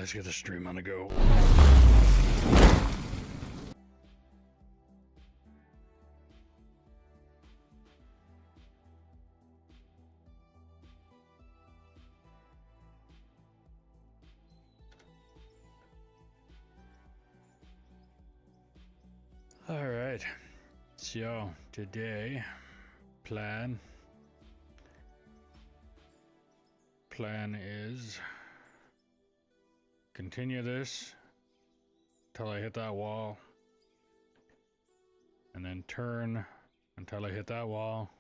let's get the stream on the go. All right, so today, plan is continue this till I hit that wall, and then turn until I hit that wall,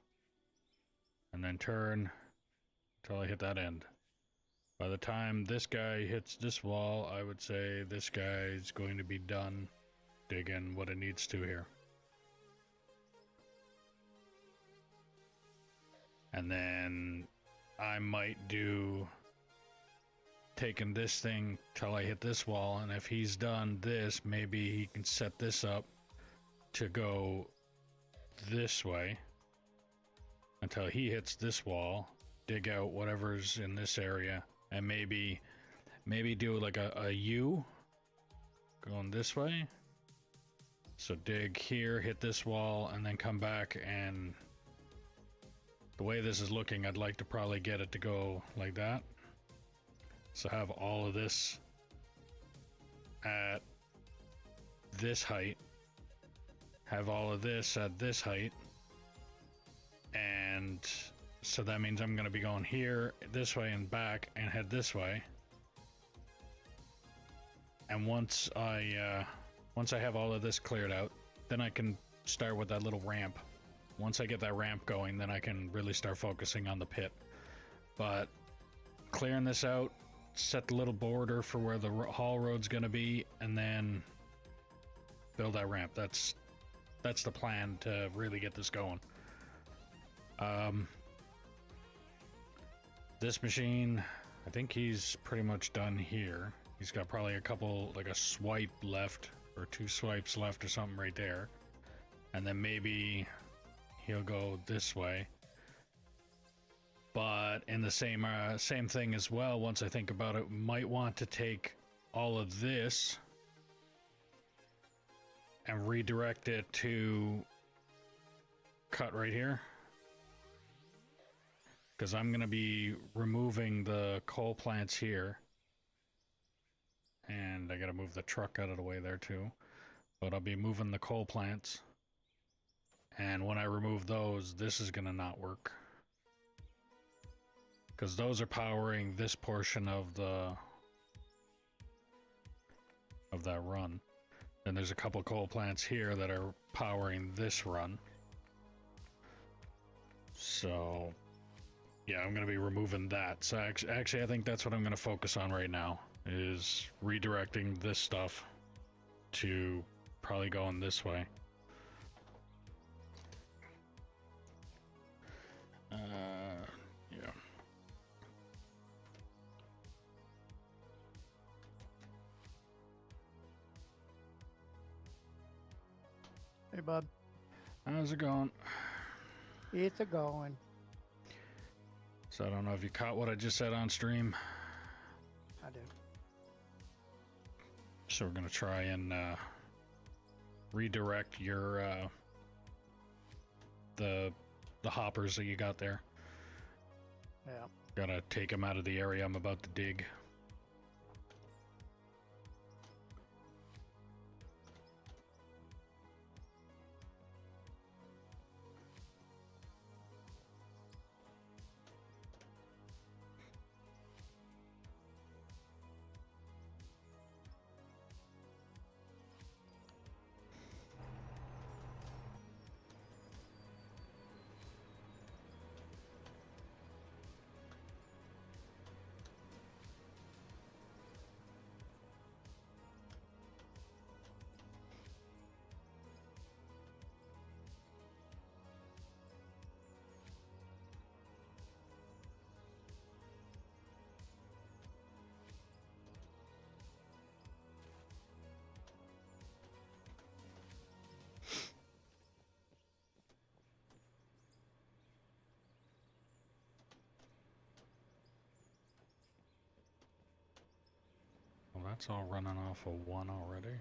and then turn till I hit that end. By the time this guy hits this wall, I would say this guy is going to be done digging what it needs to here. And then I might do taking this thing till I hit this wall, and if he's done this, maybe he can set this up to go this way until he hits this wall, dig out whatever's in this area, and maybe do like a U going this way. So dig here, hit this wall, and then come back. And the way this is looking, I'd like to probably get it to go like that. So have all of this at this height, have all of this at this height, and so that means I'm going to be going here, this way, and back, and head this way. And once I have all of this cleared out, then I can start with that little ramp. Once I get that ramp going, then I can really start focusing on the pit. But clearing this out, set the little border for where the haul road's going to be, and then build that ramp. That's the plan to really get this going. This machine, I think he's pretty much done here. He's got probably a couple, like a swipe left, or 2 swipes left or something right there. And then maybe he'll go this way. But in the same thing as well, once I think about it, might want to take all of this and redirect it to cut right here. Because I'm going to be removing the coal plants here. And I got to move the truck out of the way there too. But I'll be moving the coal plants. And when I remove those, this is going to not work. Because those are powering this portion of that run. And there's a couple coal plants here that are powering this run. So yeah, I'm going to be removing that. So actually, I think that's what I'm going to focus on right now, is redirecting this stuff to probably going this way. Yeah. Hey, bud. How's it going? It's a going. So I don't know if you caught what I just said on stream. I do. So we're gonna try and redirect your the hoppers that you got there. Yeah. Gotta take them out of the area I'm about to dig. that's all running off of 1 already.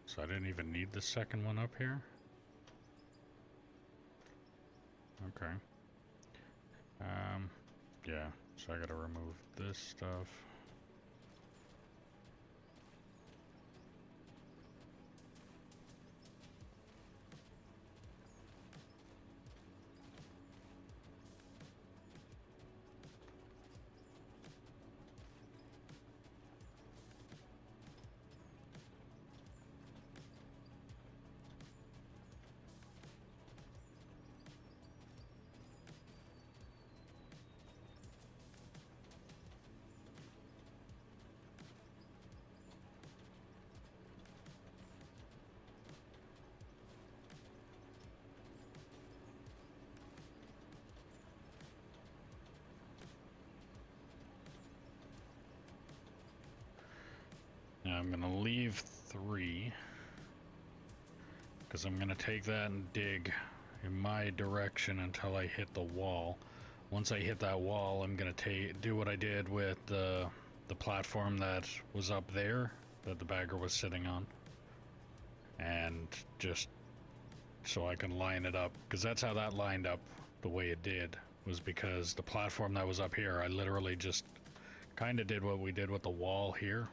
So I didn't even need the second one up here? Okay. Yeah, so I gotta remove this stuff. Now I'm gonna leave 3 because I'm gonna take that and dig in my direction until I hit the wall. Once I hit that wall, I'm gonna do what I did with the platform that was up there that the bagger was sitting on, and just so I can line it up, because that's how that lined up the way it did, was because the platform that was up here, I literally just kind of did what we did with the wall here,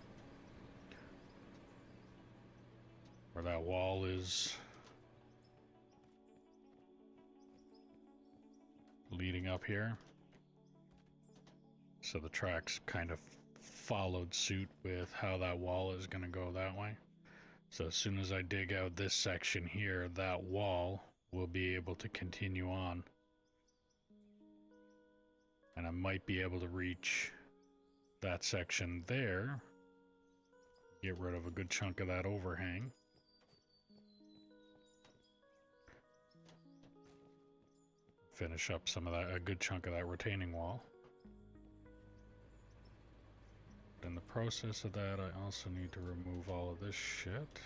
where that wall is leading up here. So the tracks kind of followed suit with how that wall is going to go that way. So as soon as I dig out this section here, that wall will be able to continue on. And I might be able to reach that section there, get rid of a good chunk of that overhang. Finish up some of that, a good chunk of that retaining wall. In the process of that, I also need to remove all of this shit.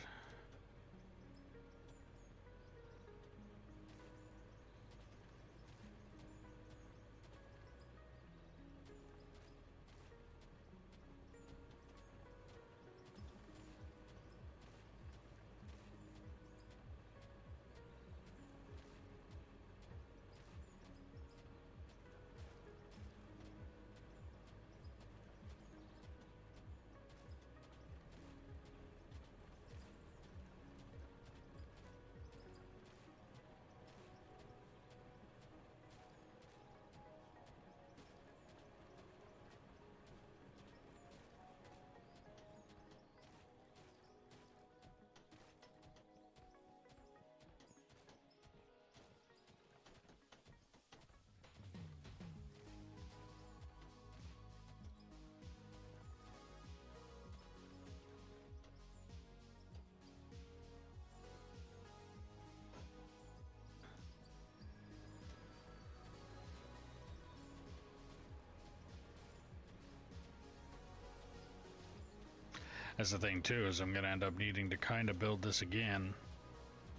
That's the thing too, is I'm gonna end up needing to kind of build this again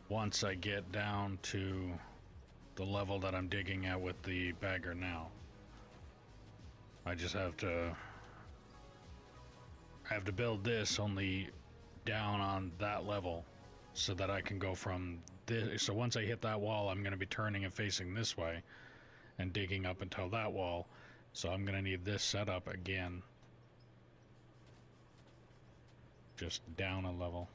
once I get down to the level that I'm digging at with the bagger now. I just have to build this only down on that level so that I can go from this. So once I hit that wall, I'm going to be turning and facing this way and digging up until that wall. So I'm going to need this set up again, just down a level.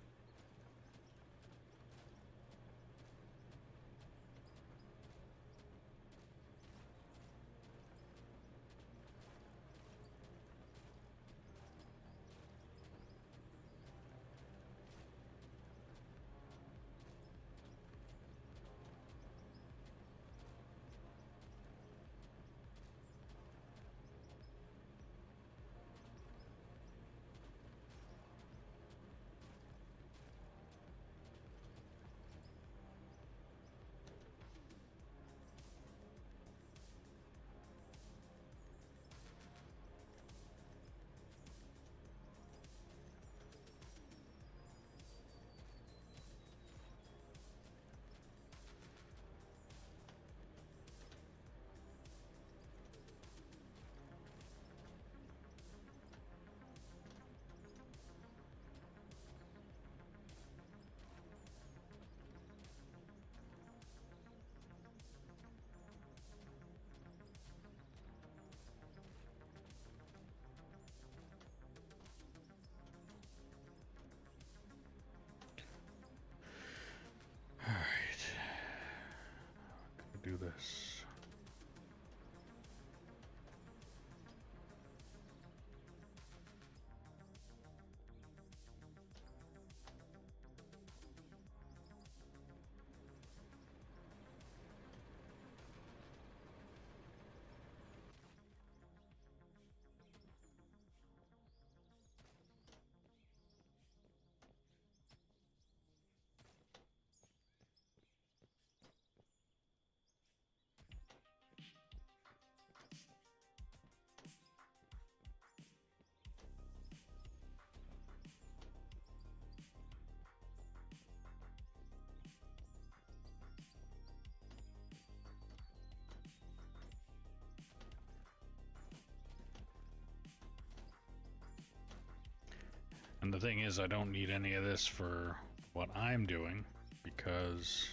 And the thing is, I don't need any of this for what I'm doing, because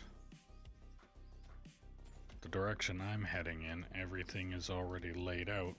the direction I'm heading in, everything is already laid out.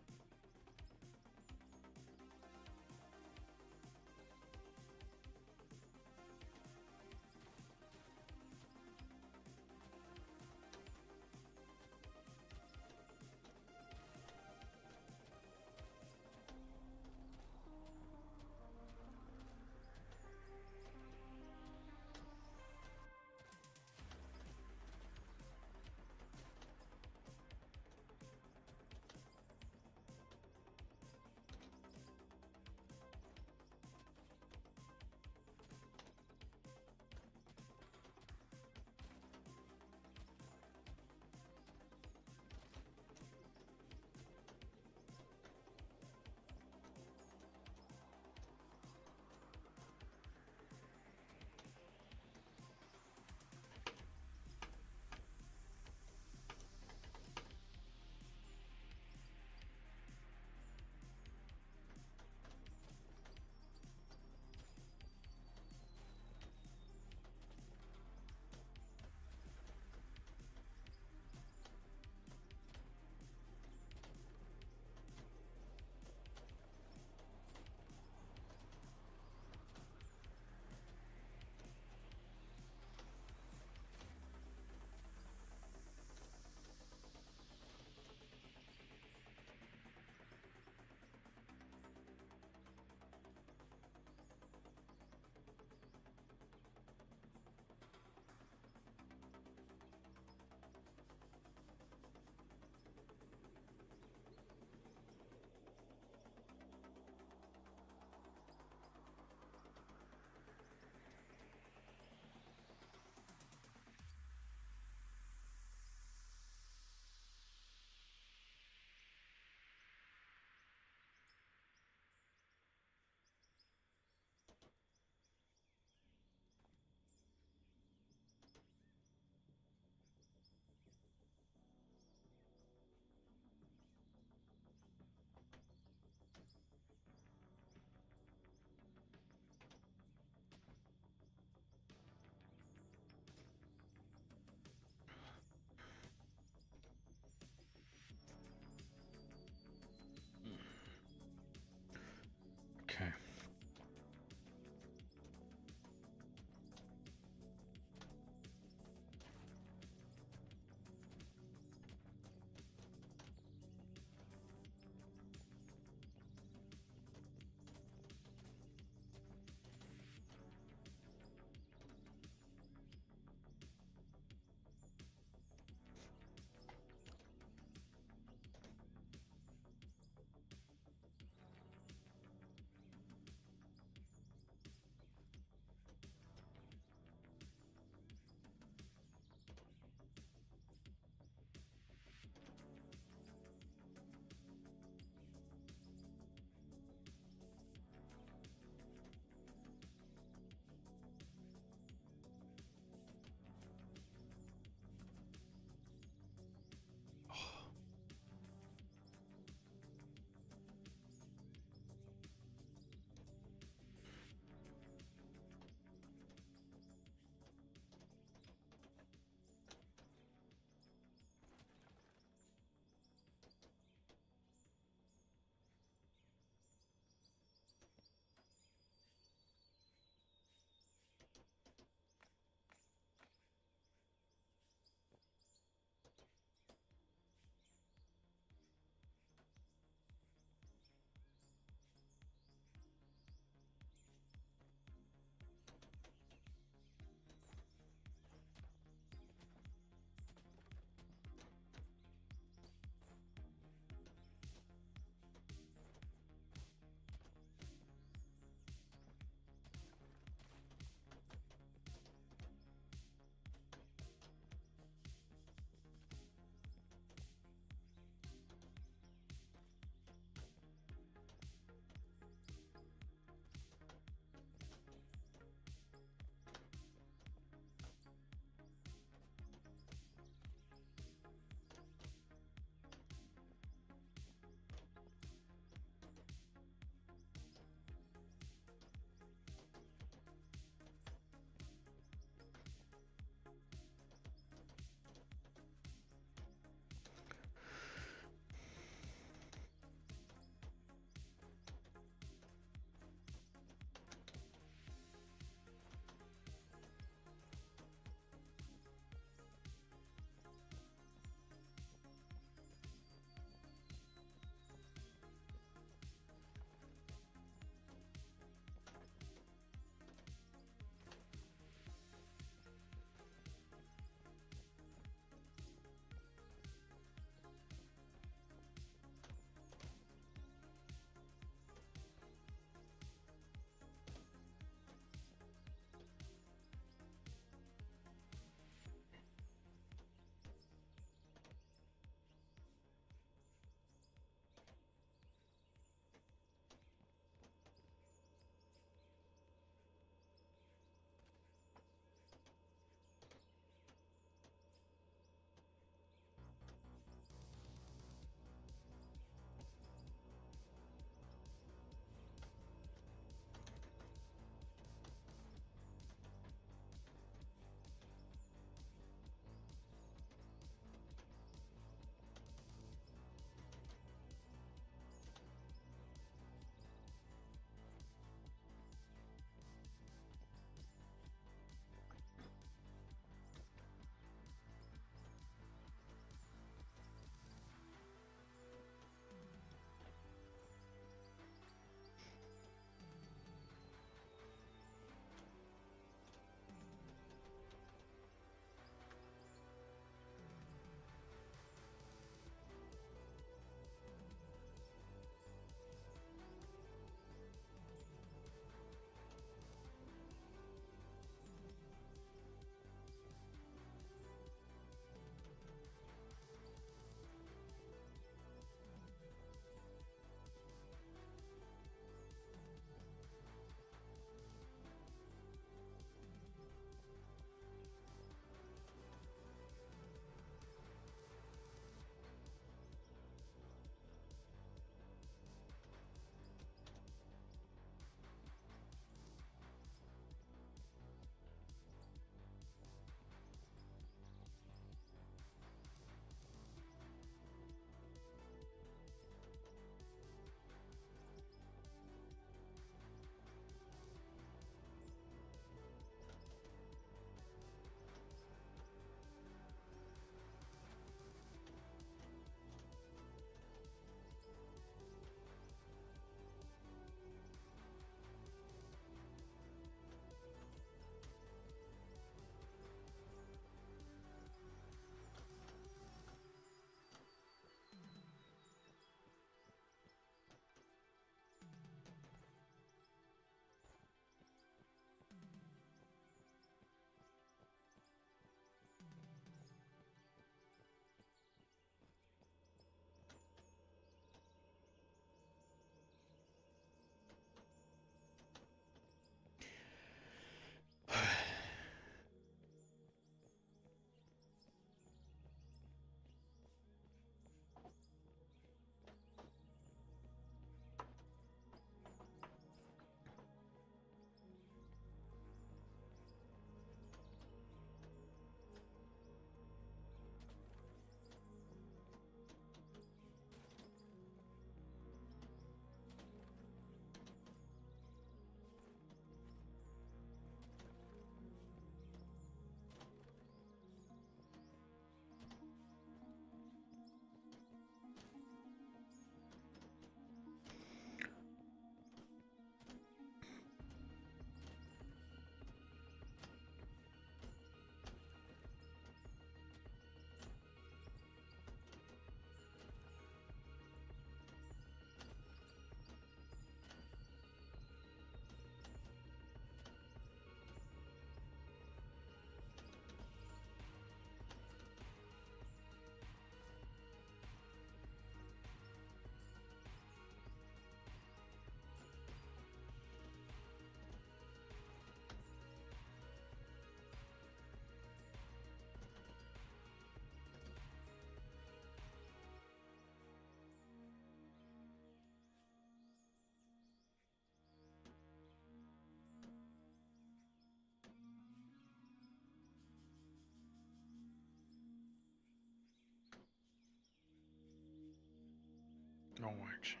Oh, actually,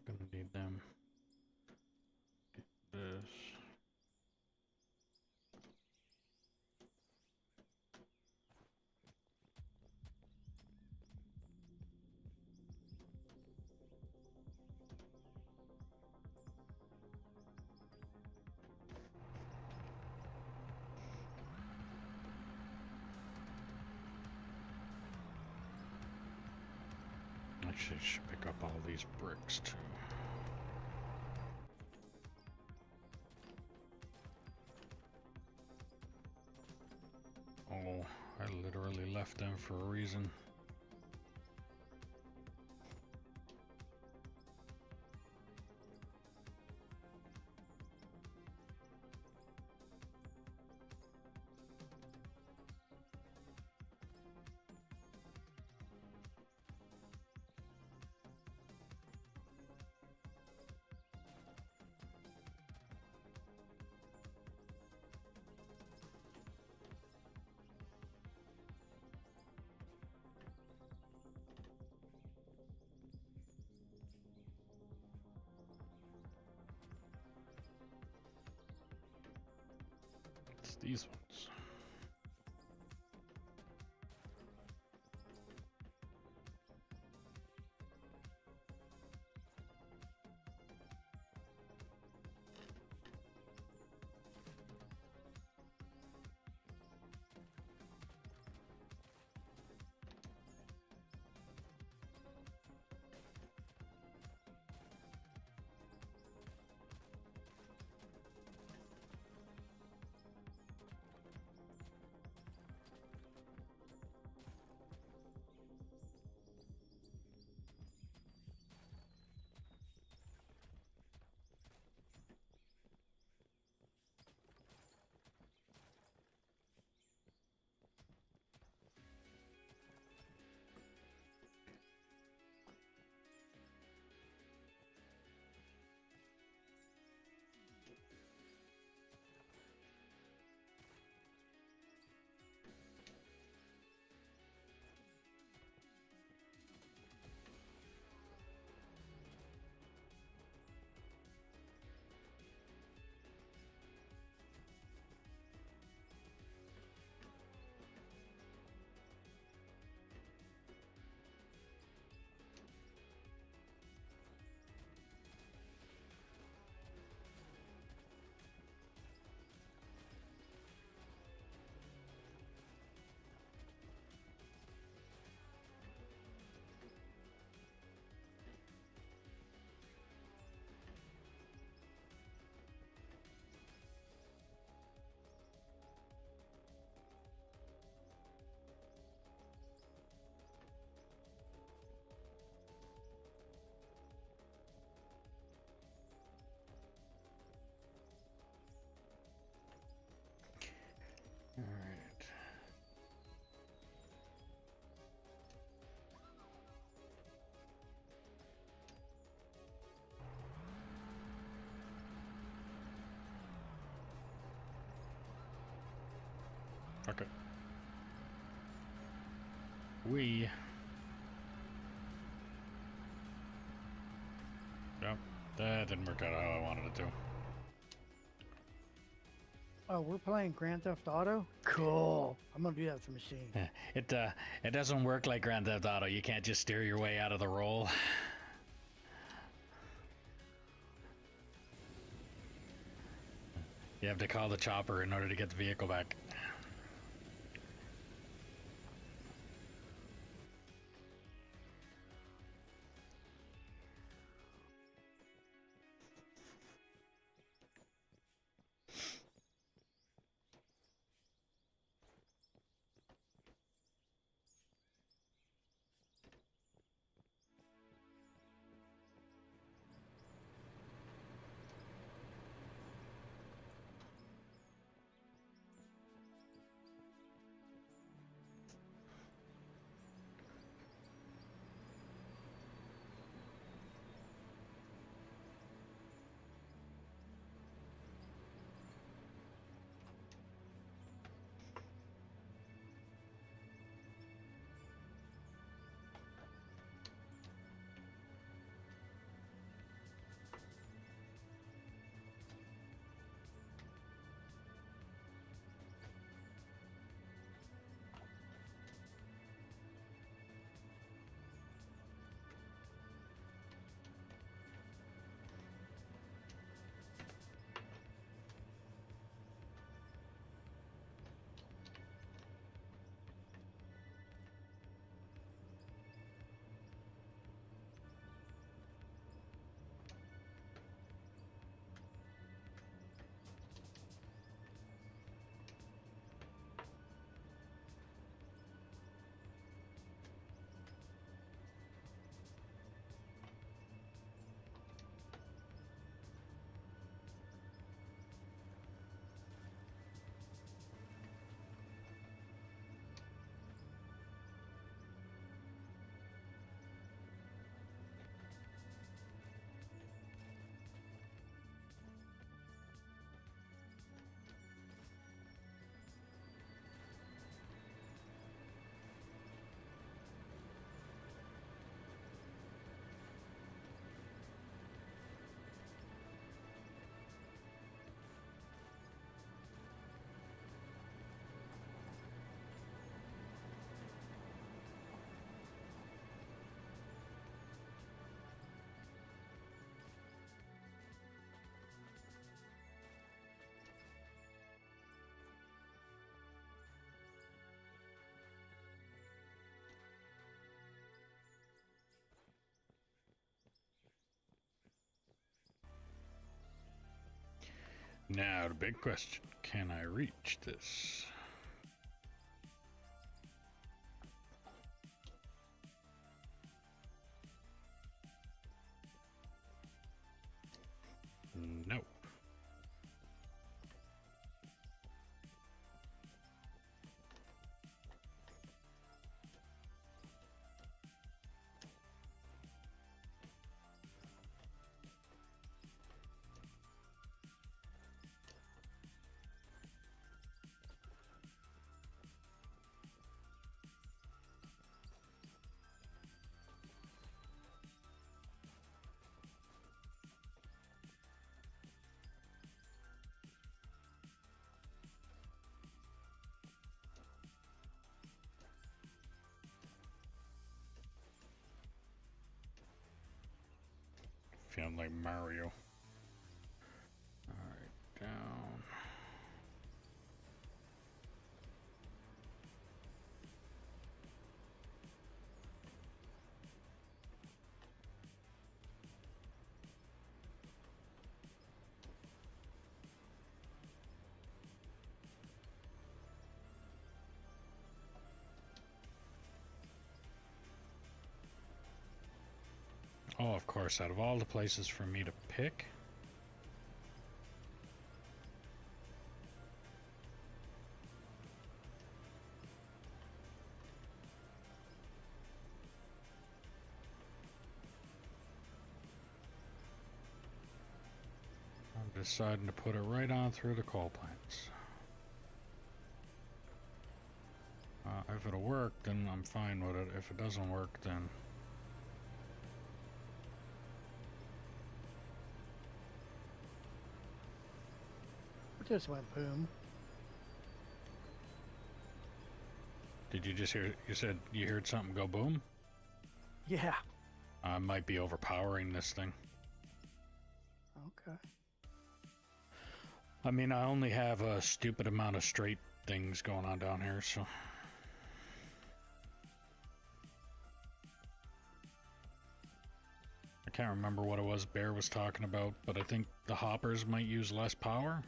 gonna need them. This. Actually, I should pick up all these bricks too. Oh, I literally left them for a reason. It's these ones. All right. Okay. Yep, that didn't work out how I wanted it to. Oh, we're playing Grand Theft Auto? Cool. I'm gonna do that with the machine. It doesn't work like Grand Theft Auto. You can't just steer your way out of the roll. You have to call the chopper in order to get the vehicle back. Now the big question, can I reach this? Nope. Feeling like Mario. Alright, down. Oh, of course, out of all the places for me to pick. I'm deciding to put it right on through the coal plants. If it'll work, then I'm fine with it. If it doesn't work, then... It just went boom. Did you just hear... You said you heard something go boom? Yeah. I might be overpowering this thing. Okay. I mean, I only have a stupid amount of straight things going on down here, so... I can't remember what it was Bear was talking about, but I think the hoppers might use less power.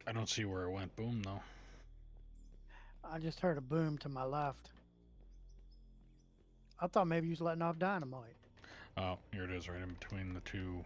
I don't see where it went boom, though. I just heard a boom to my left. I thought maybe you was letting off dynamite. Oh, here it is, right in between the two.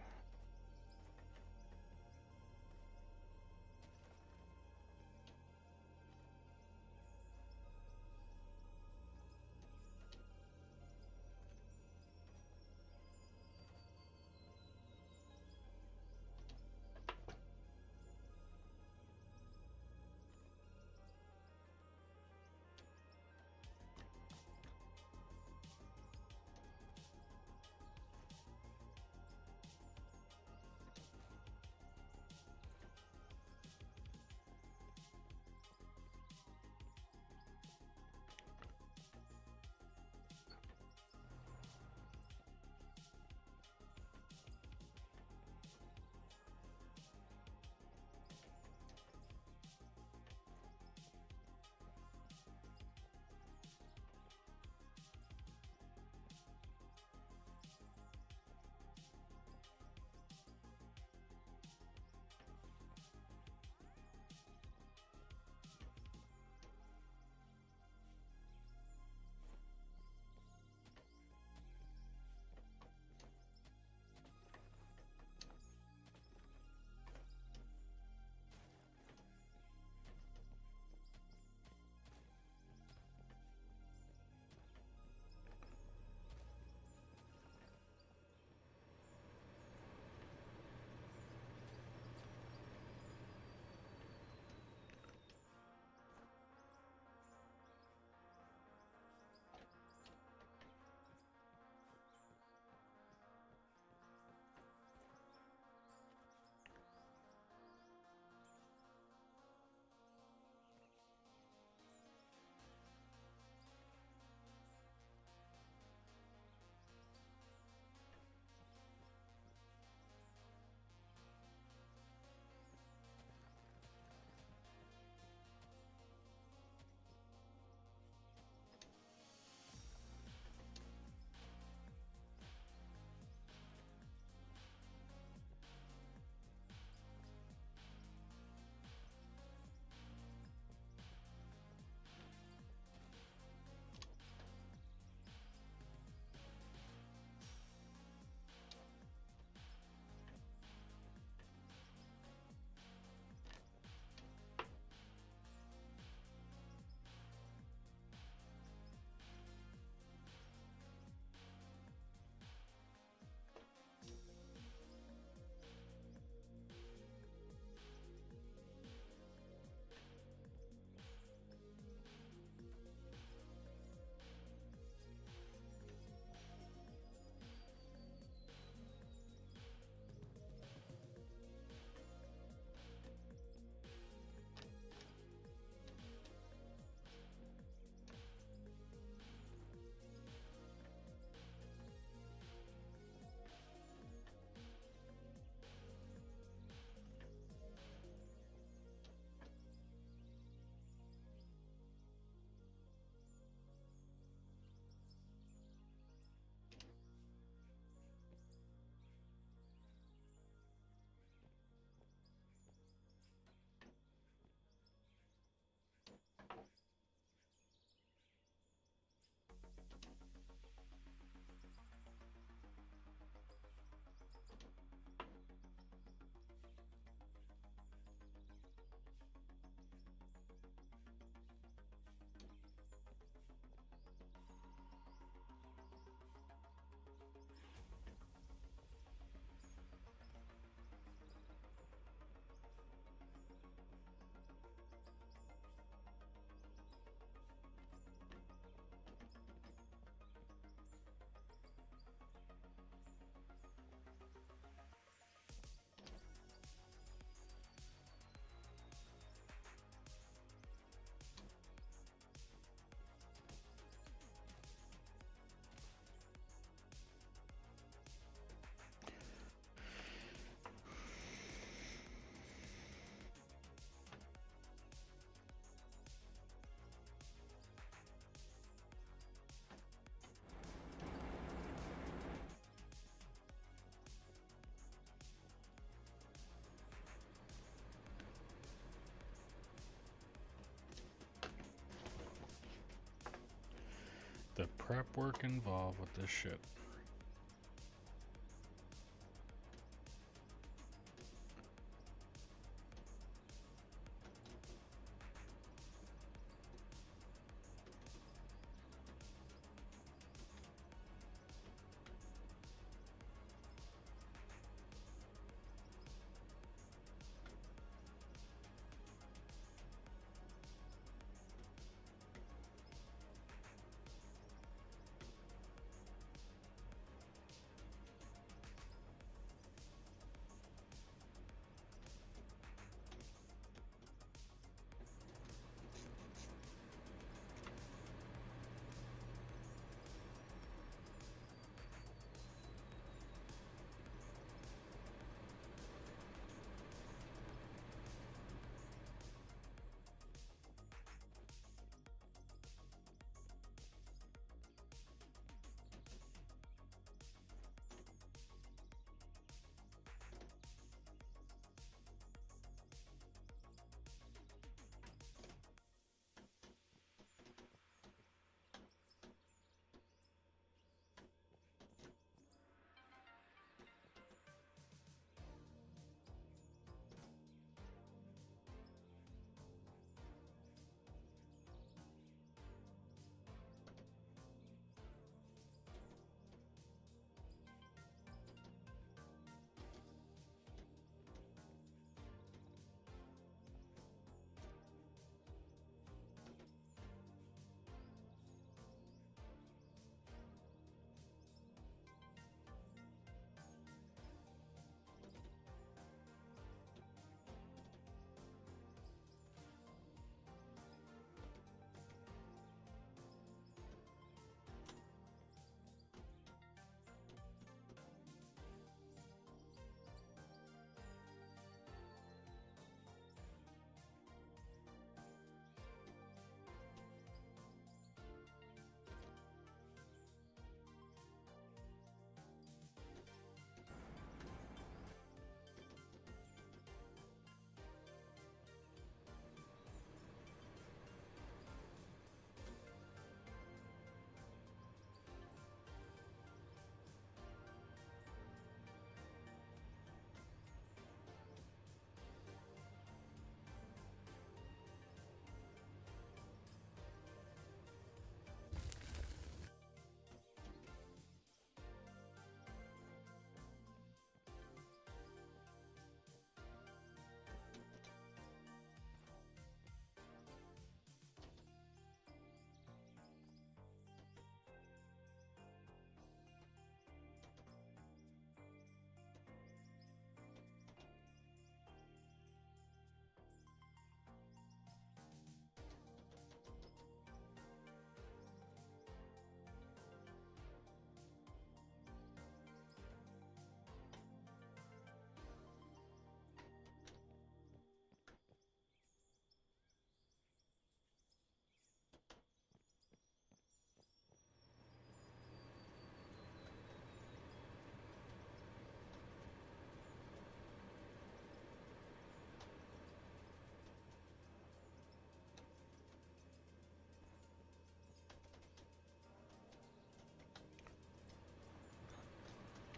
prep work involved with this shit.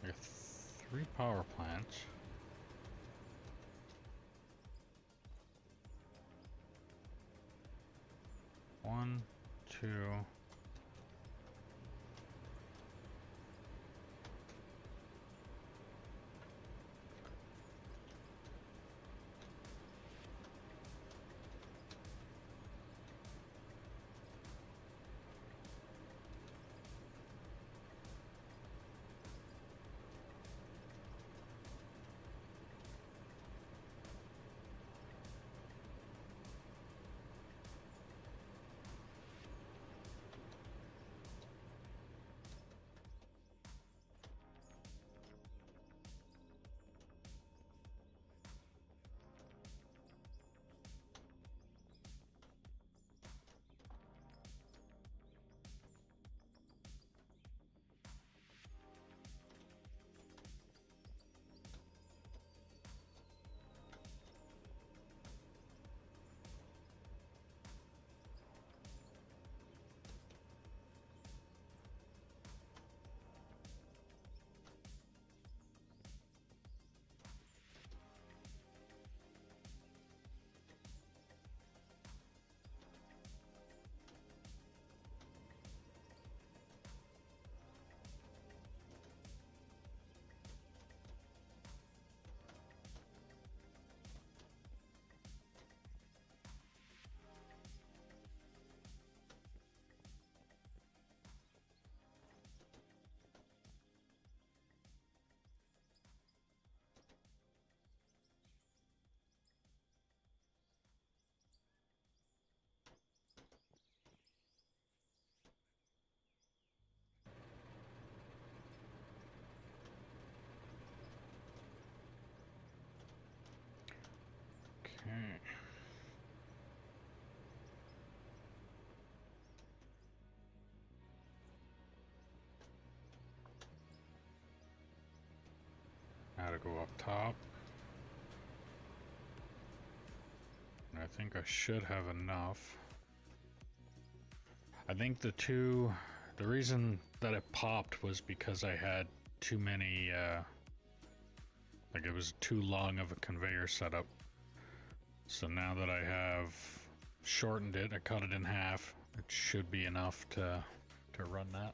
I got 3 power plants. One, two. gotta go up top. And I think I should have enough. I think the reason that it popped was because I had too many, like it was too long of a conveyor setup. So now that I have shortened it, I cut it in half, it should be enough to run that.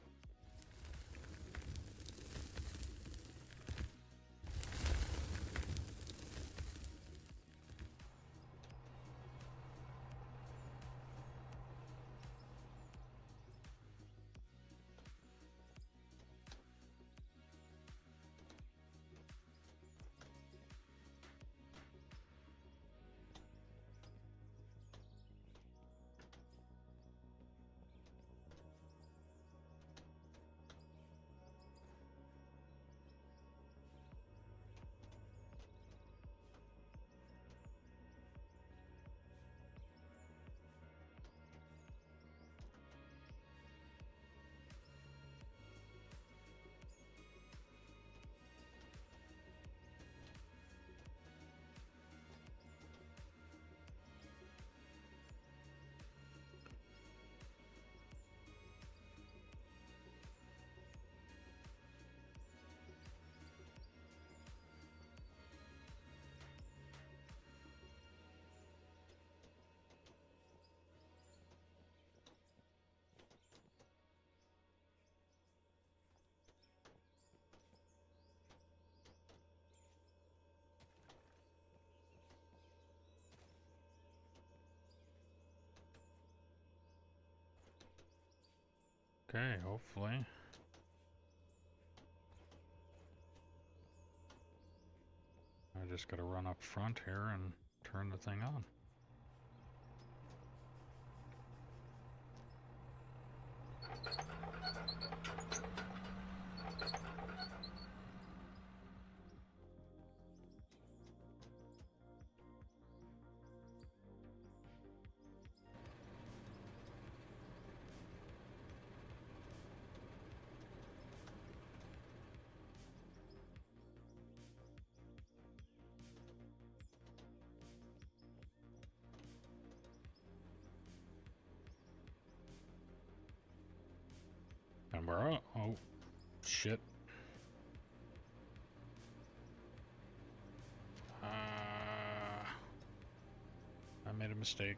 Okay, hopefully. I just gotta run up front here and turn the thing on. And we're up. Oh, shit. I made a mistake.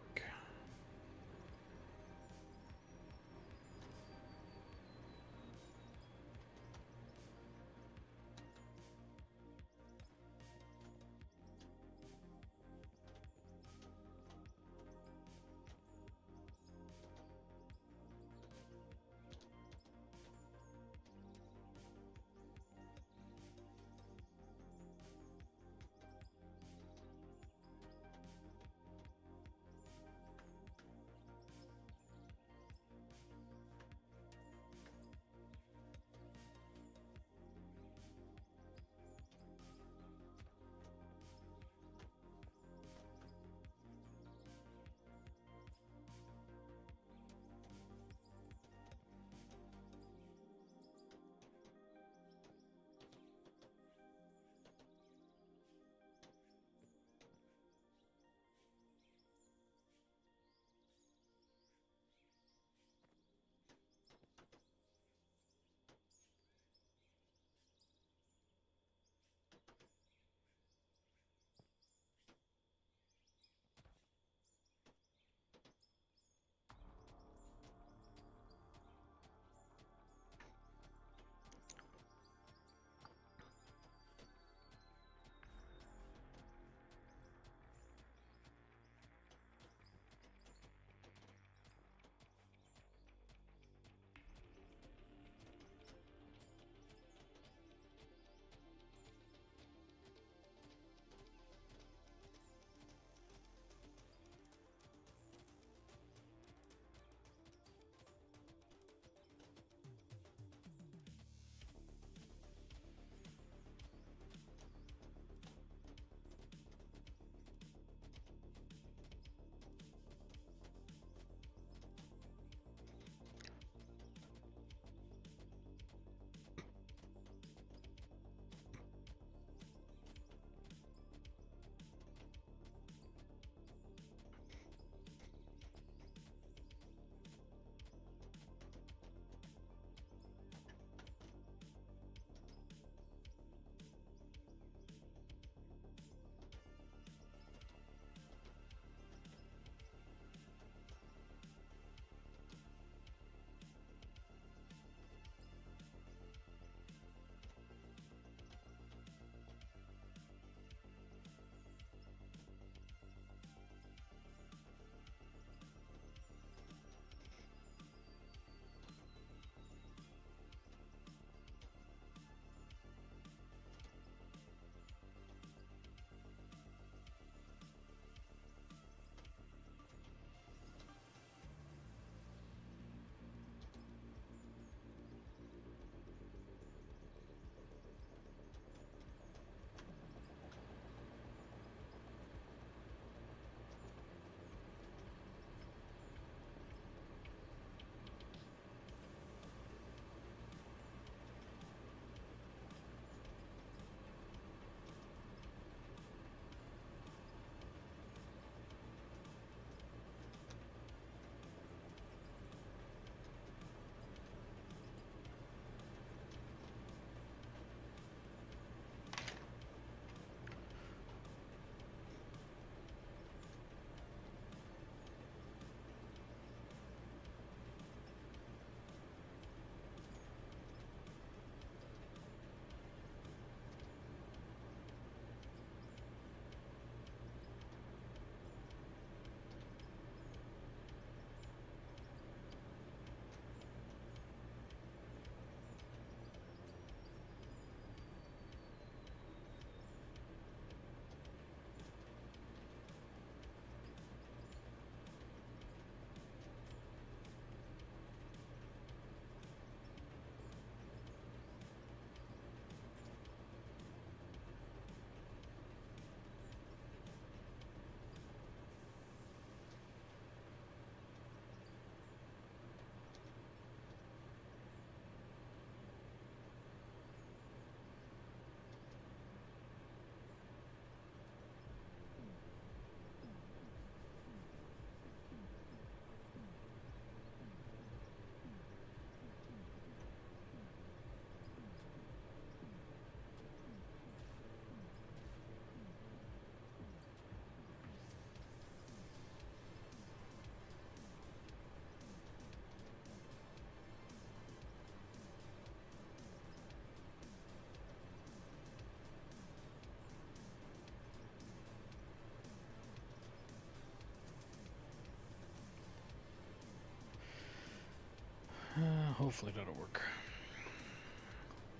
Hopefully that'll work.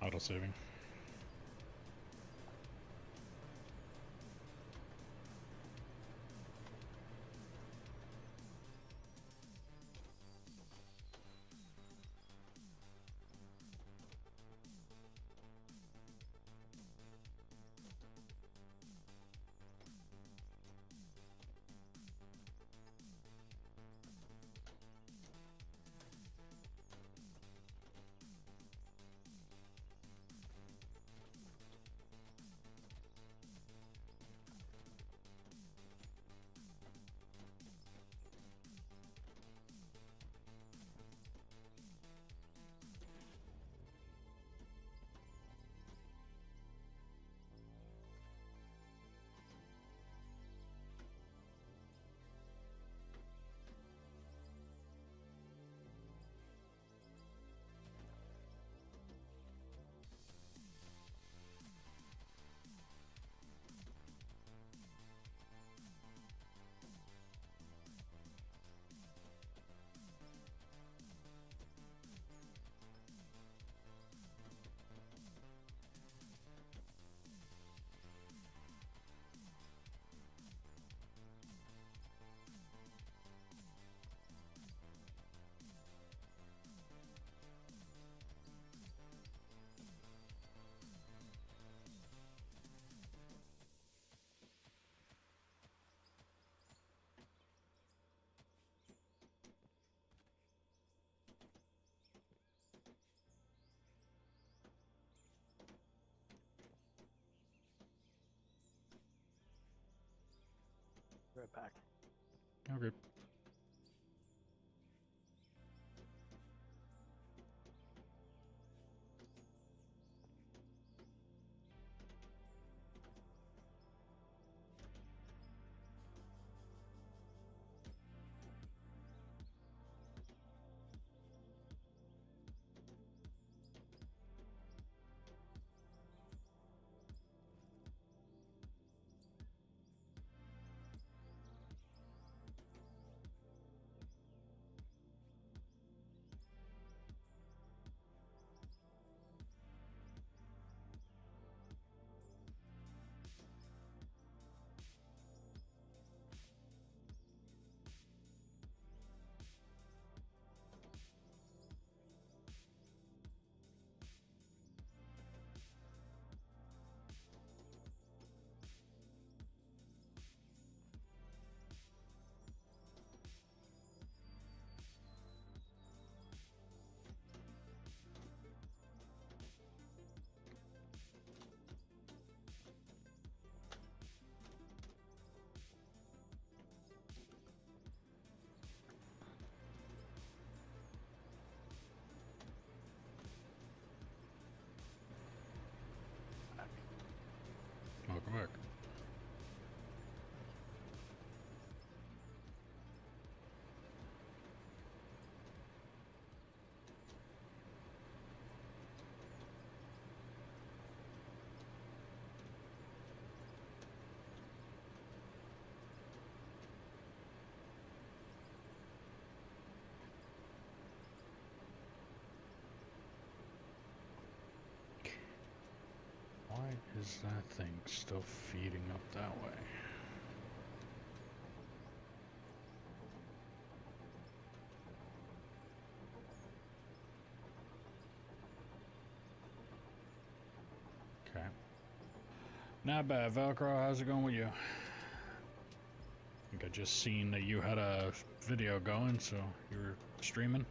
Auto saving. Right back. Okay. Welcome back. Why is that thing still feeding up that way? Okay. Not bad, Velcro. How's it going with you? I think I just seen that you had a video going, so you were streaming.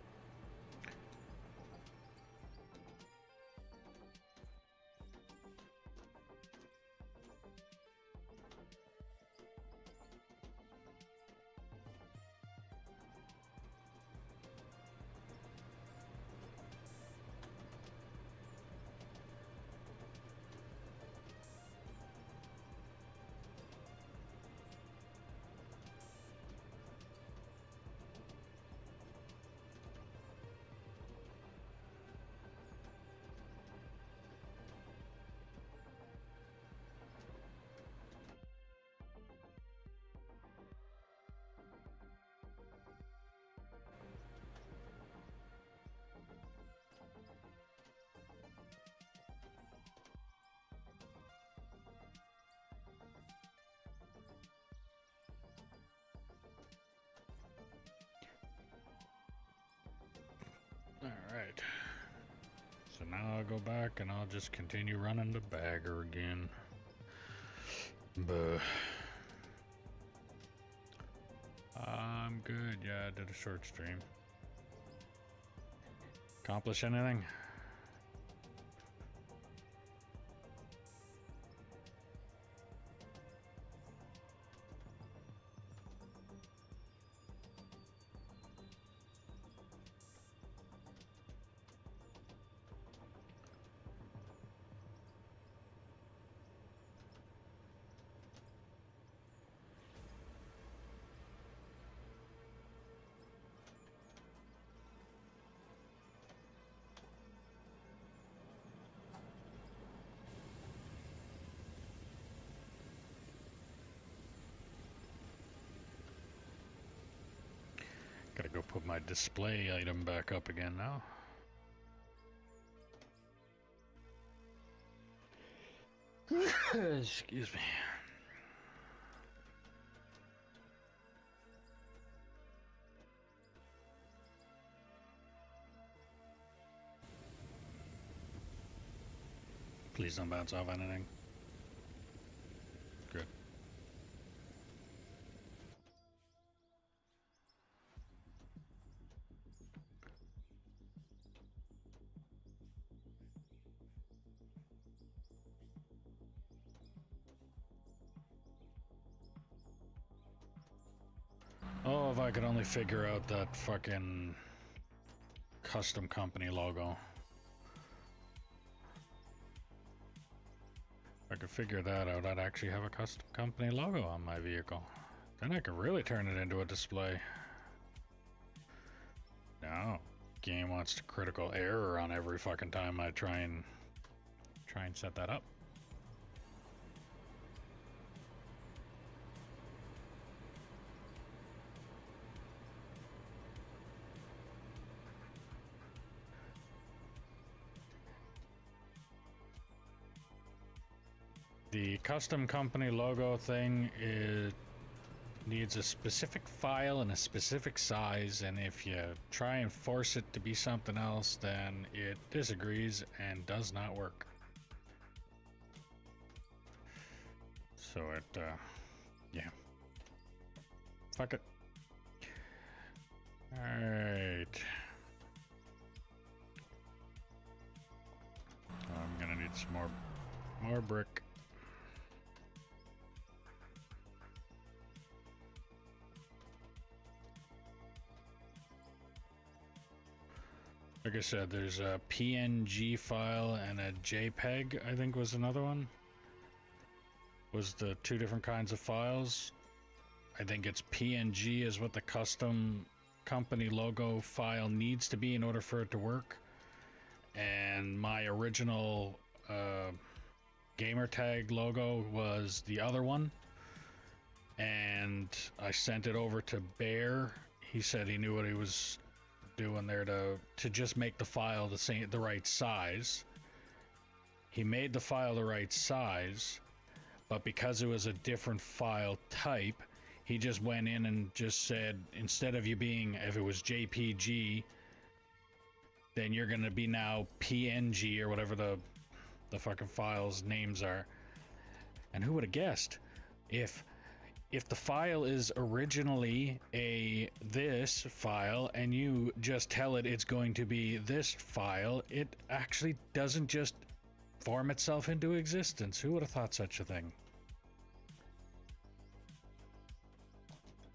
So now I'll go back and I'll just continue running the bagger again. But I'm good. Yeah, I did a short stream. Accomplish anything? Gotta go put my display item back up again now. Excuse me. Please don't bounce off anything. Good. Oh, if I could only figure out that fucking custom company logo. If I could figure that out, I'd actually have a custom company logo on my vehicle. Then I could really turn it into a display. No, game wants to critical error on every fucking time I try and set that up. The custom company logo thing needs a specific file and a specific size, and if you try and force it to be something else, then it disagrees and does not work. So yeah. Fuck it. Alright. I'm gonna need some more brick. Like I said, there's a PNG file and a JPEG, I think was another one. Was the two different kinds of files. I think it's PNG is what the custom company logo file needs to be in order for it to work. And my original gamertag logo was the other one. And I sent it over to Bear. He said he knew what he was doing there to just make the file the right size. He made the file the right size, but because it was a different file type, he just went in and just said, instead of you being, if it was JPG, then you're gonna be now PNG or whatever the fucking file's names are. And who would have guessed if the file is originally this file and you just tell it it's going to be this file, it actually doesn't just form itself into existence. Who would have thought such a thing?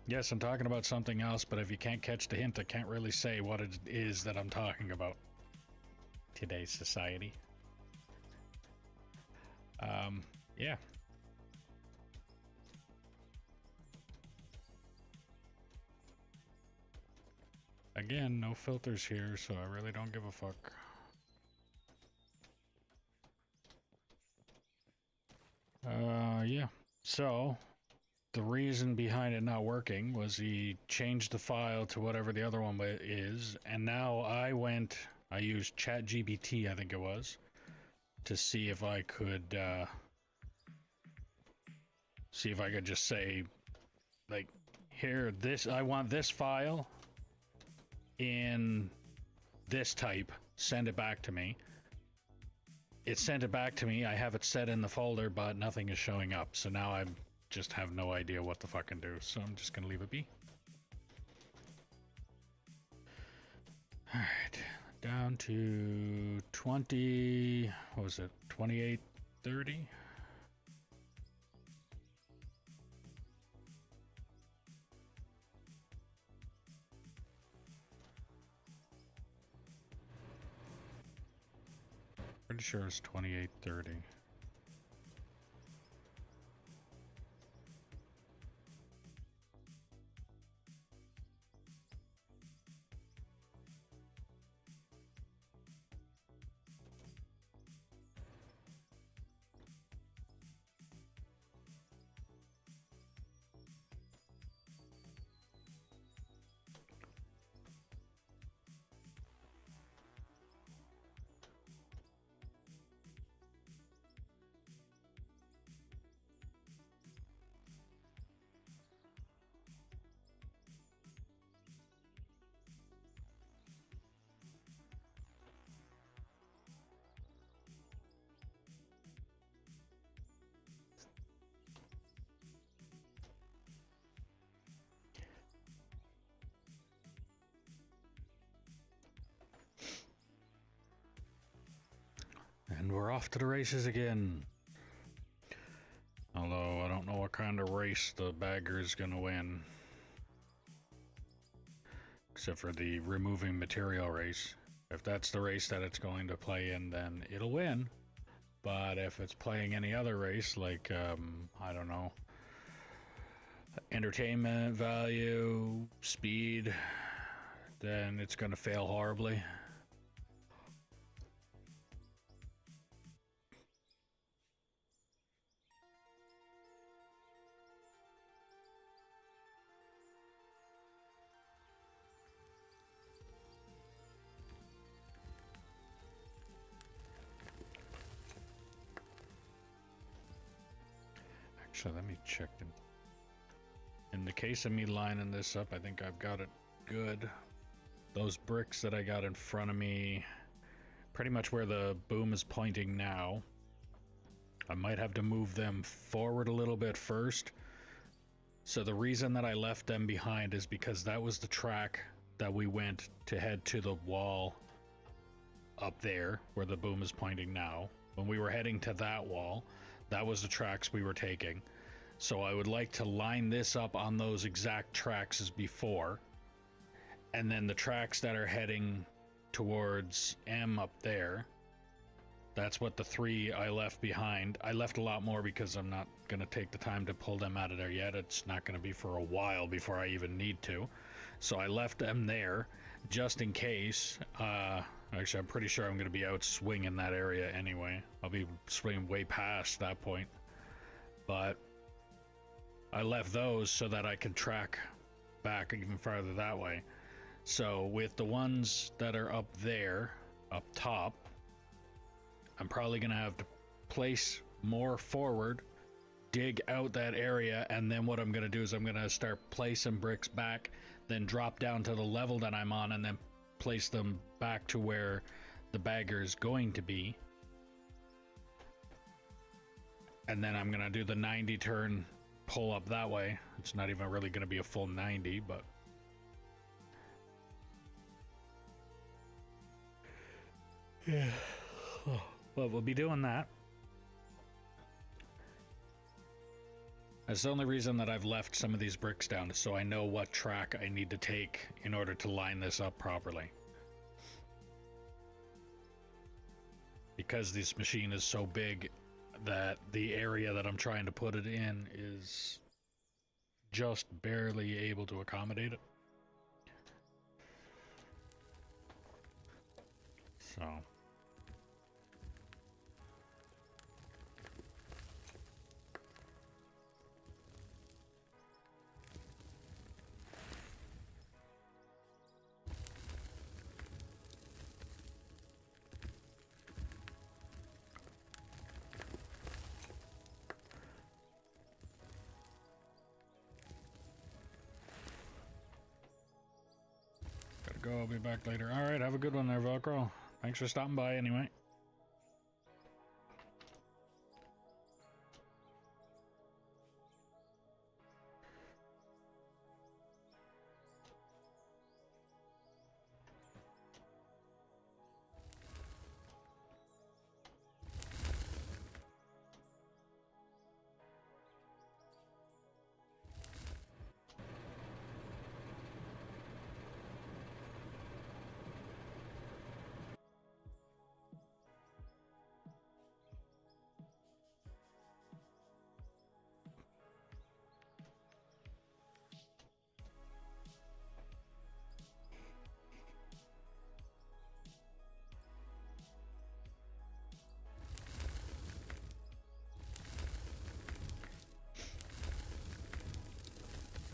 Yes, I'm talking about something else, but if you can't catch the hint, I can't really say what it is that I'm talking about. Today's society. Yeah. Again, no filters here, so I really don't give a fuck. Yeah. So, the reason behind it not working was he changed the file to whatever the other one is, and now I used ChatGPT, I think it was, to see if I could just say, like, here, I want this file in this type, send it back to me. it sent it back to me. I have it set in the folder, but nothing is showing up. So now I just have no idea what to fucking do. So I'm just gonna leave it be. All right, down to 20. What was it? 2830. Pretty sure it's 2830. And we're off to the races again. Although I don't know what kind of race the bagger is gonna win. Except for the removing material race. If that's the race that it's going to play in, then it'll win. But if it's playing any other race, like, I don't know, entertainment value, speed, then it's gonna fail horribly. Actually, let me check. In the case of me lining this up, I think I've got it good. Those bricks that I got in front of me, pretty much where the boom is pointing now, I might have to move them forward a little bit first. So the reason that I left them behind is because that was the track that we went to head to the wall up there where the boom is pointing now. When we were heading to that wall, that was the tracks we were taking. So I would like to line this up on those exact tracks as before. And then the tracks that are heading towards M up there, that's what the 3 I left behind. I left a lot more because I'm not going to take the time to pull them out of there yet. It's not going to be for a while before I even need to. So I left them there just in case. Actually, I'm pretty sure I'm going to be out swinging that area anyway. I'll be swinging way past that point. But I left those so that I can track back even farther that way. So with the ones that are up there, up top, I'm probably going to have to place more forward, dig out that area, and then what I'm going to do is I'm going to start placing bricks back, then drop down to the level that I'm on, and then place them back to where the bagger is going to be. And then I'm going to do the 90 turn, pull up that way. It's not even really going to be a full 90, but... yeah. Well, we'll be doing that. That's the only reason that I've left some of these bricks down, is so I know what track I need to take in order to line this up properly. Because this machine is so big that the area that I'm trying to put it in is just barely able to accommodate it. So... go, I'll be back later. Alright, have a good one there, Velcro. Thanks for stopping by anyway.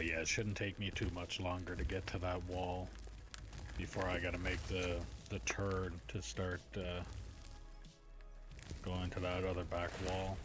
yeah, it shouldn't take me too much longer to get to that wall before I gotta make the turn to start going to that other back wall.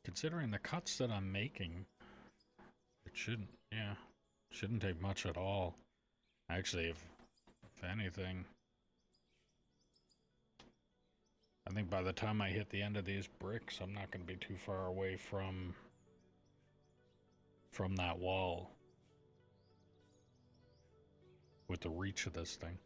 Considering the cuts that I'm making, it shouldn't, yeah, shouldn't take much at all. Actually, if anything, I think by the time I hit the end of these bricks, I'm not going to be too far away from that wall with the reach of this thing.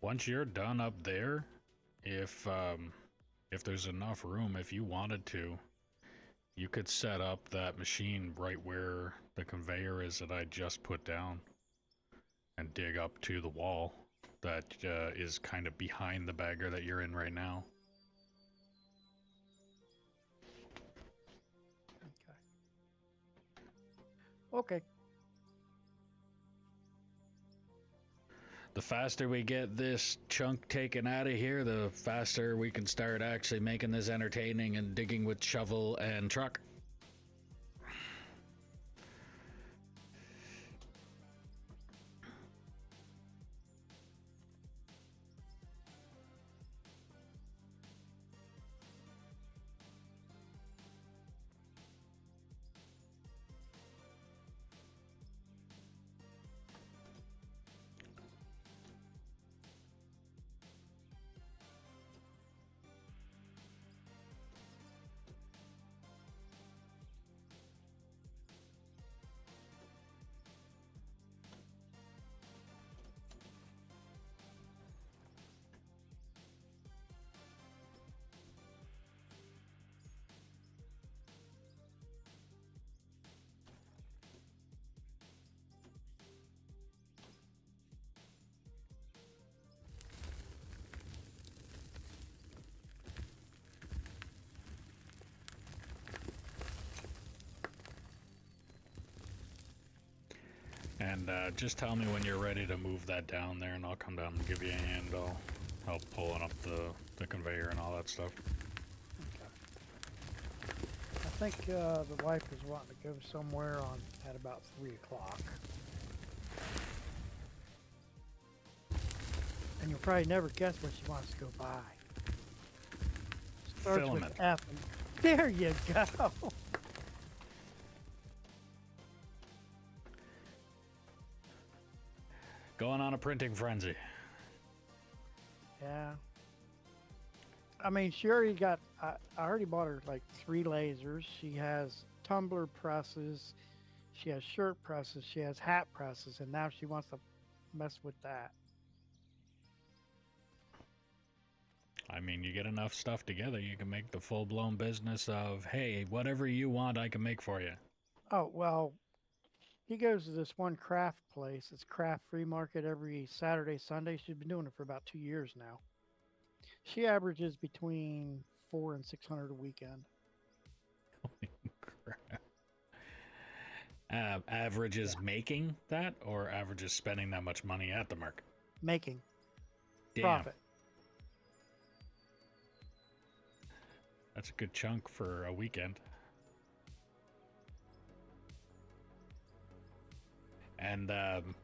Once you're done up there, if there's enough room, if you wanted to, you could set up that machine right where the conveyor is that I just put down and dig up to the wall that is kind of behind the bagger that you're in right now. Okay. The faster we get this chunk taken out of here, the faster we can start actually making this entertaining and digging with shovel and truck. And just tell me when you're ready to move that down there, and I'll come down and give you a hand. I'll help pulling up the conveyor and all that stuff. Okay. I think the wife is wanting to go somewhere at about 3 o'clock. And you'll probably never guess what she wants to go buy. Starts with Filament. F There you go. Going on a printing frenzy. Yeah. I mean, she already got. I already bought her like 3 lasers. She has tumbler presses. She has shirt presses. She has hat presses, and now she wants to mess with that. I mean, you get enough stuff together, you can make the full-blown business of, hey, whatever you want, I can make for you. Oh well, he goes to this one craft place. It's Craft Free Market every Saturday, Sunday. She's been doing it for about 2 years now. She averages between 400 and 600 a weekend. Average is Yeah. making that, or average is spending that much money at the market? Making Damn, profit. that's a good chunk for a weekend. And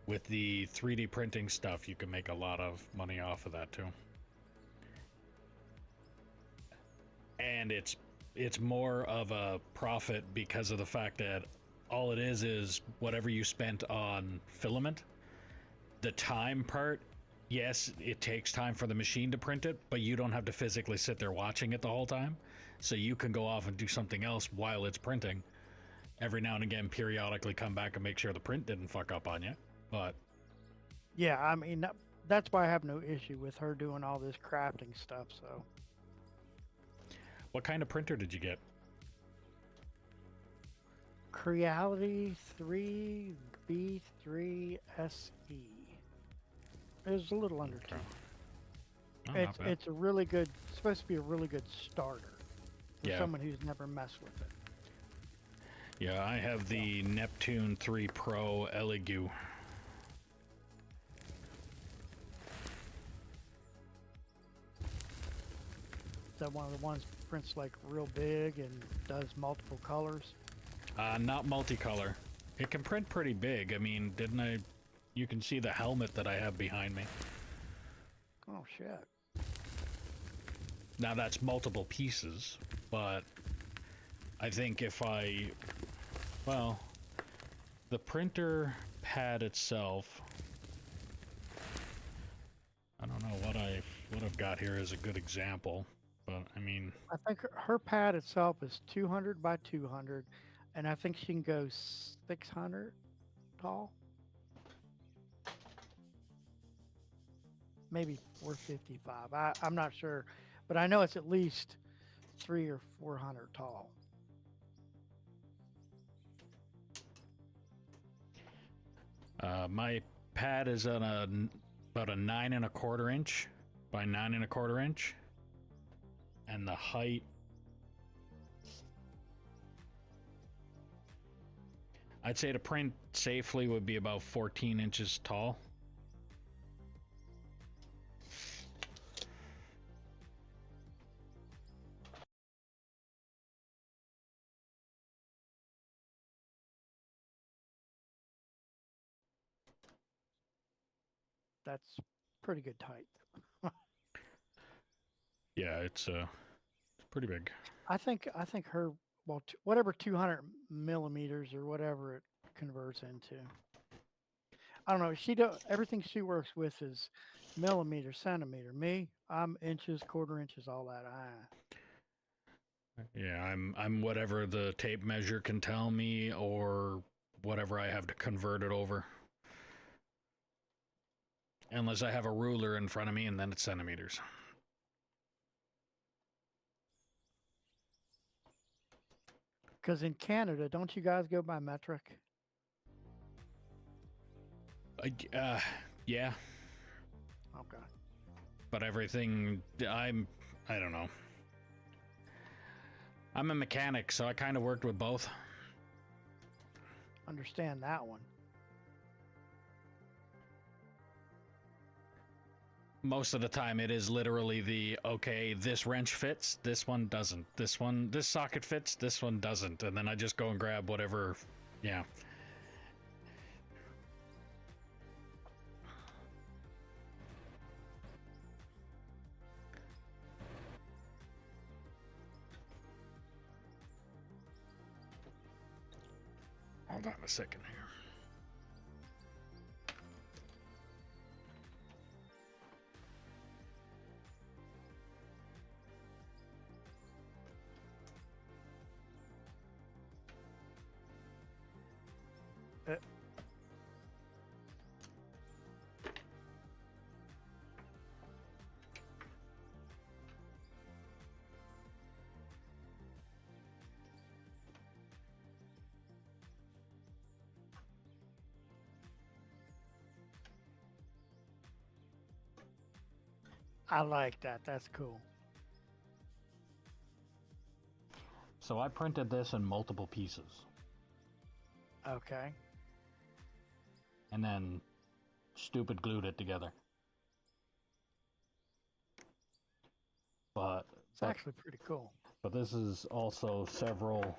with the 3D printing stuff, you can make a lot of money off of that too. And it's more of a profit because of the fact that all it is whatever you spent on filament. The time part, yes, it takes time for the machine to print it, but you don't have to physically sit there watching it the whole time. So you can go off and do something else while it's printing. Every now and again, periodically come back and make sure the print didn't fuck up on you. But Yeah, I mean that's why I have no issue with her doing all this crafting stuff. So what kind of printer did you get? Creality 3 B3 SE. It was a little under two. Oh, not bad. It's a really good. Supposed to be a really good starter for Yeah. someone who's never messed with it. Yeah, I have the Neptune 3 Pro Elegoo. Is that one of the ones prints like real big and does multiple colors? Not multicolor. It can print pretty big. I mean, didn't I? You can see the helmet that I have behind me. Oh shit! Now that's multiple pieces, but I think if I, well, the printer pad itself, I don't know what I've got here as a good example, but I mean, I think her pad itself is 200 by 200, and I think she can go 600 tall. Maybe 455. I'm not sure, but I know it's at least 300 or 400 tall. my pad is on about a 9¼ inch by 9¼ inch, and the height, I'd say to print safely would be about 14 inches tall. That's pretty good height. Yeah, it's pretty big. I think her well whatever 200 millimeters or whatever it converts into. I don't know. She do everything she works with is millimeter, centimeter. Me, I'm inches, quarter inches, all that. Yeah, I'm whatever the tape measure can tell me, or whatever I have to convert it over. Unless I have a ruler in front of me, and then it's centimeters. Because in Canada, don't you guys go by metric? Yeah, Okay. but everything, I don't know. I'm a mechanic, so I kind of worked with both. Understand that one. Most of the time it is literally the, okay, this wrench fits, this one doesn't, this socket fits, this one doesn't, and then I just go and grab whatever. Yeah. Hold on a second here. I like that. That's cool. So I printed this in multiple pieces. Okay. And then stupid glued it together. It's actually pretty cool. But this is also several,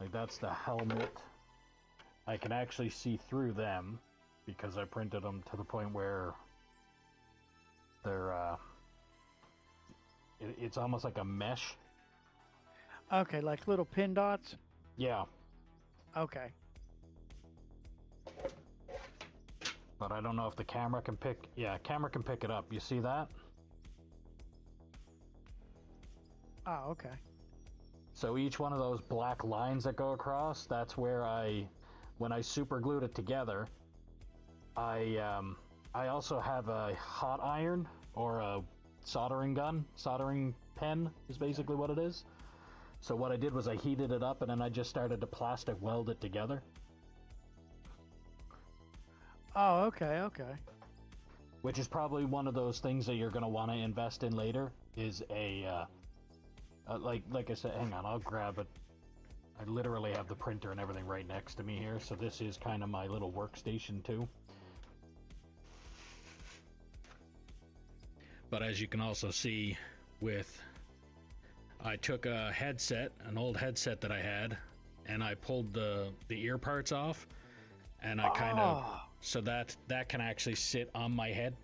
like that's the helmet. I can actually see through them because I printed them to the point where they're, it's almost like a mesh. Okay, like little pin dots? Yeah. Okay. But I don't know if the camera can pick, camera can pick it up. You see that? Oh, okay. So each one of those black lines that go across, that's where when I super glued it together, I also have a hot iron or a soldering gun. Soldering pen is basically what it is. So what I did was I heated it up and then I just started to plastic weld it together. Oh, okay, okay. Which is probably one of those things that you're going to want to invest in later, is a, like I said, hang on, I'll grab it. I literally have the printer and everything right next to me here, so this is kind of my little workstation too. But as you can also see I took a headset, an old headset that I had, and I pulled the ear parts off, and I kind of, so that can actually sit on my head.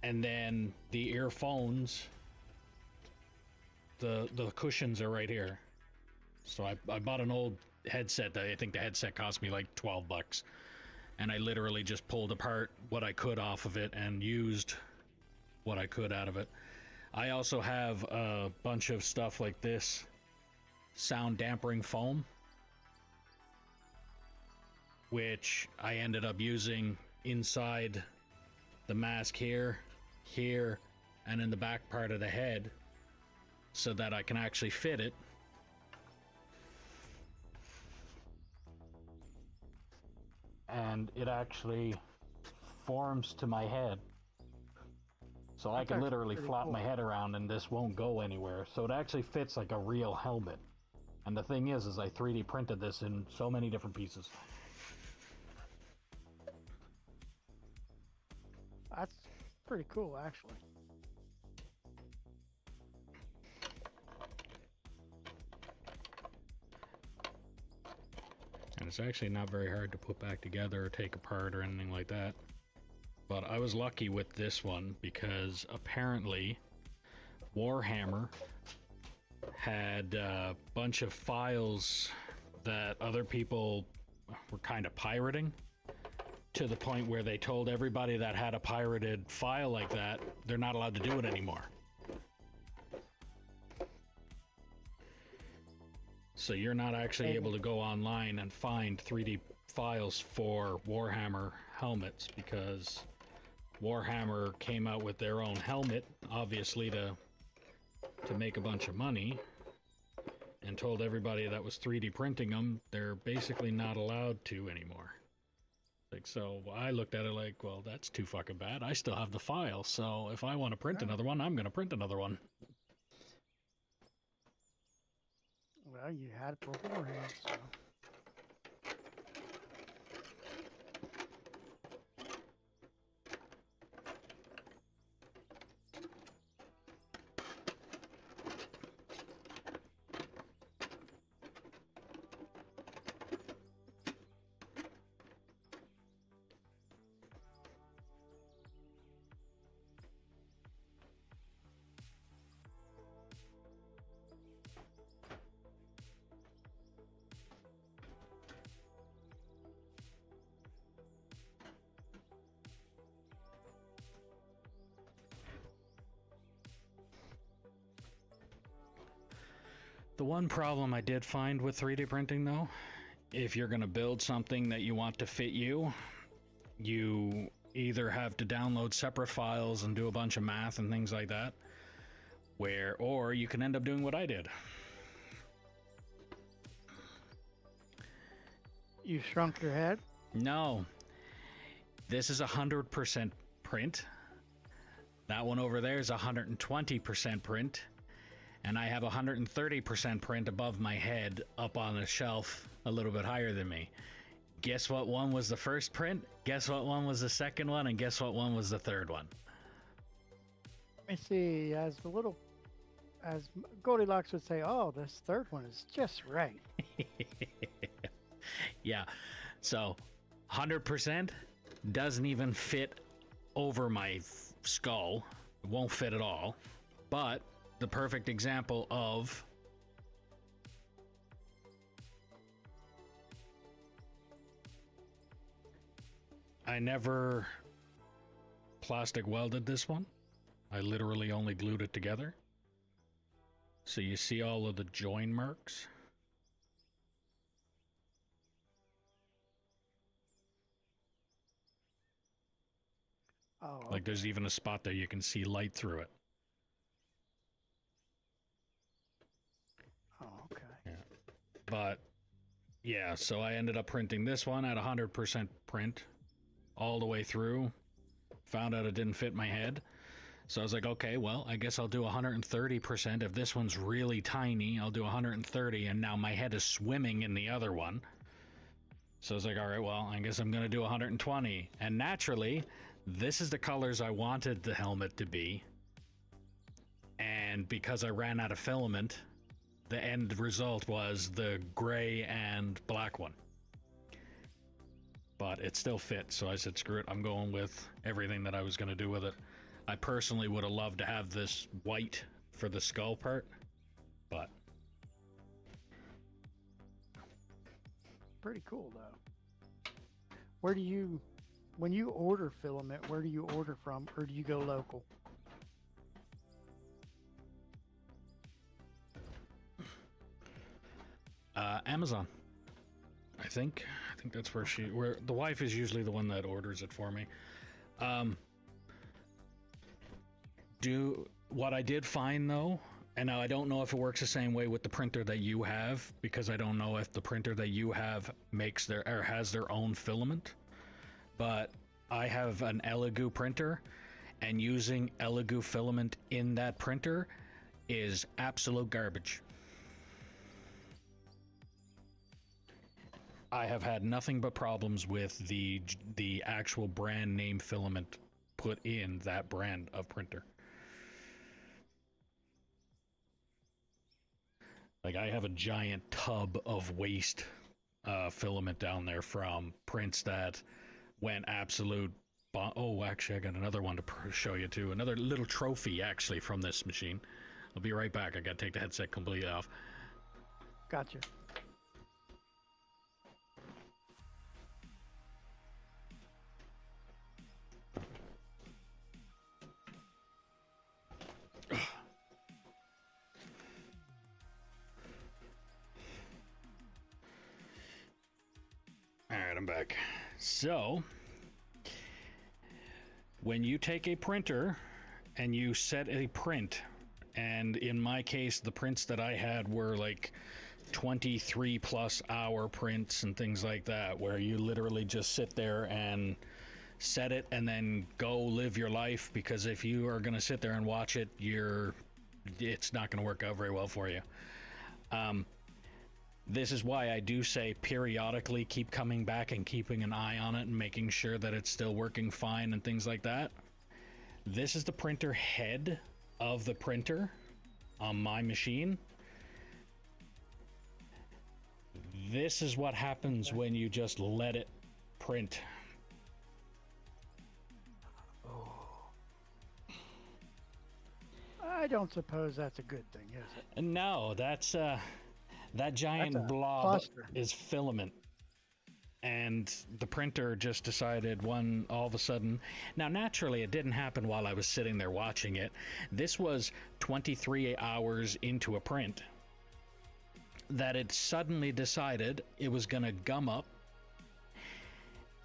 And then the earphones, the cushions are right here. So I bought an old headset that I think the headset cost me like $12. And I literally just pulled apart what I could off of it and used what I could out of it. I also have a bunch of stuff like this sound dampening foam, which I ended up using inside the mask here, and in the back part of the head so that I can actually fit it. And it actually forms to my head. So I can literally flop my head around and this won't go anywhere. So it actually fits like a real helmet. And the thing is I 3D printed this in so many different pieces. That's pretty cool, actually. And it's actually not very hard to put back together or take apart or anything like that. But I was lucky with this one because apparently Warhammer had a bunch of files that other people were kind of pirating, to the point where they told everybody that had a pirated file like that, they're not allowed to do it anymore. So you're not actually able to go online and find 3D files for Warhammer helmets, because Warhammer came out with their own helmet, obviously to make a bunch of money, and told everybody that was 3D printing them they're basically not allowed to anymore. Like, so I looked at it like, well, that's too fucking bad. I still have the file, so if I want to print another one, I'm going to print another one. Well, you had it beforehand, so. The one problem I did find with 3D printing, though, if you're going to build something that you want to fit you, you either have to download separate files and do a bunch of math and things like that, or you can end up doing what I did. You shrunk your head? No. This is 100% print. That one over there is 120% print. And I have 130% print above my head up on a shelf a little bit higher than me. Guess what one was the first print? Guess what one was the second one? And guess what one was the third one? Let me see. As Goldilocks would say, oh, this third one is just right. Yeah. So 100% doesn't even fit over my skull. It won't fit at all. But the perfect example of I never plastic welded this one. I literally only glued it together. So you see all of the join marks. Oh, okay. Like there's even a spot there you can see light through it. Oh, okay. Yeah. But yeah, so I ended up printing this one at 100% print all the way through. Found out it didn't fit my head. So I was like, okay, well, I guess I'll do 130%. If this one's really tiny, I'll do 130, and now my head is swimming in the other one. So I was like, all right, well, I guess I'm going to do 120. And naturally, this is the colors I wanted the helmet to be. And because I ran out of filament, the end result was the gray and black one. But it still fit, so I said, screw it, I'm going with everything that I was going to do with it. I personally would have loved to have this white for the skull part, but... Pretty cool, though. Where do you, when you order filament, where do you order from, or do you go local? Amazon. I think that's where the wife is usually the one that orders it for me. What I did find though, and now I don't know if it works the same way with the printer that you have, because I don't know if the printer that you have has their own filament, but I have an Elegoo printer, and using Elegoo filament in that printer is absolute garbage. I have had nothing but problems with the actual brand name filament put in that brand of printer. Like I have a giant tub of waste filament down there from prints that went absolute. Oh, actually, I got another one to show you too. Another little trophy actually from this machine. I'll be right back. I gotta take the headset completely off. Gotcha. Alright, I'm back. So, when you take a printer and you set a print, and in my case, the prints that I had were like 23 plus hour prints and things like that, where you literally just sit there and set it and then go live your life, because if you are going to sit there and watch it, it's not going to work out very well for you. This is why I do say periodically keep coming back and keeping an eye on it and making sure that it's still working fine and things like that. This is the printer head of the printer on my machine. This is what happens when you just let it print. I don't suppose that's a good thing, is it? No, that's that giant That's a blob cluster. is filament. And the printer just decided all of a sudden. Now, naturally, it didn't happen while I was sitting there watching it. This was 23 hours into a print. that it suddenly decided it was gonna gum up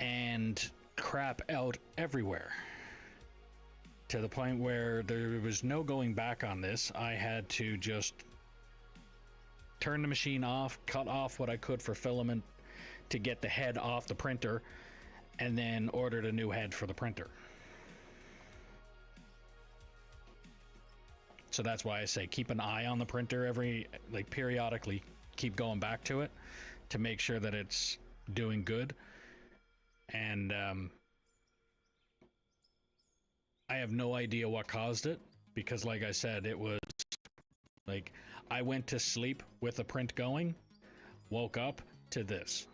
and crap out everywhere. To the point where there was no going back on this. I had to just turn the machine off, cut off what I could for filament to get the head off the printer, and then ordered a new head for the printer. So that's why I say keep an eye on the printer periodically keep going back to it to make sure that it's doing good. And I have no idea what caused it, because like I said, it was like I went to sleep with the print going, woke up to this.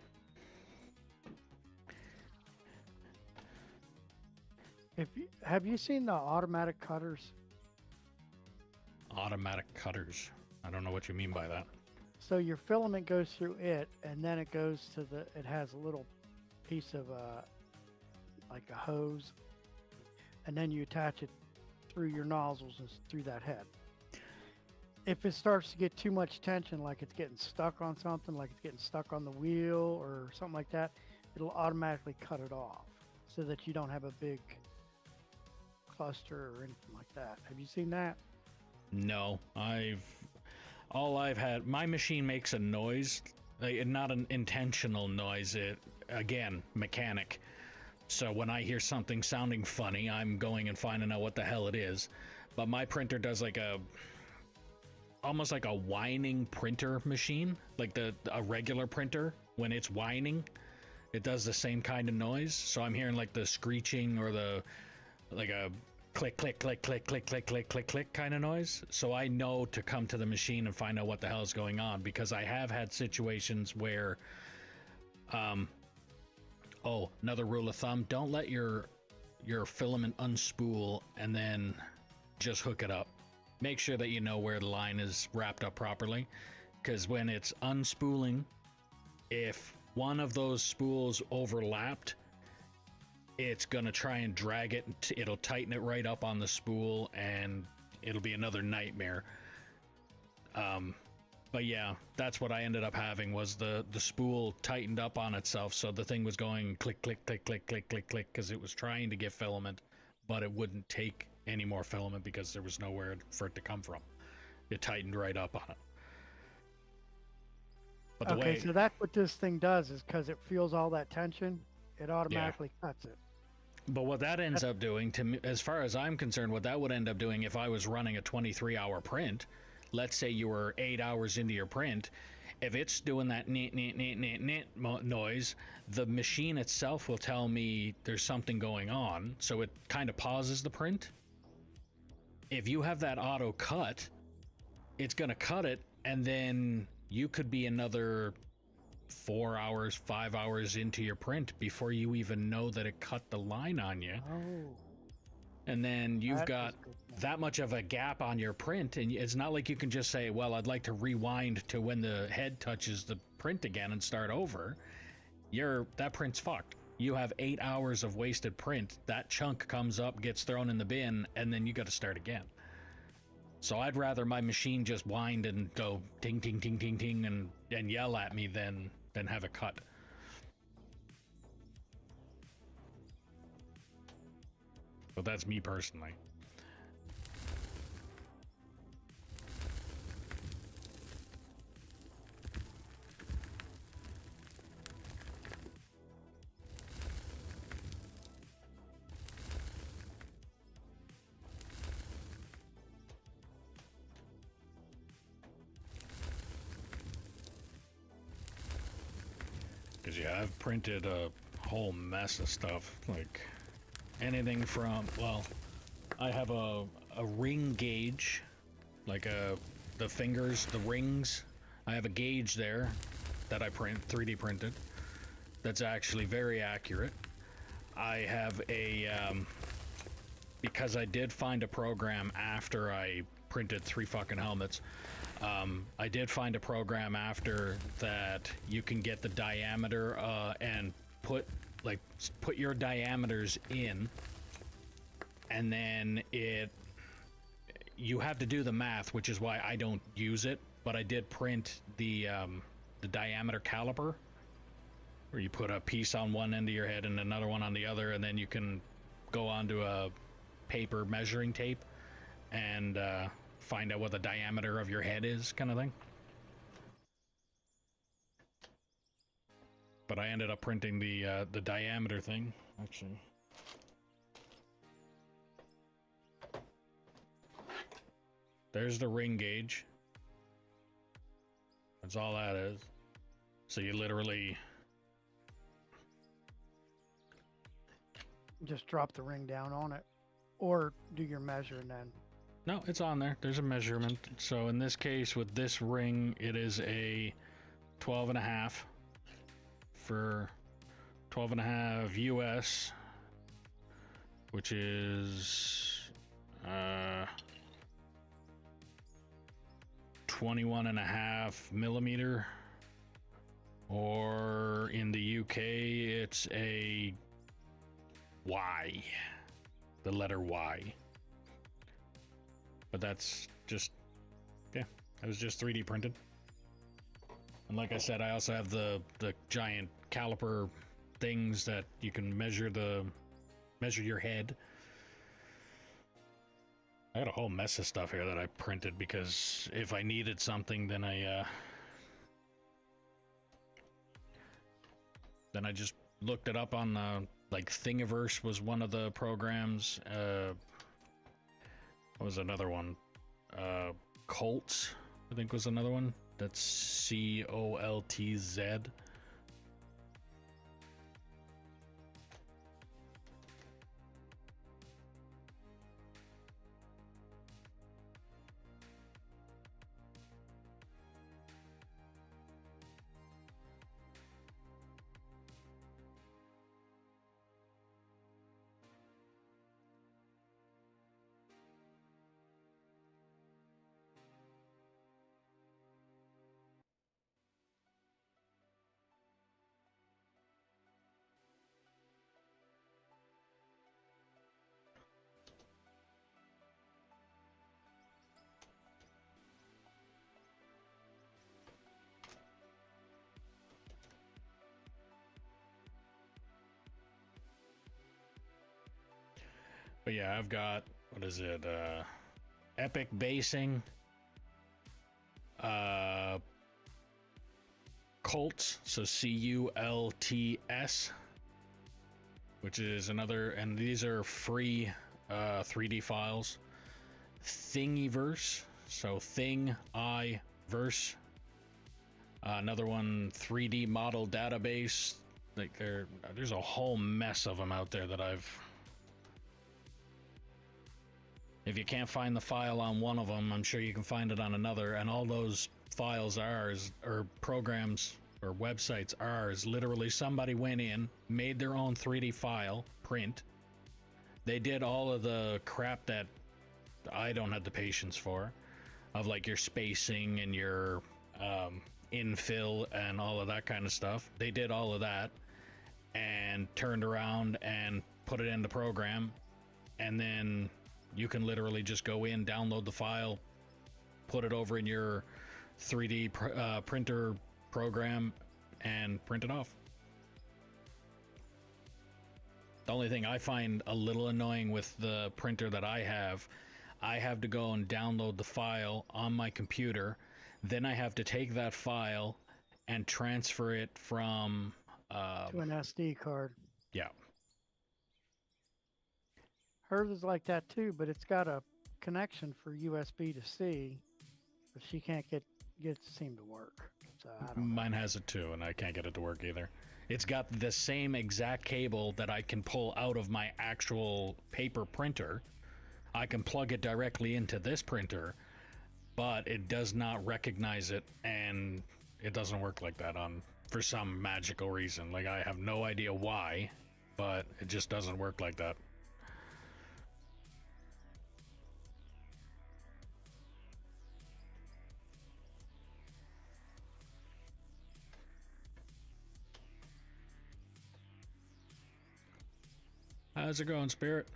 Have you seen the automatic cutters? Automatic cutters. I don't know what you mean by that. So your filament goes through it, and then it goes to it has a little piece of like a hose, and then you attach it through your nozzles and through that head. If it starts to get too much tension, like it's getting stuck on something, like it's getting stuck on the wheel or something like that, it'll automatically cut it off so that you don't have a big cluster or anything like that. Have you seen that? No, all I've had, my machine makes a noise, like, not an intentional noise. It, again, mechanic. So when I hear something sounding funny, I'm going and finding out what the hell it is. But my printer does like almost like a whining printer machine, like a regular printer. When it's whining, it does the same kind of noise. So I'm hearing like the screeching or like a click, click, click, click, click, click, click, click, click kind of noise. So I know to come to the machine and find out what the hell is going on, because I have had situations where, oh, another rule of thumb, don't let your filament unspool and then just hook it up. Make sure that you know where the line is wrapped up properly, because when it's unspooling, if one of those spools overlapped, it's gonna try and drag it. It'll tighten it right up on the spool, and it'll be another nightmare. But yeah, that's what I ended up having, was the spool tightened up on itself, so the thing was going click, click, click, click, click, click, click, because it was trying to get filament, but it wouldn't take any more filament because there was nowhere for it to come from. It tightened right up on it. But the Okay, so that's what this thing does, is because it feels all that tension, it automatically cuts it. But what that ends up doing, to me, as far as I'm concerned, what that would end up doing if I was running a 23-hour print, let's say you were 8 hours into your print, if it's doing that noise, the machine itself will tell me there's something going on, so it kind of pauses the print. If you have that auto cut, it's going to cut it, and then you could be another 4 hours, 5 hours into your print before you even know that it cut the line on you. Oh. And then you've got that much of a gap on your print, and it's not like you can just say, well, I'd like to rewind to when the head touches the print again and start over. That print's fucked. You have 8 hours of wasted print. That chunk comes up, gets thrown in the bin, and then you got to start again. So I'd rather my machine just wind and go ting, ting, ting, ting, ting, and yell at me than have it cut. But that's me personally. Because yeah, I've printed a whole mess of stuff, like anything from, well, I have a ring gauge, like the fingers, the rings. I have a gauge there that I 3D printed. That's actually very accurate. I have a, because I did find a program after I printed 3 fucking helmets. I did find a program after that you can get the diameter and put your diameters in, and then you have to do the math, which is why I don't use it, but I did print the diameter caliper, where you put a piece on one end of your head and another one on the other, and then you can go onto a paper measuring tape and find out what the diameter of your head is, kind of thing. But I ended up printing the diameter thing, actually. There's the ring gauge. That's all that is. So you literally just drop the ring down on it, or do your measure and then. No, it's on there. There's a measurement. So in this case, with this ring, it is a 12.5 for 12.5 US, which is 21.5 millimeter, or in the UK, it's a Y, the letter Y. But that's just, yeah, it was just 3D printed. And like I said, I also have the giant caliper things that you can measure your head. I got a whole mess of stuff here that I printed because if I needed something, then I just looked it up on like Thingiverse was one of the programs. What was another one? Coltz, I think, was another one. That's COLTZ. But yeah, I've got, what is it, Epic Basing, Coltz, so CULTS, which is another, and these are free 3D files. Thingiverse, so Thingiverse, another one, 3D model database. Like there's a whole mess of them out there that I've. If you can't find the file on one of them, I'm sure you can find it on another. And all those files or programs or websites is literally somebody went in, made their own 3D file, print. They did all of the crap that I don't have the patience for, of like your spacing and your infill and all of that kind of stuff. They did all of that and turned around and put it in the program, and then you can literally just go in, download the file, put it over in your 3D printer program, and print it off. The only thing I find a little annoying with the printer that I have to go and download the file on my computer. Then I have to take that file and transfer it from... to an SD card. Yeah. Hers is like that too, but it's got a connection for USB to C, but she can't get it to seem to work. So I don't know. Mine has it too, and I can't get it to work either. It's got the same exact cable that I can pull out of my actual paper printer. I can plug it directly into this printer, but it does not recognize it, and it doesn't work like that for some magical reason. Like, I have no idea why, but it just doesn't work like that. How's it going, Spirit?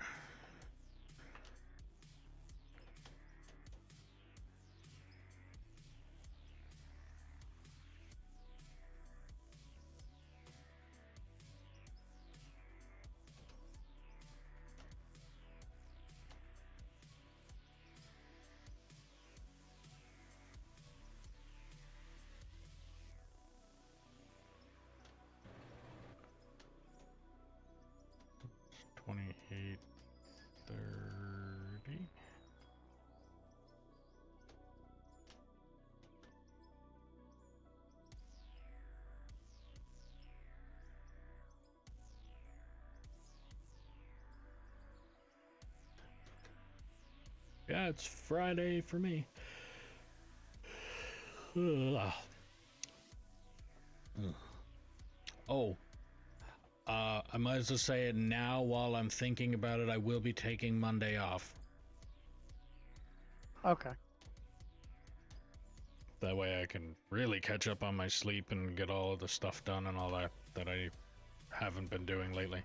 Yeah, it's Friday for me. Ugh. Oh, I might as well say it now while I'm thinking about it. I will be taking Monday off. Okay. That way I can really catch up on my sleep and get all of the stuff done and all that that I haven't been doing lately.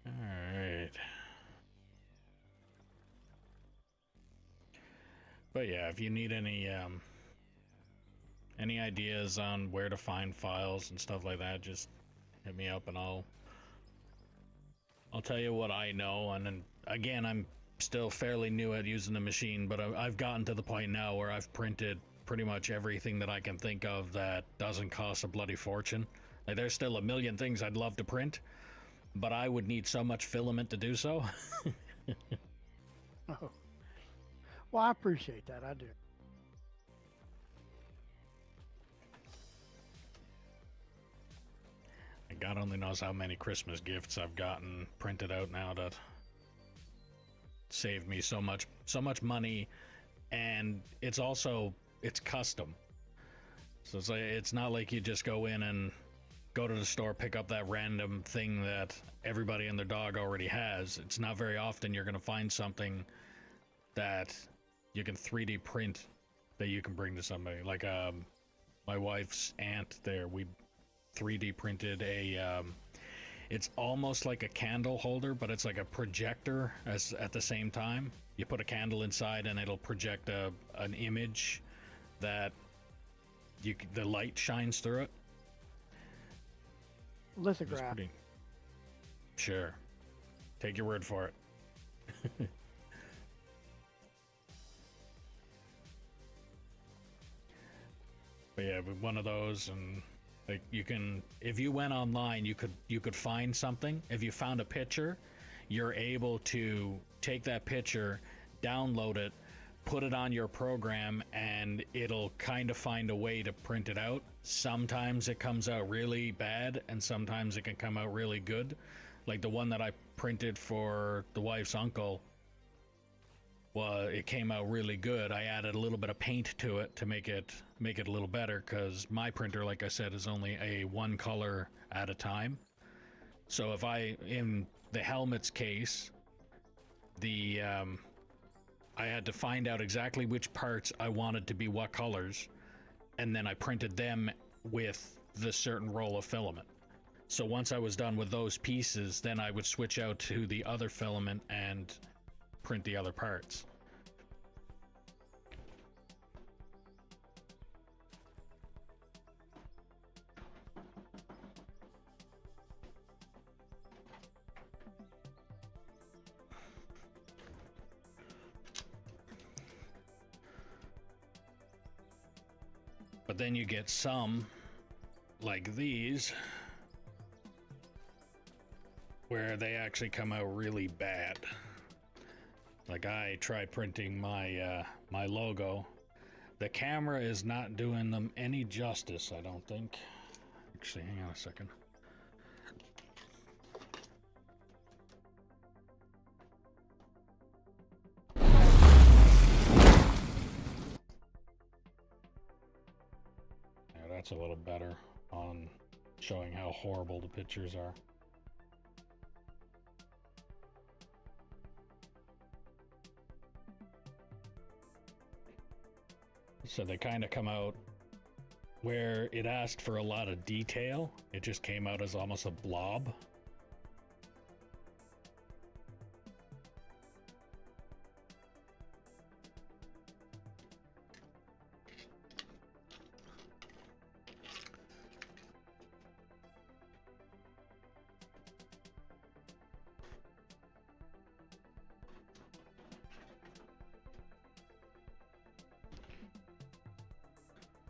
Alright. But yeah, if you need any ideas on where to find files and stuff like that, just hit me up and I'll tell you what I know. And then again, I'm still fairly new at using the machine, but I've gotten to the point now where I've printed pretty much everything that I can think of that doesn't cost a bloody fortune. Like, there's still a million things I'd love to print, but I would need so much filament to do so. Oh. Well, I appreciate that. I do. God only knows how many Christmas gifts I've gotten printed out now that saved me so much money, and it's custom. So it's not like you just go in and go to the store, pick up that random thing that everybody and their dog already has. It's not very often you're going to find something that you can 3D print that you can bring to somebody. Like my wife's aunt there, we 3D printed a it's almost like a candle holder, but it's like a projector at the same time. You put a candle inside and it'll project an image that the light shines through it. Lithograph. Sure. Take your word for it. But yeah, with one of those, and like, you can, if you went online, you could find something. If you found a picture, you're able to take that picture, download it, put it on your program, and it'll kind of find a way to print it out. Sometimes it comes out really bad, and sometimes it can come out really good. Like the one that I printed for the wife's uncle, well, it came out really good. I added a little bit of paint to it to make it a little better, because my printer, like I said, is only a one color at a time. So if in the helmet's case, I had to find out exactly which parts I wanted to be what colors, and then I printed them with the certain roll of filament. So once I was done with those pieces, then I would switch out to the other filament and print the other parts. But then you get some like these where they actually come out really bad. Like, I tried printing my my logo. The camera is not doing them any justice, I don't think. Actually, hang on a second. that's a little better on showing how horrible the pictures are. So they kind of come out where it asked for a lot of detail. It just came out as almost a blob.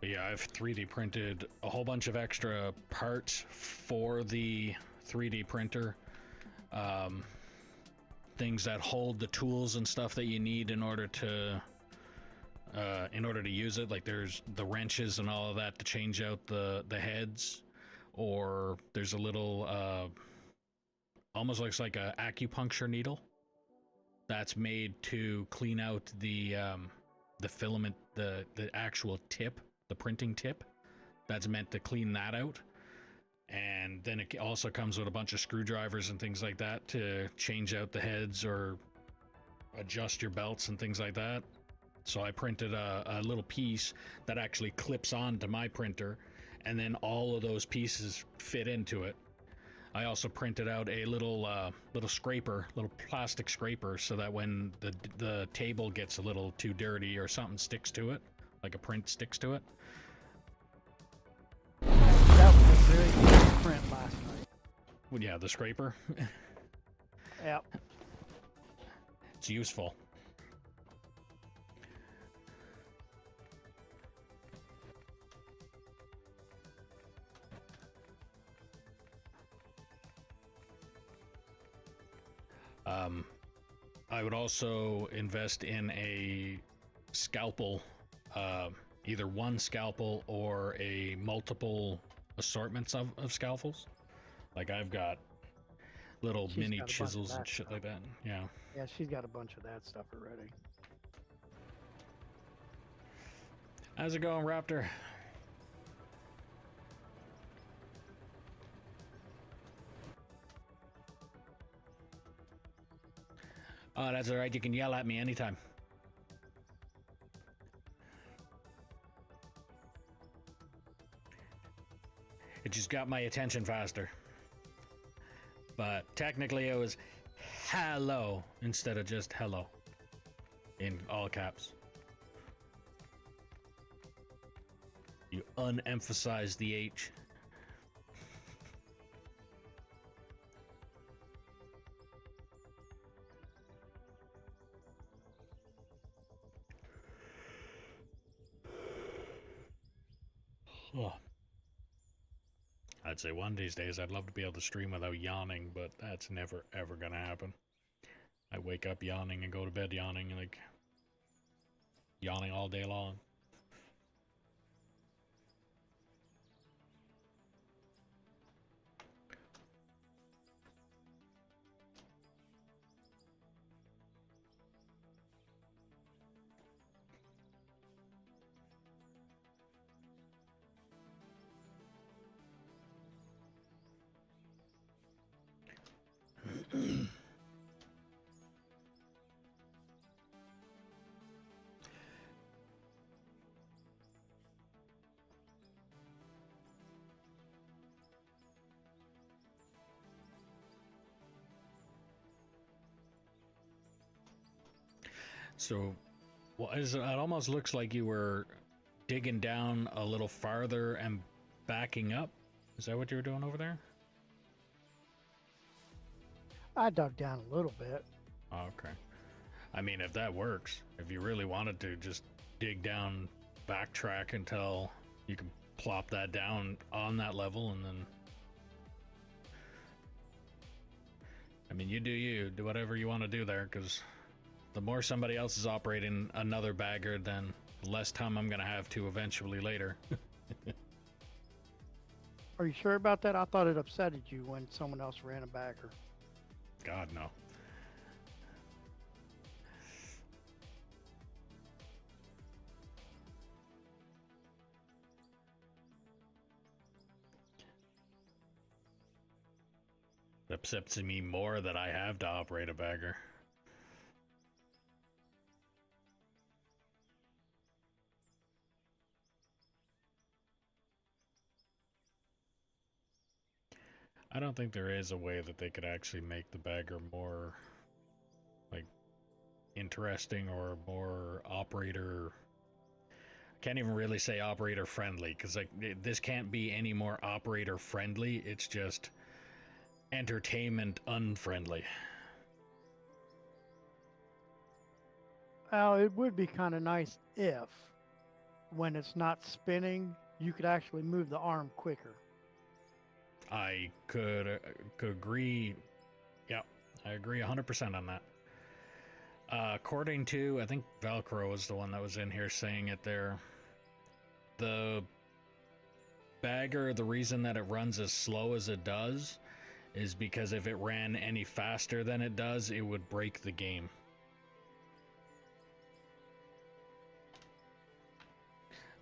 But yeah, I've 3D printed a whole bunch of extra parts for the 3D printer. Things that hold the tools and stuff that you need in order to use it. Like there's the wrenches and all of that to change out the heads, or there's a little almost looks like a acupuncture needle that's made to clean out the filament, the actual tip, the printing tip. That's meant to clean that out. And then it also comes with a bunch of screwdrivers and things like that to change out the heads or adjust your belts and things like that. So I printed a little piece that actually clips onto my printer, and then all of those pieces fit into it. I also printed out a little scraper, little plastic scraper, so that when the table gets a little too dirty or something sticks to it, like a print sticks to it. That was a very good print last night. Well, yeah, the scraper. Yep. It's useful. I would also invest in a scalpel, either one scalpel or a multiple assortments of scalpels. Like I've got little She's mini got a bunch of chisels that and shit stuff. like that. Yeah. Yeah, she's got a bunch of that stuff already. How's it going, Raptor? Oh, that's all right. You can yell at me anytime. It just got my attention faster. But technically it was hello instead of just hello in all caps. You unemphasize the H. Oh. I'd say one of these days I'd love to be able to stream without yawning, but that's never ever gonna happen. I wake up yawning and go to bed yawning, like yawning all day long. So, well, it almost looks like you were digging down a little farther and backing up. Is that what you were doing over there? I dug down a little bit. Oh, okay. I mean, if that works, if you really wanted to just dig down, backtrack until you can plop that down on that level, and then... I mean, you do whatever you want to do there, because the more somebody else is operating another bagger, then the less time I'm going to have to eventually later. Are you sure about that? I thought it upsetted you when someone else ran a bagger. God, no. It upsets me more that I have to operate a bagger. I don't think there is a way that they could actually make the bagger more, like, interesting or more operator. Can't even really say operator friendly, because like this can't be any more operator friendly. It's just entertainment unfriendly. Well, it would be kind of nice if, when it's not spinning, you could actually move the arm quicker. I could agree. Yeah, I agree 100% on that. According to, I think Velcro was the one that was in here saying it there. The bagger, the reason that it runs as slow as it does is because if it ran any faster than it does, it would break the game.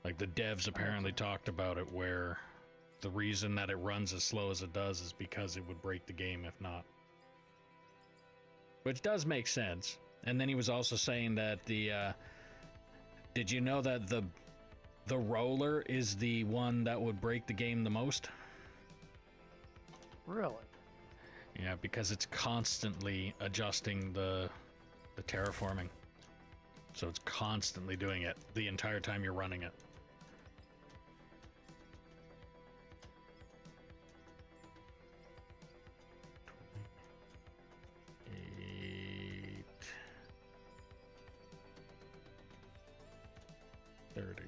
Like the devs apparently talked about it, where the reason that it runs as slow as it does is because it would break the game if not. Which does make sense. And then he was also saying that the did you know that the roller is the one that would break the game the most? Really? Yeah, because it's constantly adjusting the terraforming. So it's constantly doing it the entire time you're running it. Eight, 30.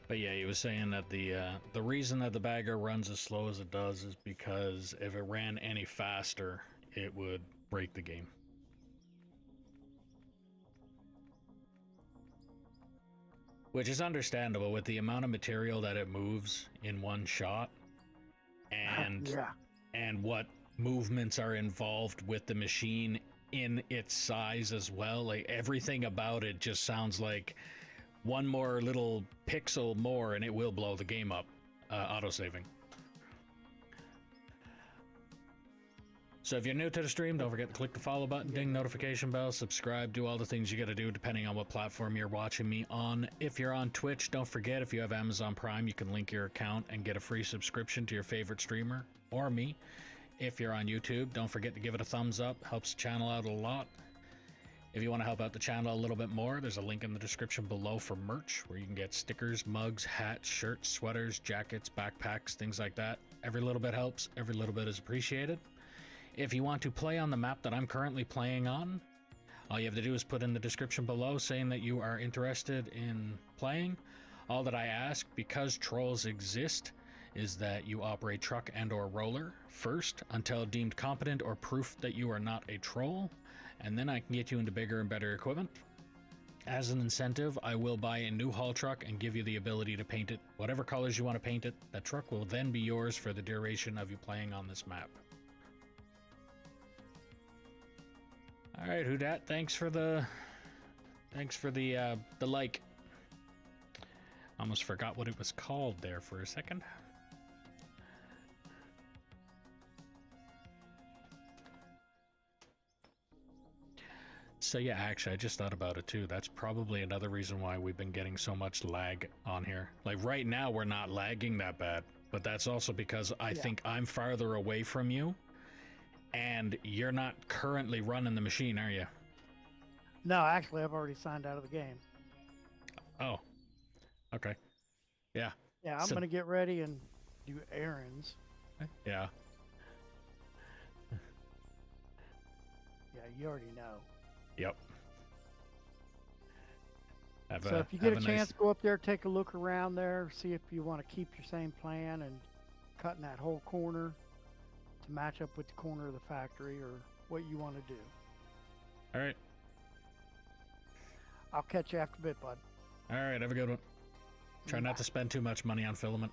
But yeah, he was saying that the reason that the bagger runs as slow as it does is because if it ran any faster, it would break the game. Which is understandable with the amount of material that it moves in one shot, and Yeah. and what movements are involved with the machine in its size as well. Like everything about it just sounds like one more little pixel more and it will blow the game up, auto-saving. So if you're new to the stream, don't forget to click the follow button, ding notification bell, subscribe, do all the things you gotta do depending on what platform you're watching me on. If you're on Twitch, don't forget, if you have Amazon Prime, you can link your account and get a free subscription to your favorite streamer or me. If you're on YouTube, don't forget to give it a thumbs up, helps the channel out a lot. If you want to help out the channel a little bit more, there's a link in the description below for merch, where you can get stickers, mugs, hats, shirts, sweaters, jackets, backpacks, things like that. Every little bit helps, every little bit is appreciated. If you want to play on the map that I'm currently playing on, all you have to do is put in the description below saying that you are interested in playing. All that I ask, because trolls exist, is that you operate truck and or roller first until deemed competent or proof that you are not a troll, and then I can get you into bigger and better equipment. As an incentive, I will buy a new haul truck and give you the ability to paint it whatever colors you want to paint it. That truck will then be yours for the duration of you playing on this map. All right, Hudat, thanks for the like. Almost forgot what it was called there for a second. So yeah, actually, I just thought about it too. That's probably another reason why we've been getting so much lag on here. Like right now, we're not lagging that bad, but that's also because I think I'm farther away from you, and you're not currently running the machine, are you? No, actually, I've already signed out of the game. Oh, okay. Yeah. Yeah, I'm So- gonna get ready and do errands. Yeah. Yeah, you already know. Yep. So if you get a chance, go up there, take a look around there, see if you want to keep your same plan and cutting that whole corner to match up with the corner of the factory, or what you want to do. All right. I'll catch you after a bit, bud. All right. Have a good one. Try not Bye. to spend too much money on filament.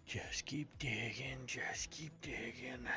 Just keep digging, just keep digging.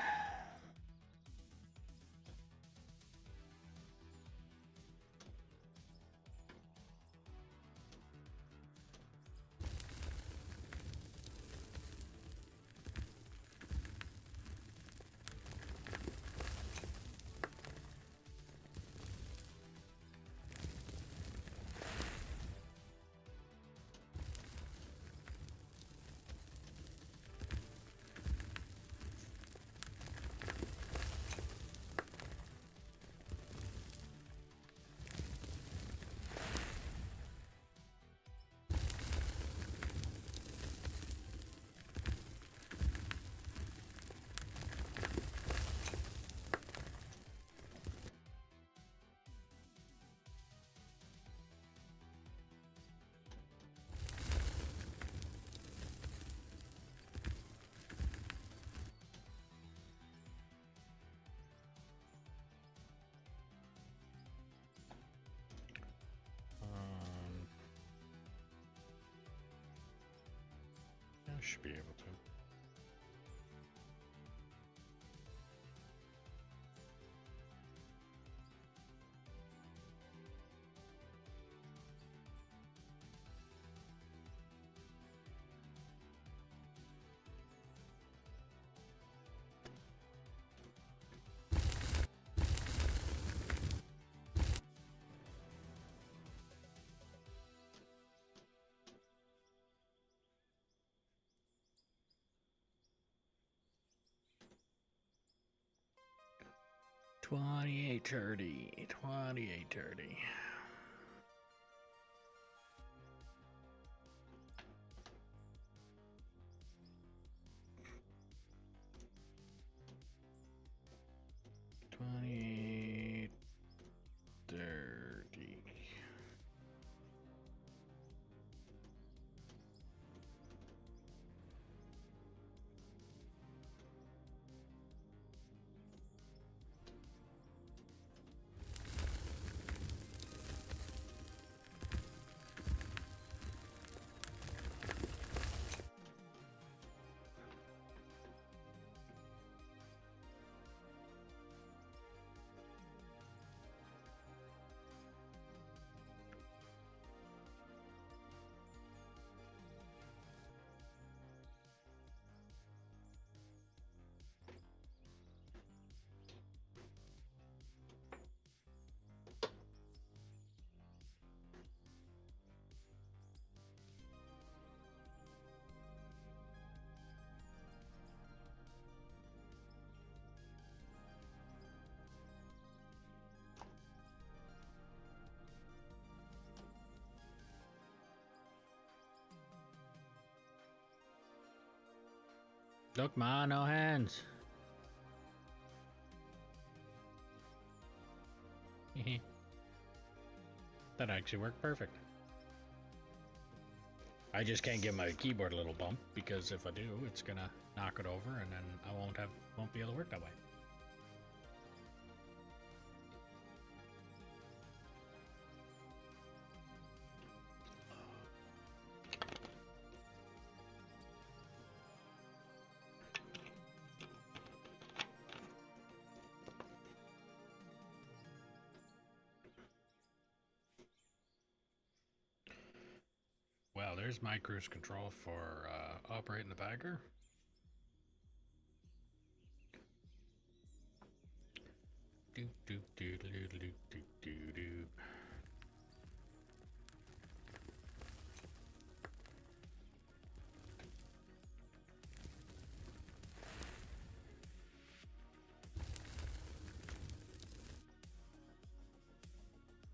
should be able to. $28.30. $28.30. $28.30. Look, ma, no hands. That actually worked perfect. I just can't give my keyboard a little bump because if I do, it's gonna knock it over, and then I won't be able to work that way. Well, there's my cruise control for operating the bagger. Do do do do do do do do.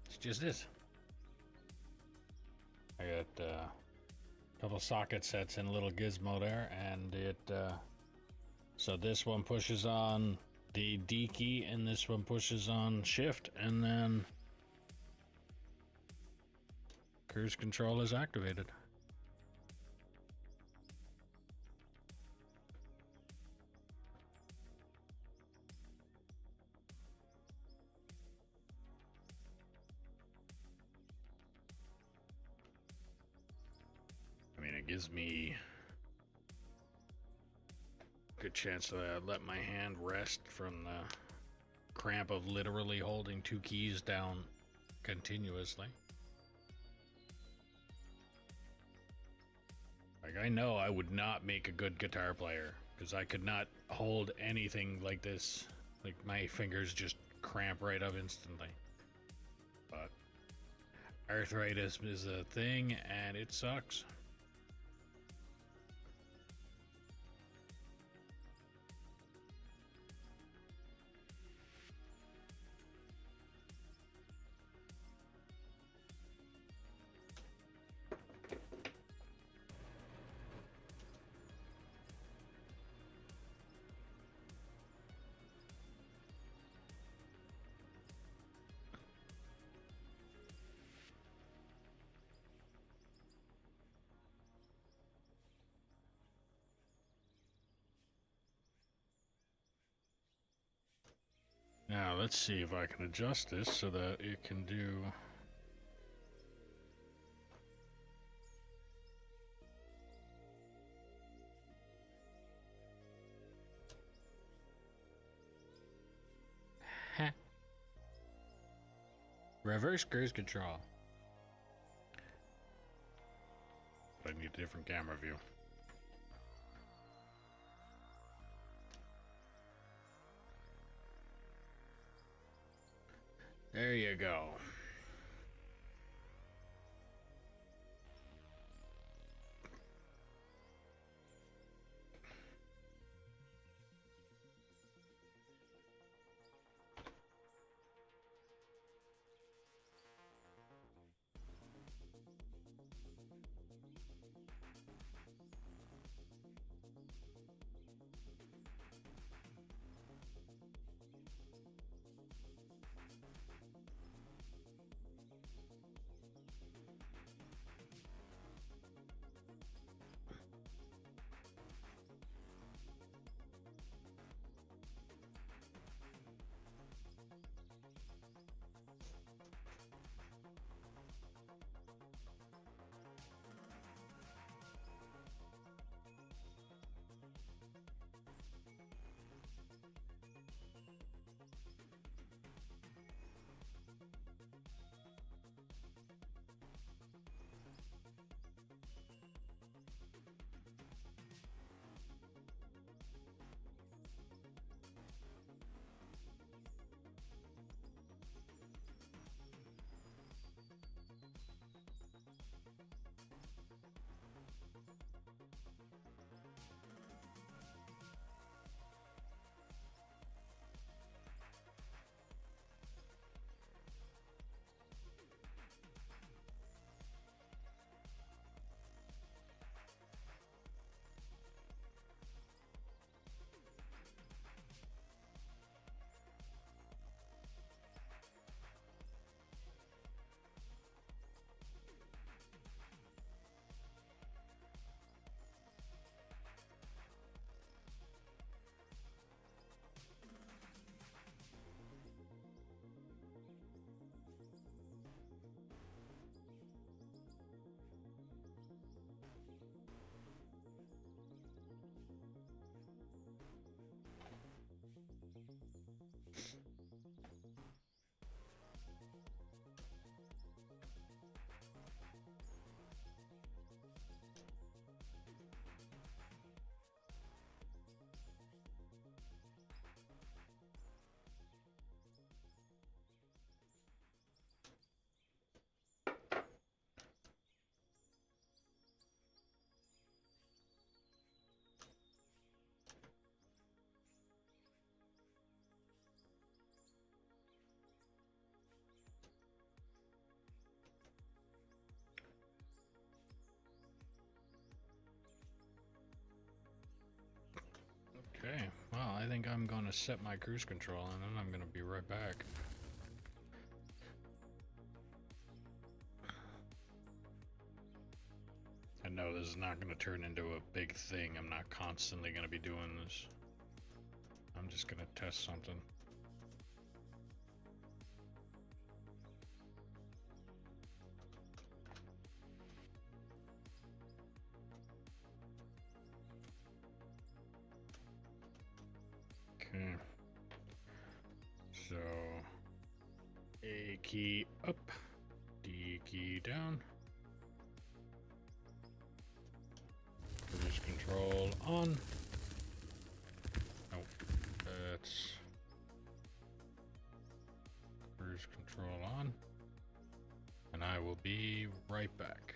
It's just this. I got a couple socket sets and a little gizmo there, and it so this one pushes on the D key and this one pushes on shift, and then cruise control is activated. I mean, it gives me a good chance to let my hand rest from the cramp of literally holding two keys down continuously. Like, I know I would not make a good guitar player because I could not hold anything like this. Like, my fingers just cramp right up instantly. But arthritis is a thing and it sucks. Now let's see if I can adjust this so that it can do. Reverse cruise control. But I need a different camera view. There you go. Okay, well, I think I'm gonna set my cruise control and then I'm gonna be right back. I know this is not gonna turn into a big thing. I'm not constantly gonna be doing this. I'm just gonna test something. Okay. So, A key up, D key down. Cruise control on. Nope, that's cruise control on. And I will be right back.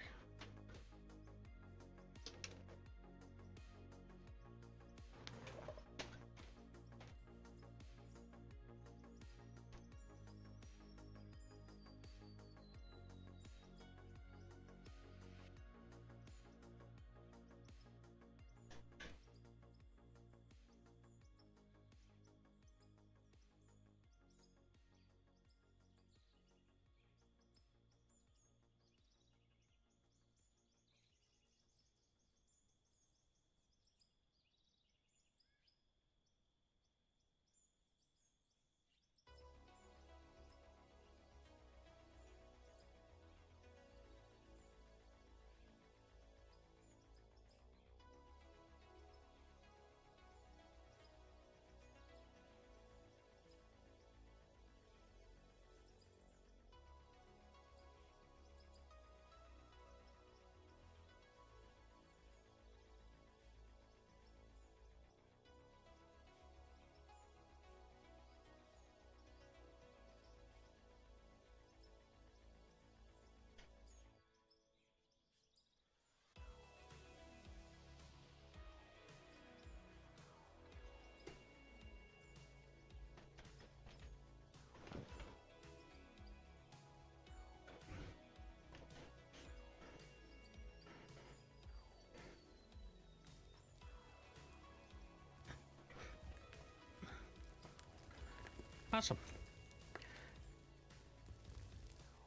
Awesome.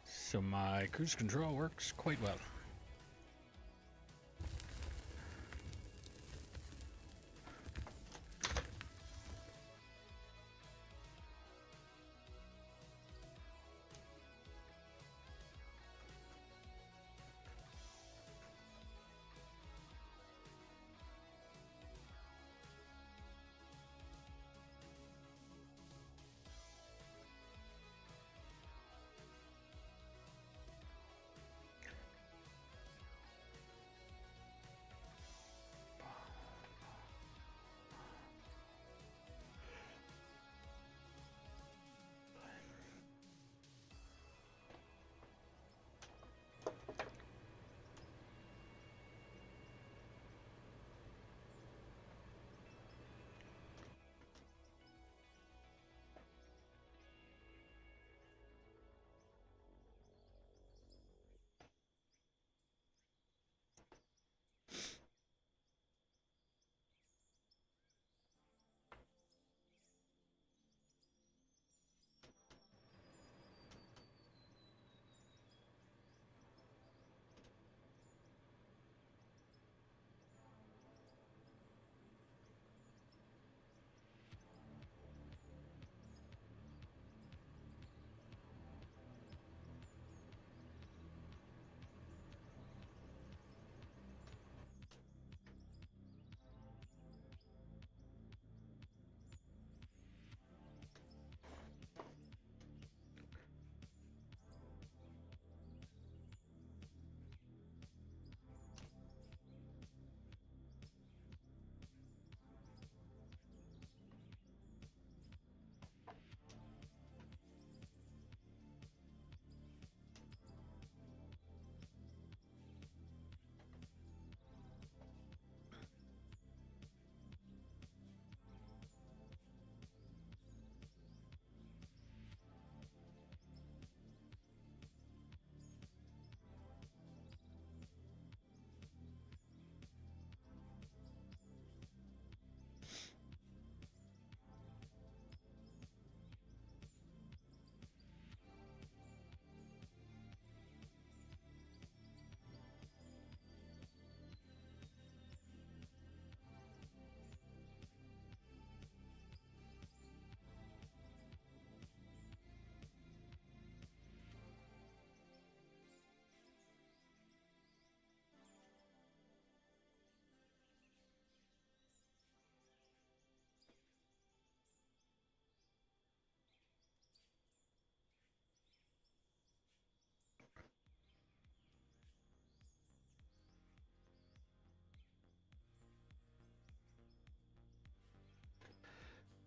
So my cruise control works quite well.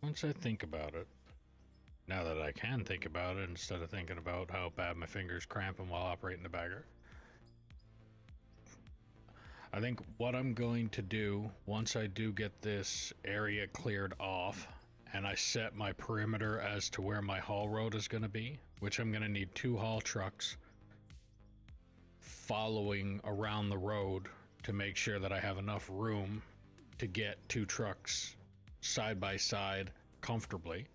Once I think about it, now that I can think about it instead of thinking about how bad my fingers cramping while operating the bagger, I think what I'm going to do once I do get this area cleared off and I set my perimeter as to where my haul road is going to be, which I'm going to need 2 haul trucks following around the road to make sure that I have enough room to get 2 trucks side by side comfortably.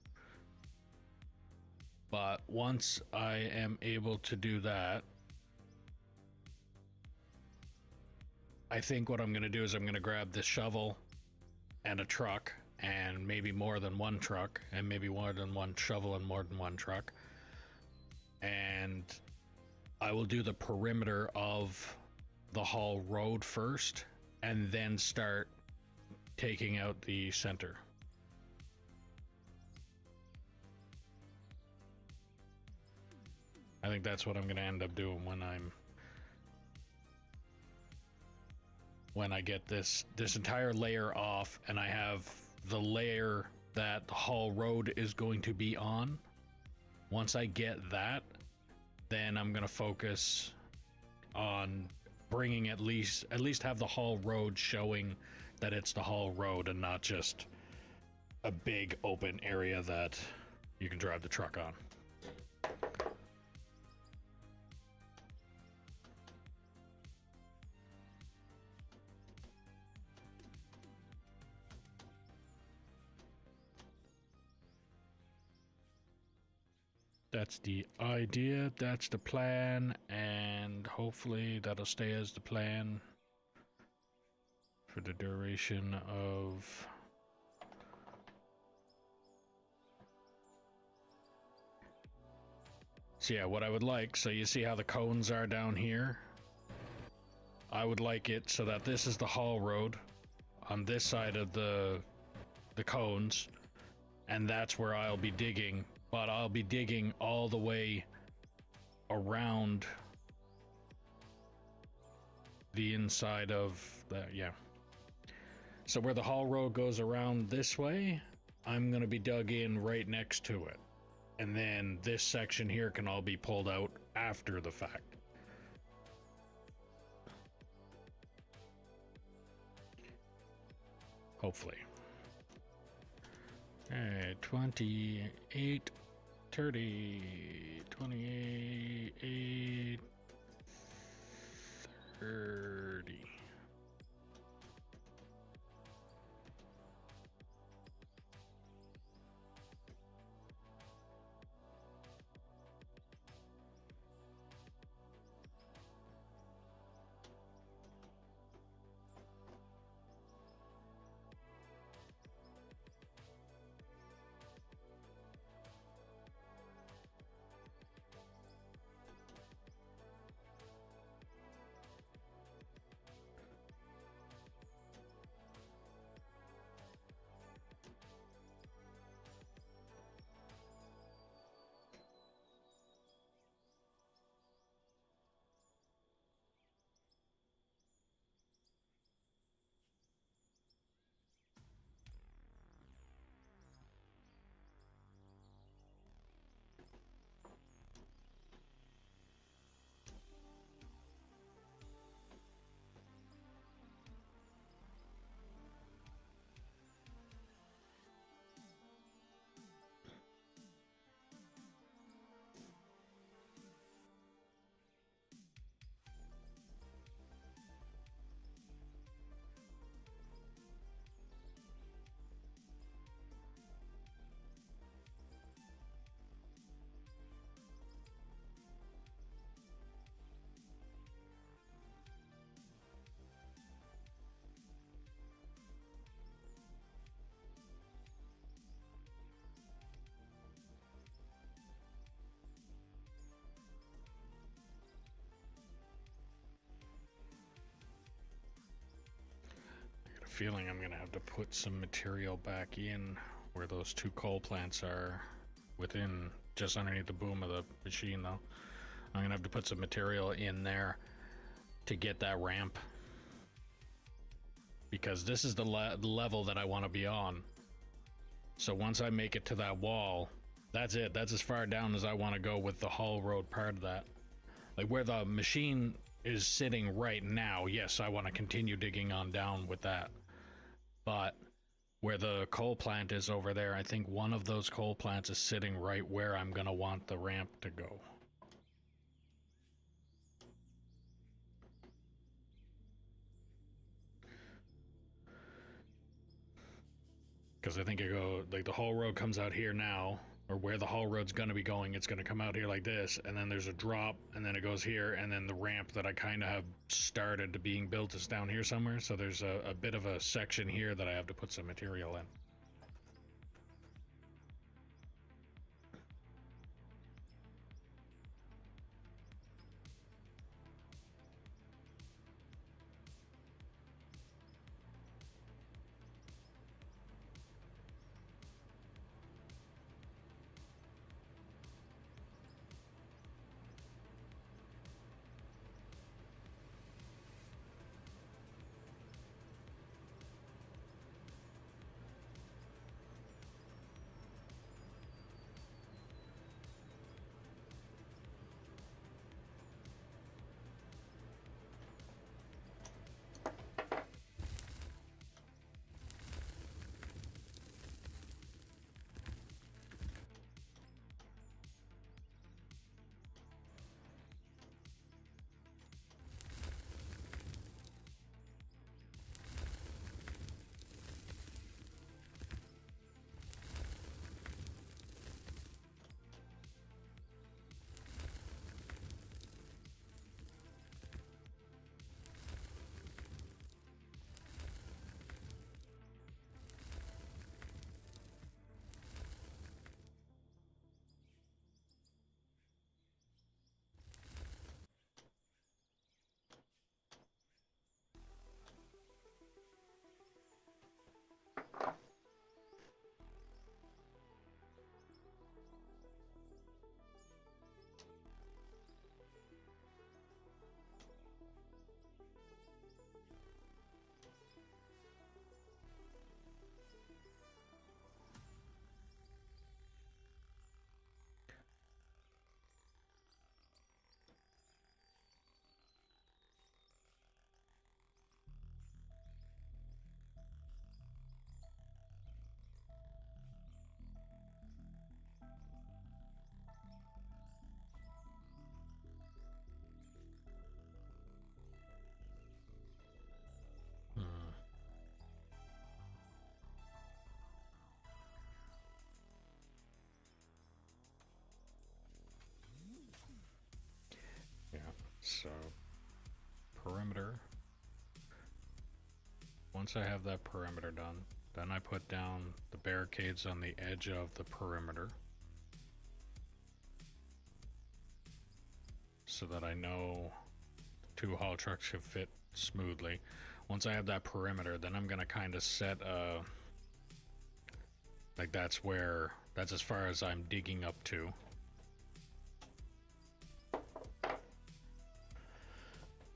But once I am able to do that, I think what I'm going to do is I'm going to grab this shovel and a truck, and maybe more than one truck, and maybe more than one shovel and more than one truck, and I will do the perimeter of the haul road first and then start taking out the center. I think that's what I'm going to end up doing when I get this entire layer off and I have the layer that the haul road is going to be on. Once I get that, then I'm going to focus on bringing at least have the haul road showing that it's the haul road and not just a big open area that you can drive the truck on. That's the idea, that's the plan, and hopefully that'll stay as the plan for the duration of... So yeah, what I would like, so you see how the cones are down here? I would like it so that this is the haul road on this side of the cones, and that's where I'll be digging, but I'll be digging all the way around the inside of that, yeah. So where the haul road goes around this way, I'm gonna be dug in right next to it. And then this section here can all be pulled out after the fact. Hopefully. Alright, 28, 30, 28, 30. Feeling I'm gonna have to put some material back in where those two coal plants are, within, just underneath the boom of the machine though. I'm gonna have to put some material in there to get that ramp, because this is the level that I want to be on. So once I make it to that wall, that's it. That's as far down as I want to go with the haul road part of that. Like where the machine is sitting right now, yes, I want to continue digging on down with that. But where the coal plant is over there, I think one of those coal plants is sitting right where I'm going to want the ramp to go. Because I think it go, like the haul road comes out here now, or where the haul road's going to be going, it's going to come out here like this, and then there's a drop, and then it goes here, and then the ramp that I kind of have started to being built is down here somewhere. So there's a bit of a section here that I have to put some material in. Yeah, so perimeter. Once I have that perimeter done, then I put down the barricades on the edge of the perimeter so that I know 2 haul trucks should fit smoothly. Once I have that perimeter, then I'm gonna kind of set like that's as far as I'm digging up to.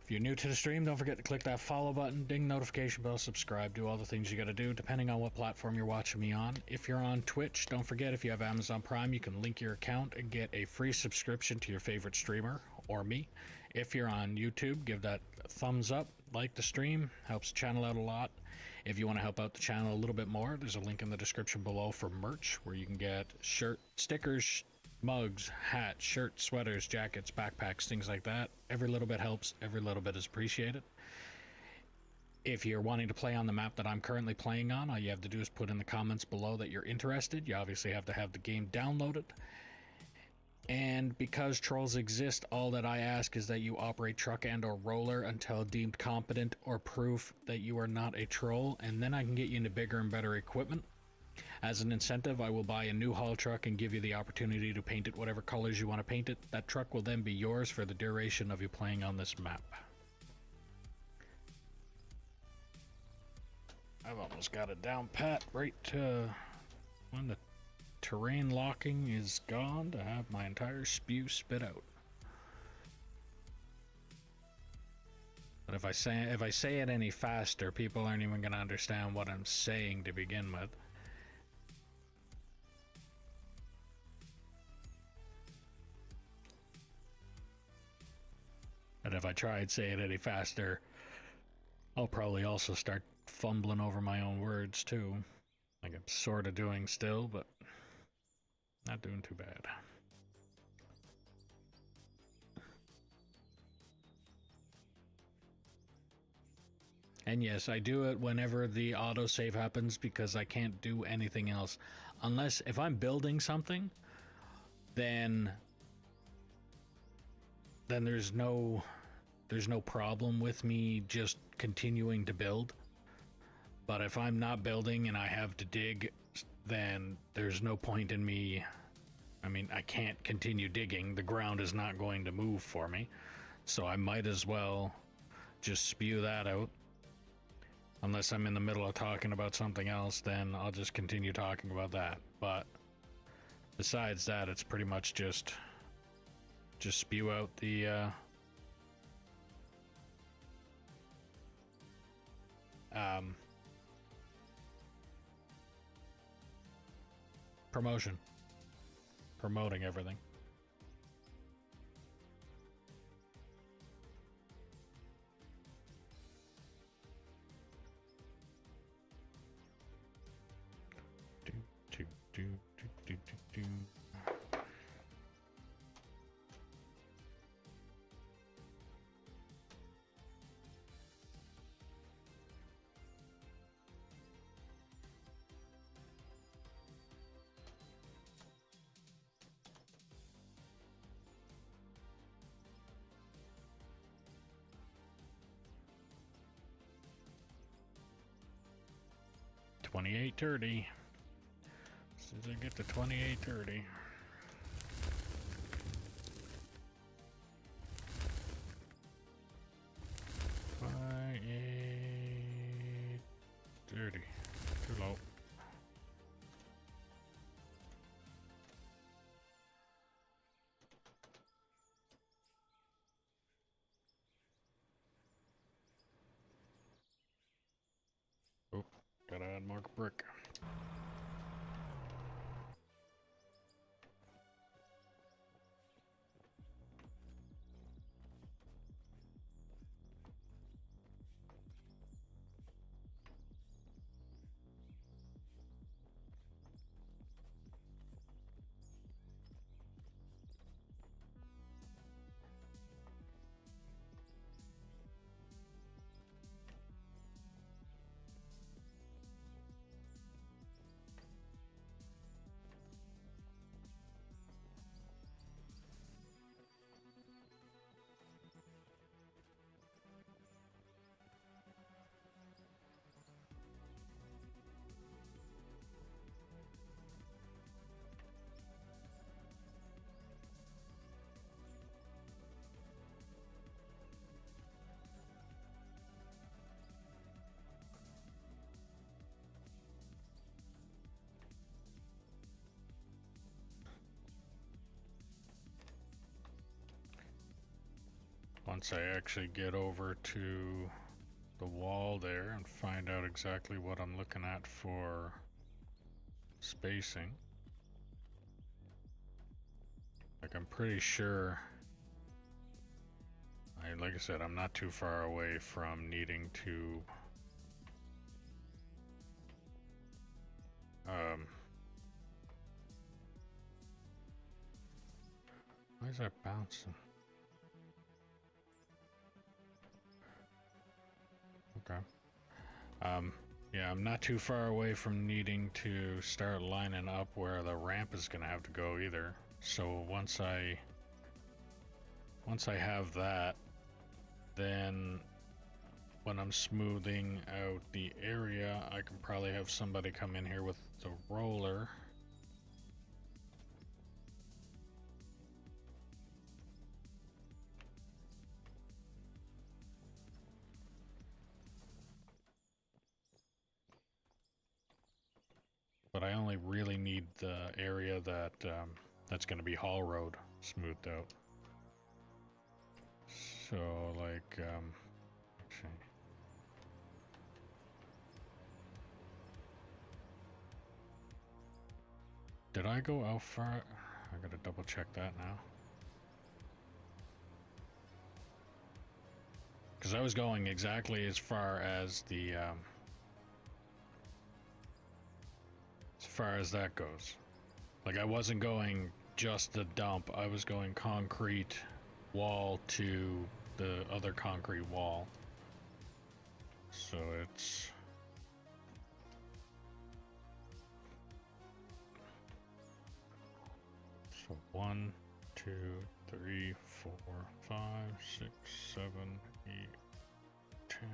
If you're new to the stream, don't forget to click that follow button, ding notification bell, subscribe, do all the things you gotta do depending on what platform you're watching me on. If you're on Twitch, don't forget if you have Amazon Prime, you can link your account and get a free subscription to your favorite streamer or me. If you're on YouTube, give that a thumbs up, like the stream, helps the channel out a lot. If you want to help out the channel a little bit more, there's a link in the description below for merch where you can get stickers, mugs, hats, shirts, sweaters, jackets, backpacks, things like that. Every little bit helps, every little bit is appreciated. If you're wanting to play on the map that I'm currently playing on, all you have to do is put in the comments below that you're interested. You obviously have to have the game downloaded. And because trolls exist, all that I ask is that you operate truck and or roller until deemed competent or proof that you are not a troll, and then I can get you into bigger and better equipment. As an incentive, I will buy a new haul truck and give you the opportunity to paint it whatever colors you want to paint it. That truck will then be yours for the duration of you playing on this map. I've almost got it down pat right when the terrain locking is gone to have my entire spew spit out. But if I say it any faster, people aren't even going to understand what I'm saying to begin with. And if I try and say it any faster, I'll probably also start fumbling over my own words too. Like I'm sort of doing still, but not doing too bad. And yes, I do it whenever the autosave happens because I can't do anything else. Unless, if I'm building something, then there's no problem with me just continuing to build. But if I'm not building and I have to dig, then there's no point in me. I mean, I can't continue digging. The ground is not going to move for me. So I might as well just spew that out. Unless I'm in the middle of talking about something else, then I'll just continue talking about that. But besides that, it's pretty much just spew out the promoting everything. Do. 2830. As soon as I get to 2830. Dirty. Too low. Oh, gotta Landmark brick. Once I actually get over to the wall there and find out exactly what I'm looking at for spacing. Like, I'm pretty sure, like I said, I'm not too far away from needing to why is that bouncing? Okay. Yeah, I'm not too far away from needing to start lining up where the ramp is gonna have to go either. So once I have that, then when I'm smoothing out the area, I can probably have somebody come in here with the roller. But I only really need the area that that's going to be haul road smoothed out. So like, actually, did I go out far? I gotta double check that now. Because I was going exactly as far as the as far as that goes. Like, I wasn't going just the dump, I was going concrete wall to the other concrete wall. So it's so 1, 2, 3, 4, 5, 6, 7, 8, 10,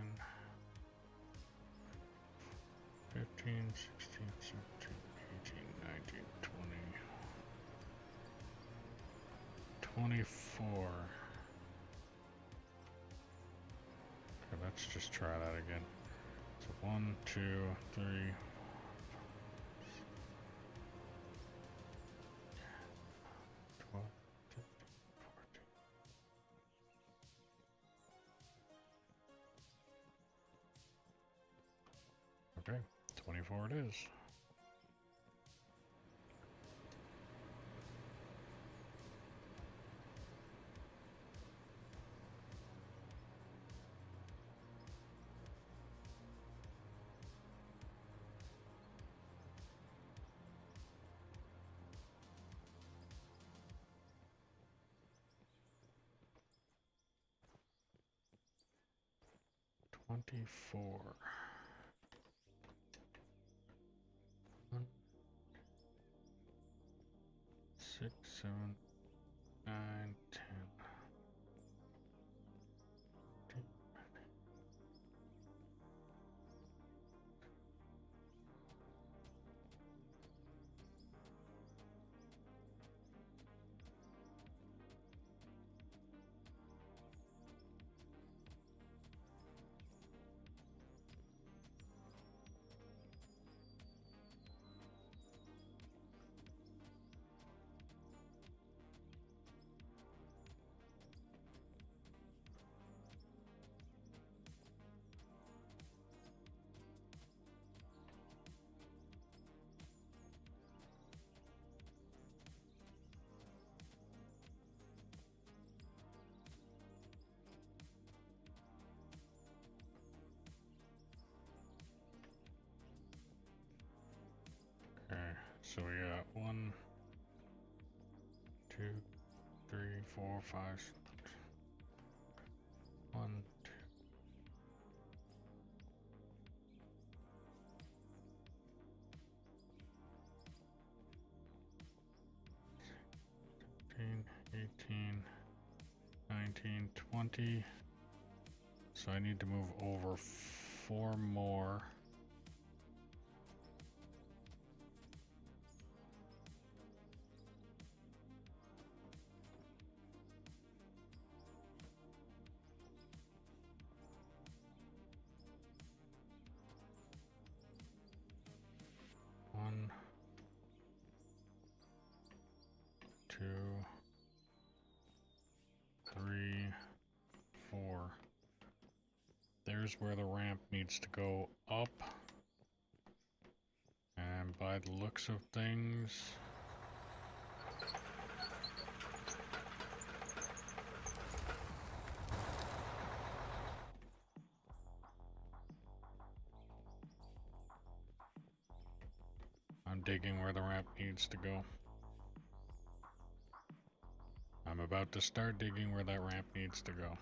15, 16, 17, 18, 19, 20, 24. Okay, let's just try that again. So 1, 2, 3, 12, 13, 14. Okay, 24 it is. Four. 1, 6, 7, 9, 10. So we got 1, 2, 3, 4, 5. 1, 2. $18, 18, 19, 20. So I need to move over 4 more. One, 2, 3, 4. There's where the ramp needs to go up. And by the looks of things, I'm digging where the ramp needs to go. I'm about to start digging where that ramp needs to go.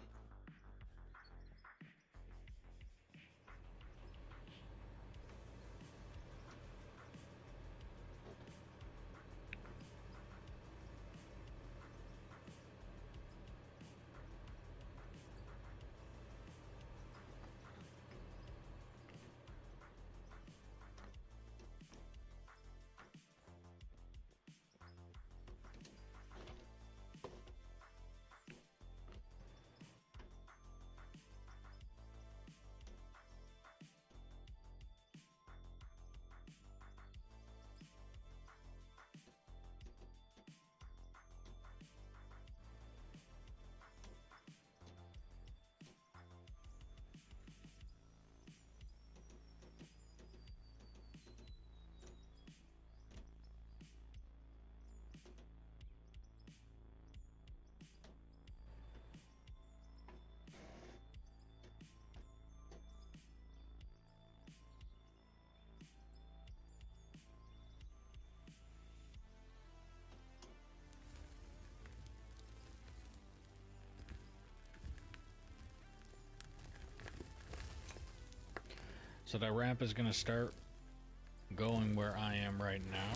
So that ramp is going to start going where I am right now.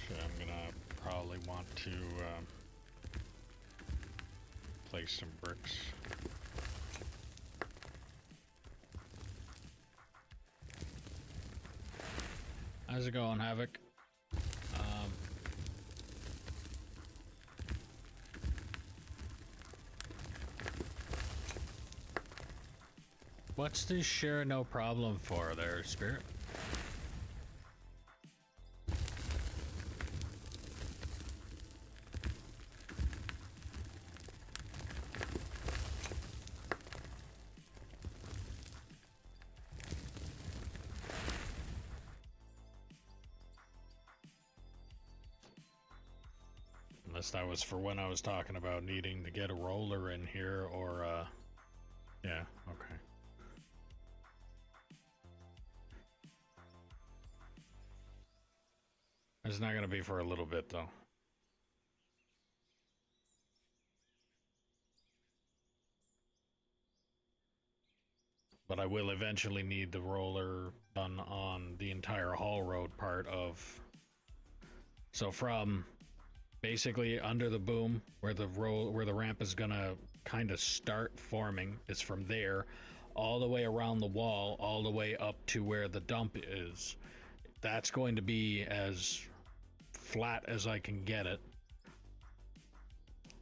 So I'm going to probably want to place some bricks. How's it going, Havoc? What's this share no problem for there, Spirit? Unless that was for when I was talking about needing to get a roller in here, or yeah, okay. It's not going to be for a little bit, though. But I will eventually need the roller done on the entire haul road part of... So from basically under the boom, where the ramp is going to kind of start forming, is from there all the way around the wall, all the way up to where the dump is. That's going to be as flat as I can get it.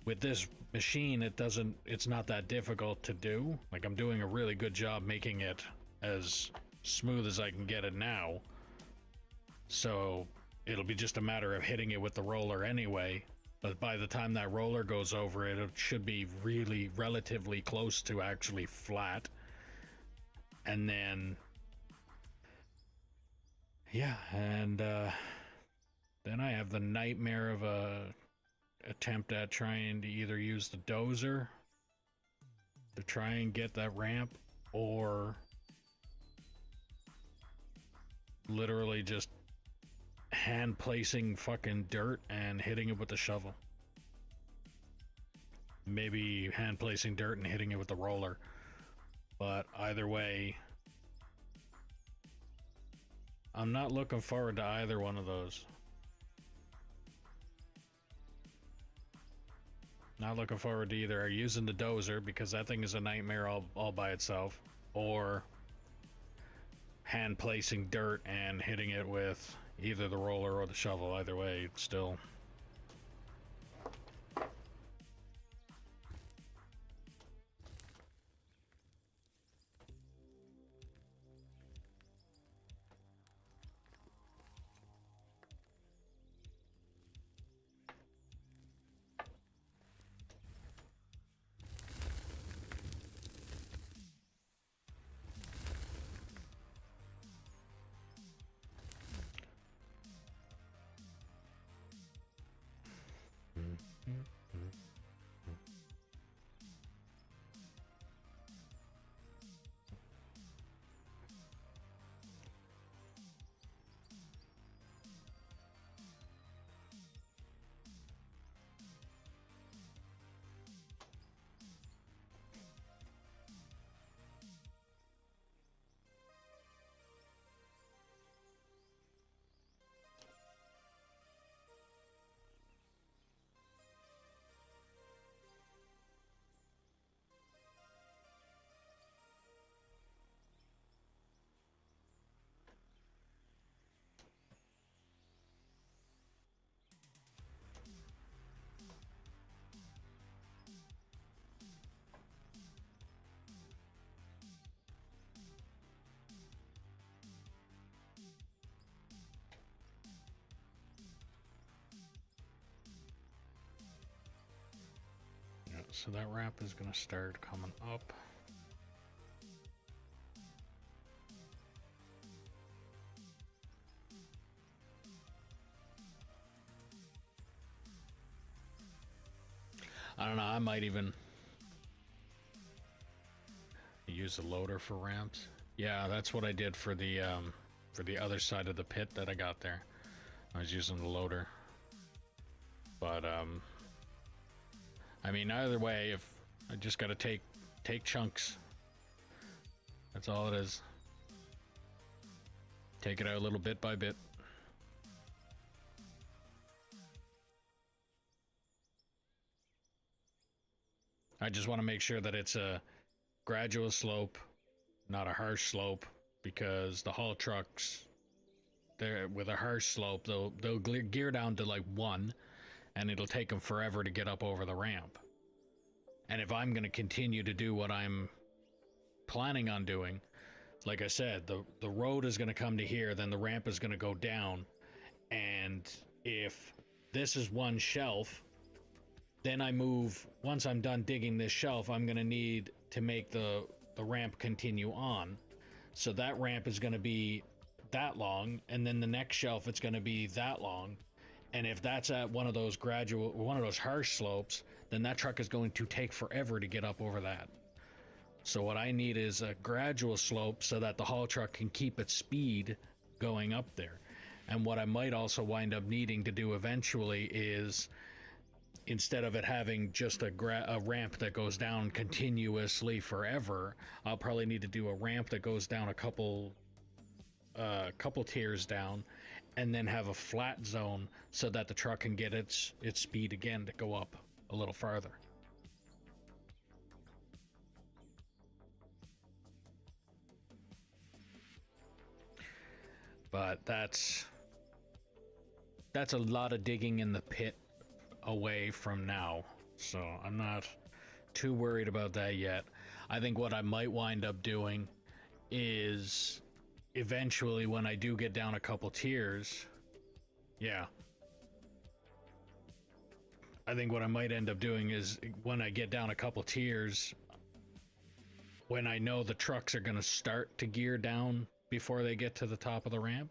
With this machine, it's not that difficult to do. Like, I'm doing a really good job making it as smooth as I can get it now. So it'll be just a matter of hitting it with the roller anyway. But by the time that roller goes over it, it should be really relatively close to actually flat. And then, yeah, and then I have the nightmare of a attempt at trying to either use the dozer to try and get that ramp, or literally just hand placing fucking dirt and hitting it with the shovel. Maybe hand placing dirt and hitting it with the roller. But either way, I'm not looking forward to either one of those. Not looking forward to either using the dozer, because that thing is a nightmare all by itself, or hand placing dirt and hitting it with either the roller or the shovel. Either way, it's still... So that ramp is going to start coming up. I don't know, I might even use the loader for ramps. Yeah, that's what I did for the other side of the pit that I got there. I was using the loader. But I mean, either way, if I just gotta take chunks. That's all it is. Take it out a little bit by bit. I just want to make sure that it's a gradual slope, not a harsh slope, because the haul trucks, they're with a harsh slope, they'll gear down to like 1, and it'll take them forever to get up over the ramp. And if I'm going to continue to do what I'm planning on doing, like I said, the road is going to come to here, then the ramp is going to go down, and if this is one shelf, then I move, once I'm done digging this shelf, I'm going to need to make the ramp continue on. So that ramp is going to be that long, and then the next shelf it's going to be that long. And if that's at one of those harsh slopes, then that truck is going to take forever to get up over that. So what I need is a gradual slope so that the haul truck can keep its speed going up there. And what I might also wind up needing to do eventually is, instead of it having just a ramp that goes down continuously forever, I'll probably need to do a ramp that goes down a couple tiers down, and then have a flat zone so that the truck can get its speed again to go up a little farther. But that's a lot of digging in the pit away from now, so I'm not too worried about that yet. I think what I might wind up doing is, eventually, when I do get down a couple tiers, yeah, I think what I might end up doing is, when I get down a couple tiers, when I know the trucks are going to start to gear down before they get to the top of the ramp,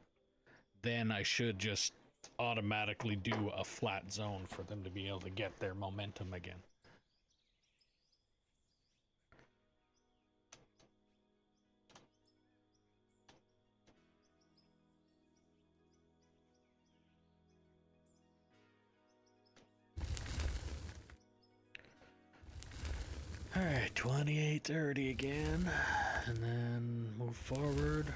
then I should just automatically do a flat zone for them to be able to get their momentum again. Alright, 2830 again. And then move forward.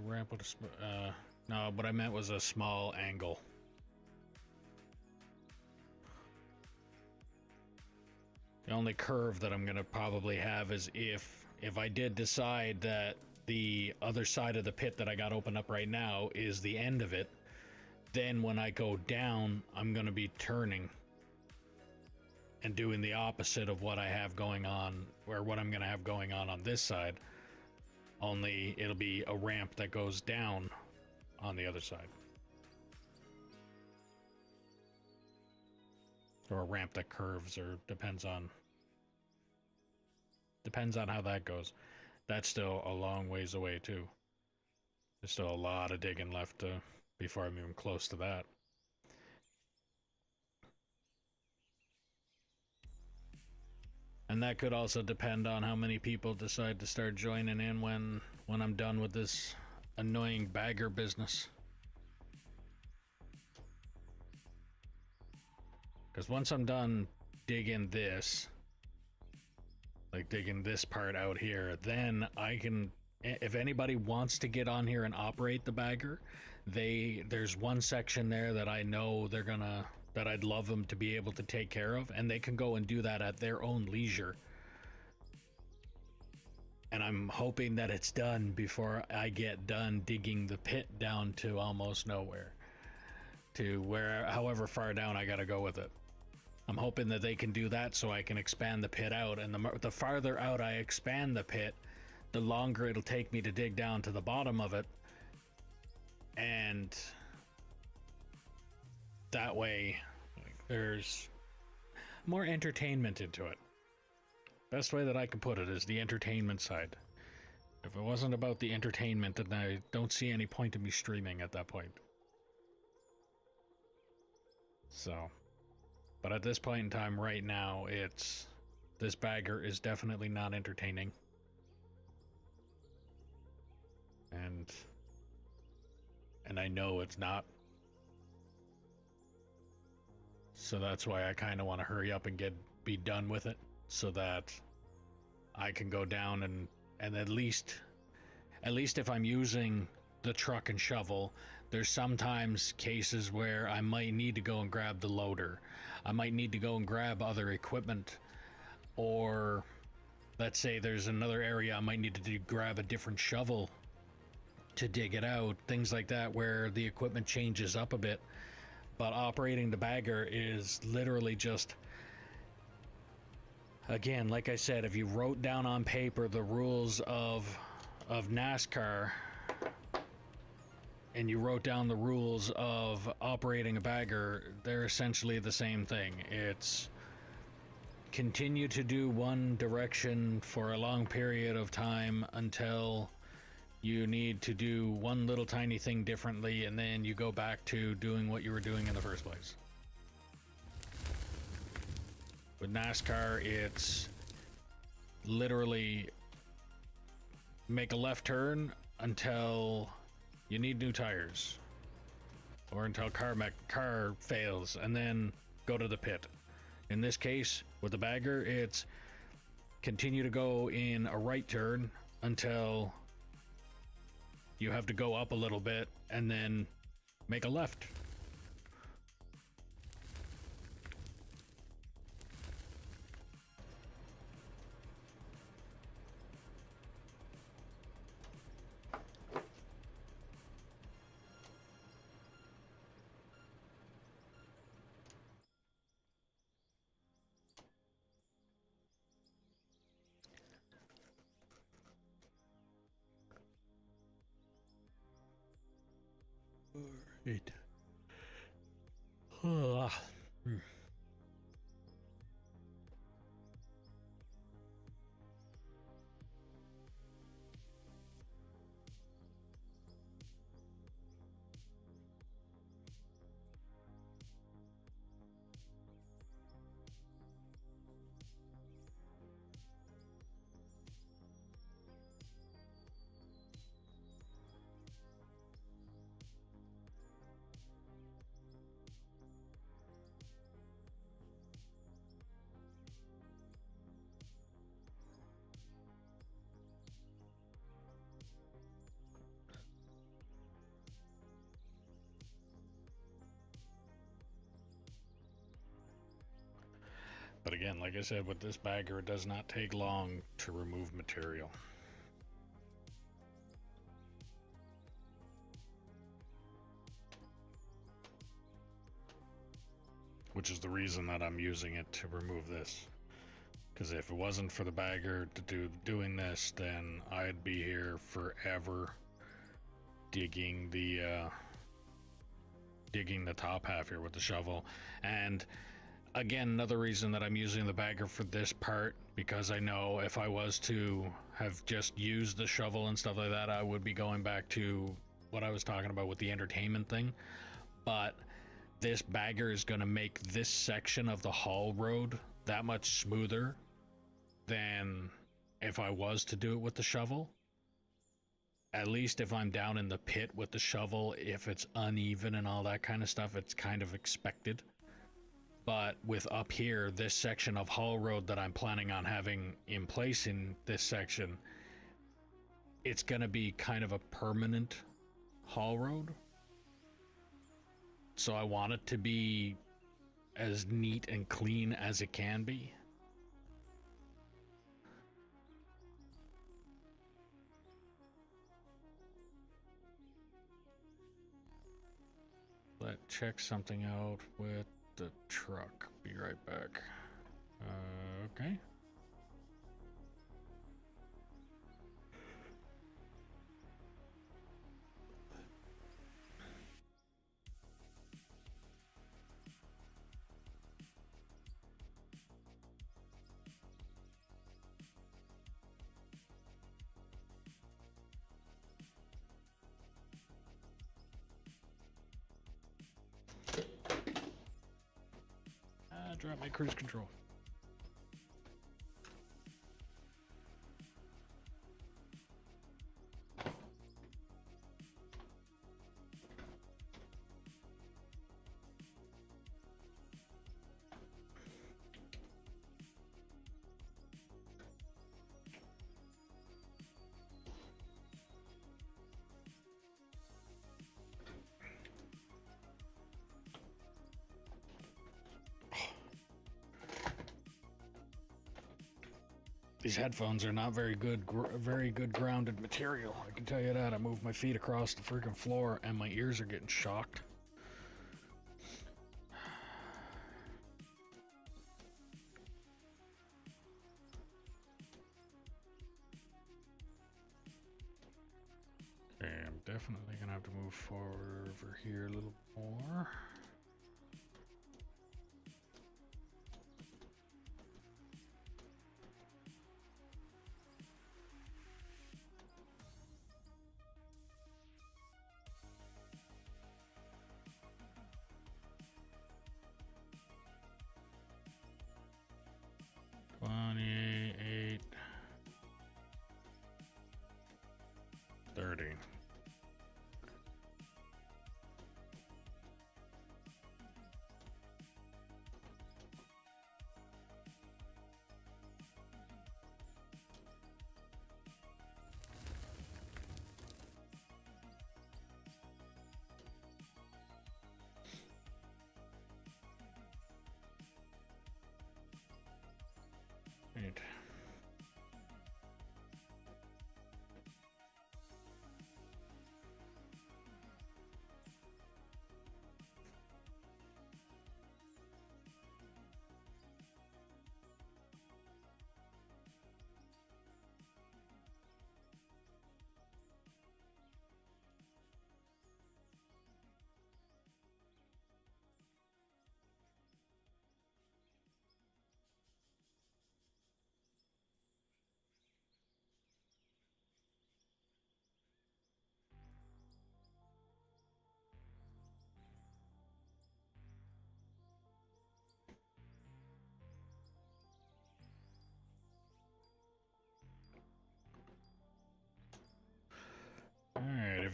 Ramp with a no, what I meant was a small angle. The only curve that I'm gonna probably have is if I did decide that the other side of the pit that I got open up right now is the end of it, then when I go down, I'm gonna be turning and doing the opposite of what I have going on, or what I'm gonna have going on this side. Only it'll be a ramp that goes down on the other side. Or a ramp that curves, or depends on how that goes. That's still a long ways away too. There's still a lot of digging left before I'm even close to that. And that could also depend on how many people decide to start joining in when I'm done with this annoying bagger business. Because once I'm done digging this, like digging this part out here, then I can, if anybody wants to get on here and operate the bagger, there's one section there that I know they're gonna, that I'd love them to be able to take care of, and they can go and do that at their own leisure. And I'm hoping that it's done before I get done digging the pit down to almost nowhere, to where, however far down I gotta go with it. I'm hoping that they can do that so I can expand the pit out, and the farther out I expand the pit, the longer it'll take me to dig down to the bottom of it, and that way there's more entertainment into it. Best way that I can put it is the entertainment side. If it wasn't about the entertainment, then I don't see any point in me streaming at that point. So, but at this point in time right now, this bagger is definitely not entertaining. And I know it's not. So that's why I kind of want to hurry up and be done with it, so that I can go down and at least if I'm using the truck and shovel, there's sometimes cases where I might need to go and grab the loader. I might need to go and grab other equipment, or let's say there's another area I might need to grab a different shovel to dig it out, things like that, where the equipment changes up a bit. But operating the bagger is literally just, again, like I said, if you wrote down on paper the rules of NASCAR, and you wrote down the rules of operating a bagger, they're essentially the same thing. It's continue to do one direction for a long period of time until you need to do one little tiny thing differently, and then you go back to doing what you were doing in the first place. With NASCAR, it's literally make a left turn until you need new tires, or until car fails, and then go to the pit. In this case, with the bagger, it's continue to go in a right turn until you have to go up a little bit, and then make a left. It. Hmm. But again, like I said, with this bagger, it does not take long to remove material. Which is the reason that I'm using it to remove this. Because if it wasn't for the bagger to doing this, then I'd be here forever digging the top half here with the shovel. And again, another reason that I'm using the bagger for this part, because I know if I was to have just used the shovel and stuff like that, I would be going back to what I was talking about with the entertainment thing. But this bagger is going to make this section of the haul road that much smoother than if I was to do it with the shovel. At least if I'm down in the pit with the shovel, if it's uneven and all that kind of stuff, it's kind of expected. But with up here, this section of haul road that I'm planning on having in place in this section, it's going to be kind of a permanent haul road. So I want it to be as neat and clean as it can be. Let's check something out with the truck. Be right back. Okay. Drop my cruise control. These headphones are not very good grounded material. I can tell you that. I moved my feet across the freaking floor and my ears are getting shocked. Okay, I'm definitely gonna have to move forward over here a little more.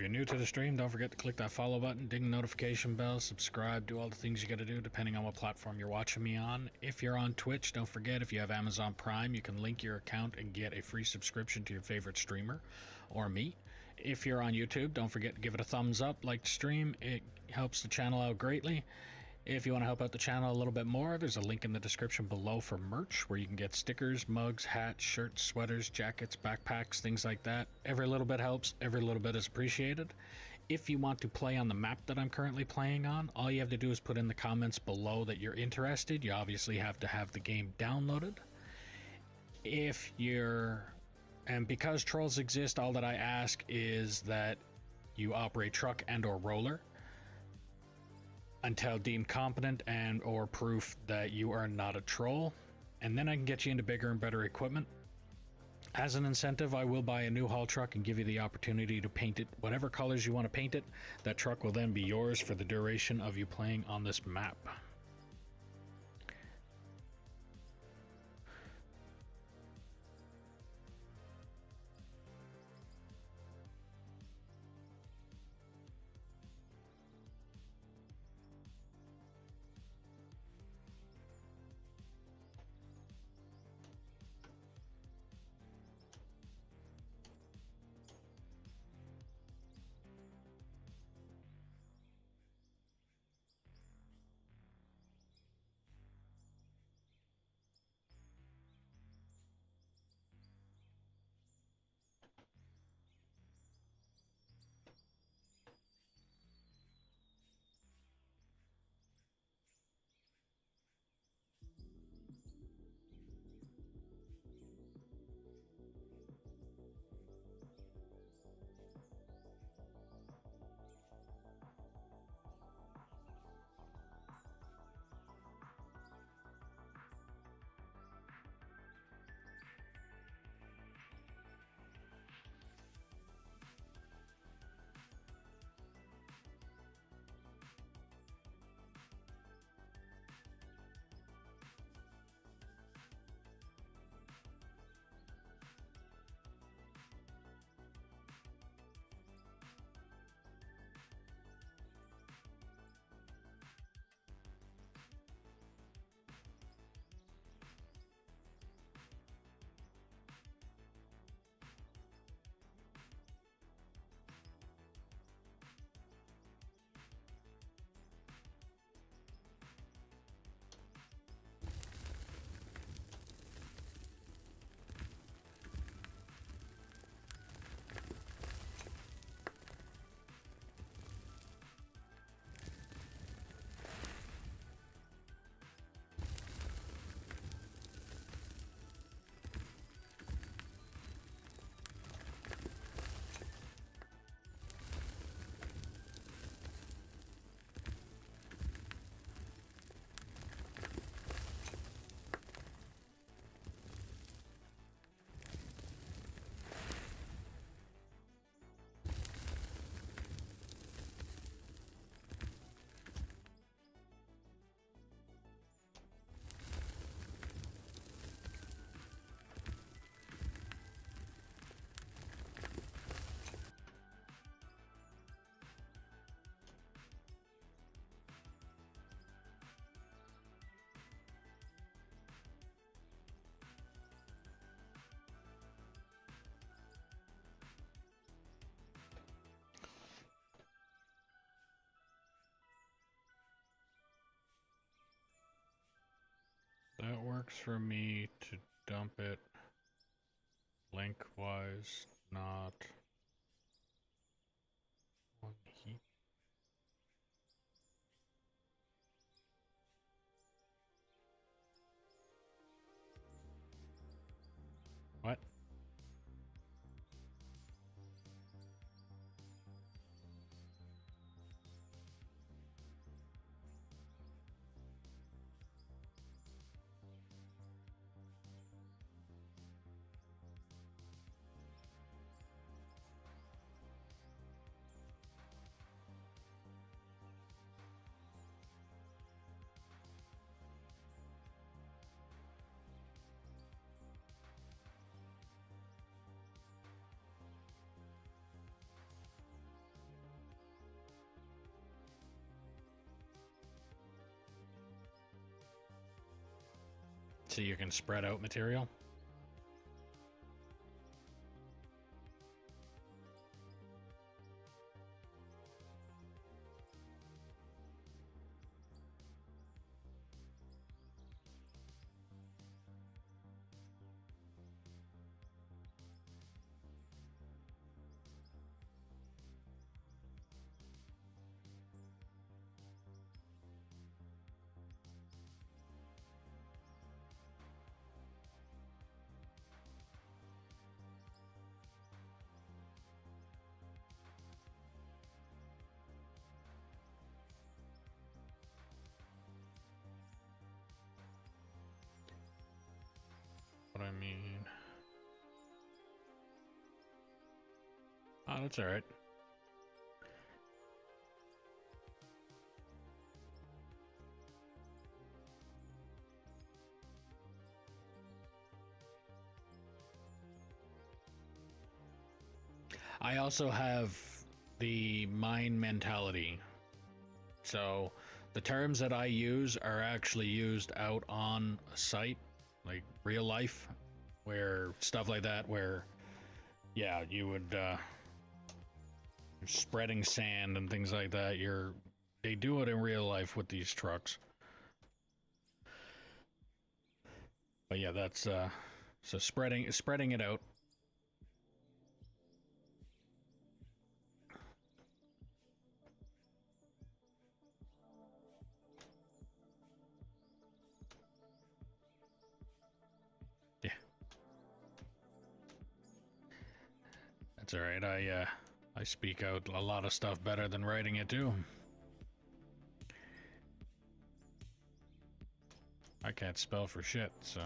you're new to the stream, don't forget to click that follow button, ding the notification bell, subscribe, do all the things you gotta do depending on what platform you're watching me on. If you're on Twitch, don't forget, if you have Amazon Prime, you can link your account and get a free subscription to your favorite streamer or me. If you're on YouTube, don't forget to give it a thumbs up, like the stream. It helps the channel out greatly. If you want to help out the channel a little bit more, there's a link in the description below for merch where you can get stickers, mugs, hats, shirts, sweaters, jackets, backpacks, things like that. Every little bit helps, every little bit is appreciated. If you want to play on the map that I'm currently playing on, all you have to do is put in the comments below that you're interested. You obviously have to have the game downloaded. And because trolls exist, all that I ask is that you operate truck and or roller until deemed competent and or proof that you are not a troll, and then I can get you into bigger and better equipment. As an incentive, I will buy a new haul truck and give you the opportunity to paint it whatever colors you want to paint it. That truck will then be yours for the duration of you playing on this map. That works for me to dump it lengthwise, not on heap. What? so you can spread out material. What I mean. Oh, that's all right. I also have the mine mentality. So the terms that I use are actually used out on a site, like real life, where stuff like that, where, yeah, you would, spreading sand and things like that. They do it in real life with these trucks. But yeah, that's, so spreading it out. Yeah. That's all right. I speak out a lot of stuff better than writing it too. I can't spell for shit, so.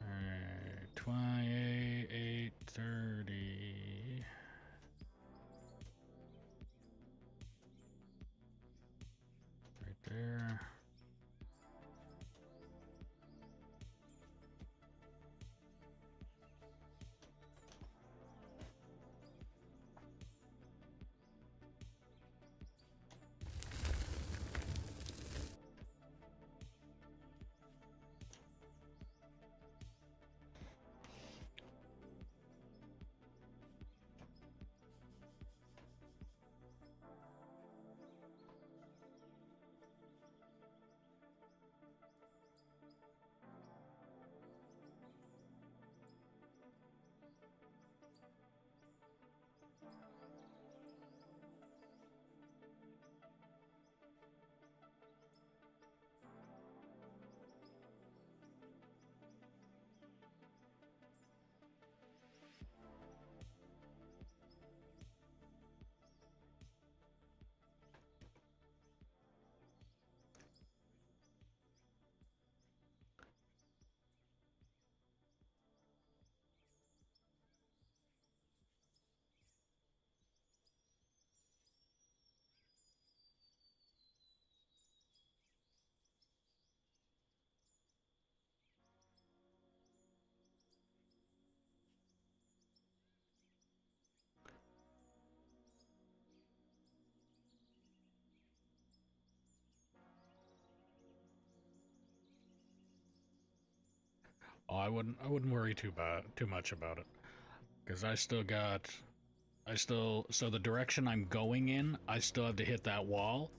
Alright, 28:30. Right there. Oh, I wouldn't worry too much about it, because so the direction I'm going in, I still have to hit that wall.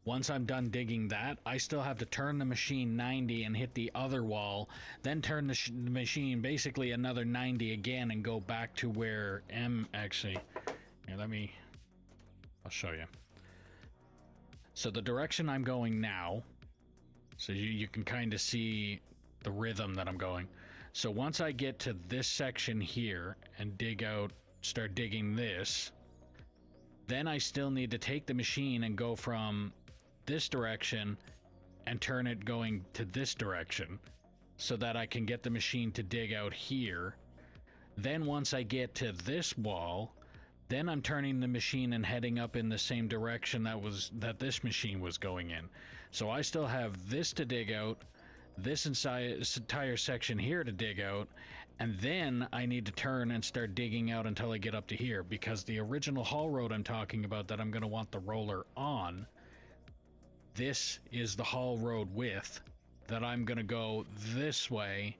Once I'm done digging that, I still have to turn the machine 90 and hit the other wall, then turn the machine basically another 90 again and go back to where actually, here, I'll show you. So the direction I'm going now, so you can kind of see the rhythm that I'm going. So once I get to this section here and start digging this, then I still need to take the machine and go from this direction and turn it going to this direction so that I can get the machine to dig out here. Then once I get to this wall, then I'm turning the machine and heading up in the same direction that this machine was going in. So I still have this to dig out, this entire section here to dig out, And then I need to turn and start digging out until I get up to here, because the original haul road I'm talking about that I'm going to want the roller on, this is the haul road width that I'm going to go this way,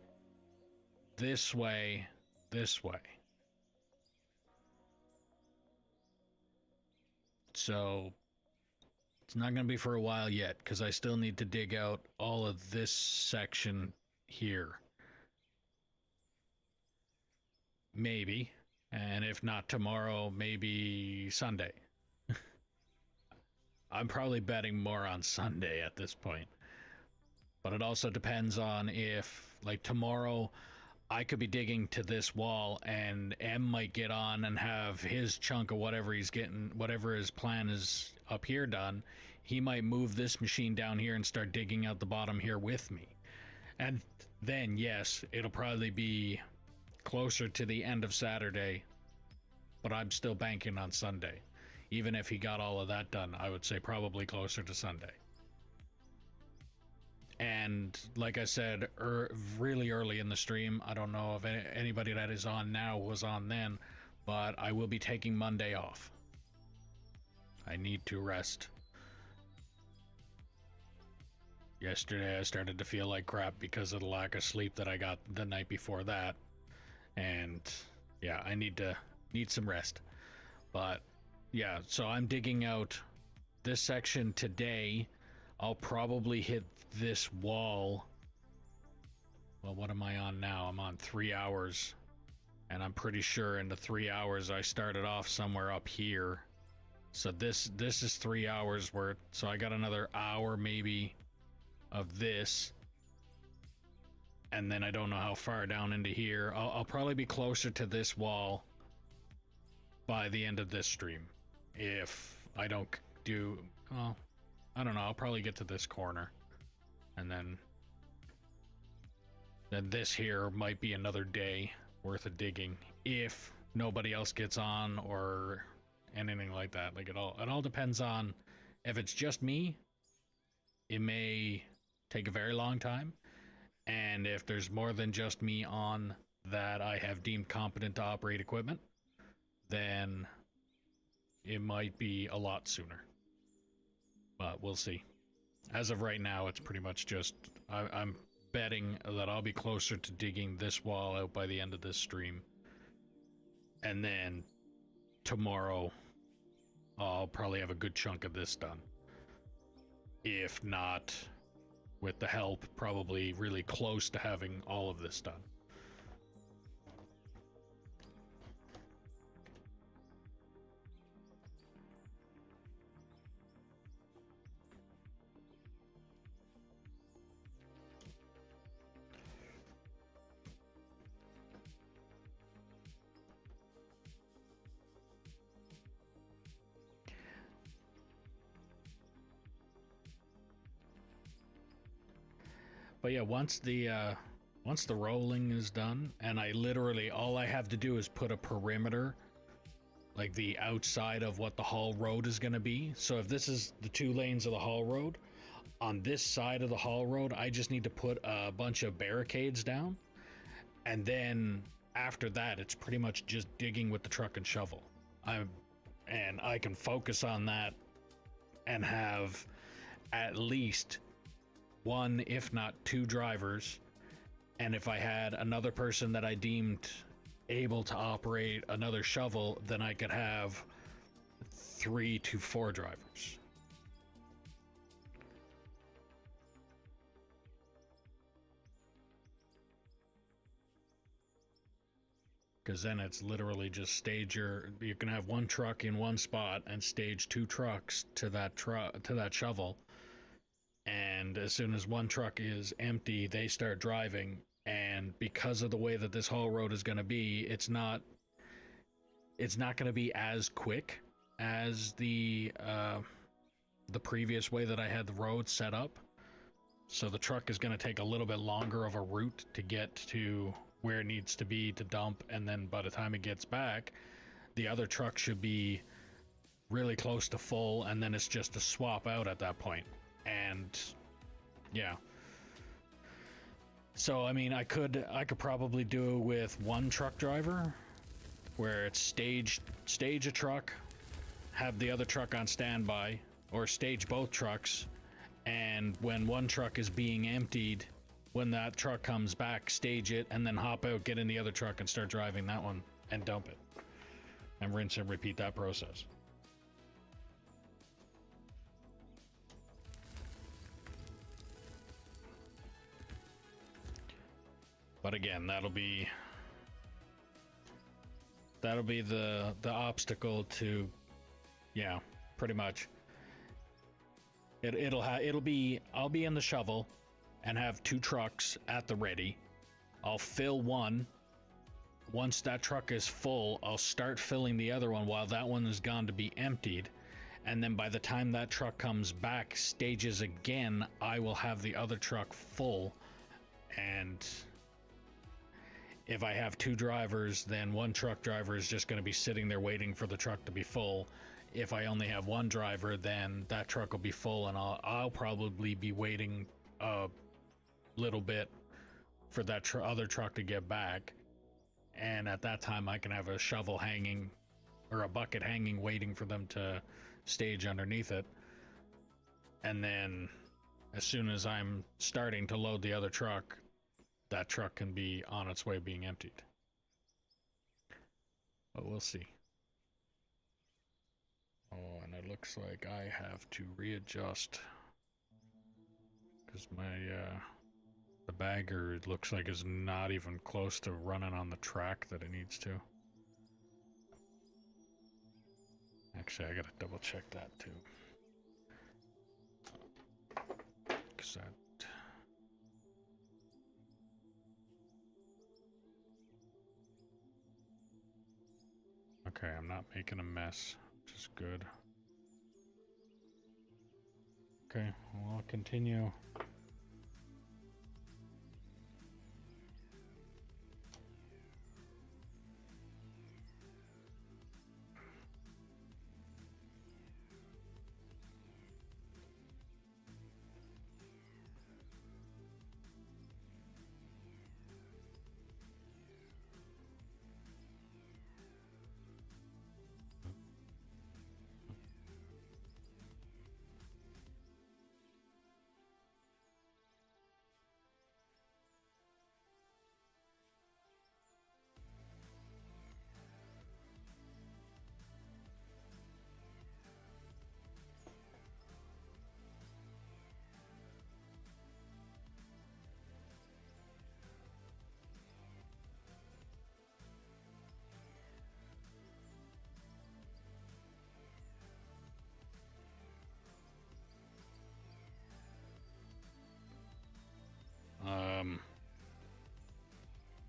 this way, this way. So it's not going to be for a while yet, because I still need to dig out all of this section here. Maybe. And if not tomorrow, maybe Sunday. I'm probably betting more on Sunday at this point. But it also depends on if, like, tomorrow I could be digging to this wall and M might get on and have his chunk of whatever he's getting, whatever his plan is up here done. He might move this machine down here and start digging out the bottom here with me. And then, yes, it'll probably be closer to the end of Saturday, but I'm still banking on Sunday. Even if he got all of that done, I would say probably closer to Sunday. And like I said, really early in the stream, I don't know if anybody that is on now was on then, but I will be taking Monday off. I need to rest. Yesterday I started to feel like crap because of the lack of sleep that I got the night before that. And yeah, I need some rest. But yeah, so I'm digging out this section today. I'll probably hit this wall. Well, what am I on now? I'm on 3 hours. And I'm pretty sure in the 3 hours I started off somewhere up here. So this is 3 hours worth. So I got another hour maybe of this. And then I don't know how far down into here. I'll probably be closer to this wall by the end of this stream. If I don't do... Well, I don't know. I'll probably get to this corner. And then this here might be another day worth of digging. If nobody else gets on or anything like that. Like it all depends on... If it's just me, it may take a very long time. And if there's more than just me on that I have deemed competent to operate equipment, then it might be a lot sooner. But we'll see. As of right now, it's pretty much just... I'm betting that I'll be closer to digging this wall out by the end of this stream. And then tomorrow, I'll probably have a good chunk of this done. If not... with the help, probably really close to having all of this done. But yeah, once the rolling is done, and I literally, all I have to do is put a perimeter, like the outside of what the haul road is going to be. So if this is the 2 lanes of the haul road, on this side of the haul road, I just need to put a bunch of barricades down. And then after that, it's pretty much just digging with the truck and shovel. And I can focus on that and have at least 1, if not 2 drivers, and if I had another person that I deemed able to operate another shovel, then I could have 3 to 4 drivers. Because then it's literally just you can have 1 truck in 1 spot and stage 2 trucks to that shovel. And as soon as 1 truck is empty, they start driving. And because of the way that this haul road is going to be, it's not going to be as quick as the previous way that I had the road set up. So the truck is going to take a little bit longer of a route to get to where it needs to be to dump, and then by the time it gets back, the other truck should be really close to full, and then it's just a swap out at that point. And yeah, So I mean, I could probably do it with one truck driver, where it's stage a truck, have the other truck on standby, or stage both trucks, and when one truck is being emptied, when that truck comes back, stage it, and then hop out, get in the other truck, and start driving that one and dump it, and rinse and repeat that process. But again, that'll be the obstacle to, yeah, pretty much. It'll be, I'll be in the shovel and have 2 trucks at the ready. I'll fill one. Once that truck is full, I'll start filling the other one while that one is gone to be emptied. And then by the time that truck comes back, stages again, I will have the other truck full. And if I have 2 drivers, then one truck driver is just going to be sitting there waiting for the truck to be full. If I only have one driver, then that truck will be full, and I'll probably be waiting a little bit for that other truck to get back. And at that time, I can have a shovel hanging, or a bucket hanging, waiting for them to stage underneath it. And then as soon as I'm starting to load the other truck, that truck can be on its way being emptied. But we'll see. Oh, and it looks like I have to readjust, because my the bagger, it looks like, is not even close to running on the track that it needs to. Actually, I gotta double check that too, because that, okay, I'm not making a mess, which is good. Okay, well, I'll continue.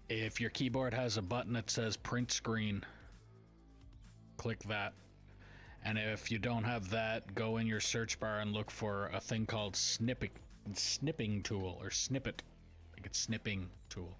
If your keyboard has a button that says print screen, click that. And if you don't have that, go in your search bar and look for a thing called snipping tool, or snippet. I think it's snipping tool.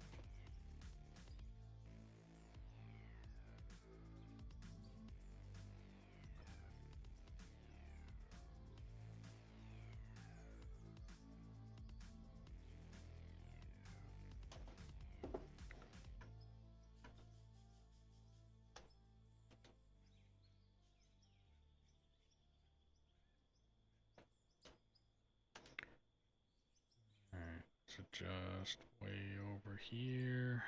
Alright, so just way over here.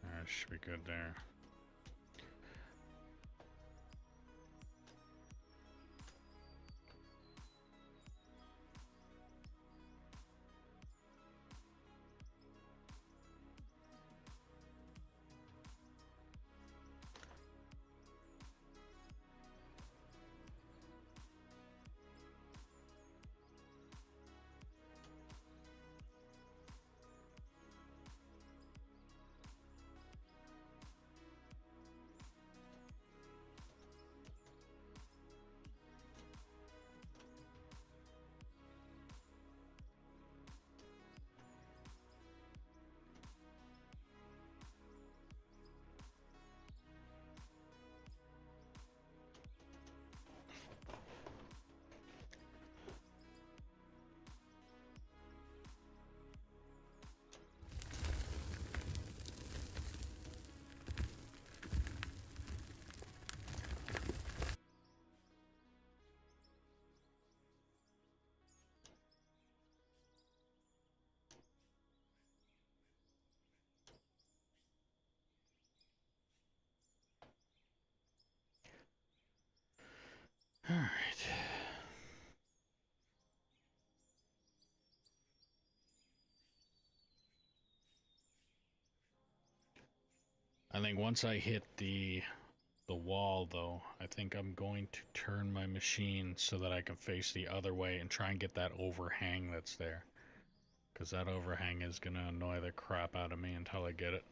Alright, should be good there. I think once I hit the wall, though, I think I'm going to turn my machine so that I can face the other way and try and get that overhang that's there. Because that overhang is going to annoy the crap out of me until I get it.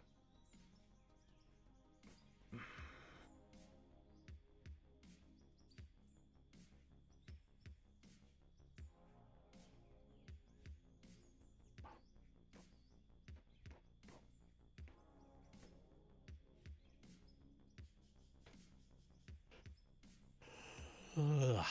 Ugh.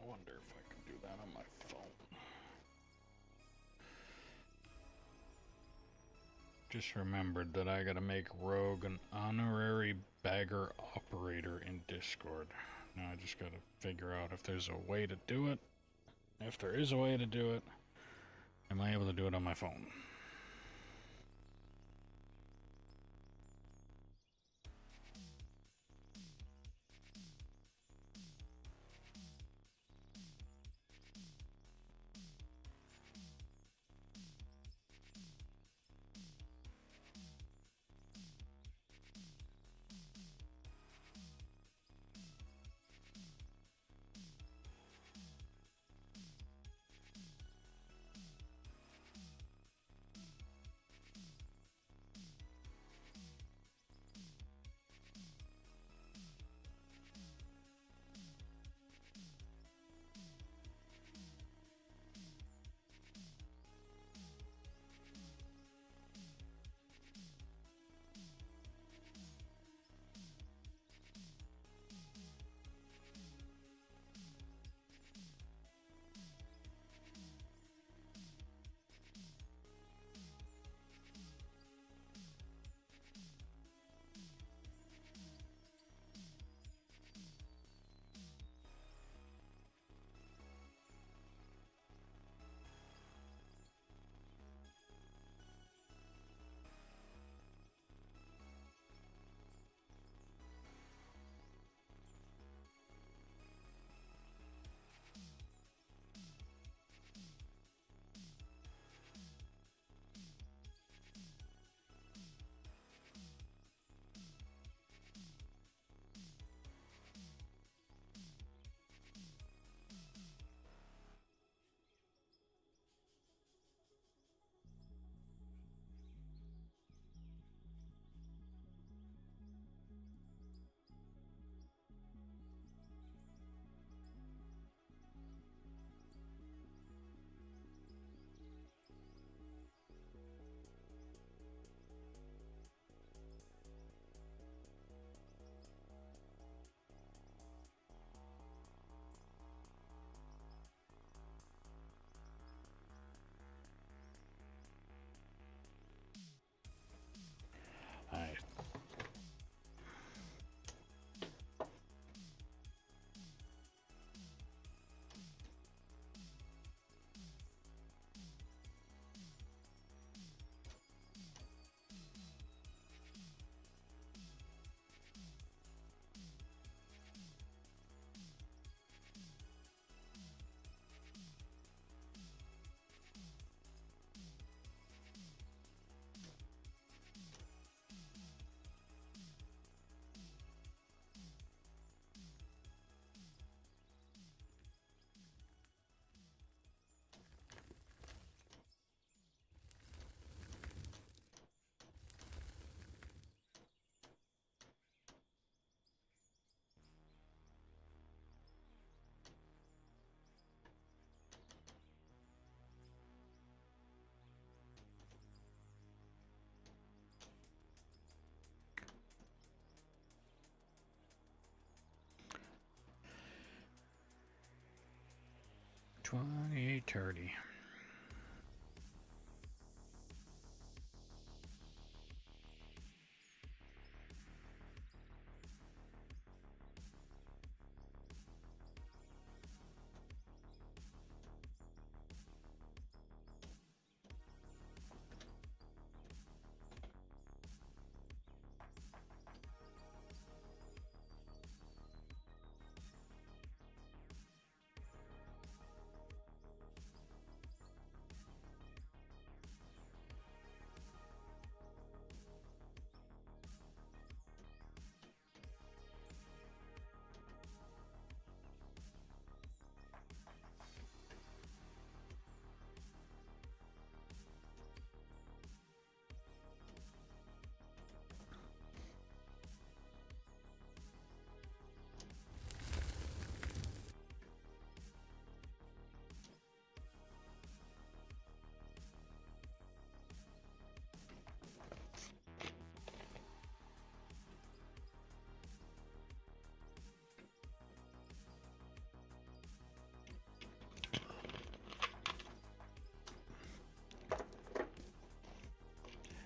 I wonder if I can do that on my phone. Just remembered that I gotta make Rogue an honorary bagger operator in Discord. Now I just gotta figure out if there's a way to do it. If there is a way to do it, am I able to do it on my phone? 2830.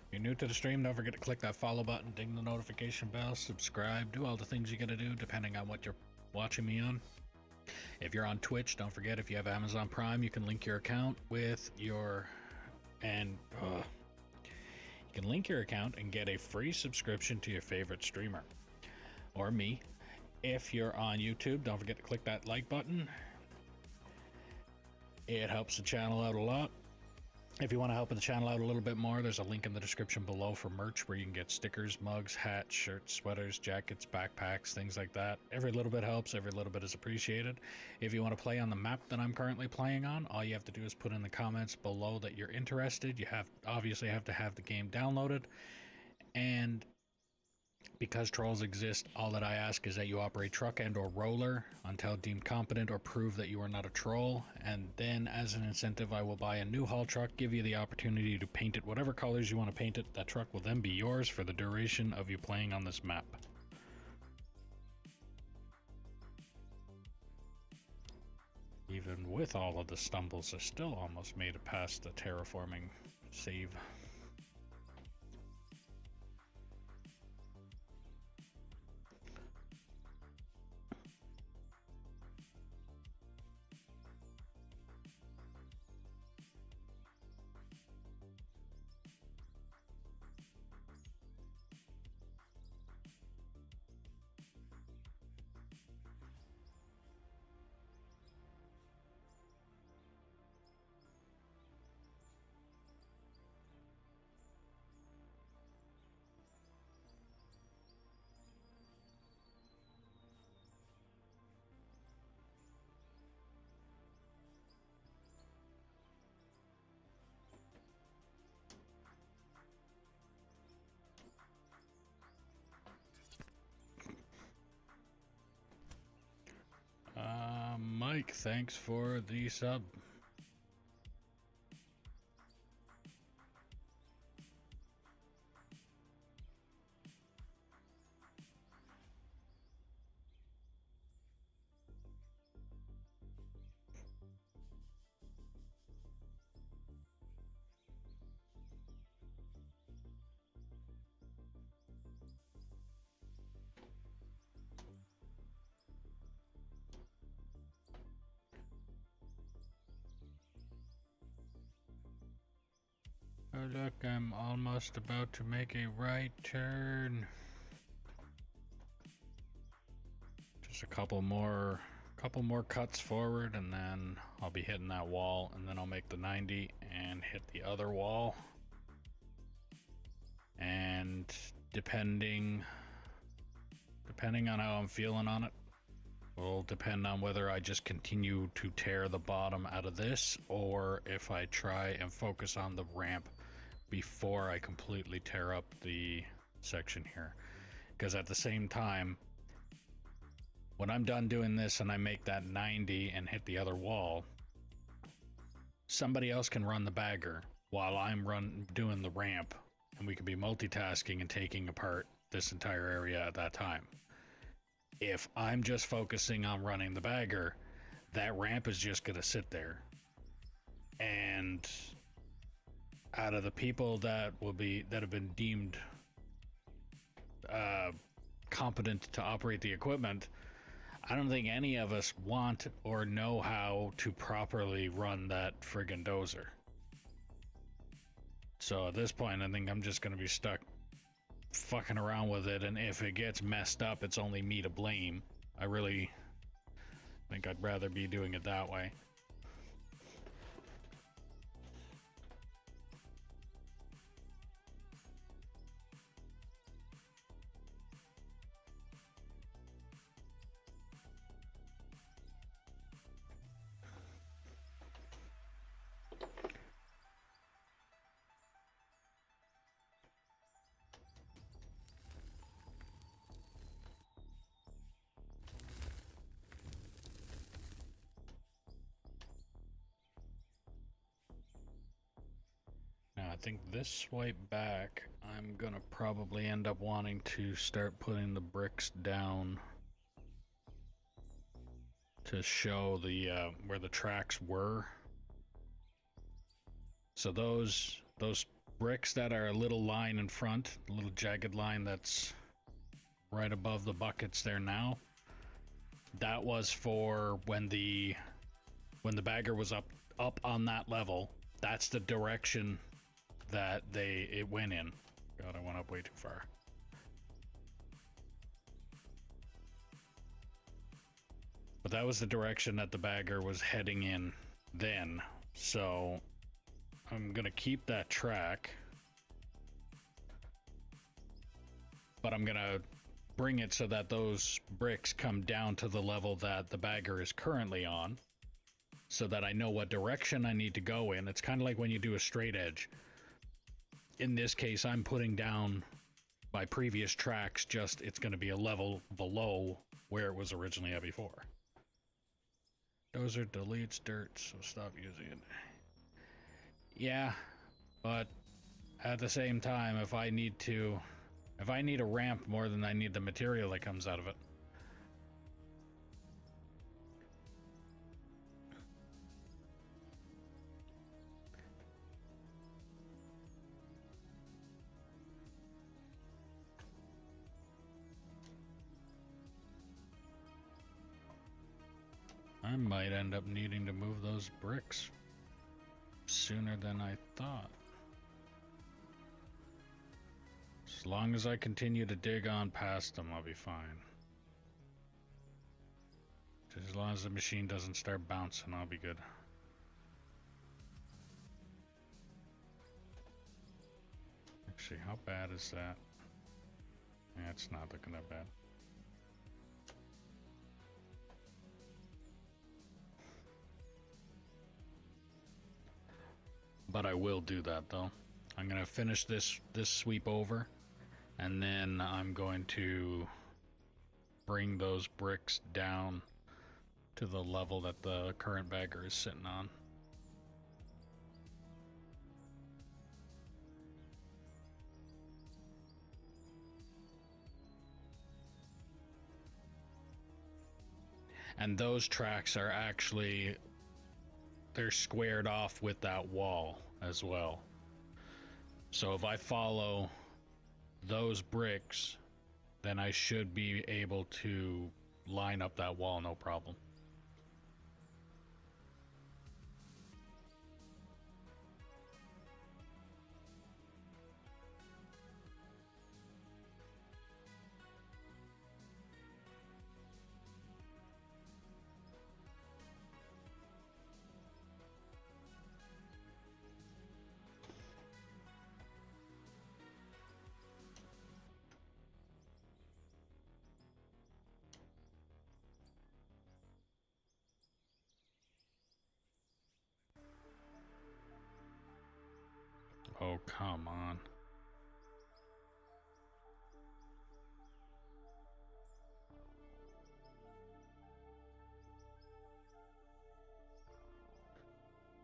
If you're new to the stream, don't forget to click that follow button, ding the notification bell, subscribe, do all the things you gotta do depending on what you're watching me on. If you're on Twitch, don't forget, if you have Amazon Prime, you can link your account with your you can link your account and get a free subscription to your favorite streamer or me. If you're on YouTube, don't forget to click that like button. It helps the channel out a lot. If you want to help the channel out a little bit more, there's a link in the description below for merch where you can get stickers, mugs, hats, shirts, sweaters, jackets, backpacks, things like that. Every little bit helps, every little bit is appreciated. If you want to play on the map that I'm currently playing on, all you have to do is put in the comments below that you're interested. You obviously have to have the game downloaded, and because trolls exist, all that I ask is that you operate truck and or roller until deemed competent or prove that you are not a troll, and then as an incentive I will buy a new haul truck, give you the opportunity to paint it whatever colors you want to paint it. That truck will then be yours for the duration of you playing on this map. Even with all of the stumbles, I still almost made it past the terraforming save. Mike, thanks for the sub. Oh look, I'm almost about to make a right turn. Just a couple more cuts forward and then I'll be hitting that wall, and then I'll make the 90 and hit the other wall. And depending on how I'm feeling on it will depend on whether I just continue to tear the bottom out of this or if I try and focus on the ramp before I completely tear up the section here. Because at the same time, when I'm done doing this and I make that 90 and hit the other wall, somebody else can run the bagger while I'm doing the ramp, and we could be multitasking and taking apart this entire area at that time. If I'm just focusing on running the bagger, that ramp is just going to sit there. And out of the people that have been deemed competent to operate the equipment, I don't think any of us want or know how to properly run that friggin' dozer. So at this point, I think I'm just going to be stuck fucking around with it, and if it gets messed up, it's only me to blame. I really think I'd rather be doing it that way. Now, I think this swipe back, I'm gonna probably end up wanting to start putting the bricks down to show the where the tracks were. So those bricks that are a little line in front, a little jagged line that's right above the buckets there now, that was for when the bagger was up on that level. That's the direction that it went in. God, I went up way too far. But that was the direction that the bagger was heading in then. So I'm gonna keep that track, but I'm gonna bring it so that those bricks come down to the level that the bagger is currently on, so that I know what direction I need to go in. It's kind of like when you do a straight edge. In this case, I'm putting down my previous tracks, just it's going to be a level below where it was originally at before. Dozer deletes dirt, so stop using it. Yeah, but at the same time, if I need a ramp more than I need the material that comes out of it. I might end up needing to move those bricks sooner than I thought. As long as I continue to dig on past them, I'll be fine. Just as long as the machine doesn't start bouncing, I'll be good. Actually, how bad is that? Yeah, it's not looking that bad. But I will do that though. I'm gonna finish this sweep over, and then I'm going to bring those bricks down to the level that the current bagger is sitting on. And those tracks are actually, they're squared off with that wall as well. So if I follow those bricks, then I should be able to line up that wall no problem. Oh, come on.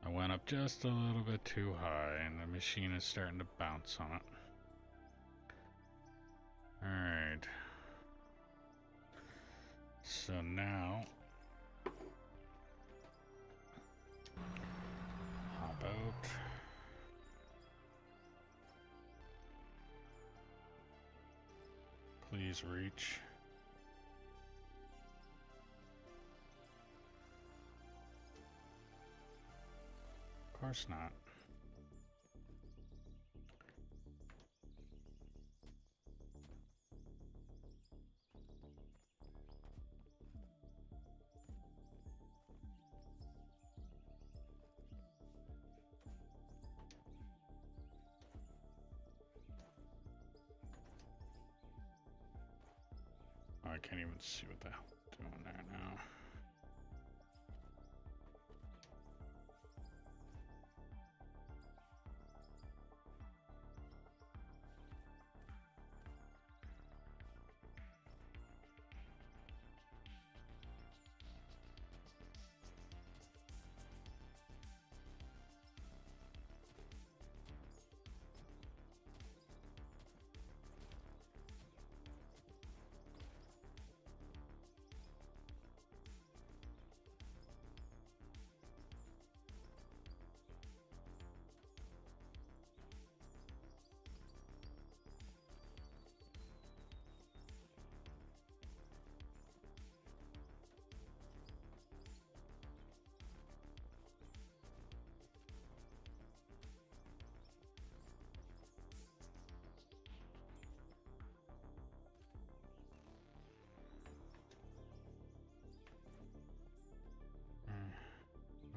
I went up just a little bit too high, and the machine is starting to bounce on it. Alright. So now these reach? Of course not. I can't even see what the hell it's doing there now.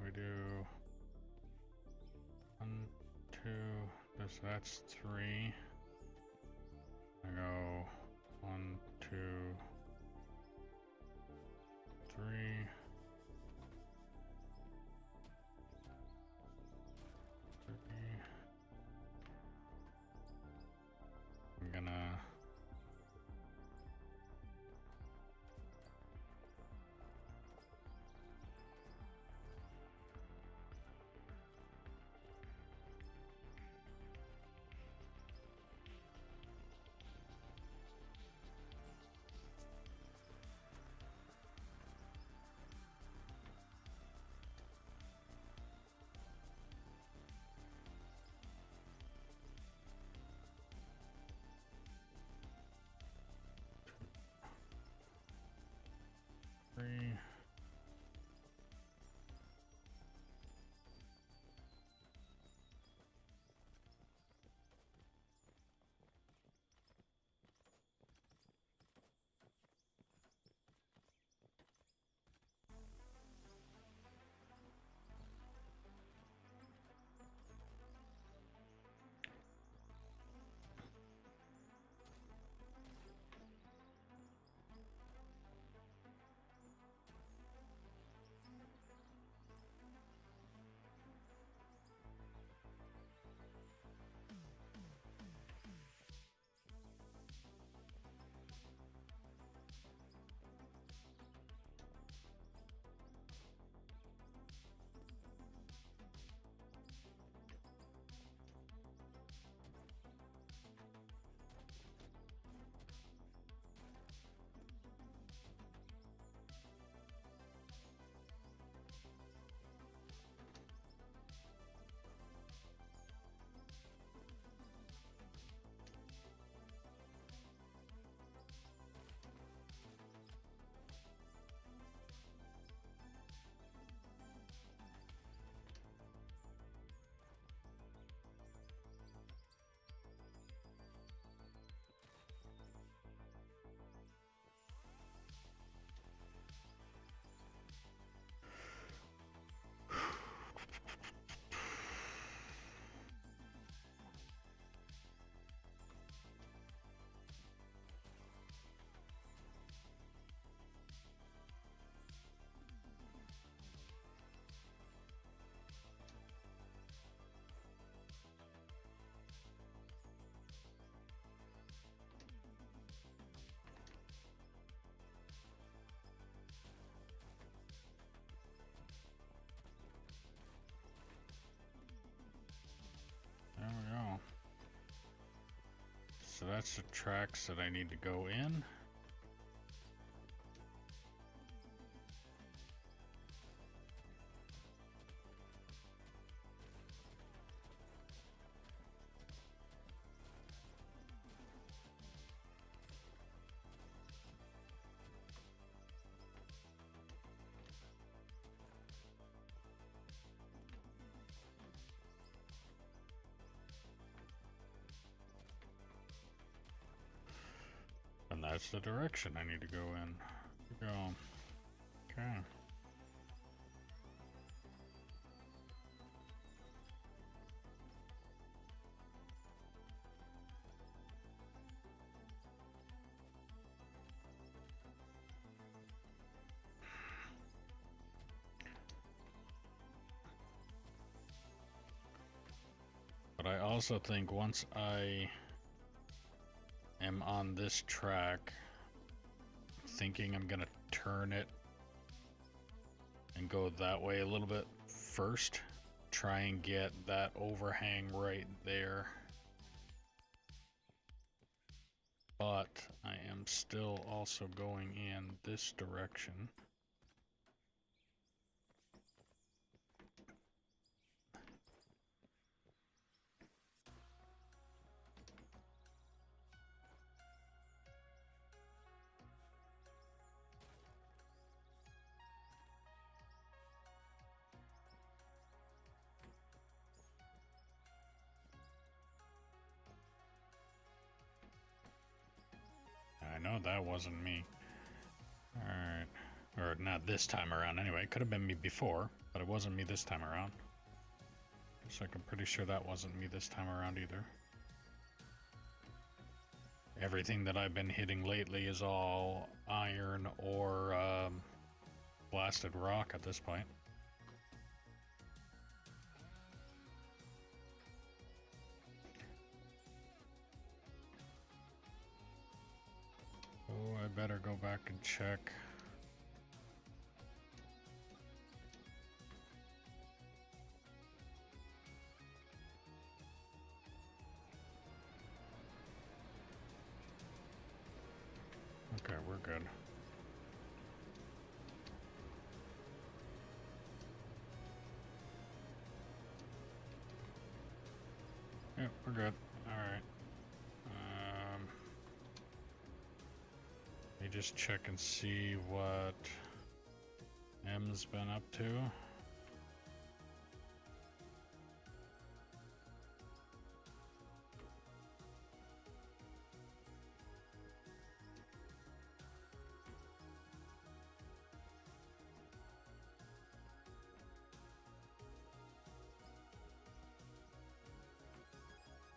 We do 1, 2, that's 3. I go 1, 2, 3. I'm gonna three. There we go. So that's the tracks that I need to go in. that's the direction I need to go in. Go. Okay. But I also think once I am on this track, thinking I'm gonna turn it and go that way a little bit first, try and get that overhang right there. But I am still also going in this direction. I know that wasn't me. Alright. Or not this time around anyway. It could have been me before, but it wasn't me this time around. So I'm pretty sure that wasn't me this time around either. Everything that I've been hitting lately is all iron or blasted rock at this point. Oh, I better go back and check. Okay, we're good. Yep, we're good. Alright. Let me just check and see what M's been up to.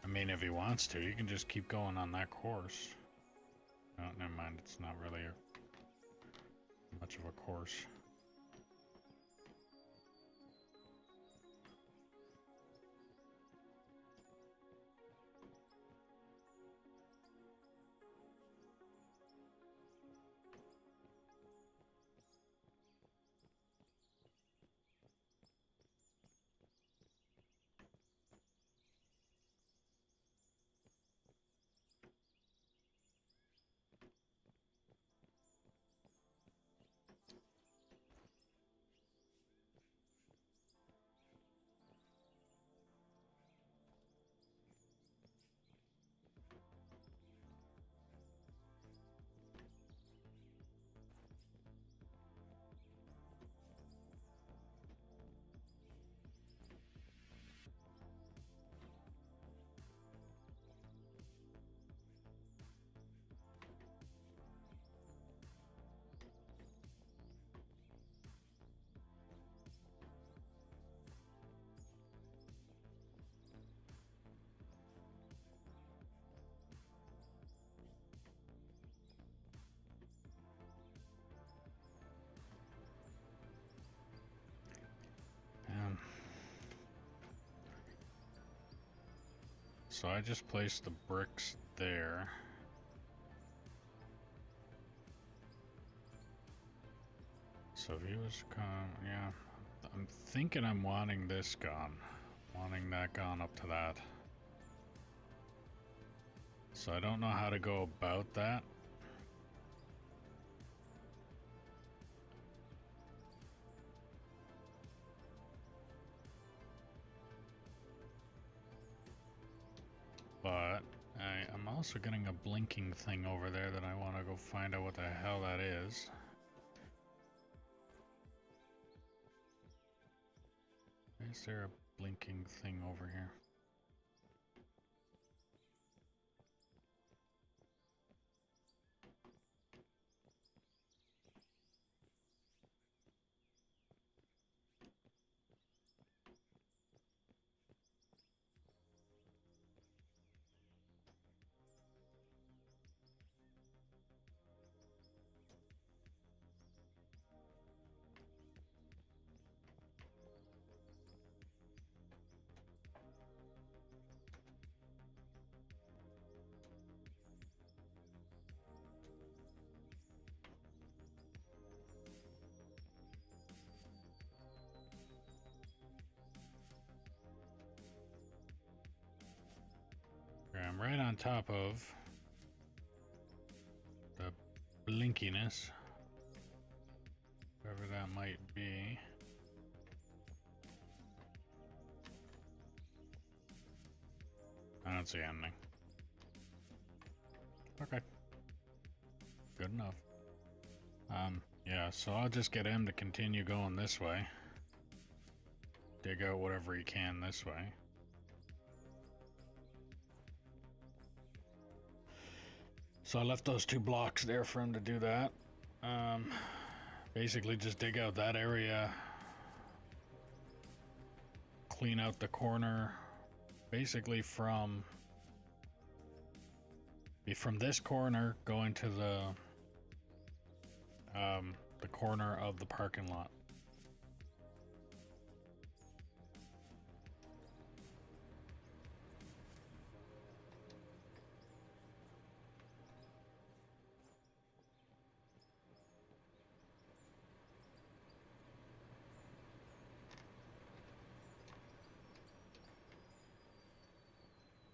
I mean, if he wants to, you can just keep going on that course. Oh, never mind. It's not really much of a course. So I just placed the bricks there. So if he was yeah. I'm thinking I'm wanting this gone. Wanting that gone up to that. So I don't know how to go about that. But I'm also getting a blinking thing over there that I want to go find out what the hell that is. Is there a blinking thing over here? right on top of the blinkiness, whatever that might be. I don't see anything. Okay. Good enough. Yeah, so I'll just get him to continue going this way. Dig out whatever he can this way. So I left those 2 blocks there for him to do that. Basically just dig out that area. Clean out the corner. Basically from this corner going to the corner of the parking lot.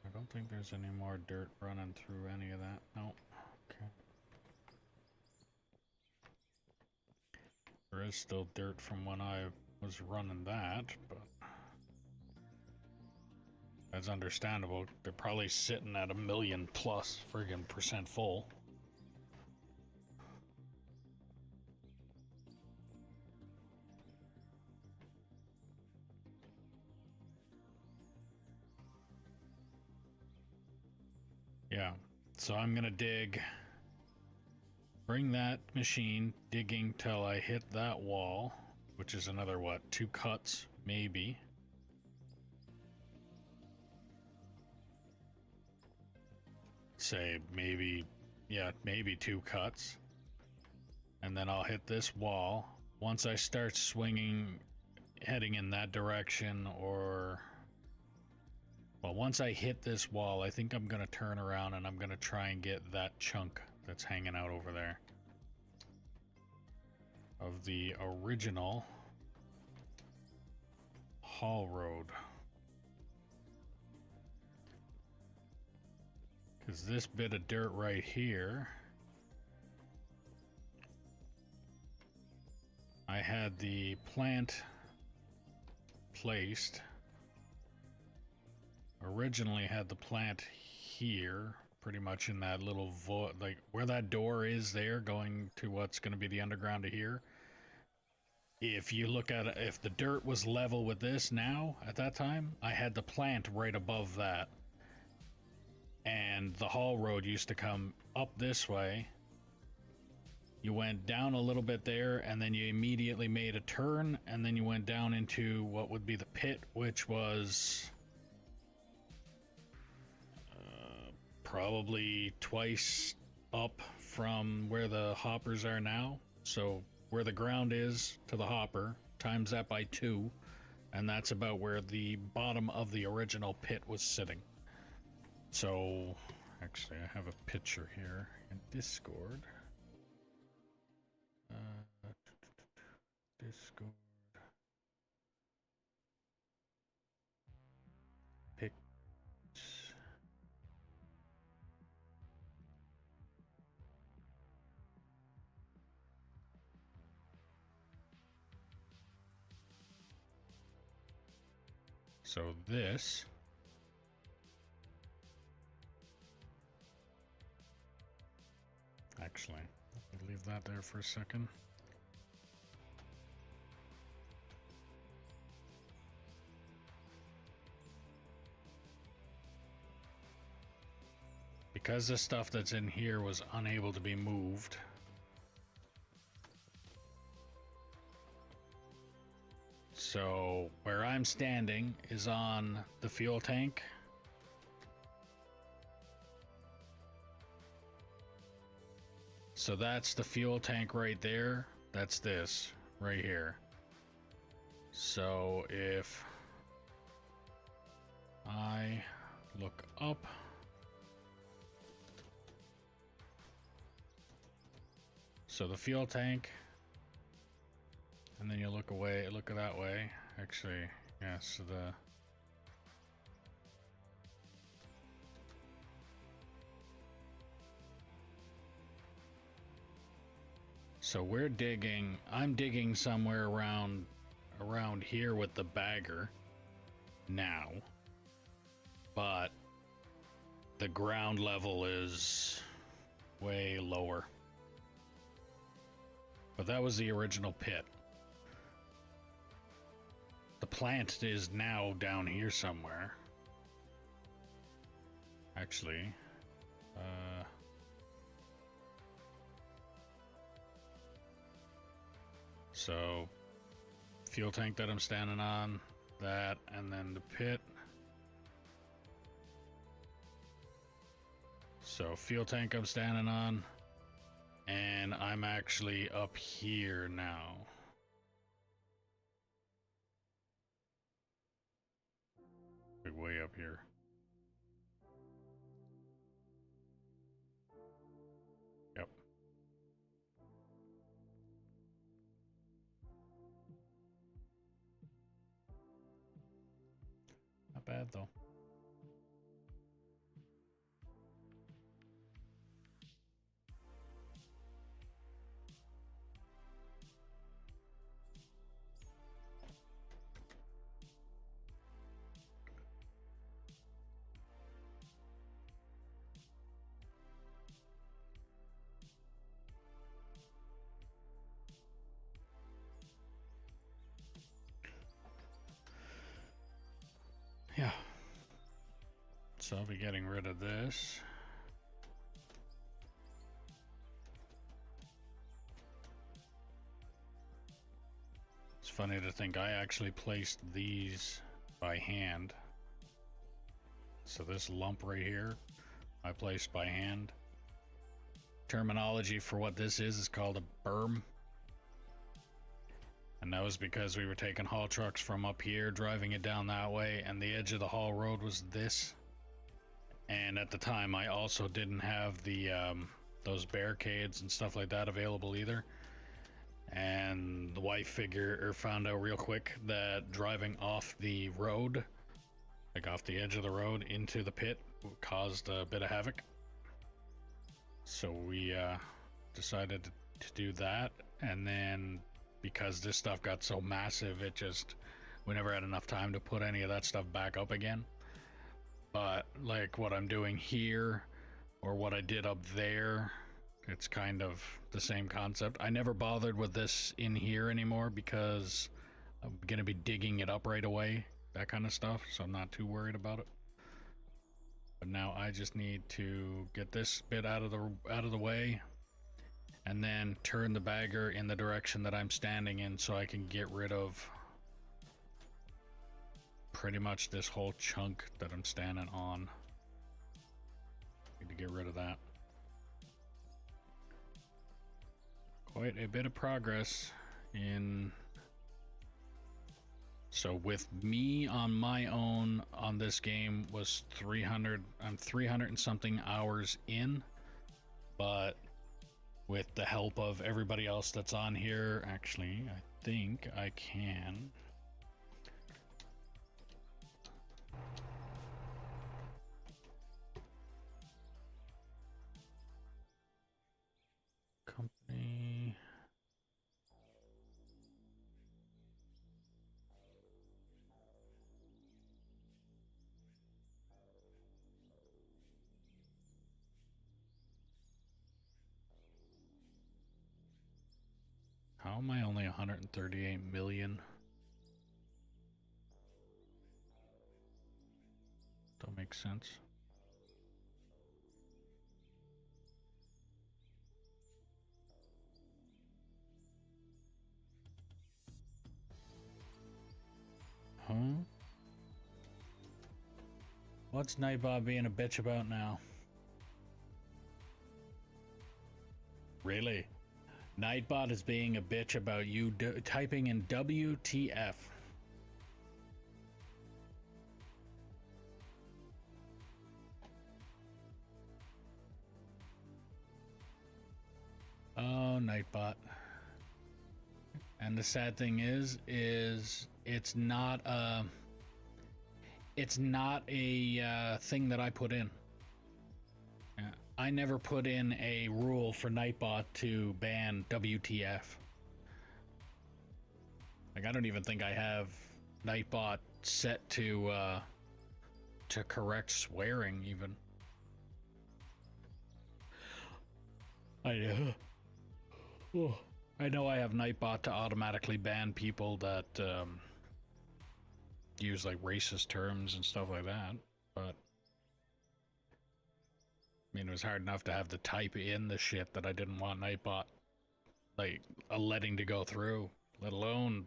I don't think there's any more dirt running through any of that. No. Okay. There is still dirt from when I was running that, but that's understandable. They're probably sitting at 1,000,000+ friggin' percent full. Yeah, so I'm gonna bring that machine digging till I hit that wall, which is another, what, 2 cuts, maybe. Say maybe, yeah, maybe 2 cuts. And then I'll hit this wall. Once I start swinging, heading in that direction, or... Well, once I hit this wall, I think I'm gonna turn around and I'm gonna try and get that chunk that's hanging out over there of the original haul road. Because this bit of dirt right here, I had the plant placed. Originally had the plant here, pretty much in that little void, like where that door is there going to what's going to be the underground to here. If you look at it, if the dirt was level with this now, at that time, I had the plant right above that. And the haul road used to come up this way. You went down a little bit there, and then you immediately made a turn, and then you went down into what would be the pit, which was... probably twice up from where the hoppers are now. So where the ground is to the hopper, times that by 2, and that's about where the bottom of the original pit was sitting. So actually I have a picture here in Discord. Discord. Pic. So this actually, let me leave that there for a second. Because the stuff that's in here was unable to be moved, so where I'm standing is on the fuel tank. So that's the fuel tank right there. That's this right here. So if I look up, so the fuel tank, and then you look away, look that way. Actually, yes, So we're digging, I'm digging somewhere around here with the bagger now. But the ground level is way lower. But that was the original pit. The plant is now down here somewhere. Actually, so fuel tank that I'm standing on, that, and then the pit. So fuel tank I'm standing on, and I'm actually up here now. Like way up here. Yep. Not bad though. Yeah. So I'll be getting rid of this. It's funny to think I actually placed these by hand. So this lump right here, I placed by hand. Terminology for what this is called a berm. And that was because we were taking haul trucks from up here, driving it down that way, and the edge of the haul road was this. And at the time, I also didn't have the those barricades and stuff like that available either. And the wife found out real quick that driving off the road, like off the edge of the road into the pit, caused a bit of havoc. So we decided to do that, and then because this stuff got so massive, we never had enough time to put any of that stuff back up again. But like what I'm doing here, or what I did up there, it's kind of the same concept. I never bothered with this in here anymore because I'm gonna be digging it up right away, that kind of stuff, so I'm not too worried about it. But now I just need to get this bit out of the way, and then turn the bagger in the direction that I'm standing in so I can get rid of pretty much this whole chunk that I'm standing on. Need to get rid of that. Quite a bit of progress in... So with me on my own on this game was 300, I'm 300 and something hours in, but with the help of everybody else that's on here, actually, I think I can. Company. How am I only 138 million? Don't make sense. Huh? What's Nightbot being a bitch about now? Really? Nightbot is being a bitch about you typing in WTF. Oh, Nightbot. And the sad thing is it's not a thing that I put in. Yeah. I never put in a rule for Nightbot to ban WTF. Like, I don't even think I have Nightbot set to correct swearing, even. I know I have Nightbot to automatically ban people that use like racist terms and stuff like that, but I mean, it was hard enough to have to type in the shit that I didn't want Nightbot like letting to go through, let alone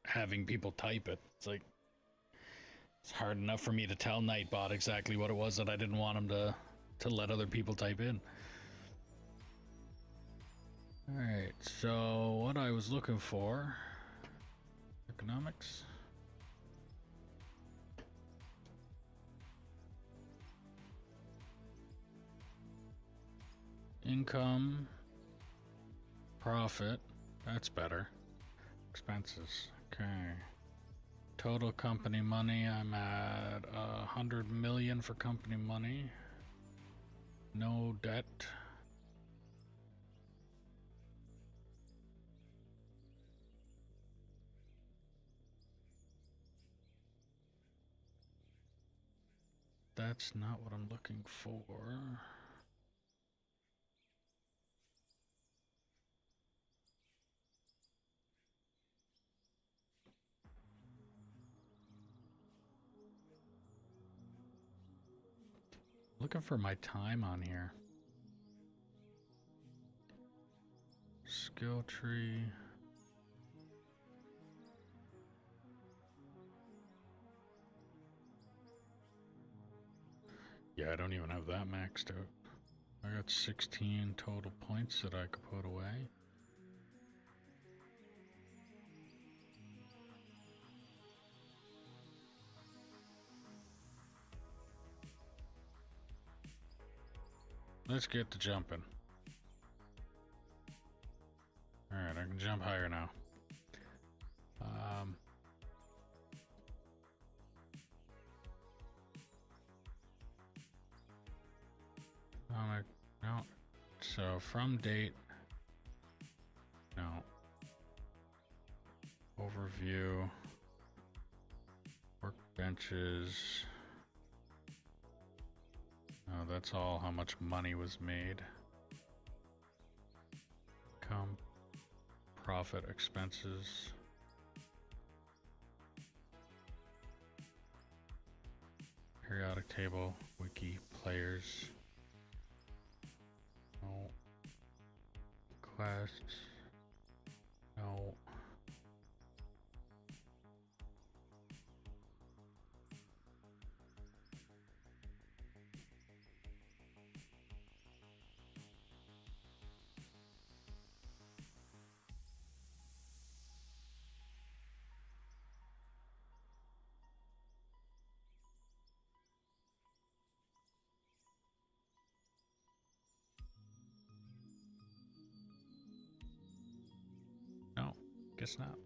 having people type it. It's like, it's hard enough for me to tell Nightbot exactly what it was that I didn't want him to let other people type in. Alright, so what I was looking for, economics. Income, profit, that's better. Expenses, okay. Total company money, I'm at 100 million for company money. No debt. That's not what I'm looking for. Looking for my time on here. Skill tree. Yeah, I don't even have that maxed out. I got 16 total points that I could put away. Let's get to jumping. Alright, I can jump higher now. No. So from date. No. Overview. Workbenches. No, that's all how much money was made. Income, profit, expenses. Periodic table, wiki, players. No. Quests. No. No, guess not.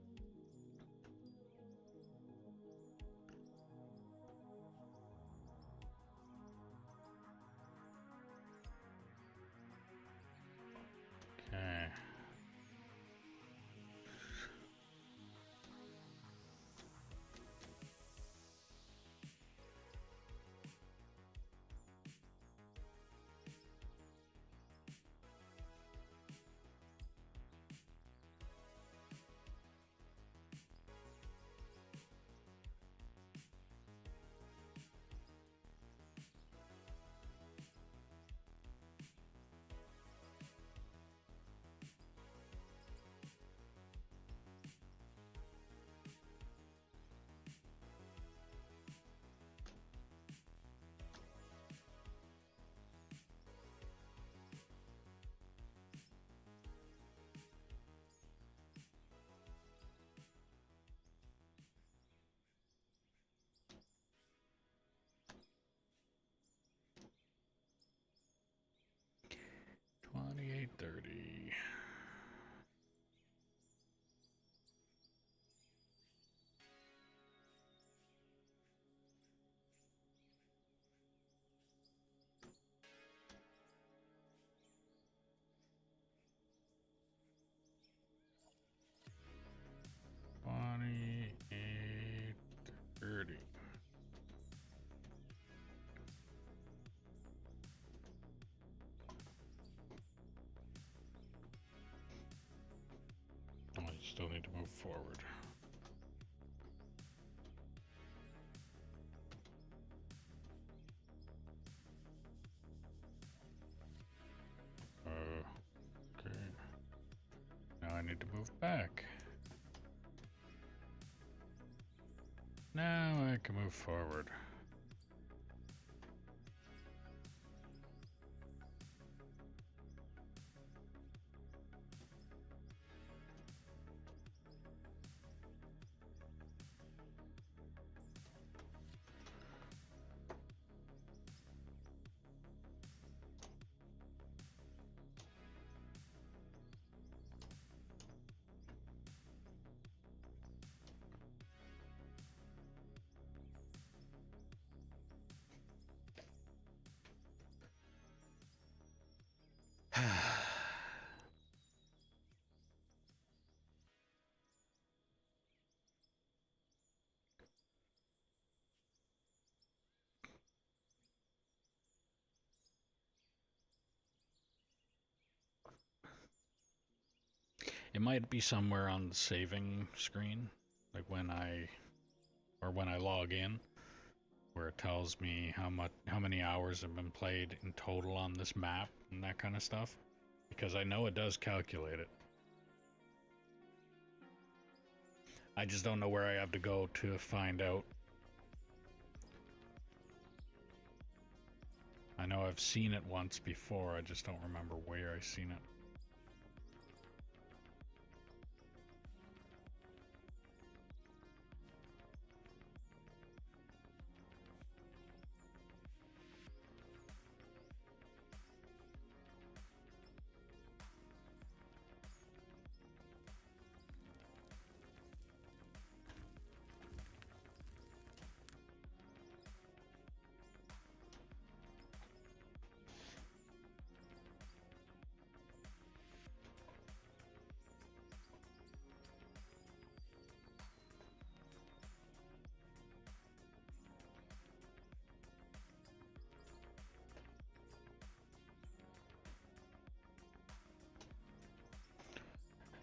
Okay. still need to move forward. Okay. Now I need to move back. Now I can move forward. It might be somewhere on the saving screen, like when I log in, where it tells me how many hours have been played in total on this map and that kind of stuff, because I know it does calculate it. I just don't know where I have to go to find out. I know I've seen it once before, I just don't remember where I've seen it.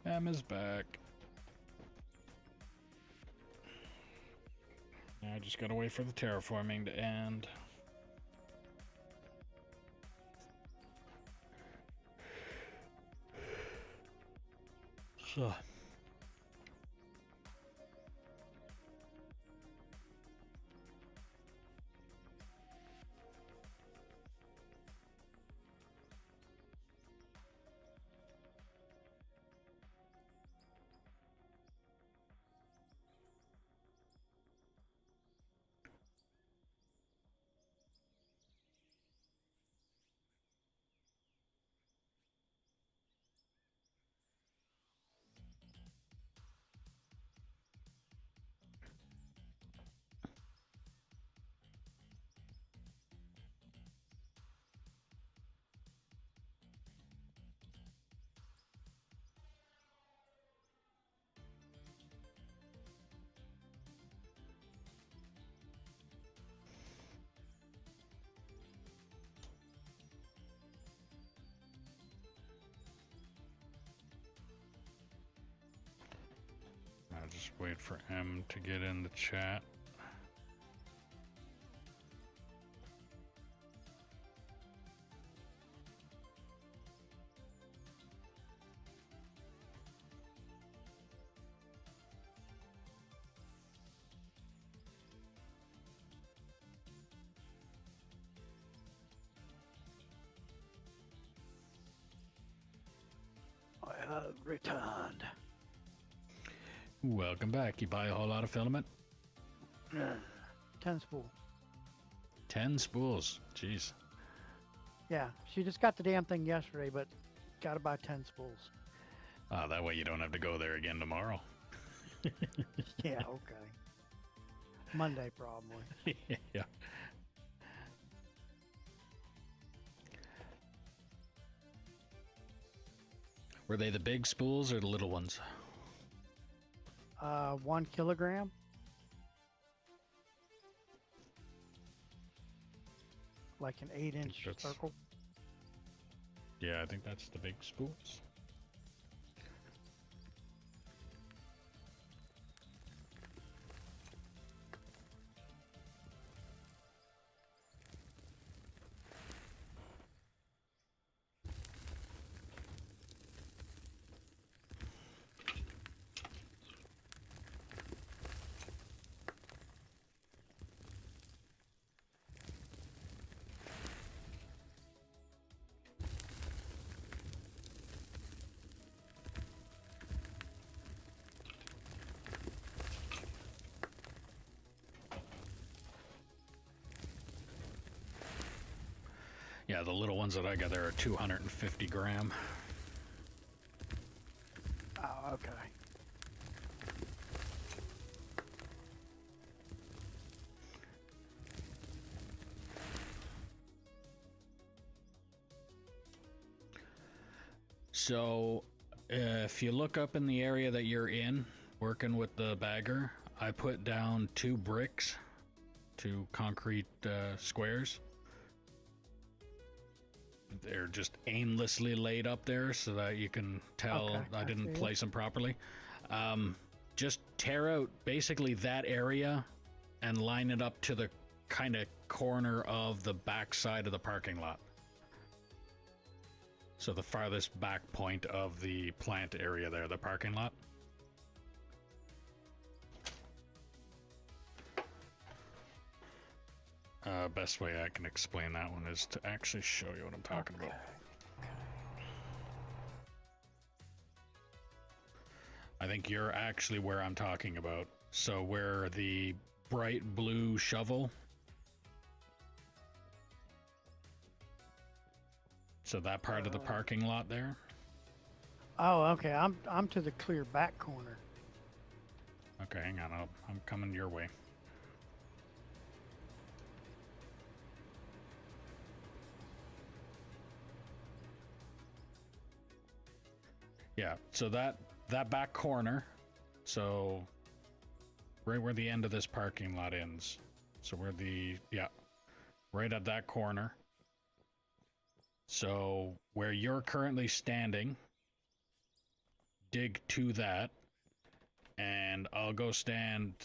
Emma's back. Now I just gotta wait for the terraforming to end. So. I'll just wait for M to get in the chat. I have returned. Welcome back. You buy a whole lot of filament? 10 spool. 10 spools. Jeez. Yeah, she just got the damn thing yesterday, but gotta buy 10 spools. That way you don't have to go there again tomorrow. Yeah, okay. Monday, probably. Yeah. Were they the big spools or the little ones? 1 kilogram. Like an 8-inch circle. Yeah, I think that's the big spools. Yeah, the little ones that I got there are 250 gram. Oh, okay. So, if you look up in the area that you're in, working with the bagger, I put down 2 bricks, 2 concrete squares. They're just aimlessly laid up there so that you can tell Okay, I I didn't see it. place them properly. Just tear out basically that area and line it up to the kind of corner of the back side of the parking lot. So the farthest back point of the plant area there, the parking lot. Best way I can explain that one is to actually show you what I'm talking about. I think you're actually where I'm talking about. So where the bright blue shovel. So that part of the parking lot there. Oh, okay. I'm to the clear back corner. Okay, hang on. I'm coming your way. Yeah, so that back corner, so right where the end of this parking lot ends. So where right at that corner. So where you're currently standing, dig to that, and I'll go stand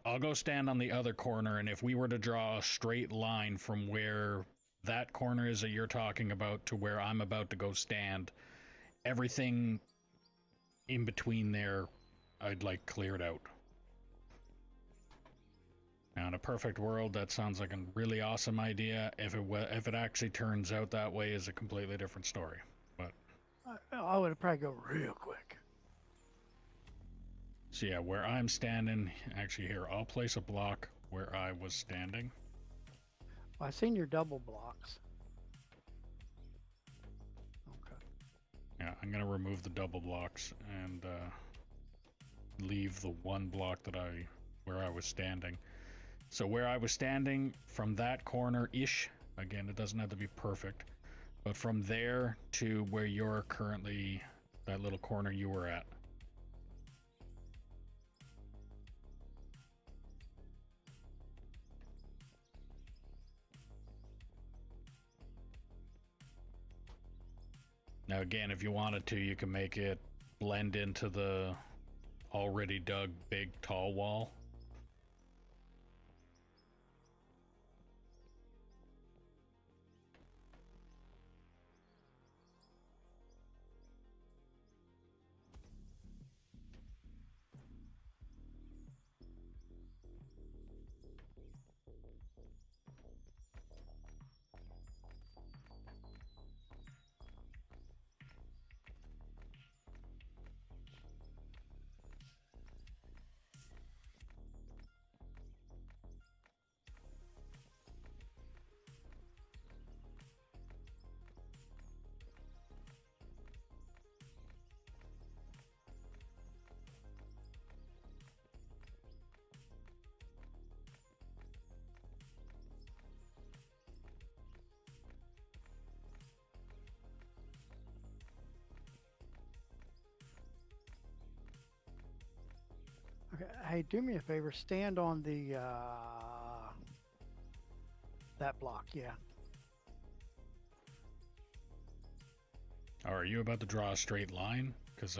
on the other corner, and if we were to draw a straight line from where that corner is that you're talking about to where I'm about to go stand, everything in between there I'd like cleared out. Now in a perfect world that sounds like a really awesome idea. If it actually turns out that way is a completely different story. But I would probably go real quick. so yeah, where I'm standing, actually here, I'll place a block where I was standing. Well, I seen your double blocks. Okay. Yeah, I'm gonna remove the double blocks and leave the one block where I was standing. So where I was standing, from that corner-ish, again, it doesn't have to be perfect, but from there to where you're currently, that little corner you were at. Now again, if you wanted to, you can make it blend into the already dug big tall wall. Okay. Hey, do me a favor. Stand on the that block. Yeah. Oh, are you about to draw a straight line? Because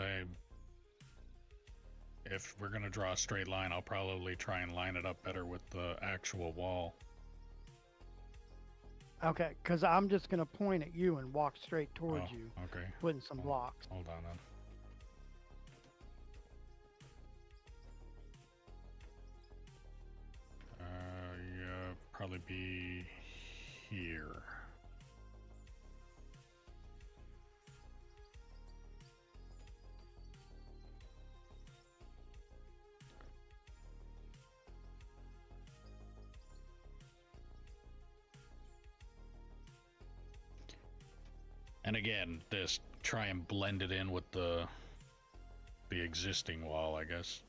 if we're gonna draw a straight line, I'll probably try and line it up better with the actual wall. Okay, because I'm just gonna point at you and walk straight towards Oh, you, okay. putting some blocks. Hold on then. Yeah, probably be here. And again, this try and blend it in with the existing wall, I guess.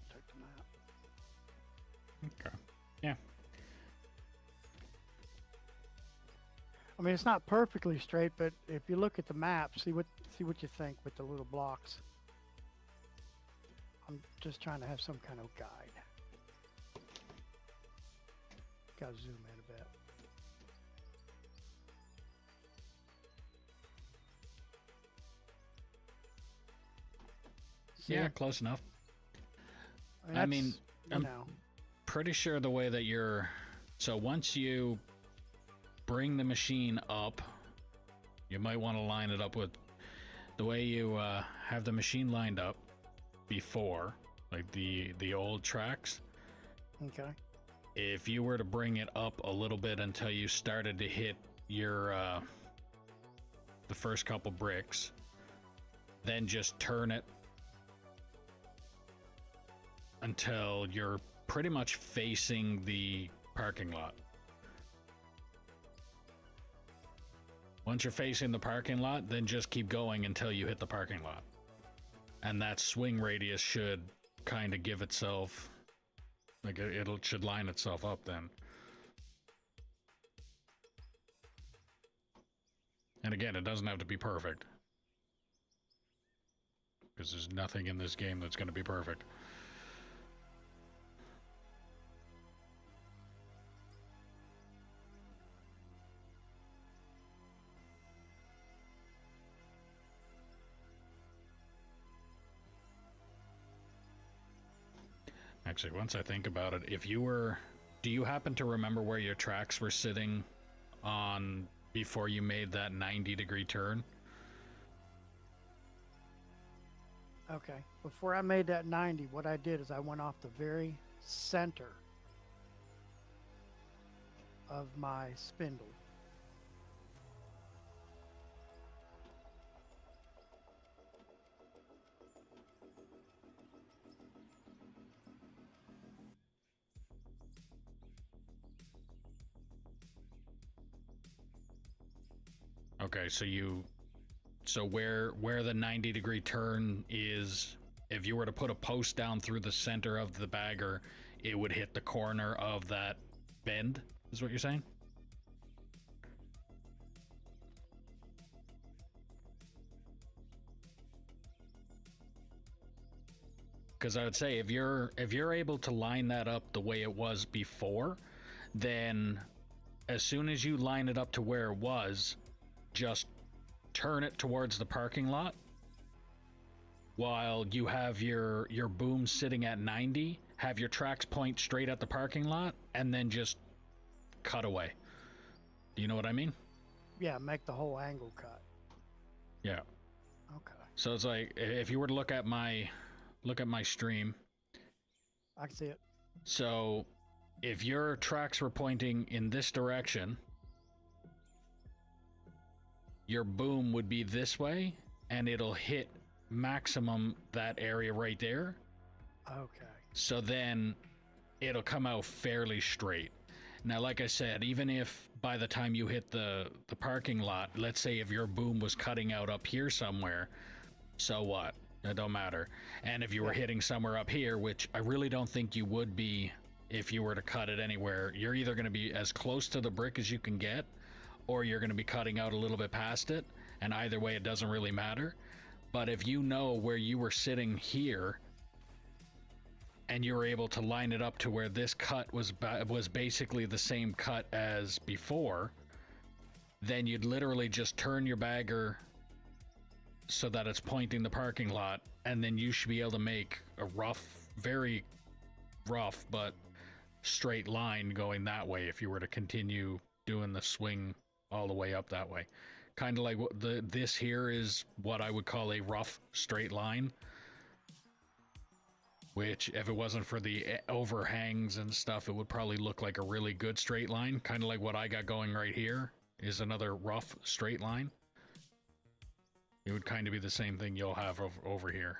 Check the map. Okay. Yeah. I mean, it's not perfectly straight, but if you look at the map, see what you think with the little blocks. I'm just trying to have some kind of guide. Gotta zoom in a bit. See? Yeah, close enough. I I mean, that's, you know, Pretty sure the way that you're... So once you bring the machine up, you might want to line it up with the way you have the machine lined up before, like the old tracks. okay. If you were to bring it up a little bit until you started to hit your the first couple bricks, then just turn it until you're pretty much facing the parking lot. Once you're facing the parking lot, then just keep going until you hit the parking lot. And that swing radius should kind of give itself, like it should line itself up then. And again, it doesn't have to be perfect, because there's nothing in this game that's going to be perfect. Actually, once I think about it, if you were... Do you happen to remember where your tracks were sitting on before you made that 90-degree turn? Okay. Before I made that 90, what I did is I went off the very center of my spindle. Okay, so where the 90-degree turn is, if you were to put a post down through the center of the bagger, it would hit the corner of that bend, is what you're saying? Because I would say if you're able to line that up the way it was before, then as soon as you line it up to where it was, just turn it towards the parking lot while you have your boom sitting at 90, have your tracks point straight at the parking lot, and then just cut away. Do you know what I mean? Yeah, make the whole angle cut. Yeah. Okay. So it's like, if you were to look at my stream, I can see it. so if your tracks were pointing in this direction, your boom would be this way, and it'll hit maximum that area right there. Okay. So then it'll come out fairly straight. Now, like I said, even if by the time you hit the parking lot, let's say if your boom was cutting out up here somewhere, so what? It don't matter. And if you were hitting somewhere up here, which I really don't think you would be if you were to cut it anywhere, you're either going to be as close to the brick as you can get, or you're going to be cutting out a little bit past it, and either way it doesn't really matter. But if you know where you were sitting here and you were able to line it up to where this cut was basically the same cut as before, then you'd literally just turn your bagger so that it's pointing the parking lot, and then you should be able to make a rough, very rough but straight line going that way if you were to continue doing the swing all the way up that way. Kind of like what this here is what I would call a rough straight line, which if it wasn't for the overhangs and stuff, it would probably look like a really good straight line. Kind of like what I got going right here is another rough straight line. It would kind of be the same thing you'll have over here.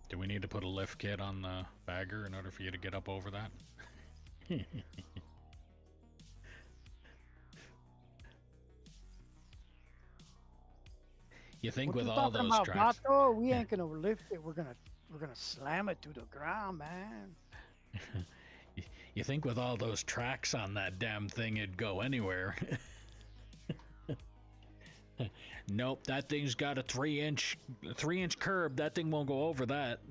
Do we need to put a lift kit on the bagger in order for you to get up over that? You think with all those tracks, Vato? We ain't gonna lift it. We're gonna slam it to the ground, man. You think with all those tracks on that damn thing it'd go anywhere? Nope, that thing's got a 3-inch curb. That thing won't go over that.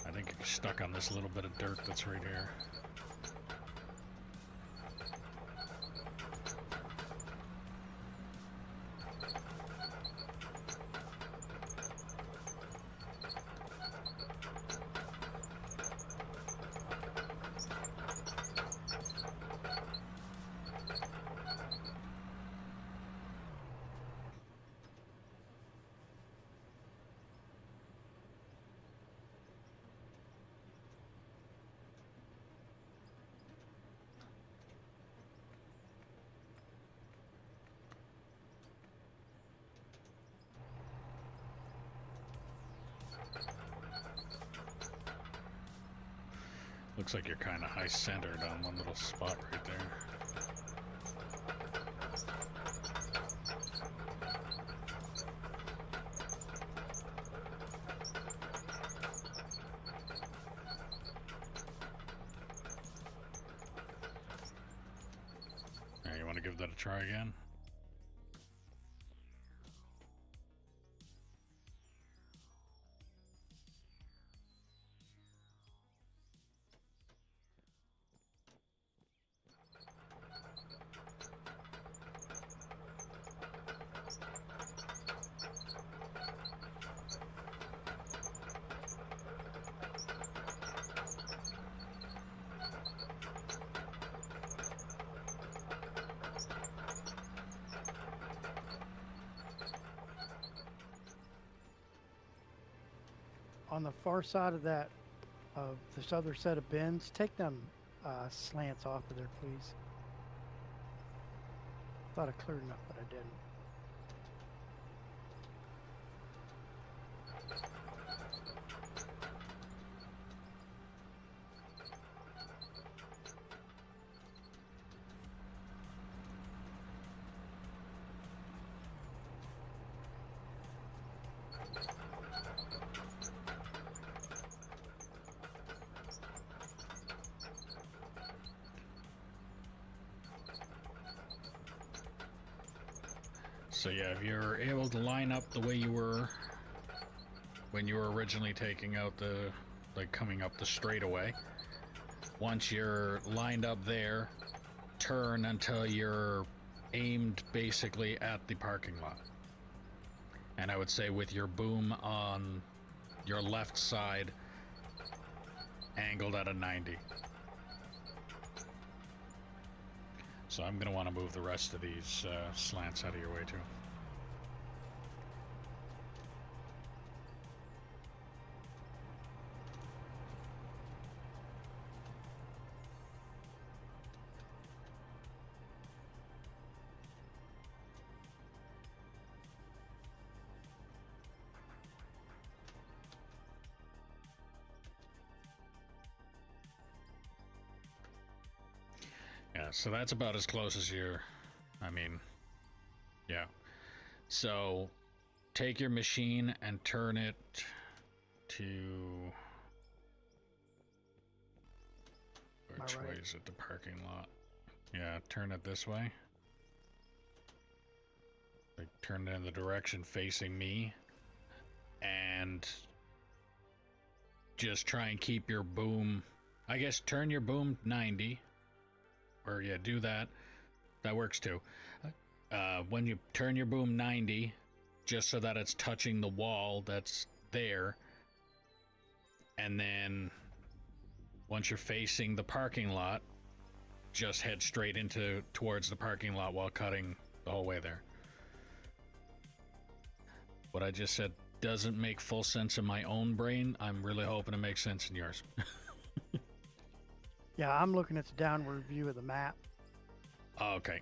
I think you're stuck on this little bit of dirt that's right here. Looks like you're kind of high-centered on one little spot right there. Now, you want to give that a try again? On the far side of that, of this other set of bins, take them slants off of there, please. Thought I cleared enough, but I didn't. So yeah, if you're able to line up the way you were when you were originally taking out the, like coming up the straightaway, once you're lined up there, turn until you're aimed basically at the parking lot. And I would say with your boom on your left side, angled at a 90. So I'm going to want to move the rest of these slants out of your way too. Yeah, so that's about as close as you're, I mean, yeah. So take your machine and turn it to, which way is it, the parking lot? Yeah, turn it this way. Like turn it in the direction facing me, and just try and keep your boom, I guess turn your boom 90. Or yeah, do that. That works too. When you turn your boom 90, just so that it's touching the wall that's there, and then once you're facing the parking lot, just head straight towards the parking lot while cutting the whole way there. What I just said doesn't make full sense in my own brain. I'm really hoping it makes sense in yours. Yeah, I'm looking at the downward view of the map. Oh, okay.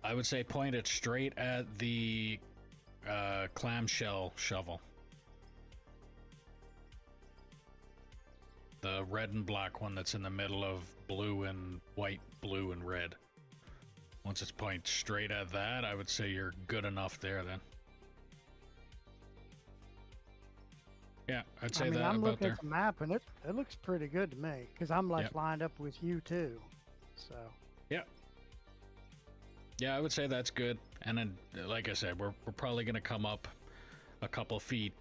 I would say point it straight at the clamshell shovel. The red and black one that's in the middle of blue and white, blue and red. Once it's pointed straight at that, I would say you're good enough there then. Yeah, I'd say that I'm about looking there. at the map, and it looks pretty good to me, because I'm like Yep. lined up with you too. So. Yeah. Yeah, I would say that's good. And then, like I said, we're probably going to come up a couple feet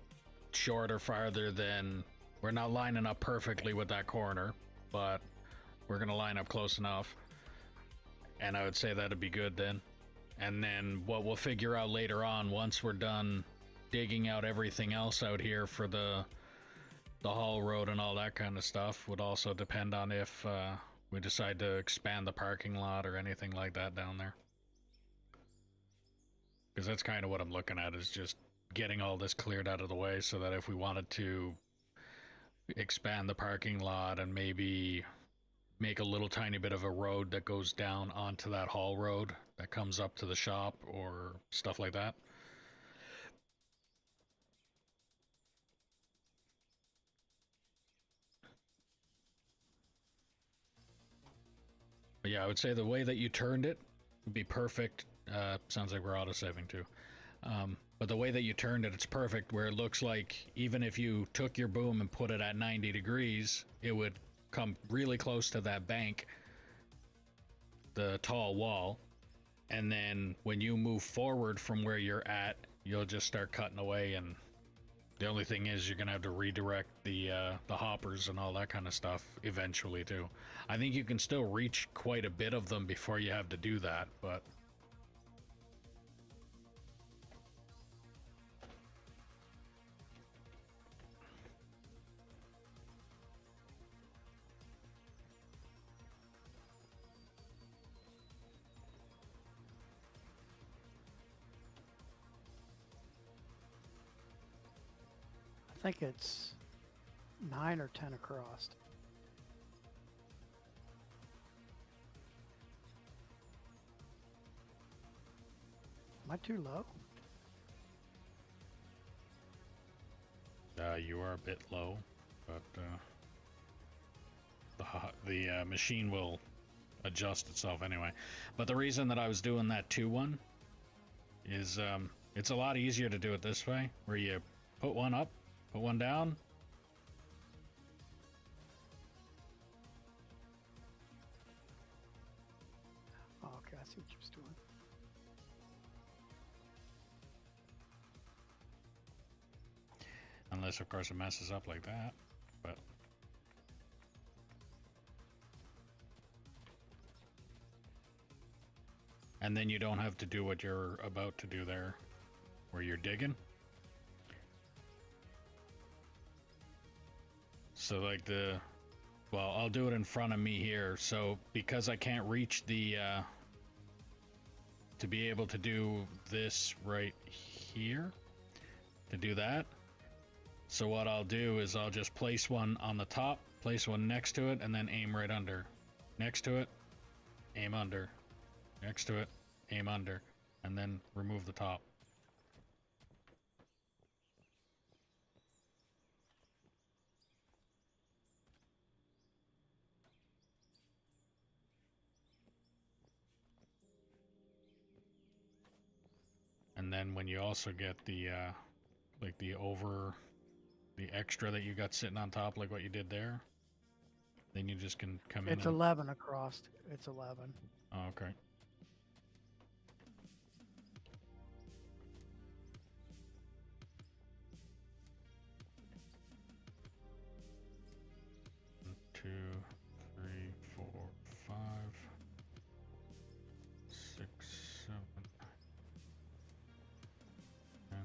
short or farther than, we're not lining up perfectly with that corner, but we're going to line up close enough. And I would say that'd be good then. And then what we'll figure out later on, once we're done digging out everything else out here for the haul road and all that kind of stuff, would also depend on if we decide to expand the parking lot or anything like that down there. Because that's kind of what I'm looking at, is just getting all this cleared out of the way so that if we wanted to expand the parking lot and maybe make a little tiny bit of a road that goes down onto that haul road that comes up to the shop or stuff like that. But yeah, I would say the way that you turned it would be perfect. Sounds like we're auto-saving too. But the way that you turned it, it's perfect, where it looks like even if you took your boom and put it at 90 degrees, it would come really close to that bank, the tall wall, and then when you move forward from where you're at, you'll just start cutting away, and the only thing is you're gonna have to redirect the hoppers and all that kind of stuff eventually too. I think you can still reach quite a bit of them before you have to do that, but think it's 9 or 10 across. Am I too low? You are a bit low, but the machine will adjust itself anyway. But the reason that I was doing that 2-1 is it's a lot easier to do it this way, where you put one up, put one down. Oh, okay, I see what you're doing. Unless, of course, it messes up like that. But and then you don't have to do what you're about to do there, where you're digging. So like well, I'll do it in front of me here. So because I can't reach the, to be able to do this right here, to do that. So what I'll do is I'll just place one on the top, place one next to it, and then aim right under. Next to it, aim under. Next to it, aim under. And then remove the top. And then when you also get the, like the extra that you got sitting on top, like what you did there, then you just can come in. It's 11 across. It's 11. Oh, okay. One, 2, 3, 4, 5, 6, 7, 10.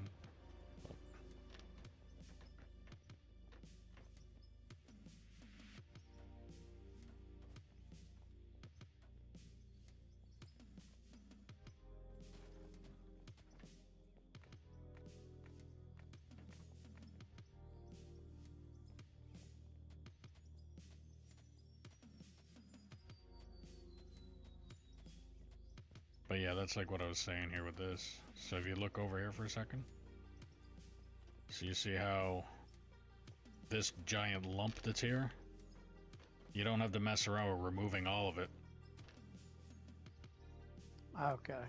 But yeah, that's like what I was saying here with this. So if you look over here for a second, so you see how this giant lump that's here, you don't have to mess around with removing all of it. Okay.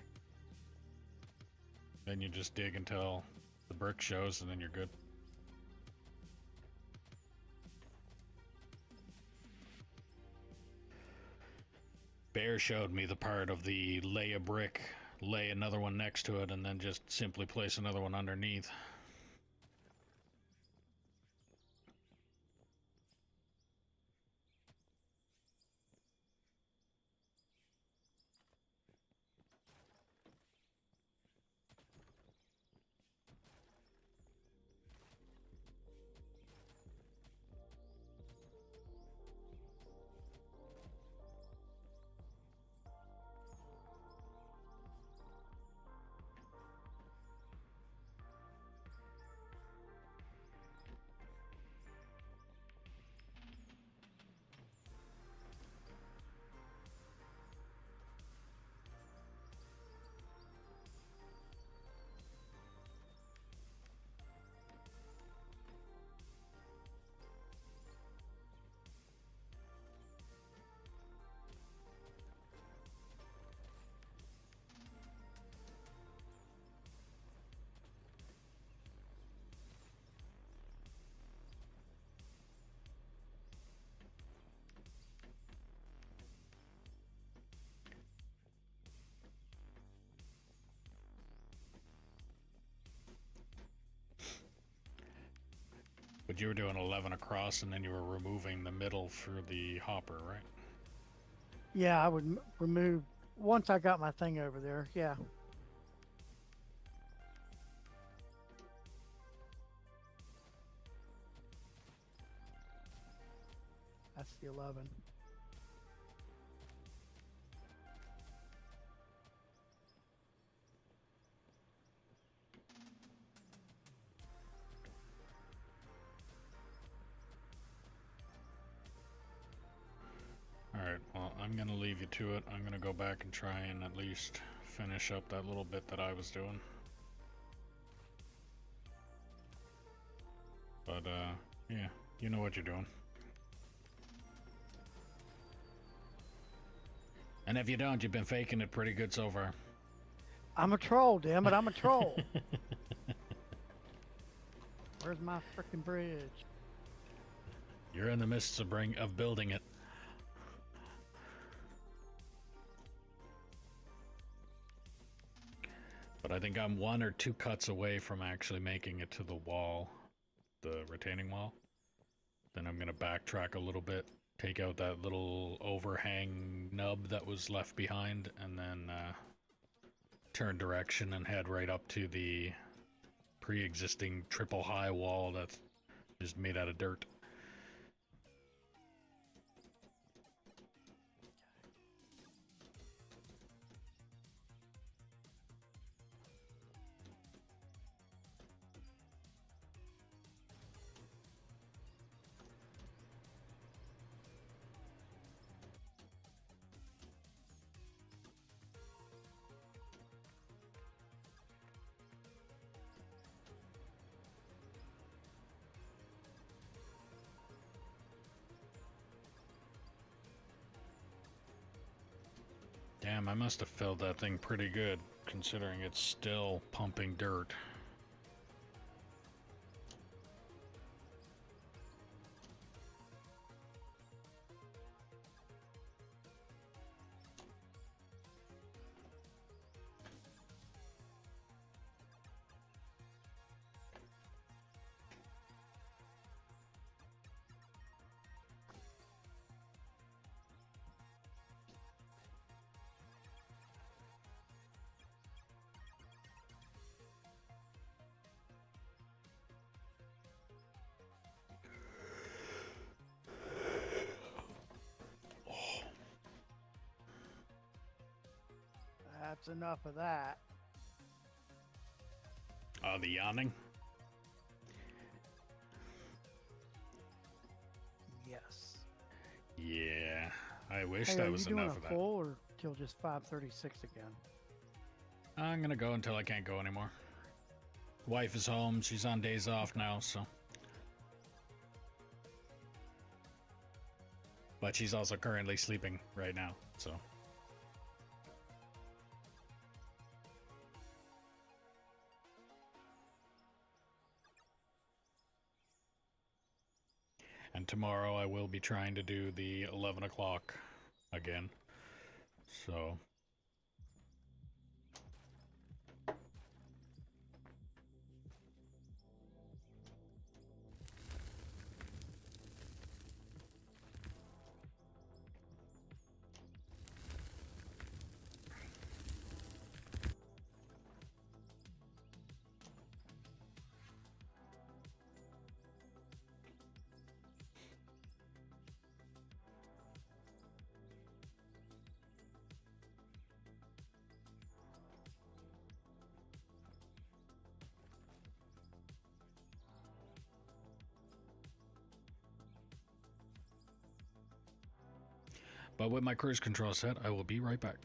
Then you just dig until the brick shows, and then you're good. Bear showed me the part of the lay a brick, lay another one next to it, and then just simply place another one underneath. But you were doing 11 across, and then you were removing the middle for the hopper, right? Yeah, I would remove once I got my thing over there. Yeah. That's the 11. leave you to it. I'm gonna go back and try and at least finish up that little bit that I was doing. But, yeah, you know what you're doing. And if you don't, you've been faking it pretty good so far. I'm a troll, damn it, I'm a troll. Where's my freaking bridge? You're in the midst of building it. But I think I'm 1 or 2 cuts away from actually making it to the wall, the retaining wall. Then I'm gonna backtrack a little bit, take out that little overhang nub that was left behind, and then turn direction and head right up to the pre-existing triple high wall that is made out of dirt. Damn, I must have filled that thing pretty good, considering it's still pumping dirt. That's enough of that. The yawning? Yes. Yeah, I wish Hey, that was enough of are you doing a that. full or till just 536 again? I'm gonna go until I can't go anymore. Wife is home, she's on days off now, so. But she's also currently sleeping right now, so. And tomorrow I will be trying to do the 11 o'clock again. So. But with my cruise control set, I will be right back.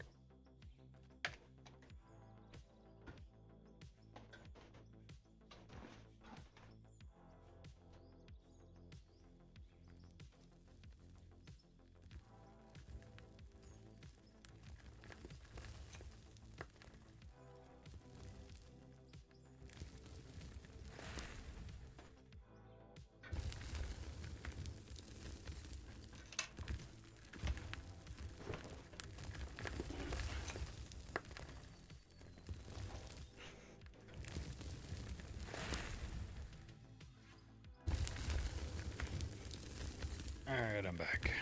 Alright, I'm back.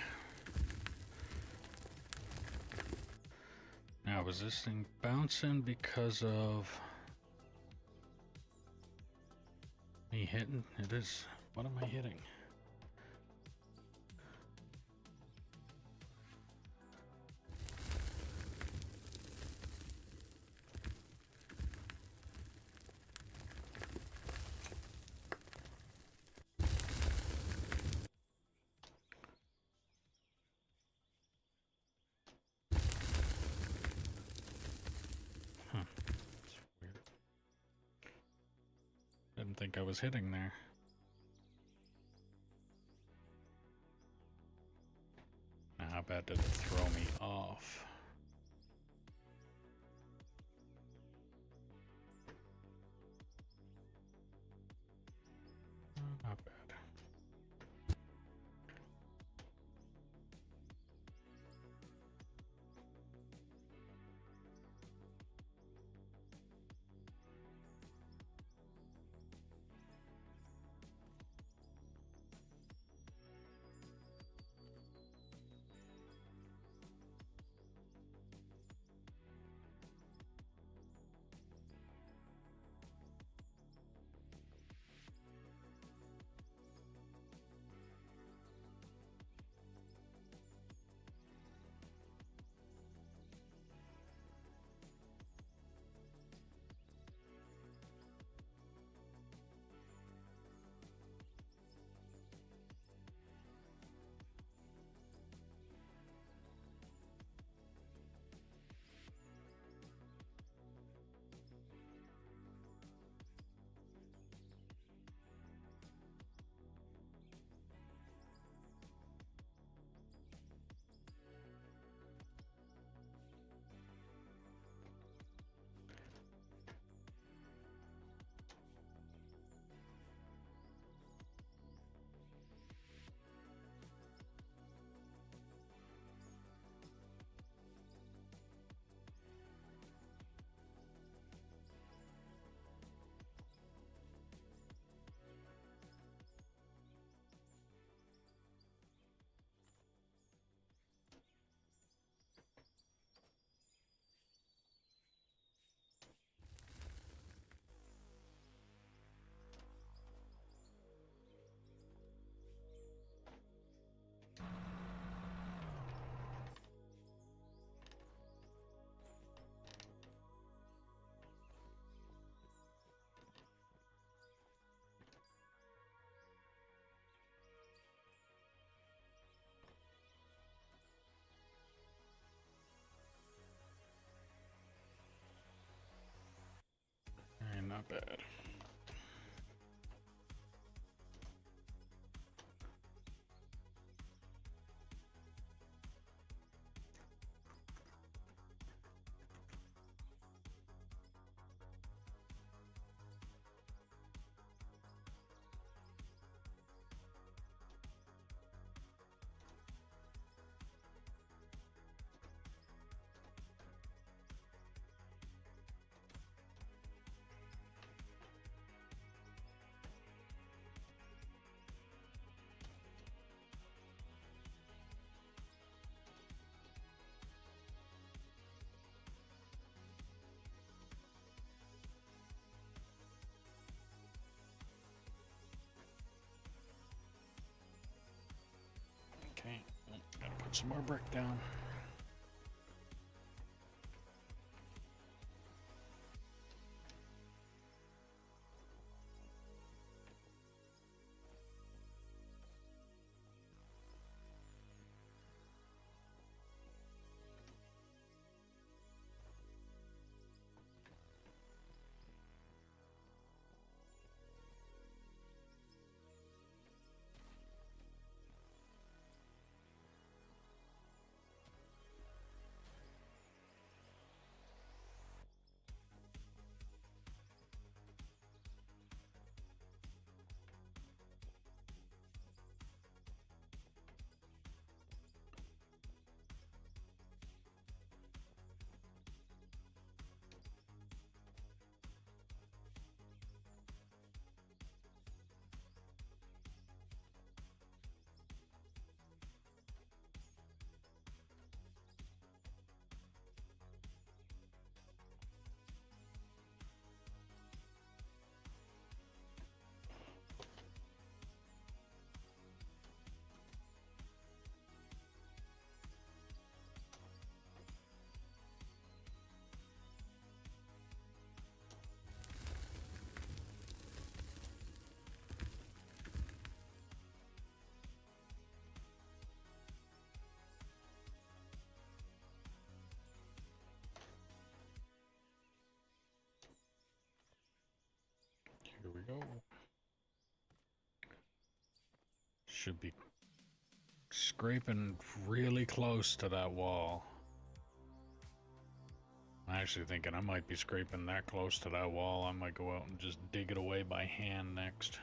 Now, was this thing bouncing because of me hitting? It is. What am I hitting? think I was hitting there. Now, how bad did it throw me off? Not bad. Not bad. Okay, gotta put some more brick down. should be scraping really close to that wall. I'm actually thinking I might be scraping that close to that wall. I might go out and just dig it away by hand next.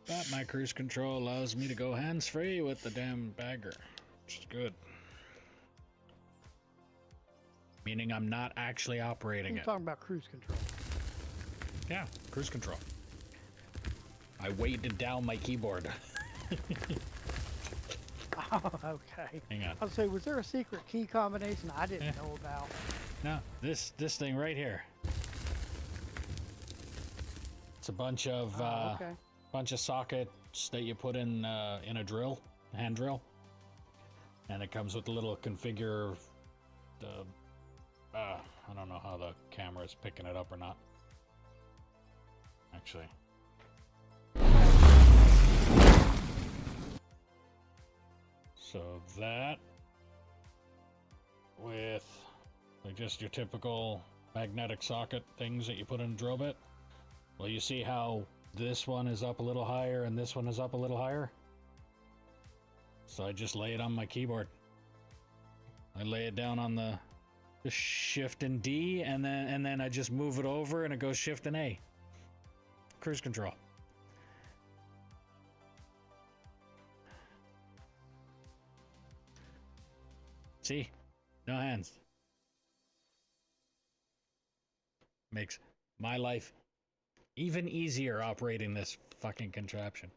But my cruise control allows me to go hands-free with the damn bagger, which is good. Meaning I'm not actually operating You're it. talking about cruise control. Yeah, cruise control. I weighted down my keyboard. Oh, okay. Hang on. I was say, was there a secret key combination I didn't know about? No, this thing right here. It's a bunch of Okay. sockets that you put in a drill, a hand drill, and it comes with a little configure. I don't know how the camera is picking it up or not. Actually. So that with like just your typical magnetic socket things that you put in a drill bit. Well, you see how this one is up a little higher and this one is up a little higher? So I just lay it on my keyboard. I lay it down on the Shift and D, and then I just move it over and it goes Shift and A. Cruise control. See? No hands. Makes my life even easier operating this fucking contraption.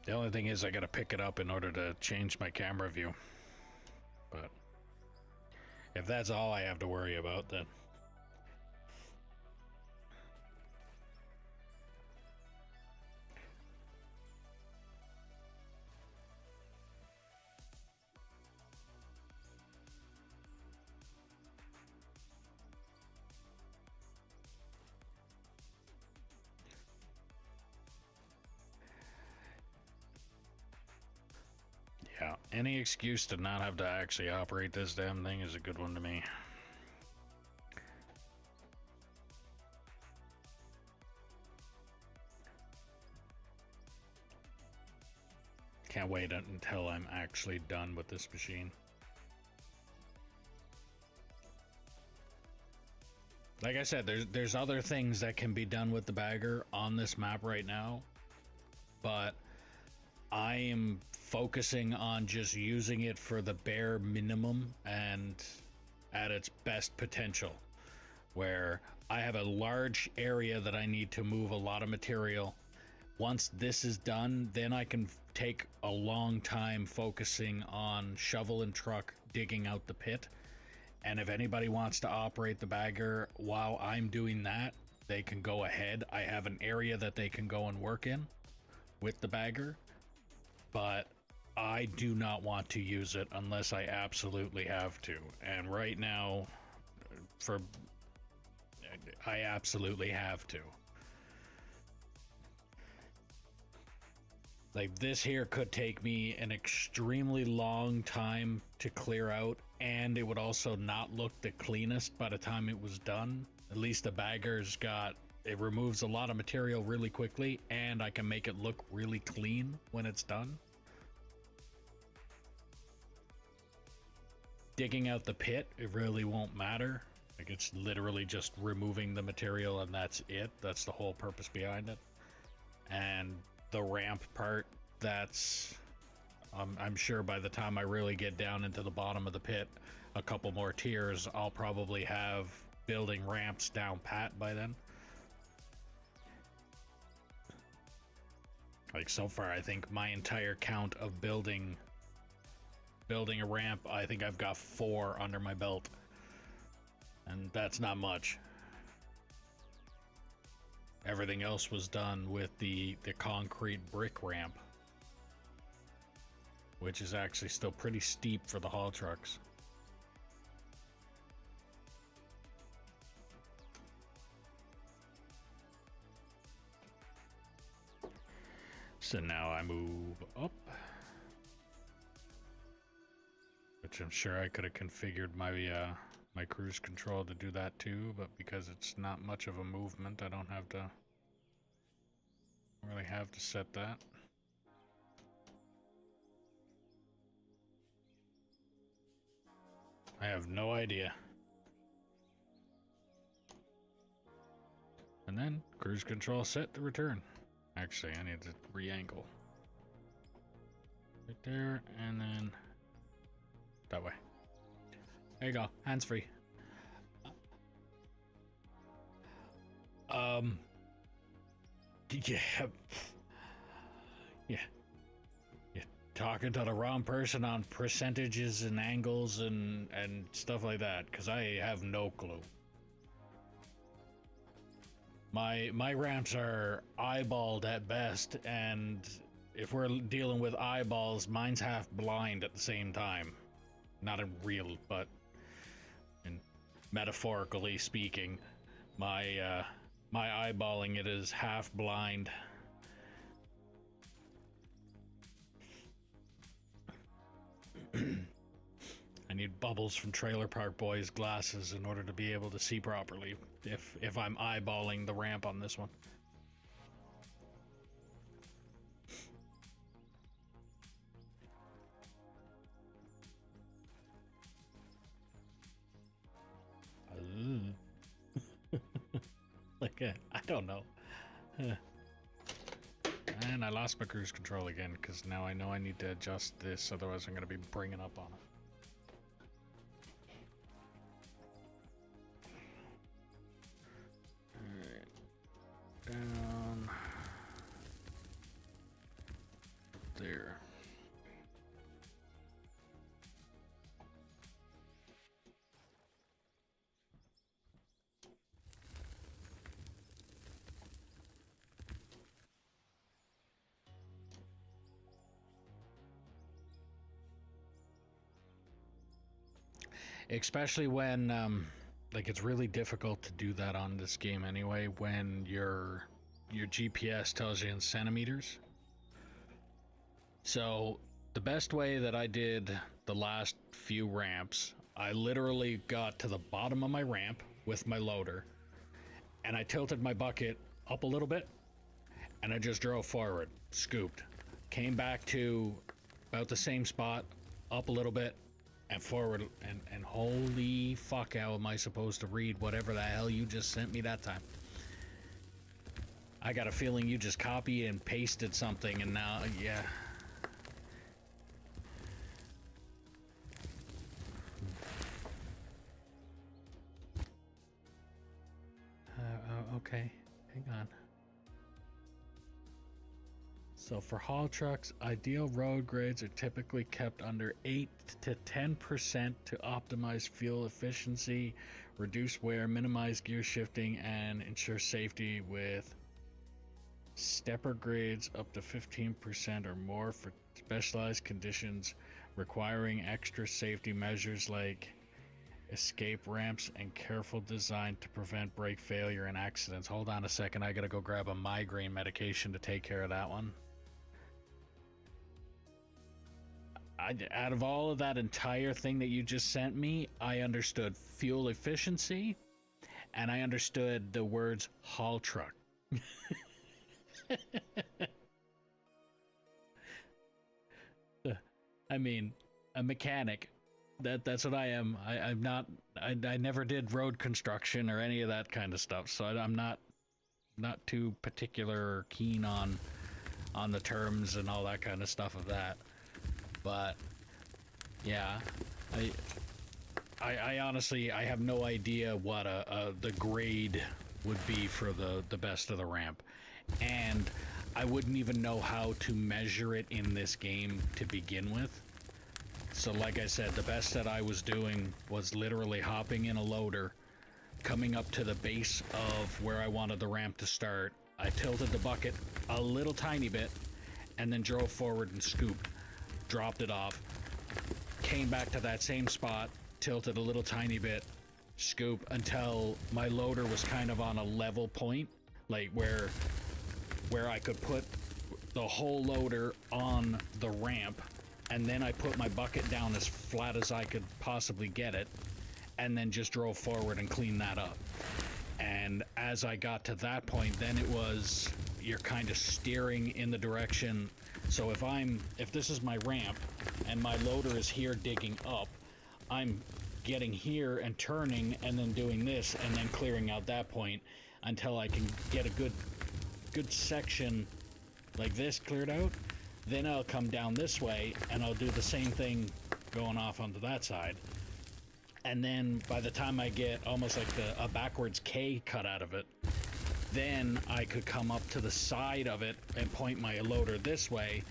The only thing is I gotta pick it up in order to change my camera view. But if that's all I have to worry about, then yeah, any excuse to not have to actually operate this damn thing is a good one to me. Can't wait until I'm actually done with this machine. Like I said, there's other things that can be done with the bagger on this map right now, but I am focusing on just using it for the bare minimum and at its best potential, where I have a large area that I need to move a lot of material. Once this is done, then I can take a long time focusing on shovel and truck digging out the pit. And if anybody wants to operate the bagger while I'm doing that, they can go ahead. I have an area that they can go and work in with the bagger, but I do not want to use it unless I absolutely have to. And right now, I absolutely have to. Like, this here could take me an extremely long time to clear out, and it would also not look the cleanest by the time it was done. At least the bagger's it removes a lot of material really quickly, and I can make it look really clean when it's done. Digging out the pit, it really won't matter. Like, it's literally just removing the material and that's it. That's the whole purpose behind it. And the ramp part, that's I'm sure by the time I really get down into the bottom of the pit, a couple more tiers, I'll probably have building ramps down pat by then. Like, so far, I think my entire count of building a ramp, I think I've got 4 under my belt, and that's not much. Everything else was done with the concrete brick ramp, which is actually still pretty steep for the haul trucks. So now I move up, which I'm sure I could have configured my my cruise control to do that too, but because it's not much of a movement, I don't really have to set that. I have no idea. And then cruise control set to return. Actually, I need to re-angle. Right there, and then that way. There you go, hands free. Yeah. Yeah. You're talking to the wrong person on percentages and angles and stuff like that, because I have no clue. My ramps are eyeballed at best, and if we're dealing with eyeballs, mine's half blind at the same time. Not in real, but in metaphorically speaking, my eyeballing it is half blind. I need Bubbles from Trailer Park Boys glasses in order to be able to see properly if I'm eyeballing the ramp on this one. Like, I don't know. And I lost my cruise control again, because now I know I need to adjust this, otherwise I'm going to be bringing up on it. Alright. Down. There. Especially when, like, it's really difficult to do that on this game anyway, when your GPS tells you in centimeters. So, the best way that I did the last few ramps, I literally got to the bottom of my ramp with my loader, and I tilted my bucket up a little bit, and I just drove forward, scooped, came back to about the same spot, up a little bit, and forward, and holy fuck, how am I supposed to read whatever the hell you just sent me that time? I got a feeling you just copy and pasted something, and now, yeah. Okay, hang on. So for haul trucks, ideal road grades are typically kept under 8 to 10% to optimize fuel efficiency, reduce wear, minimize gear shifting, and ensure safety, with stepper grades up to 15% or more for specialized conditions requiring extra safety measures like escape ramps and careful design to prevent brake failure and accidents. Hold on a second, I gotta go grab a migraine medication to take care of that one. Out of all of that entire thing that you just sent me, I understood fuel efficiency, and I understood the words haul truck. I mean, a mechanic. That's what I am. I'm not. I never did road construction or any of that kind of stuff, so I'm not too particular or keen on the terms and all that kind of stuff of that. But yeah, I honestly, I have no idea what the grade would be for the best of the ramp, and I wouldn't even know how to measure it in this game to begin with. So like I said, the best that I was doing was literally hopping in a loader, coming up to the base of where I wanted the ramp to start, I tilted the bucket a little tiny bit and then drove forward and scooped, dropped it off, came back to that same spot, tilted a little tiny bit, scoop until my loader was kind of on a level point, like where I could put the whole loader on the ramp, and then I put my bucket down as flat as I could possibly get it, and then just drove forward and cleaned that up. And as I got to that point, then it was, you're kind of steering in the direction. So if this is my ramp and my loader is here digging up, I'm getting here and turning and then doing this and then clearing out that point until I can get a good section like this cleared out. Then I'll come down this way and I'll do the same thing going off onto that side. And then by the time I get almost like a backwards K cut out of it, then I could come up to the side of it and point my loader this way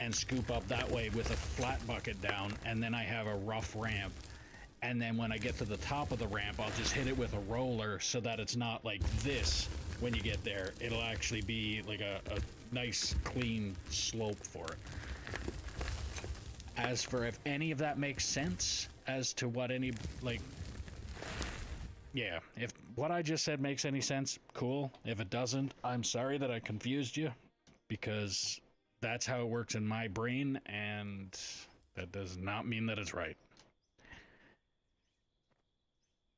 and scoop up that way with a flat bucket down, and then I have a rough ramp. And then when I get to the top of the ramp, I'll just hit it with a roller so that it's not like this when you get there. It'll actually be like a nice clean slope for it. As for if any of that makes sense as to what any, like, yeah, if what I just said makes any sense, cool. If it doesn't, I'm sorry that I confused you, because that's how it works in my brain, and that does not mean that it's right.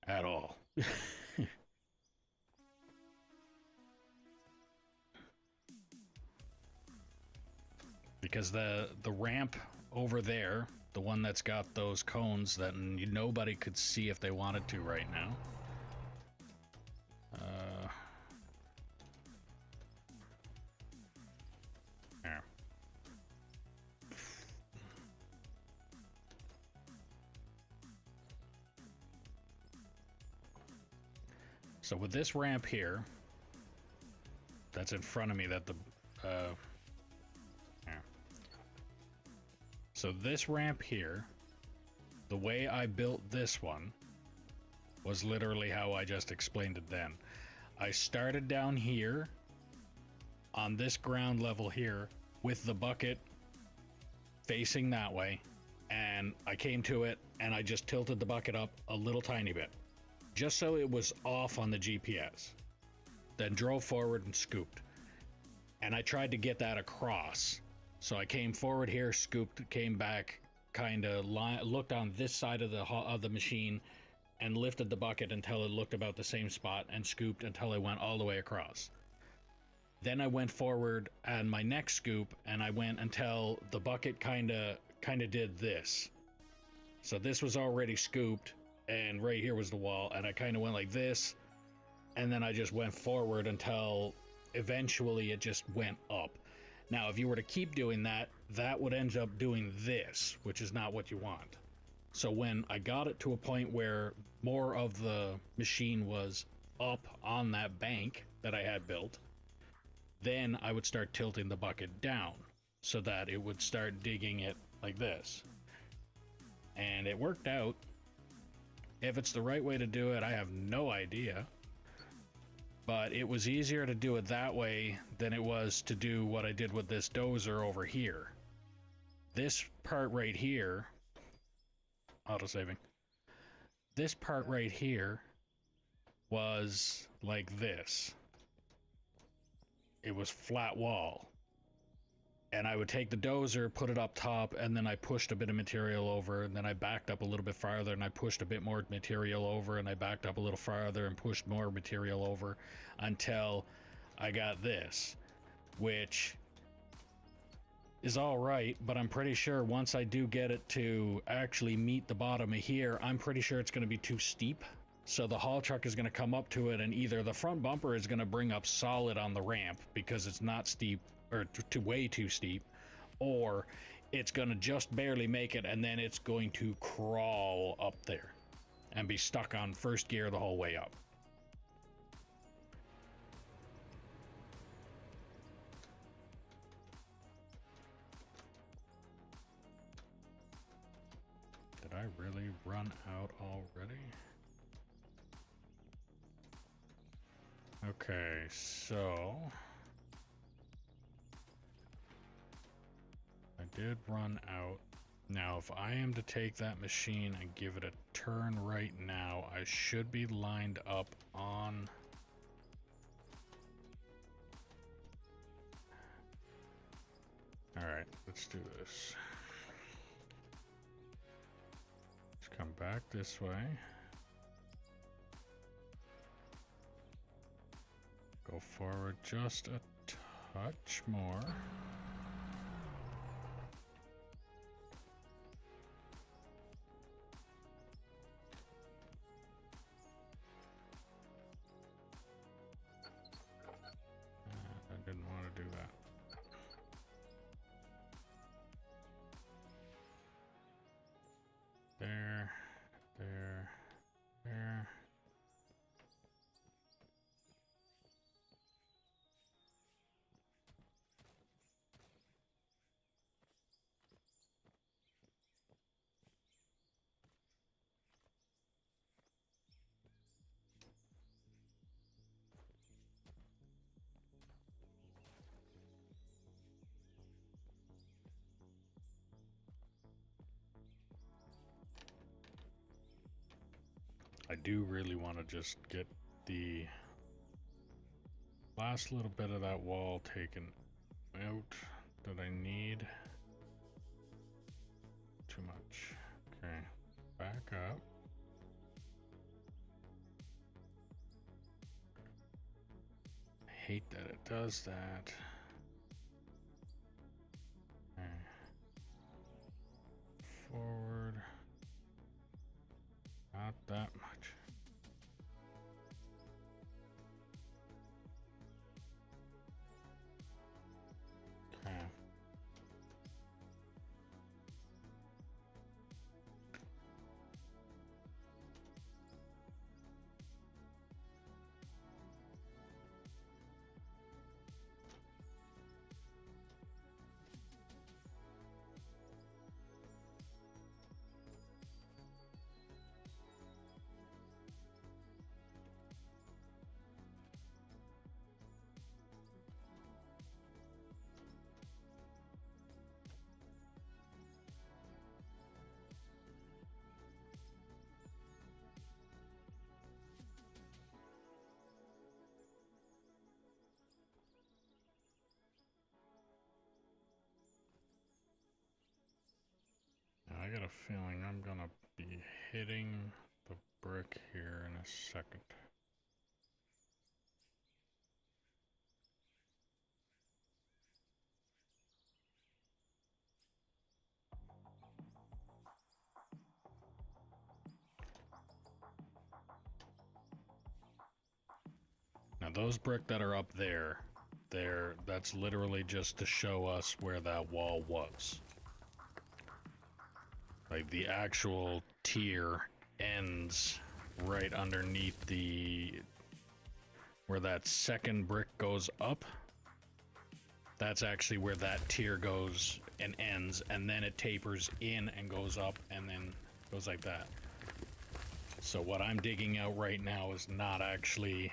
At all. Because the ramp over there, the one that's got those cones that nobody could see if they wanted to right now. There. So with this ramp here, that's in front of me, that there. So this ramp here, the way I built this one was literally how I just explained it then. I started down here on this ground level here with the bucket facing that way, and I came to it and I just tilted the bucket up a little tiny bit, just so it was off on the GPS. Then drove forward and scooped. And I tried to get that across. So I came forward here, scooped, came back, kind of looked on this side of the machine and lifted the bucket until it looked about the same spot and scooped until I went all the way across. Then I went forward on my next scoop and I went until the bucket kind of did this. So this was already scooped and right here was the wall, and I kind of went like this, and then I just went forward until eventually it just went up. Now, if you were to keep doing that, that would end up doing this, which is not what you want. So when I got it to a point where more of the machine was up on that bank that I had built, then I would start tilting the bucket down so that it would start digging it like this. And it worked out. If it's the right way to do it, I have no idea. But it was easier to do it that way than it was to do what I did with this dozer over here. This part right here, autosaving, this part right here was like this. It was flat wall. And I would take the dozer, put it up top, and then I pushed a bit of material over, and then I backed up a little bit farther, and I pushed a bit more material over, and I backed up a little farther and pushed more material over until I got this, which is all right, but I'm pretty sure once I do get it to actually meet the bottom of here, I'm pretty sure it's going to be too steep. So the haul truck is going to come up to it, and either the front bumper is going to bring up solid on the ramp because it's not steep, or way too steep, or it's gonna just barely make it, and then it's going to crawl up there and be stuck on first gear the whole way up. Did I really run out already? Okay, so I did run out. Now, if I am to take that machine and give it a turn right now, I should be lined up on... Alright, let's do this. Let's come back this way. Go forward just a touch more. I didn't want to do that. There, there, there. I do really want to just get the last little bit of that wall taken out that I need. Too much. Okay, back up. I hate that it does that. Okay. Forward. Not that much. Okay. I got a feeling I'm gonna be hitting the brick here in a second. Now those brick that are up there, that's literally just to show us where that wall was. Like the actual tier ends right underneath where that second brick goes up. That's actually where that tier goes and ends, and then it tapers in and goes up and then goes like that. So what I'm digging out right now is not actually,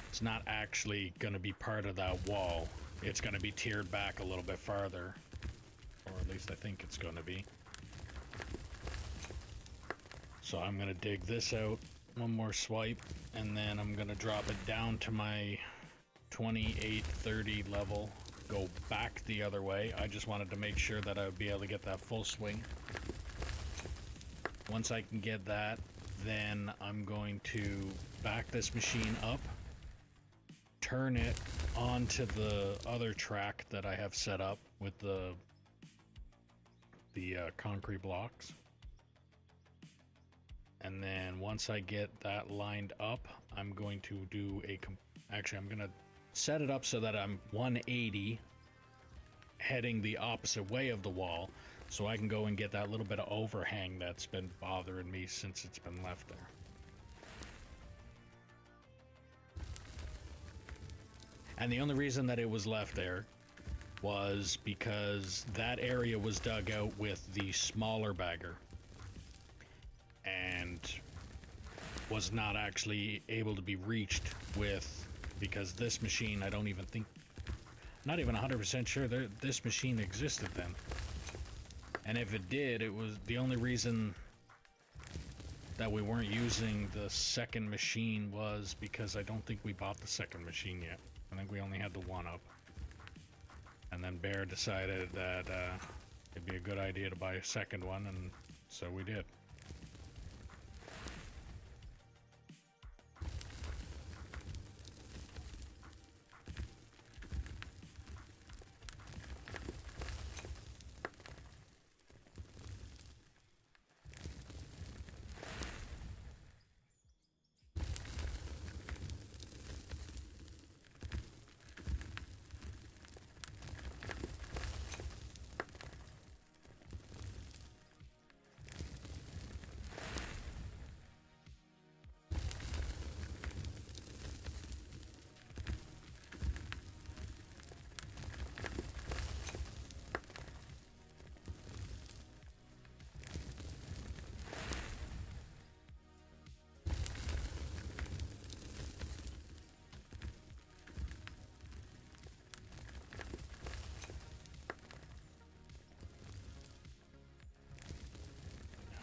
it's not actually going to be part of that wall. It's going to be tiered back a little bit farther. Or at least I think it's going to be. So I'm going to dig this out, one more swipe, and then I'm going to drop it down to my 2830 level, go back the other way. I just wanted to make sure that I would be able to get that full swing. Once I can get that, then I'm going to back this machine up, turn it onto the other track that I have set up with the concrete blocks. And then once I get that lined up, I'm going to do actually I'm going to set it up so that I'm 180 heading the opposite way of the wall, so I can go and get that little bit of overhang that's been bothering me since it's been left there. And the only reason that it was left there was because that area was dug out with the smaller bagger. And was not actually able to be reached with, because this machine, I don't even think, not even 100% sure that this machine existed then. And if it did, it was the only reason that we weren't using the second machine was because I don't think we bought the second machine yet. I think we only had the one up. And then Bear decided that it'd be a good idea to buy a second one, and so we did.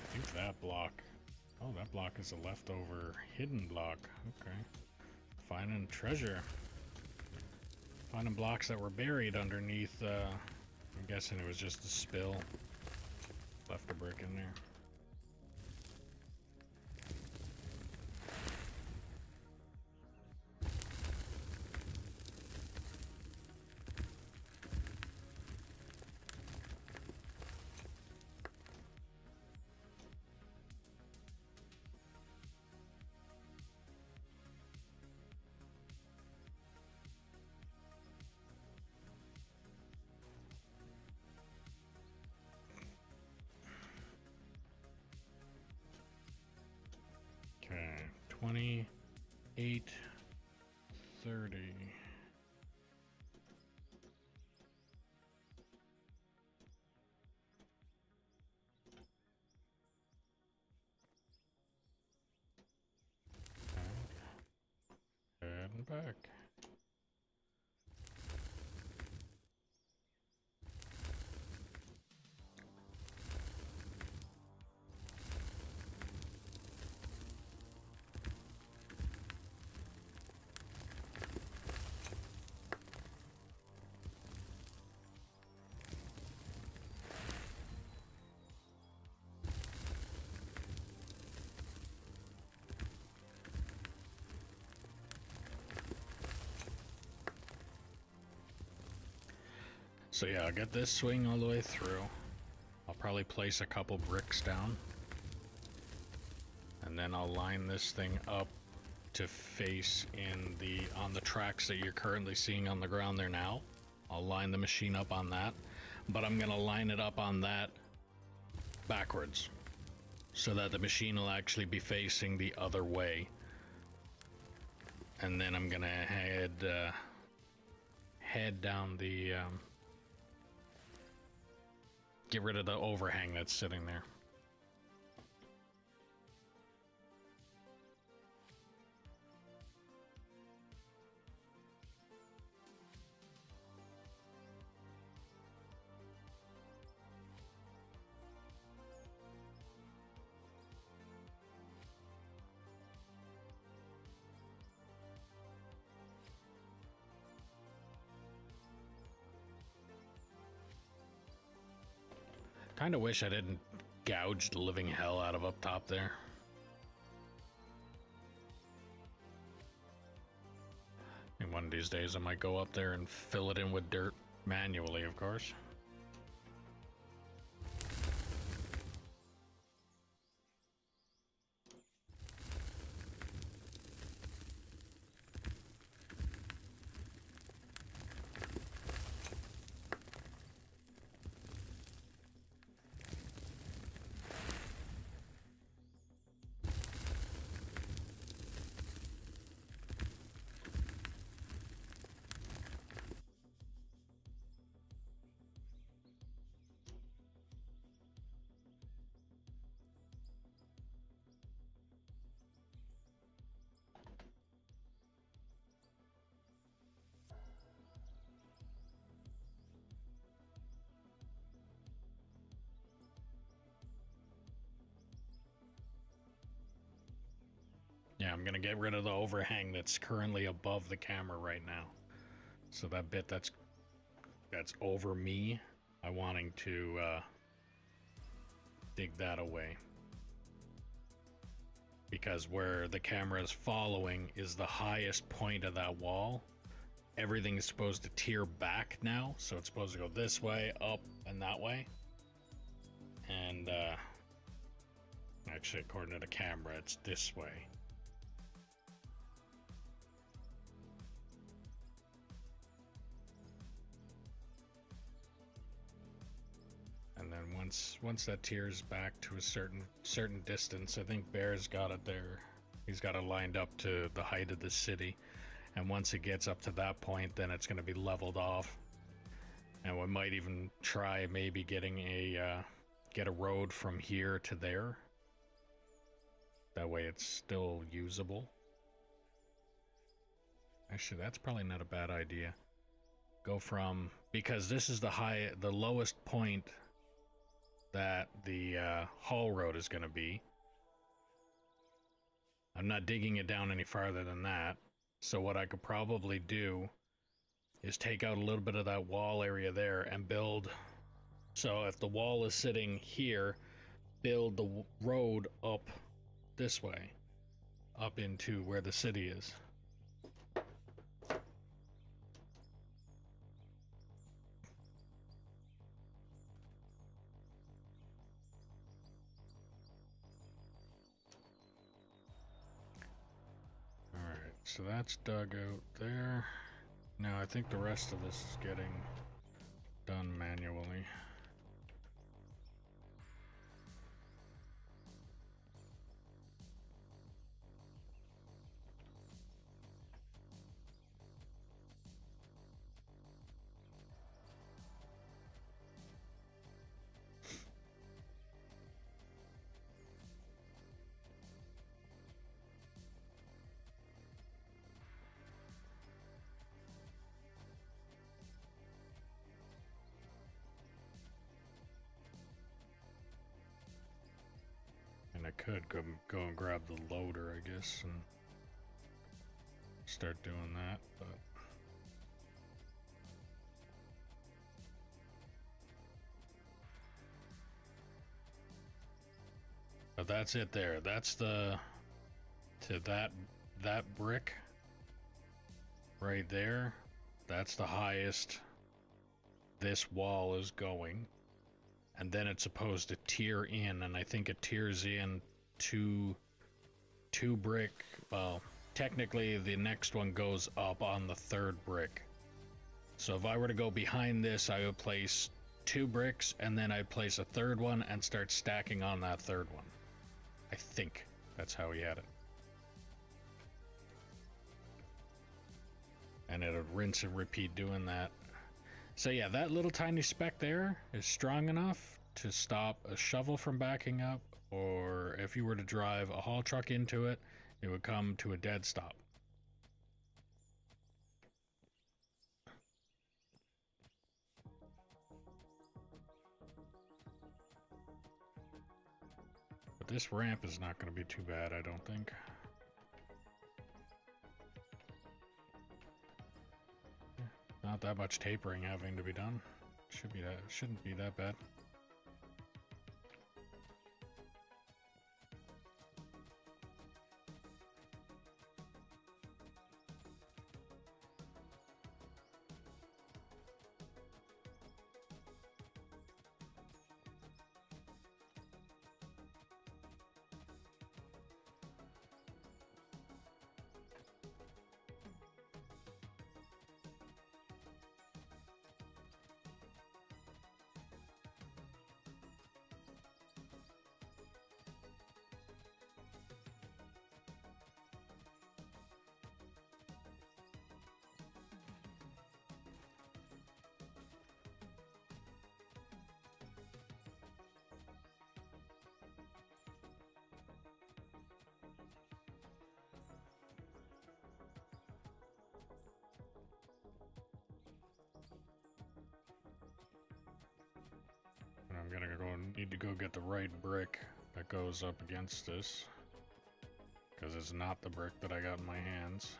I think that block, oh, that block is a leftover hidden block. Okay. Finding treasure. Finding blocks that were buried underneath, I'm guessing it was just a spill. Left a brick in there. Okay, 28, 30. Heading back. So yeah, I'll get this swing all the way through. I'll probably place a couple bricks down. And then I'll line this thing up to face on the tracks that you're currently seeing on the ground there now. I'll line the machine up on that, but I'm gonna line it up on that backwards so that the machine will actually be facing the other way. And then I'm gonna head down the get rid of the overhang that's sitting there. Kinda wish I didn't gouge the living hell out of up top there. And one of these days I might go up there and fill it in with dirt manually, of course. Yeah, I'm gonna get rid of the overhang that's currently above the camera right now. So that bit that's over me, I'm wanting to dig that away. Because where the camera is following is the highest point of that wall. Everything is supposed to tear back now, so it's supposed to go this way, up, and that way. And actually, according to the camera, it's this way. And then once that tears back to a certain distance, I think Bear's got it there. He's got it lined up to the height of the city. And once it gets up to that point, then it's going to be leveled off. And we might even try maybe getting get a road from here to there. That way it's still usable. Actually, that's probably not a bad idea. Go from, because this is the lowest point that the haul road is going to be. I'm not digging it down any farther than that. So what I could probably do is take out a little bit of that wall area there and build. So if the wall is sitting here, build the road up this way, up into where the city is. Alright, so that's dug out there. Now I think the rest of this is getting done manually. And I could go and grab the loader, I guess, and start doing that, but that's it there. That's to that brick right there. That's the highest this wall is going. And then it's supposed to tear in, and I think it tears in two brick. Well, technically the next one goes up on the third brick. So if I were to go behind this, I would place 2 bricks, and then I'd place a third one and start stacking on that third one. I think that's how he had it. And it would rinse and repeat doing that. So yeah, that little tiny speck there is strong enough to stop a shovel from backing up, or if you were to drive a haul truck into it, it would come to a dead stop. But this ramp is not going to be too bad, I don't think. Not that much tapering having to be done. Shouldn't be that bad. I'm gonna need to go get the right brick that goes up against this, because it's not the brick that I got in my hands.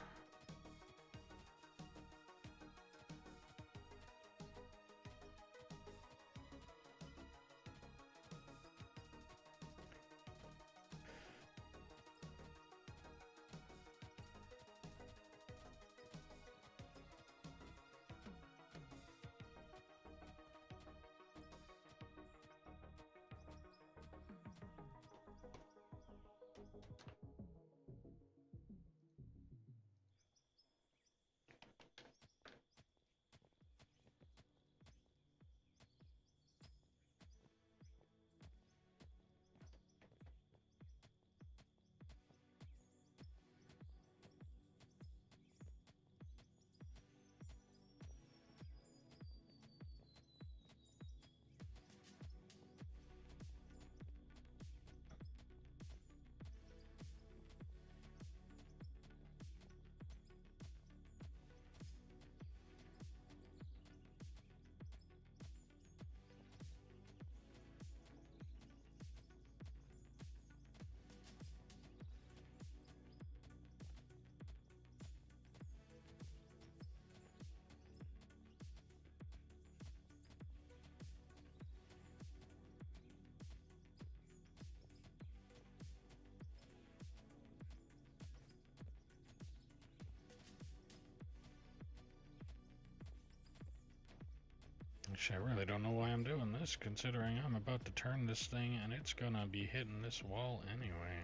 Actually, I really don't know why I'm doing this, considering I'm about to turn this thing and it's gonna be hitting this wall anyway.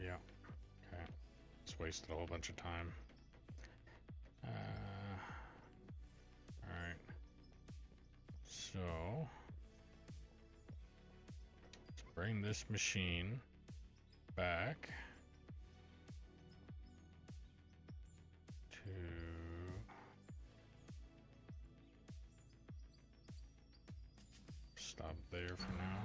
Yeah. Okay. Just wasted a whole bunch of time. Alright. So, let's bring this machine back to stop there for now.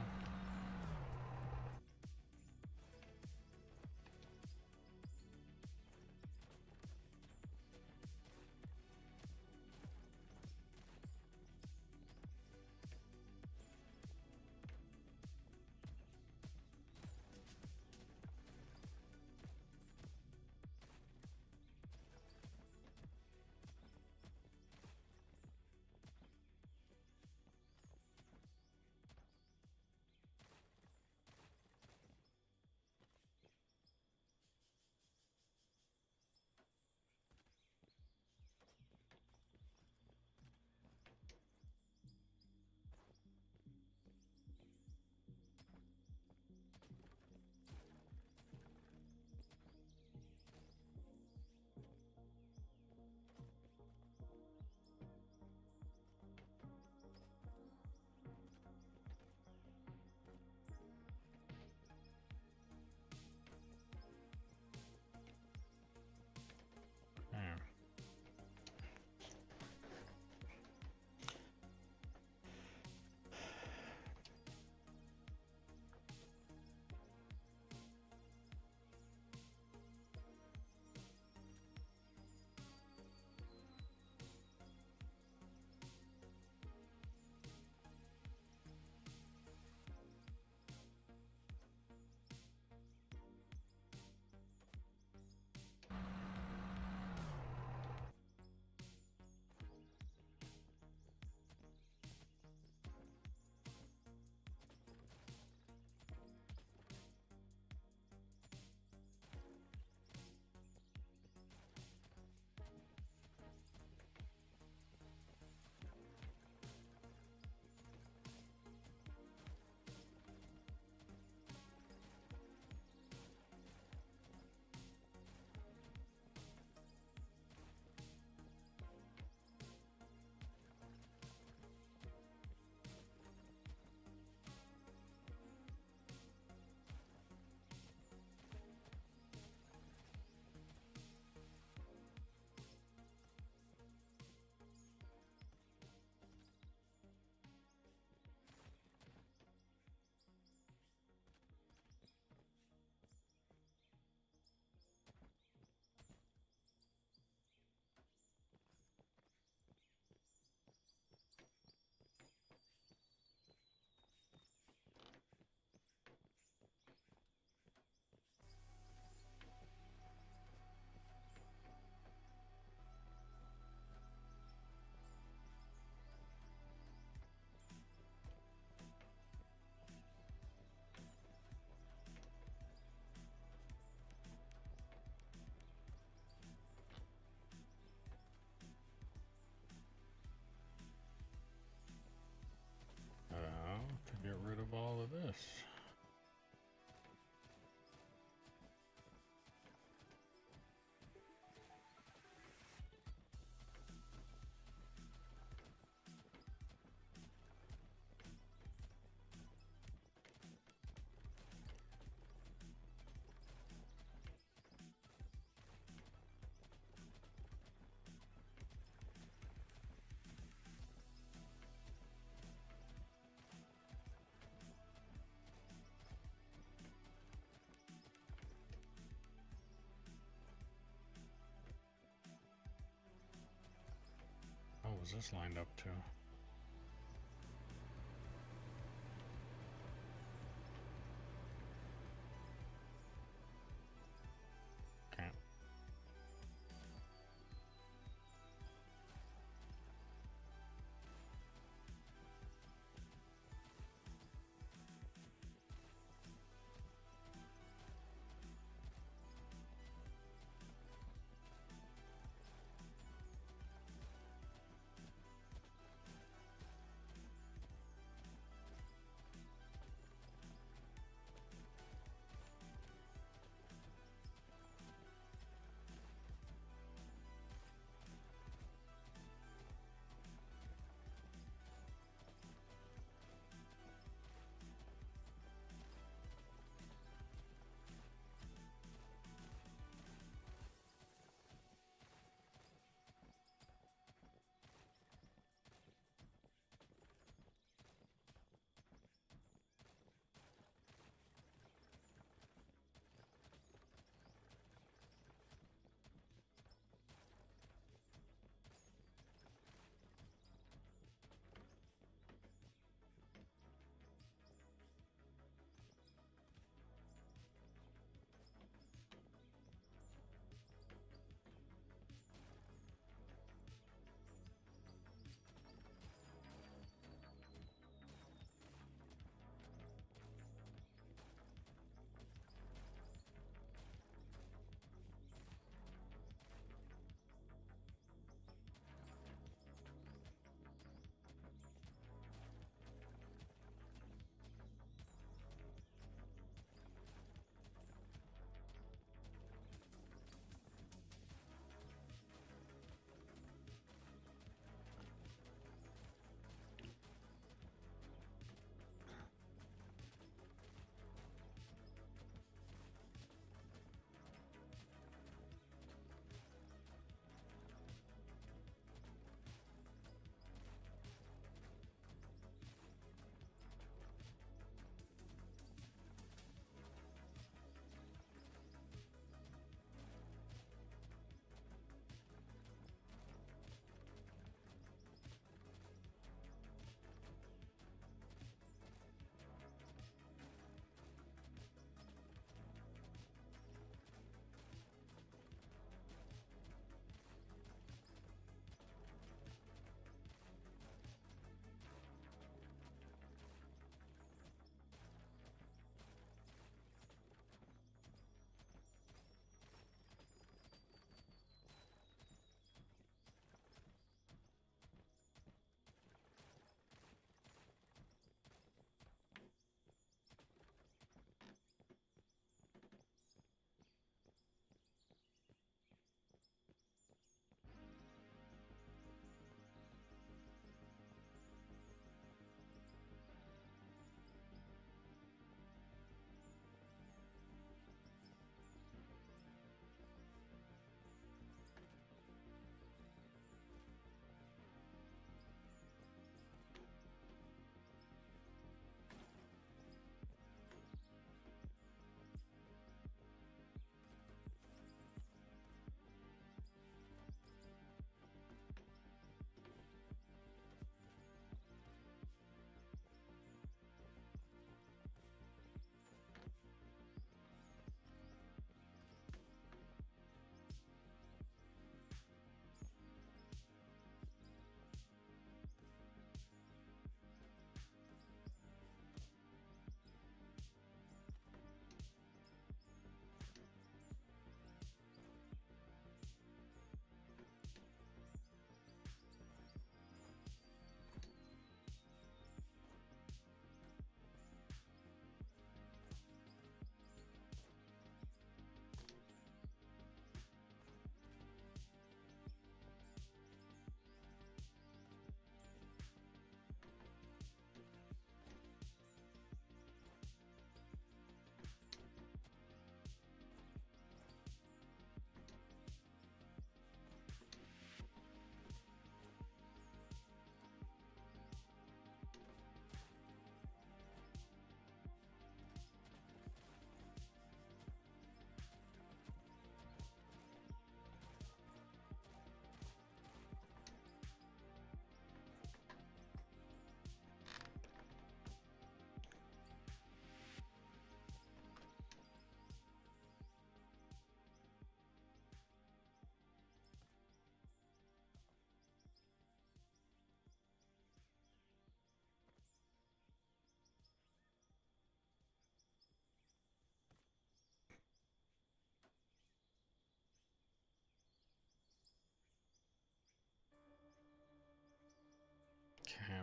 this. What was this lined up to? Okay.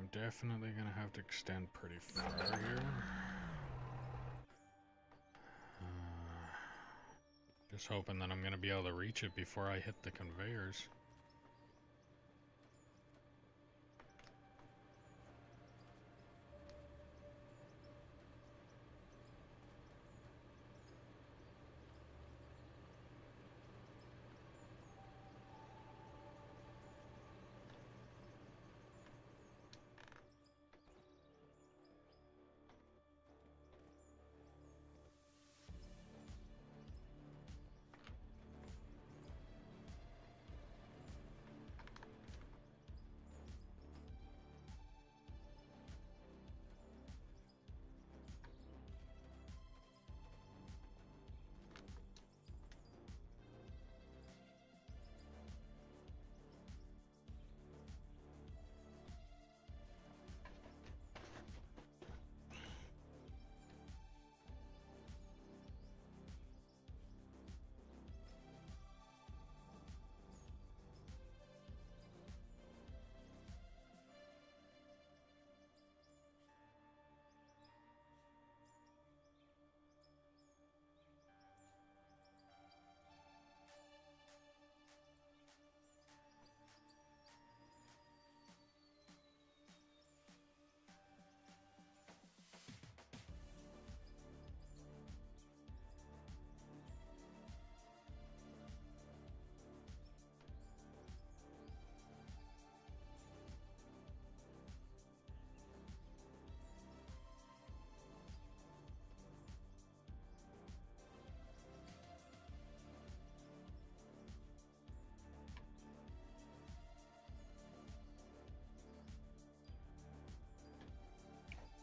I'm definitely gonna have to extend pretty far here. Just hoping that I'm gonna be able to reach it before I hit the conveyors.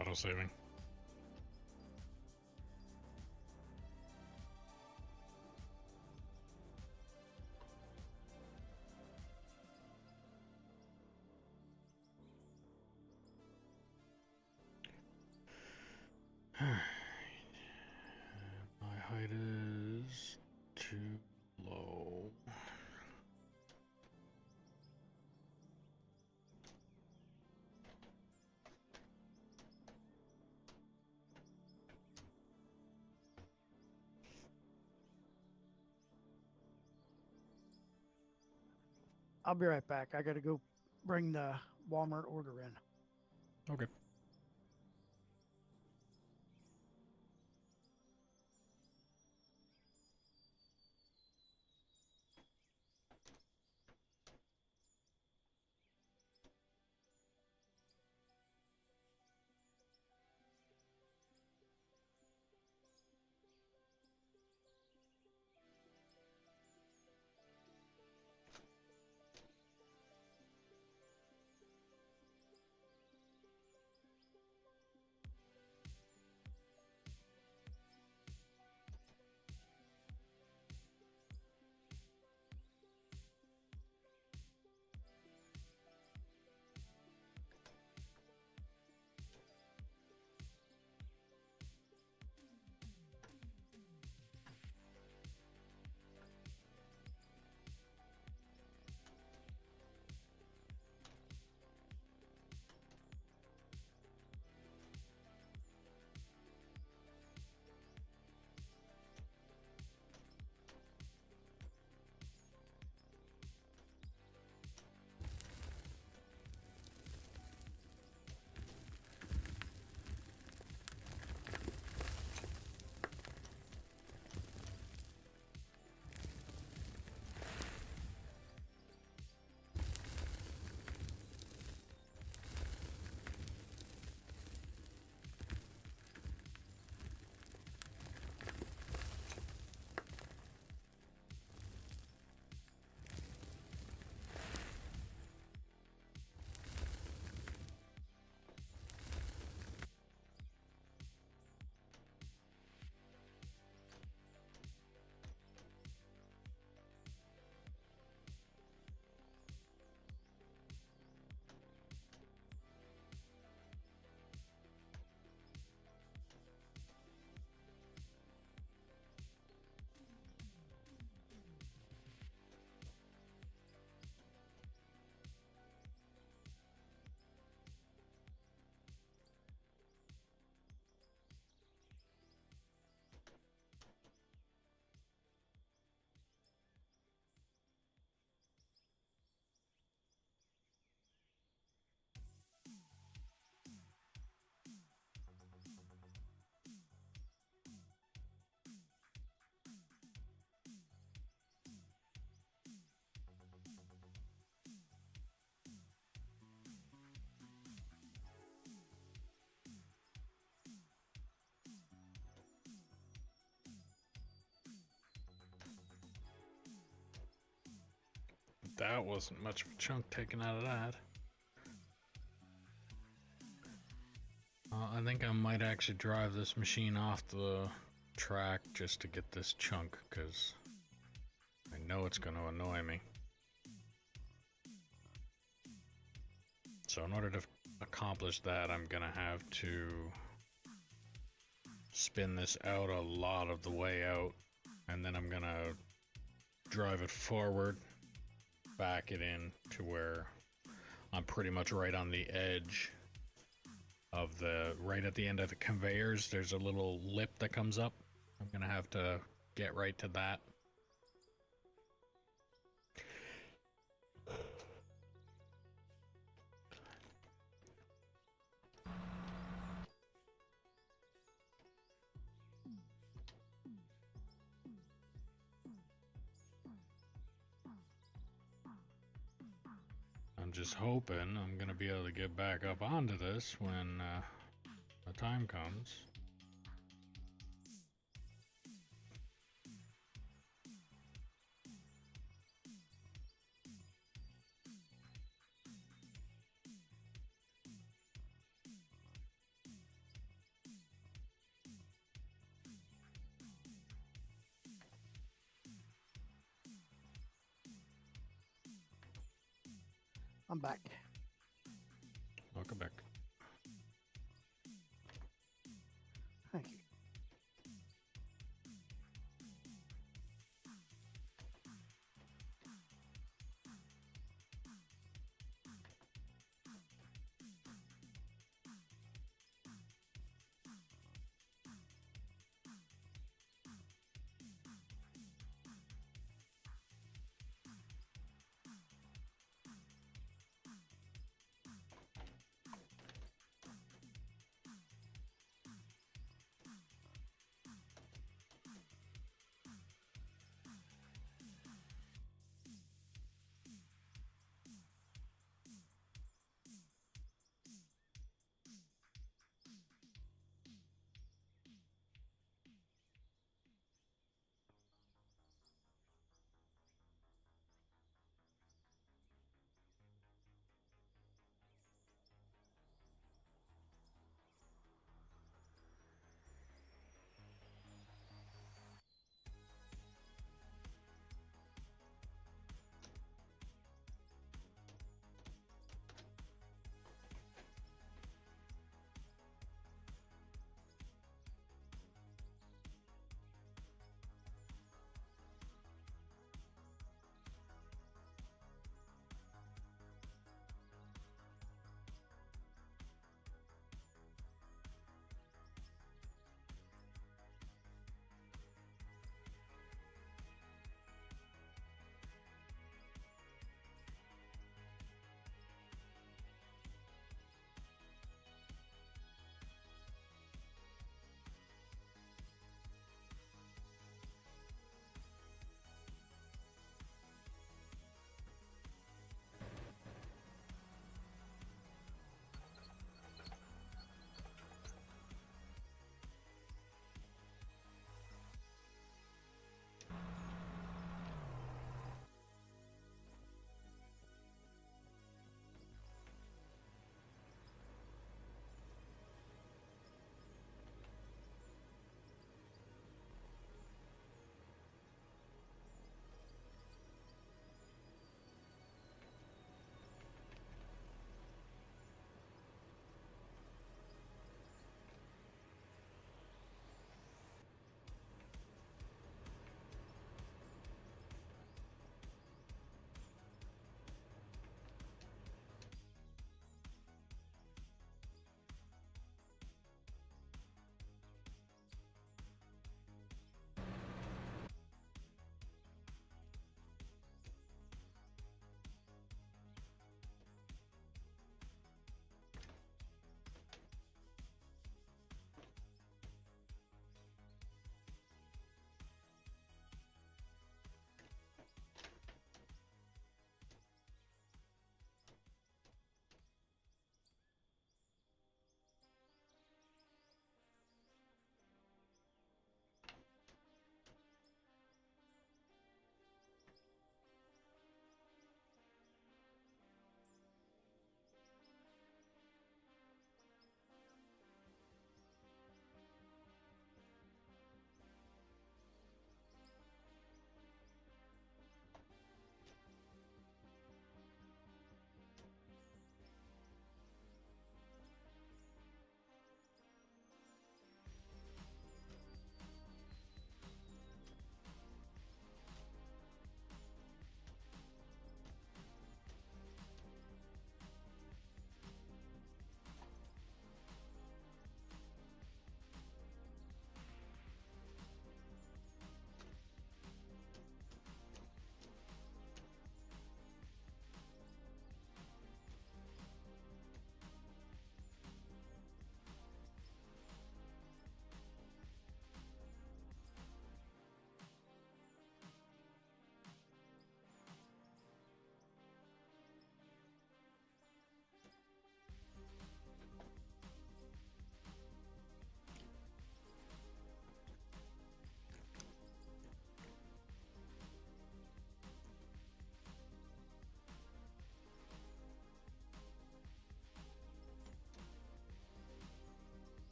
Auto saving. My height is too low. I'll be right back. I got to go bring the Walmart order in. Okay. that wasn't much of a chunk taken out of that. I think I might actually drive this machine off the track just to get this chunk, because I know it's going to annoy me. So in order to accomplish that, I'm going to have to spin this out a lot of the way out, and then I'm going to drive it forward, back it in to where I'm pretty much right on the edge of the, right at the end of the conveyors. There's a little lip that comes up. I'm gonna have to get right to that. I'm just hoping I'm gonna be able to get back up onto this when the time comes. I'm back. Welcome back. Thank you.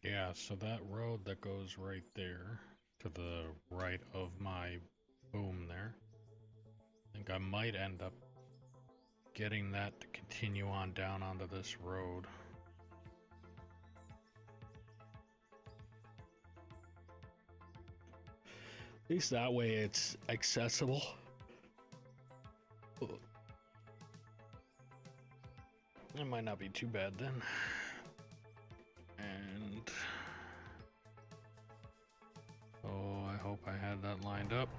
Yeah, so that road that goes right there to the right of my boom there, I think I might end up getting that to continue on down onto this road. At least that way it's accessible. It might not be too bad then. And oh, I hope I had that lined up.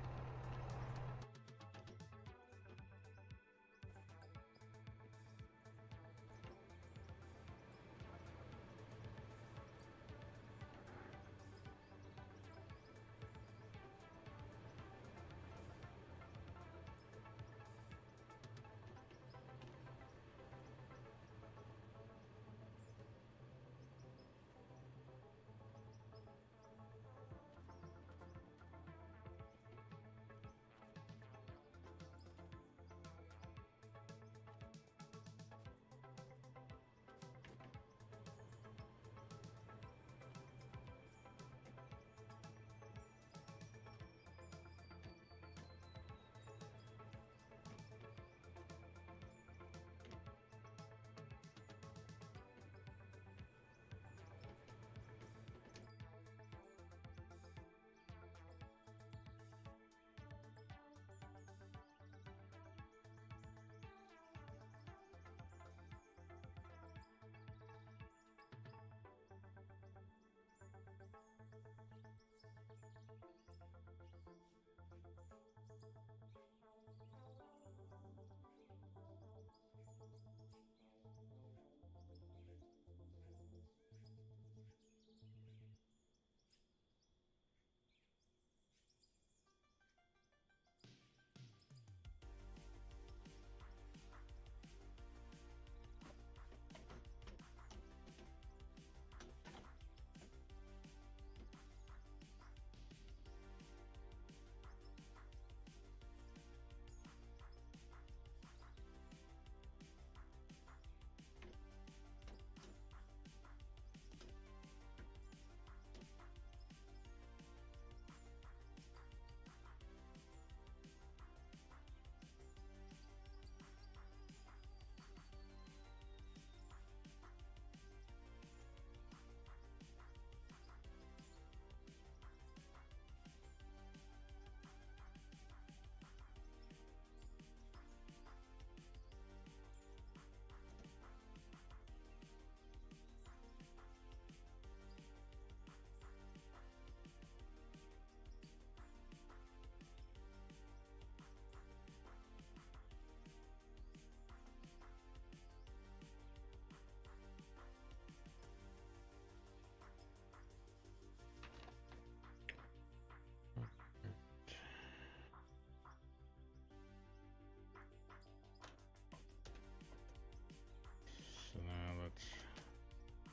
So now let's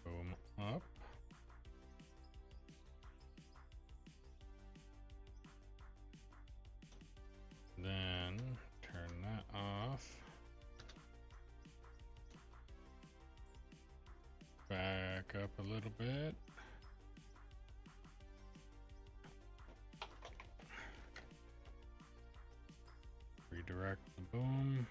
boom up. Then turn that off. Back up a little bit. Redirect the boom.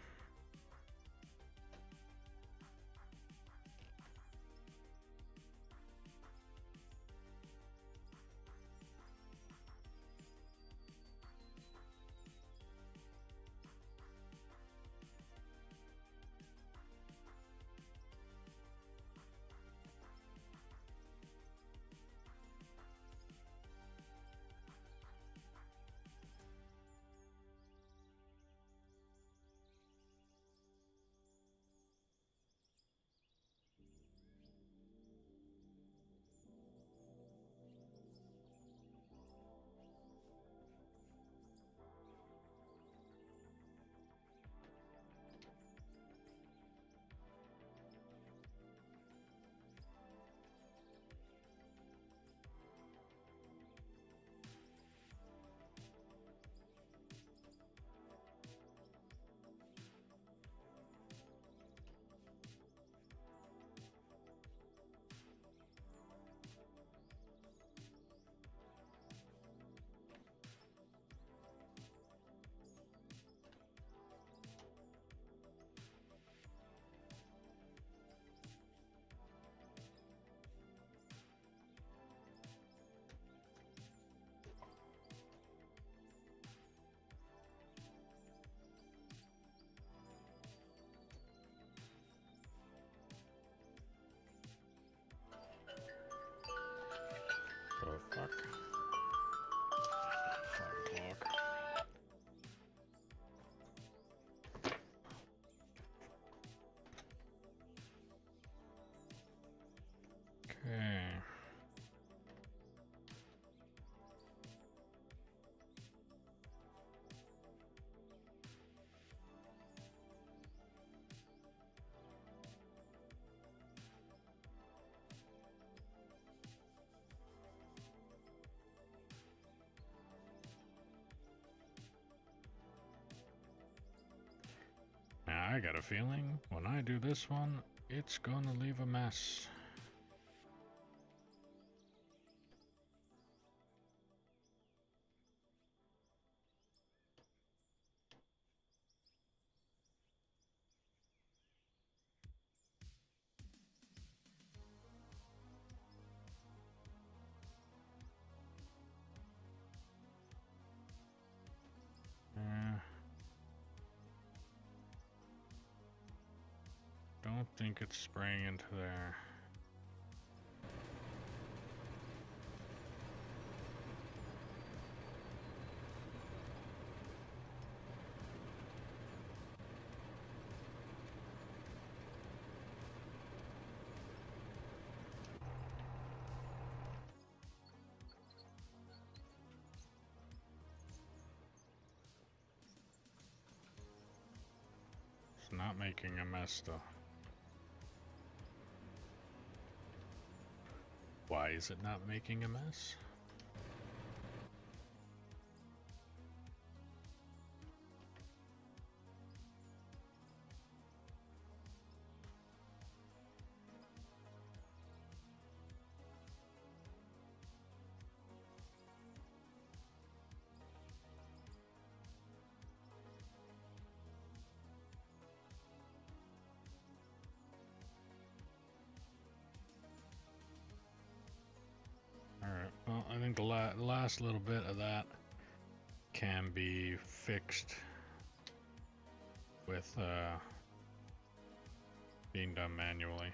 I got a feeling when I do this one, it's gonna leave a mess. Don't think it's spraying into there. It's not making a mess though. Why is it not making a mess? Alright, well, I think the last little bit of that can be fixed with being done manually.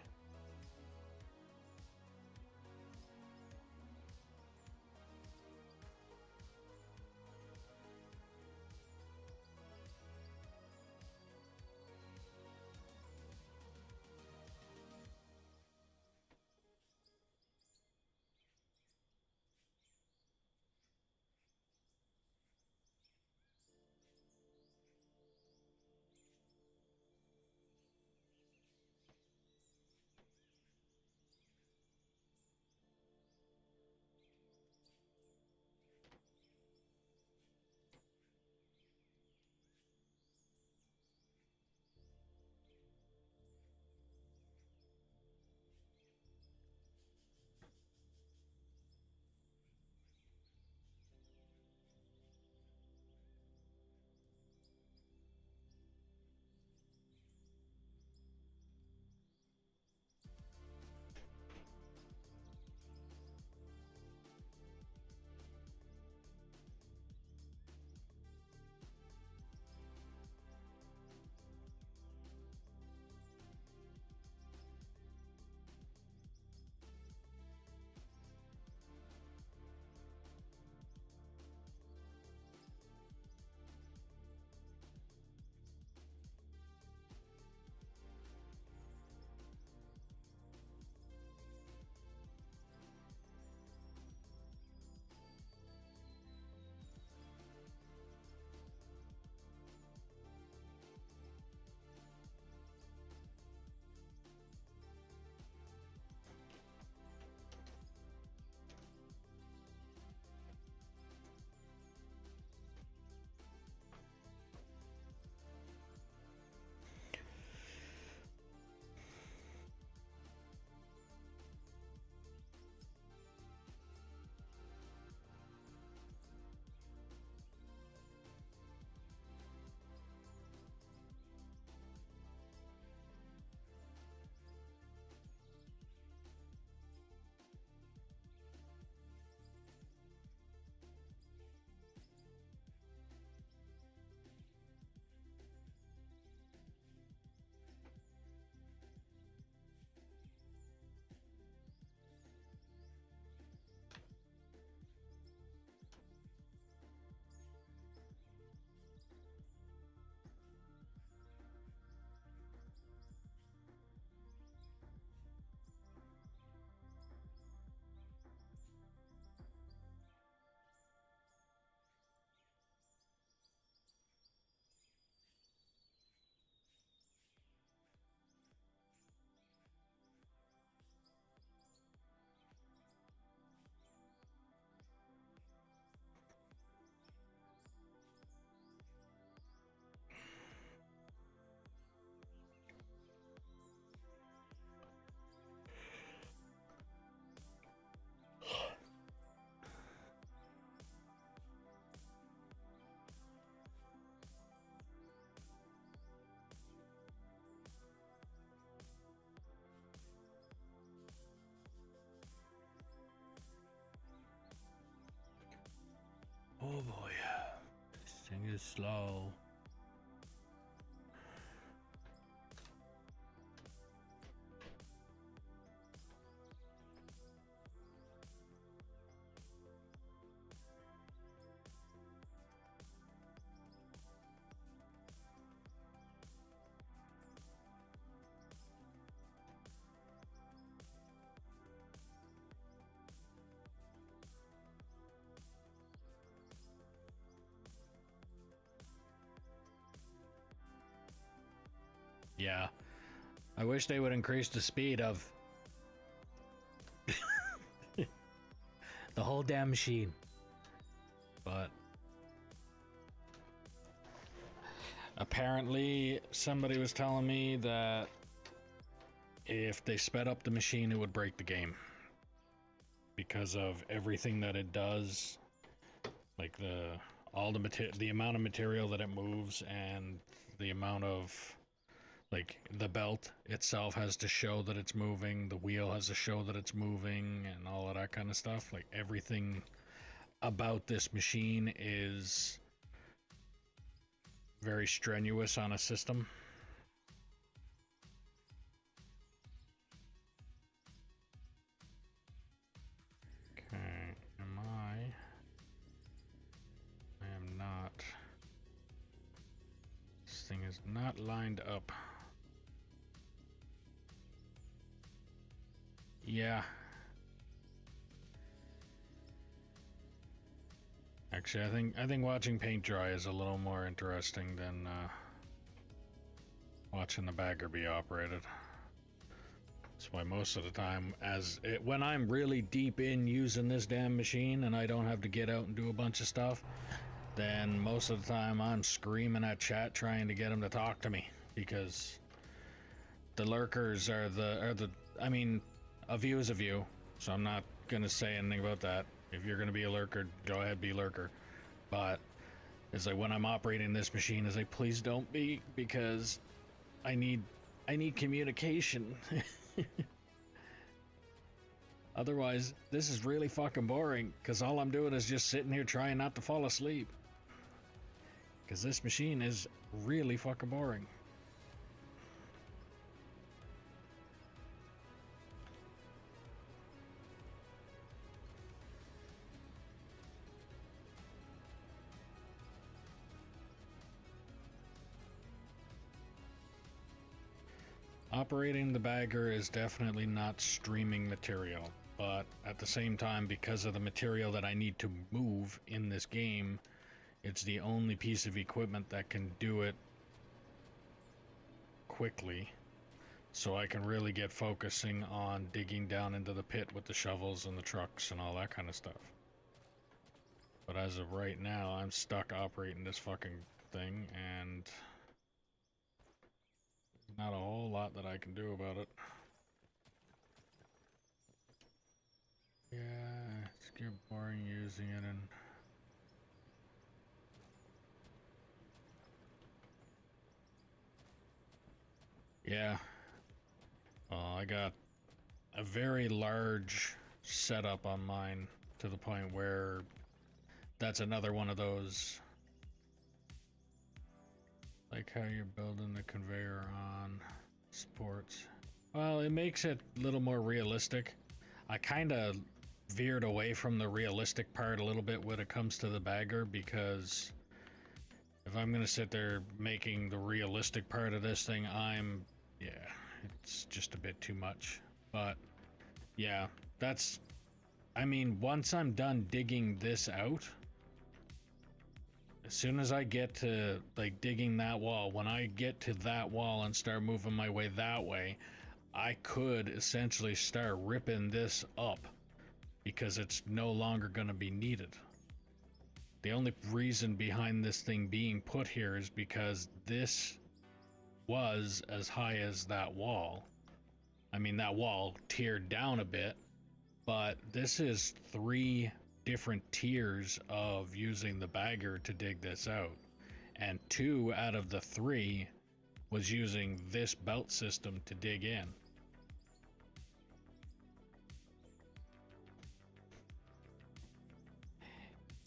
is slow. Yeah. I wish they would increase the speed of the whole damn machine. But apparently somebody was telling me that if they sped up the machine, it would break the game. Because of everything that it does, like the amount of material that it moves, and the amount of, like, the belt itself has to show that it's moving, the wheel has to show that it's moving, and all of that kind of stuff. Like, everything about this machine is very strenuous on a system. Okay, I am not. This thing is not lined up. Yeah. Actually, I think watching paint dry is a little more interesting than watching the bagger be operated. That's why most of the time, when I'm really deep in using this damn machine and I don't have to get out and do a bunch of stuff, then most of the time I'm screaming at chat trying to get them to talk to me, because the lurkers are the I mean, a view is a view, so I'm not gonna say anything about that. If you're gonna be a lurker, go ahead, be lurker. But it's like, when I'm operating this machine, it's like, please don't be, because I need communication. Otherwise, this is really fucking boring, because all I'm doing is just sitting here trying not to fall asleep. Because this machine is really fucking boring. Operating the bagger is definitely not streaming material, but at the same time, because of the material that I need to move in this game, it's the only piece of equipment that can do it quickly, so I can really get focusing on digging down into the pit with the shovels and the trucks and all that kind of stuff. But as of right now, I'm stuck operating this fucking thing, and not a whole lot that I can do about it. Yeah, it's get boring using it. And yeah, I got a very large setup on mine, to the point where that's another one of those, like how you're building the conveyor on supports. Well, it makes it a little more realistic. I kind of veered away from the realistic part a little bit when it comes to the bagger, because if I'm gonna sit there making the realistic part of this thing, yeah, it's just a bit too much. But yeah, I mean, once I'm done digging this out, as soon as I get to, like, digging that wall, when I get to that wall and start moving my way that way, I could essentially start ripping this up, because it's no longer going to be needed. The only reason behind this thing being put here is because this was as high as that wall. I mean, that wall tiered down a bit, but this is 3 different tiers of using the bagger to dig this out, and 2 out of the 3 was using this belt system to dig in.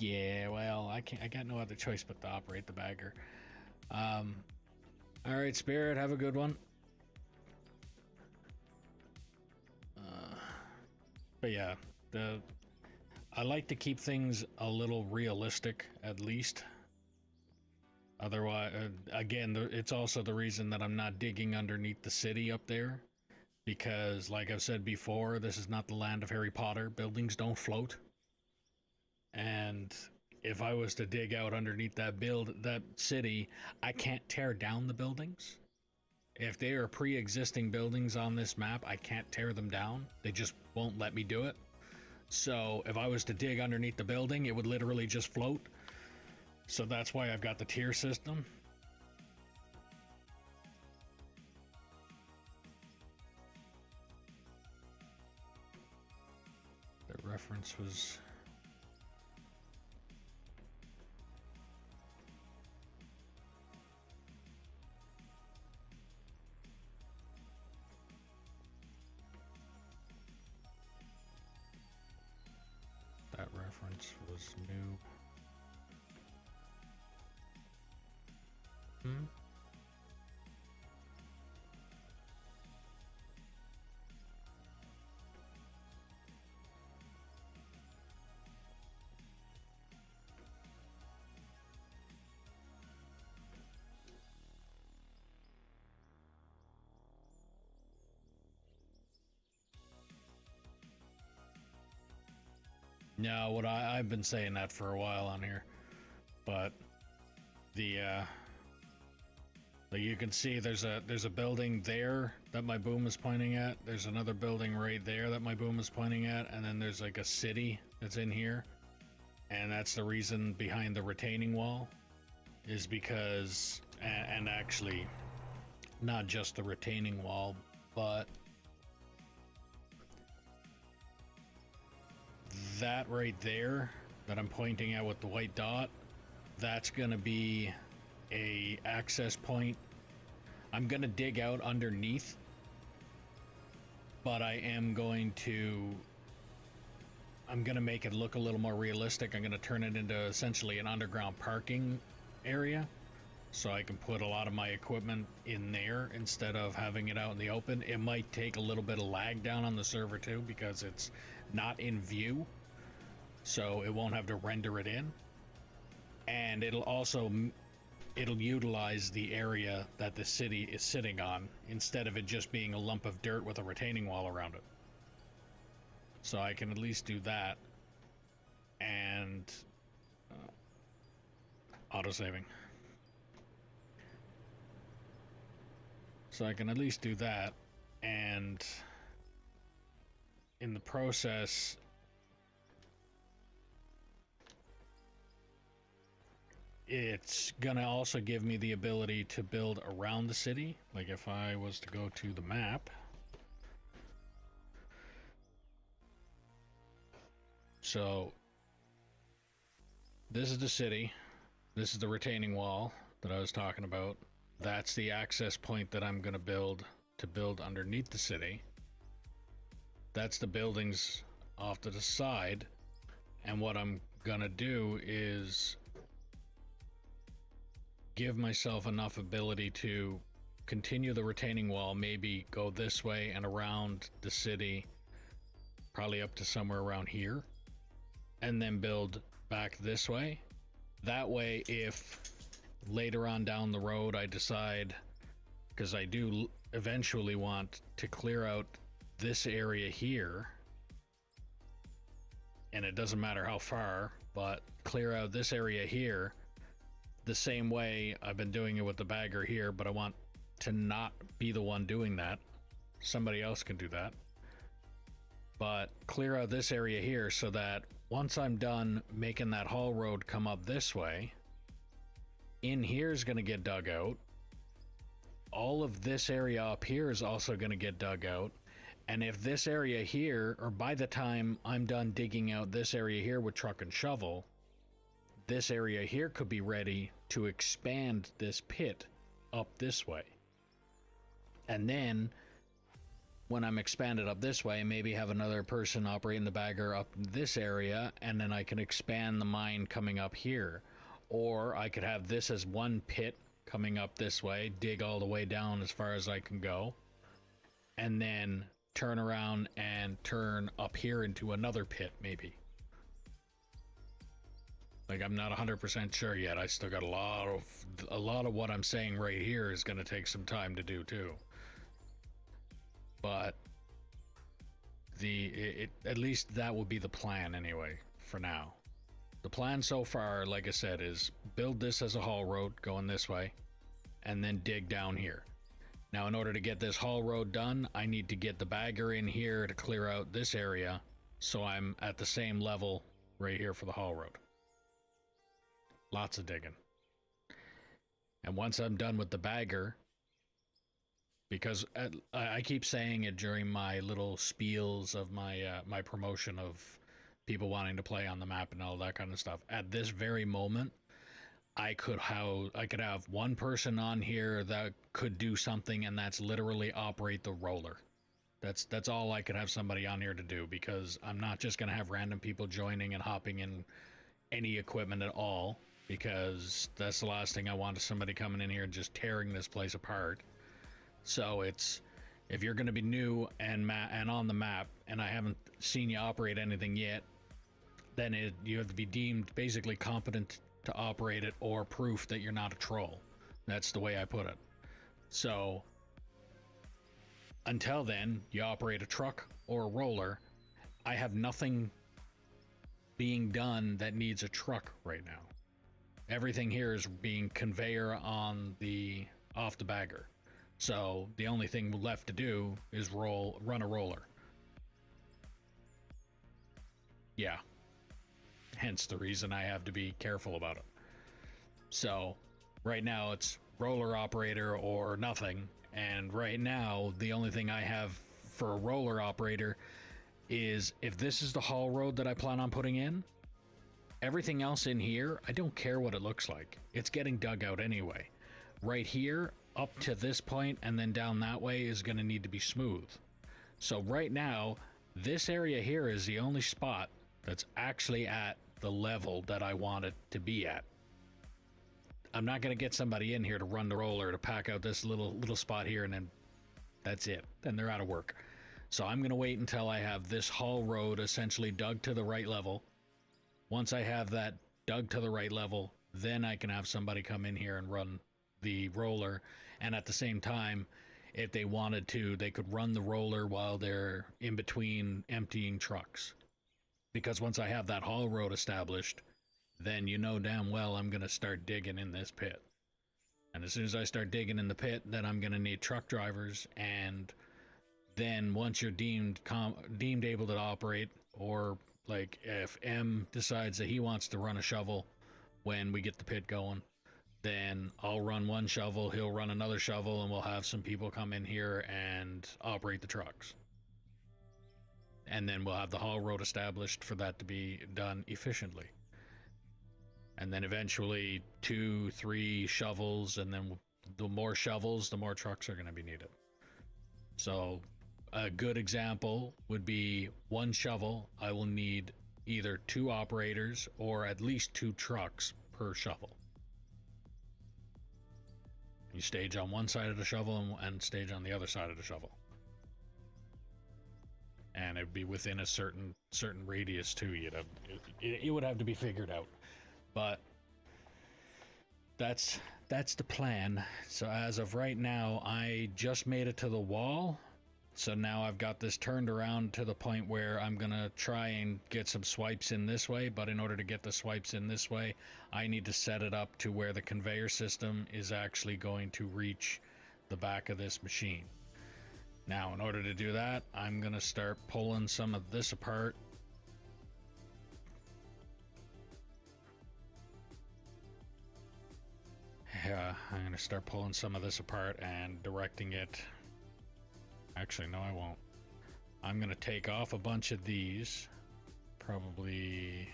Yeah, well, I can't. I got no other choice but to operate the bagger. All right, Spirit, have a good one. But yeah, I like to keep things a little realistic, at least. Otherwise, again, it's also the reason that I'm not digging underneath the city up there. Because, like I've said before, this is not the land of Harry Potter. Buildings don't float. And if I was to dig out underneath that city, I can't tear down the buildings. If they are pre-existing buildings on this map, I can't tear them down. They just won't let me do it. So if I was to dig underneath the building, it would literally just float. So that's why I've got the tier system. The reference was... That reference was new. No, I've been saying that for a while on here, but like you can see there's a building there that my boom is pointing at. There's another building right there that my boom is pointing at, and then there's like a city that's in here, and that's the reason behind the retaining wall, is because and actually not just the retaining wall, but that right there that I'm pointing at with the white dot, that's gonna be a access point. I'm gonna dig out underneath, but I'm gonna make it look a little more realistic. I'm gonna turn it into essentially an underground parking area, so I can put a lot of my equipment in there instead of having it out in the open. It might take a little bit of lag down on the server too, because it's not in view, so it won't have to render it in, and it'll utilize the area that the city is sitting on instead of it just being a lump of dirt with a retaining wall around it. So I can at least do that, and auto-saving. So I can at least do that, and in the process, it's gonna also give me the ability to build around the city. Like if I was to go to the map, so this is the city, this is the retaining wall that I was talking about. That's the access point that I'm gonna build to build underneath the city. That's the buildings off to the side, and what I'm gonna do is give myself enough ability to continue the retaining wall, maybe go this way and around the city, probably up to somewhere around here, and then build back this way. That way, if later on down the road I decide, because I do eventually want to clear out this area here, and it doesn't matter how far, but clear out this area here the same way I've been doing it with the bagger here, but I want to not be the one doing that. Somebody else can do that. But clear out this area here so that once I'm done making that haul road come up this way, in here is going to get dug out. All of this area up here is also going to get dug out. And if this area here, or by the time I'm done digging out this area here with truck and shovel, this area here could be ready to expand this pit up this way. And then when I'm expanded up this way, maybe have another person operating the bagger up this area, and then I can expand the mine coming up here. Or I could have this as one pit coming up this way, dig all the way down as far as I can go, and then turn around and turn up here into another pit, maybe. Like, I'm not 100% sure yet. I still got a lot of what I'm saying right here is going to take some time to do too. But at least that would be the plan anyway for now. The plan so far, like I said, is build this as a haul road going this way and then dig down here. Now, in order to get this haul road done, I need to get the bagger in here to clear out this area so I'm at the same level right here for the haul road. Lots of digging. And once I'm done with the bagger, because I keep saying it during my little spiels of my my promotion of people wanting to play on the map and all that kind of stuff. At this very moment, I could have one person on here that could do something, and that's literally operate the roller. That's all I could have somebody on here to do, because I'm not just gonna have random people joining and hopping in any equipment at all, because that's the last thing I want is somebody coming in here and just tearing this place apart. So it's, if you're going to be new and on the map, and I haven't seen you operate anything yet, then you have to be deemed basically competent to operate it, or proof that you're not a troll. That's the way I put it. So until then, you operate a truck or a roller. I have nothing being done that needs a truck right now. Everything here is being conveyor on off the bagger. So the only thing left to do is run a roller. Yeah. Hence the reason I have to be careful about it. So right now it's roller operator or nothing. And right now the only thing I have for a roller operator is, if this is the haul road that I plan on putting in, everything else in here, I don't care what it looks like. It's getting dug out anyway. Right here, up to this point and then down that way is going to need to be smooth. So right now, this area here is the only spot that's actually at the level that I want it to be at. I'm not going to get somebody in here to run the roller to pack out this little spot here, and then that's it. Then they're out of work. So I'm going to wait until I have this haul road essentially dug to the right level. Once I have that dug to the right level, then I can have somebody come in here and run the roller. And at the same time, if they wanted to, they could run the roller while they're in between emptying trucks. Because once I have that haul road established, then you know damn well I'm going to start digging in this pit. And as soon as I start digging in the pit, then I'm going to need truck drivers. And then once you're deemed able to operate, or like if M decides that he wants to run a shovel when we get the pit going, then I'll run one shovel, he'll run another shovel, and we'll have some people come in here and operate the trucks. And then we'll have the haul road established for that to be done efficiently. And then eventually 2-3 shovels, and then the more shovels, the more trucks are going to be needed. So a good example would be one shovel. I will need either 2 operators or at least 2 trucks per shovel. You stage on one side of the shovel and stage on the other side of the shovel. And it'd be within a certain radius too. It would have to be figured out. But that's the plan. So as of right now, I just made it to the wall. So now I've got this turned around to the point where I'm going to try and get some swipes in this way. But in order to get the swipes in this way, I need to set it up to where the conveyor system is actually going to reach the back of this machine. Now, in order to do that, I'm going to start pulling some of this apart. Yeah, I'm going to start pulling some of this apart and directing it. Actually, no, I won't. I'm going to take off a bunch of these. Probably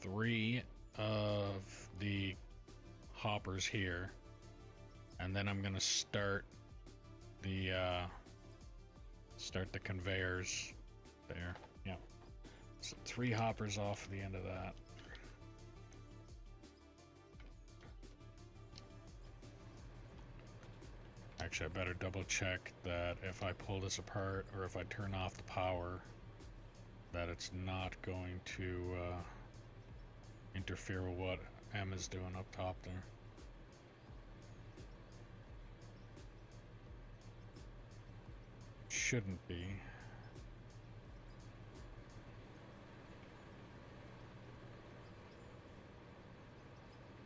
3 of the hoppers here. And then I'm going to start the conveyors there. Yeah. So 3 hoppers off the end of that. Actually, I better double check that if I pull this apart or if I turn off the power, that it's not going to interfere with what Emma's doing up top there. Shouldn't be.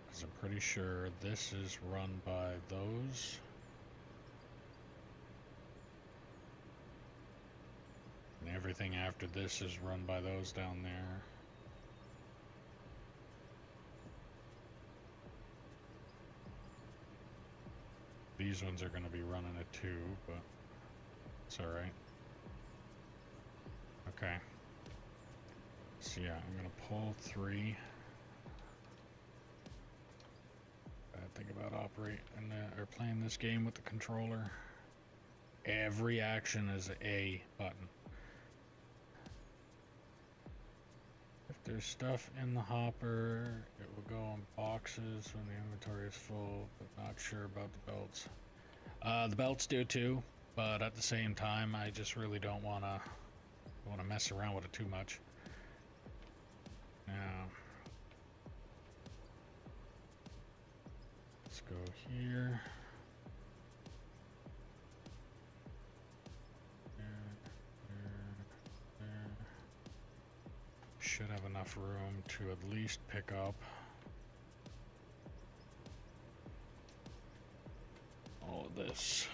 Because I'm pretty sure this is run by those. And everything after this is run by those down there. These ones are going to be running it too, but it's alright. Okay. So yeah, I'm going to pull 3. Bad thing about operating or playing this game with the controller. Every action is a button. If there's stuff in the hopper, it will go in boxes when the inventory is full, but not sure about the belts. The belts do too, but at the same time, I just really don't want to mess around with it too much. Now, let's go here. Should have enough room to at least pick up all of this.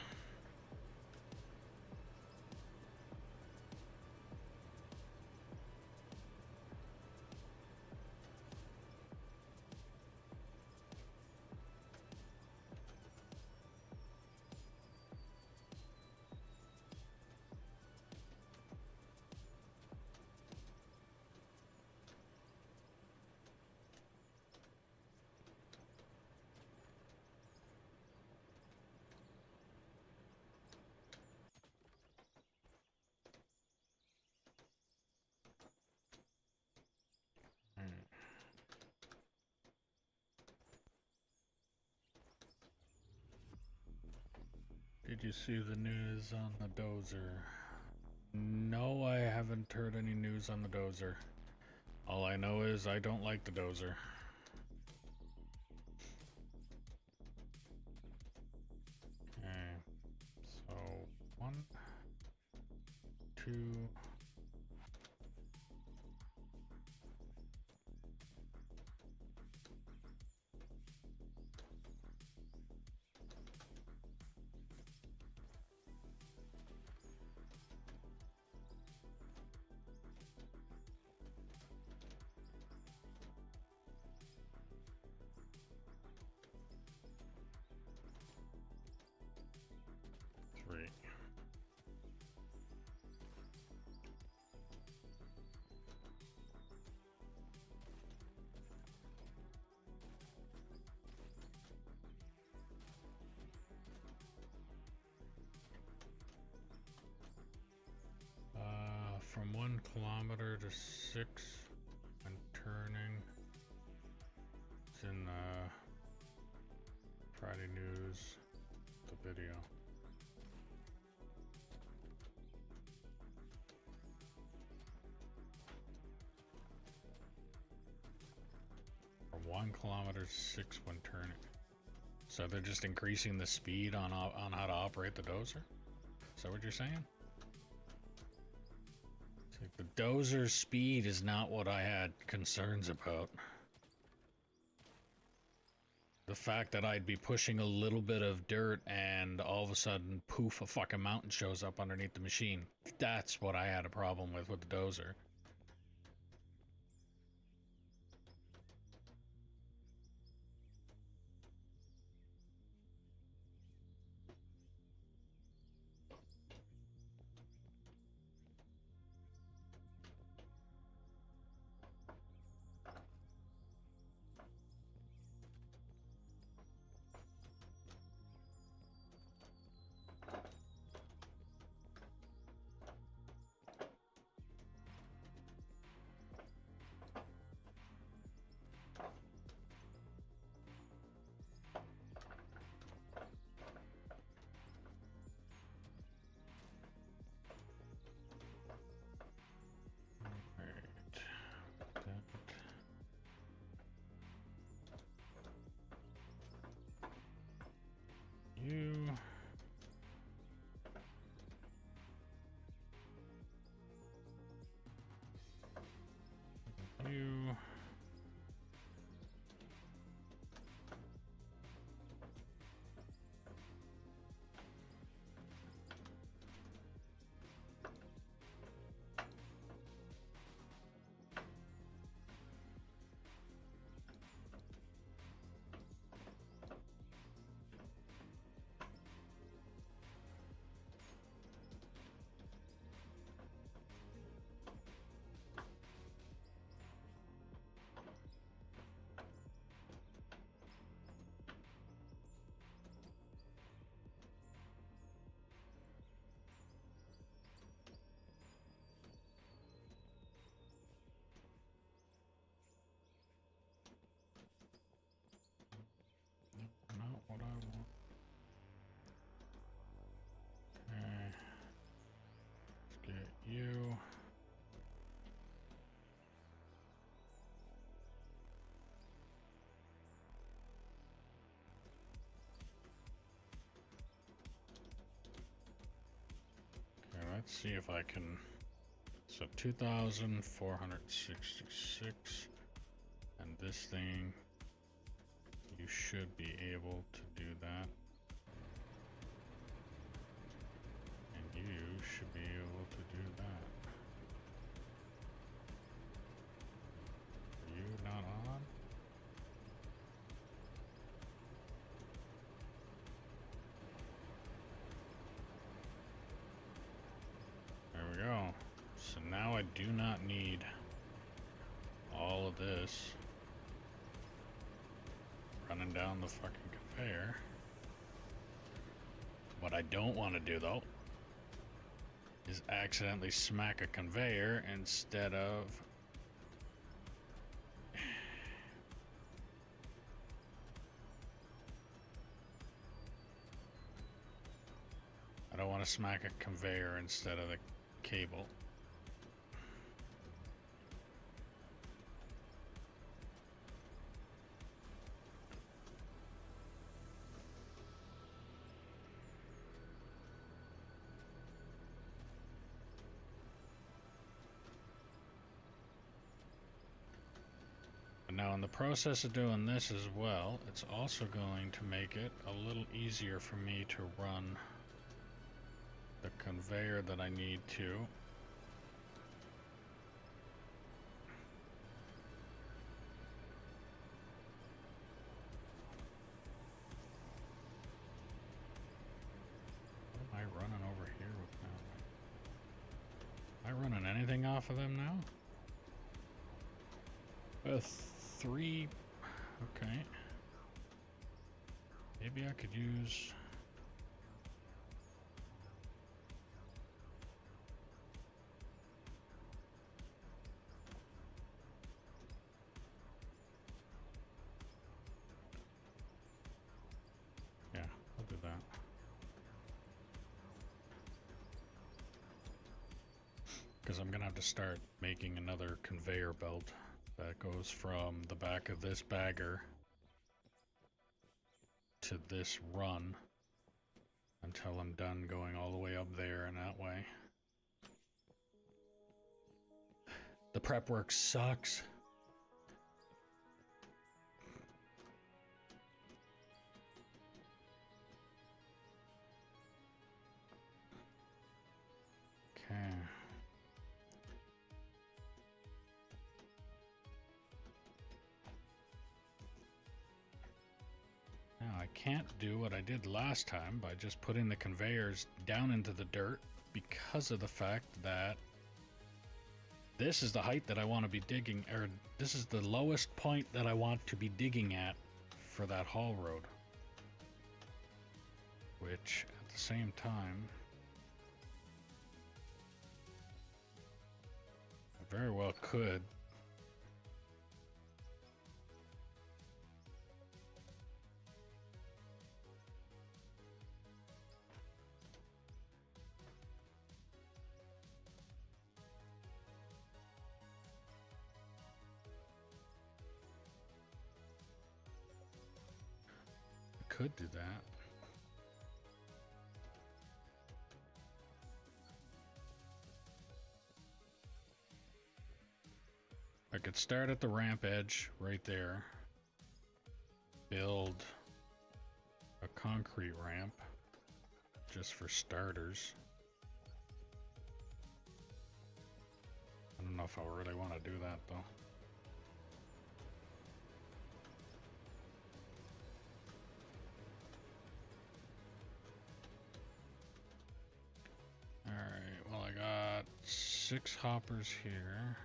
Did you see the news on the dozer? No, I haven't heard any news on the dozer. All I know is I don't like the dozer. Okay, so 1, 2. 3. From 1 kilometer to 6 and turning. It's in Friday News, the video. From 1 kilometer to 6 when turning. So they're just increasing the speed on how to operate the dozer? Is that what you're saying? It's like the dozer's speed is not what I had concerns about. The fact that I'd be pushing a little bit of dirt and all of a sudden, poof, a fucking mountain shows up underneath the machine. That's what I had a problem with the dozer. let's see if I can. So 2,466, and this thing, you should be able to do that. And you should be able to do that. Are you not on? There we go. So now I do not need all of this running down the fucking conveyor. What I don't want to do though is accidentally smack a conveyor instead of I don't want to smack a conveyor instead of the cable. Now in the process of doing this as well, it's also going to make it a little easier for me to run the conveyor that I need to. What am I running over here with now? Am I running anything off of them now? 3, okay. Maybe I could use... Yeah, I'll do that. Because I'm gonna have to start making another conveyor belt that goes from the back of this bagger to this run until I'm done going all the way up there, and that way. The prep work sucks. Okay. Now I can't do what I did last time by just putting the conveyors down into the dirt because of the fact that this is the height that I want to be digging, or this is the lowest point that I want to be digging at for that haul road. Which, at the same time, I very well could. Could do that. I could start at the ramp edge right there. Build a concrete ramp just for starters. I don't know if I really want to do that though. Alright, well I got 6 hoppers here.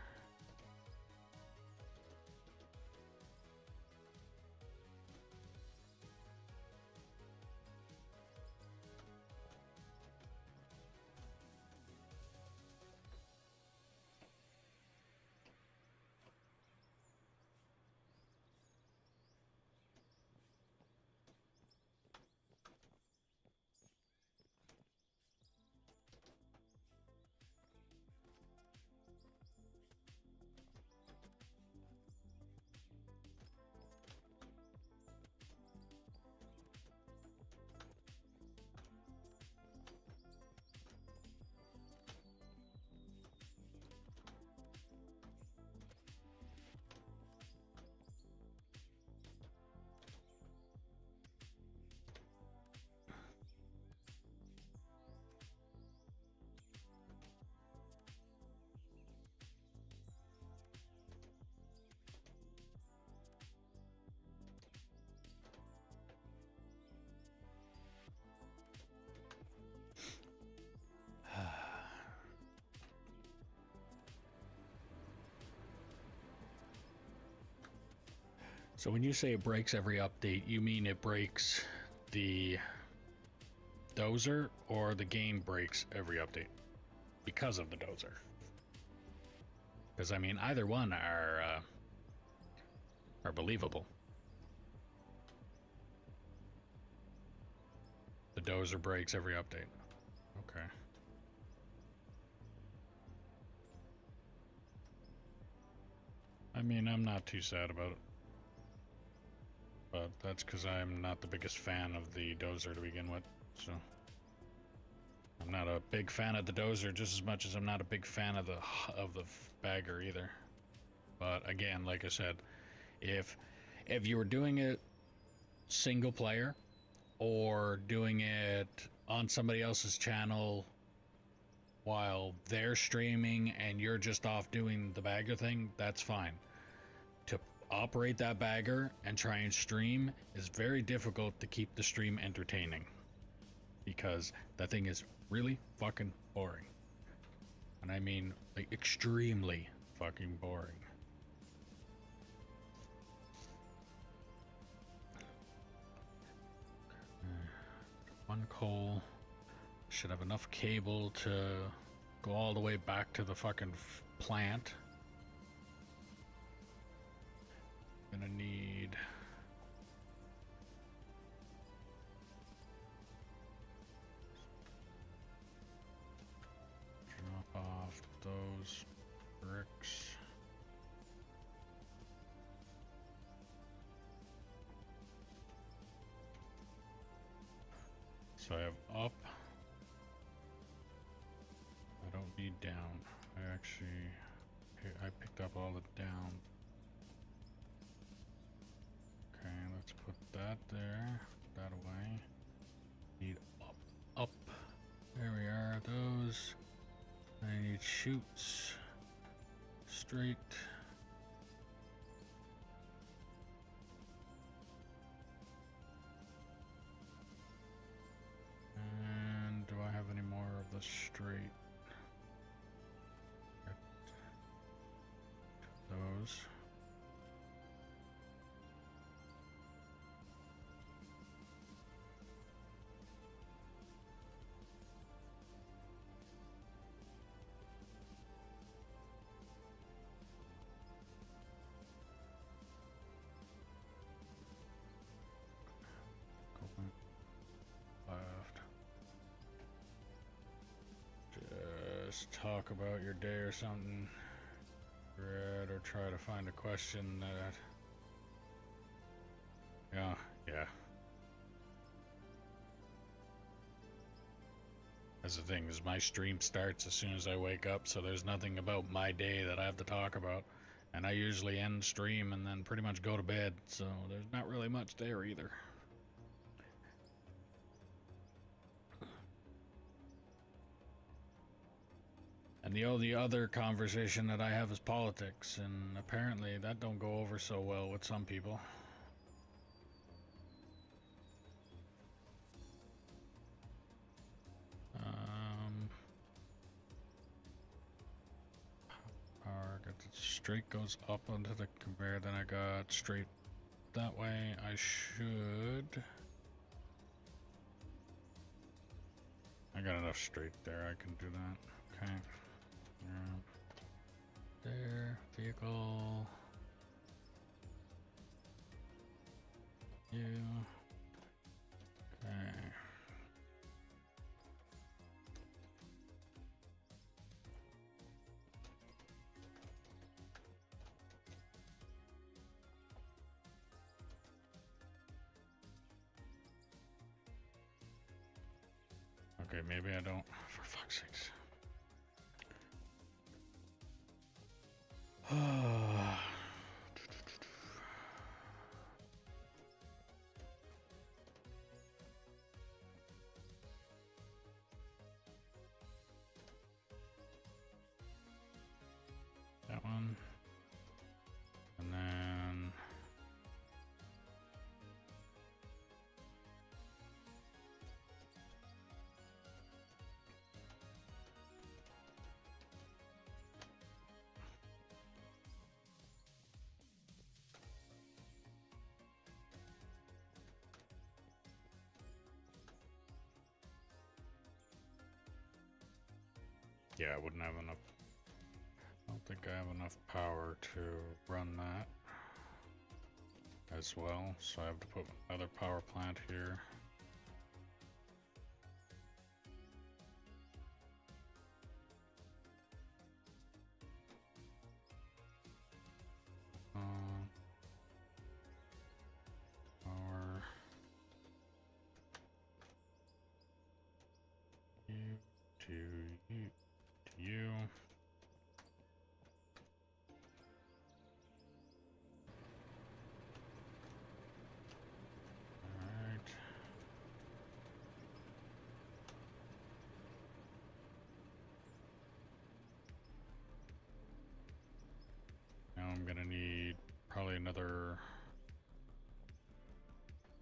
So when you say it breaks every update, you mean it breaks the dozer, or the game breaks every update because of the dozer? Because I mean, either one are believable. The dozer breaks every update. Okay. I mean, I'm not too sad about it. But that's because I'm not the biggest fan of the dozer to begin with, so... I'm not a big fan of the dozer just as much as I'm not a big fan of the bagger either. But again, like I said, if you were doing it single player or doing it on somebody else's channel while they're streaming and you're just off doing the bagger thing, that's fine. To operate that bagger and try and stream is very difficult to keep the stream entertaining, because that thing is really fucking boring. And I mean, like, extremely fucking boring. One coal. Should have enough cable to go all the way back to the fucking plant. Gonna need... drop off those bricks. So I have up. I don't need down. I actually... I picked up all the down. Okay, let's put that there. Put that away. Need up. Up. There we are. Those. I need shoots. Straight. And do I have any more of the straight? Yep. Those. Left. Just talk about your day or something, Red, or try to find a question that... Yeah. That's the thing, is my stream starts as soon as I wake up, so there's nothing about my day that I have to talk about. And I usually end stream and then pretty much go to bed, so there's not really much there either. And the only other conversation that I have is politics, and apparently that don't go over so well with some people. Power, got the straight goes up onto the conveyor, then I got straight that way. I should... I got enough straight there, I can do that. Okay. There, vehicle. You. Okay. Okay, maybe I don't, for fuck's sakes. That one. And then... Yeah, I wouldn't have enough. I don't think I have enough power to run that as well, so I have to put another power plant here. Power. You to you to you. Alright. Now I'm gonna need probably another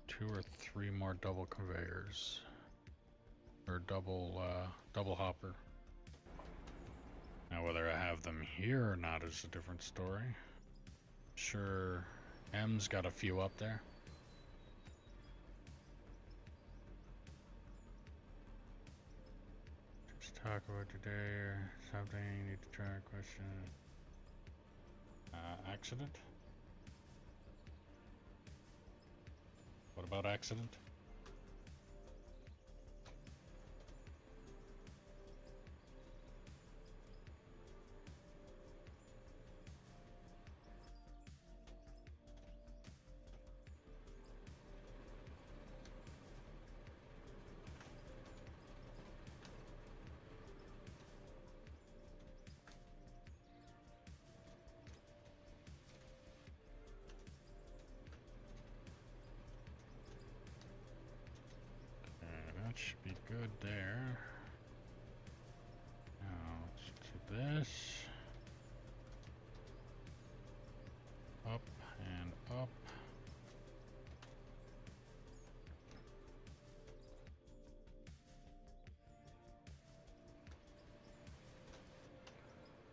2 or 3 more double conveyors. Or double hopper. Now whether I have them here or not is a different story. Sure, M's got a few up there. Just talk about today or something you need to try a question. Accident? What about accident? That should be good there. Now let's do this. Up and up.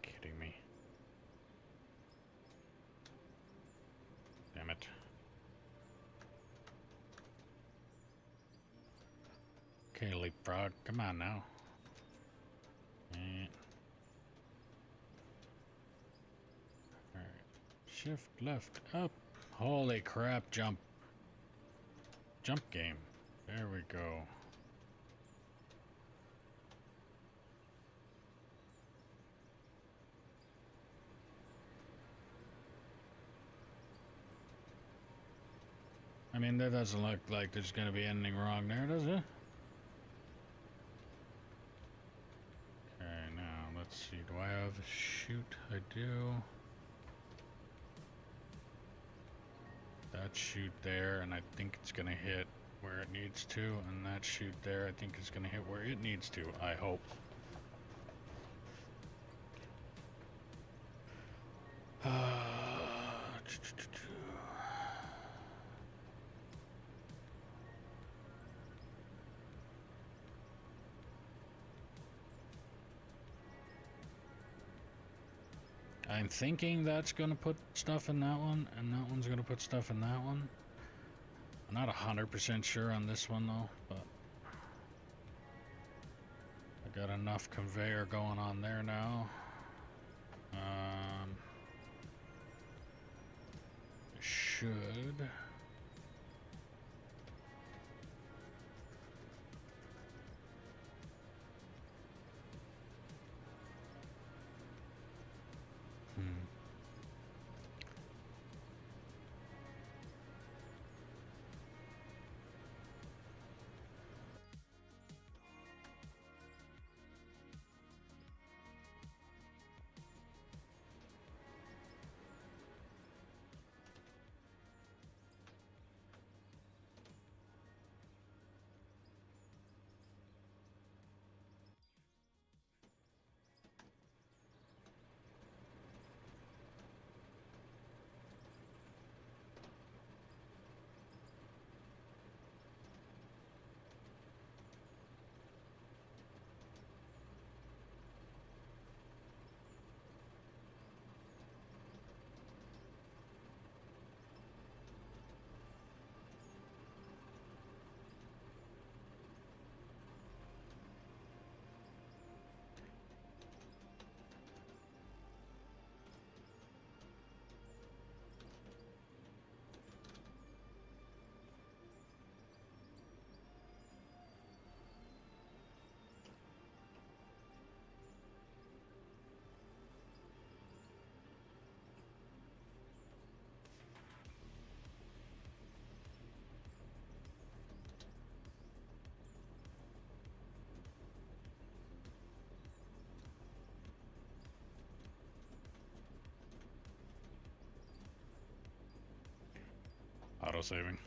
Kidding me. Damn it. Okay, leapfrog, come on now. And alright. Shift left up. Holy crap, jump. Jump game. There we go. I mean, that doesn't look like there's gonna be anything wrong there, does it? Okay, now let's see. Do I have a shoot? I do. That shoot there, and I think it's gonna hit where it needs to, and that shoot there, I think is gonna hit where it needs to. I hope. I'm thinking that's gonna put stuff in that one, and that one's gonna put stuff in that one. I'm not 100% sure on this one though, but I got enough conveyor going on there now. Should. saving.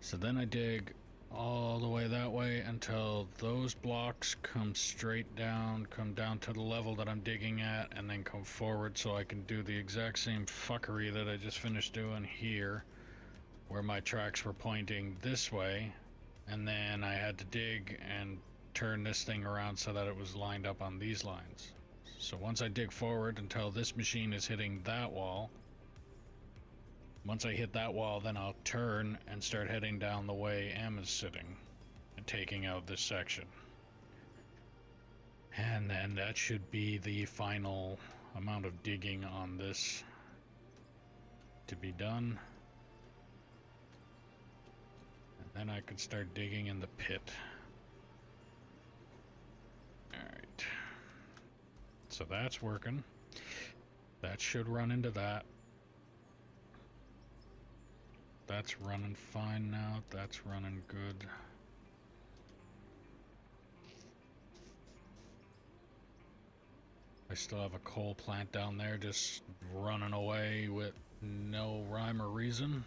So then I dig all the way that way until those blocks come straight down, come down to the level that I'm digging at, and then come forward so I can do the exact same fuckery that I just finished doing here, where my tracks were pointing this way, and then I had to dig and turn this thing around so that it was lined up on these lines. So once I dig forward until this machine is hitting that wall, once I hit that wall, then I'll turn and start heading down the way M is sitting and taking out this section. And then that should be the final amount of digging on this to be done. And then I can start digging in the pit. Alright. So that's working. That should run into that. That's running fine now. That's running good. I still have a coal plant down there just running away with no rhyme or reason.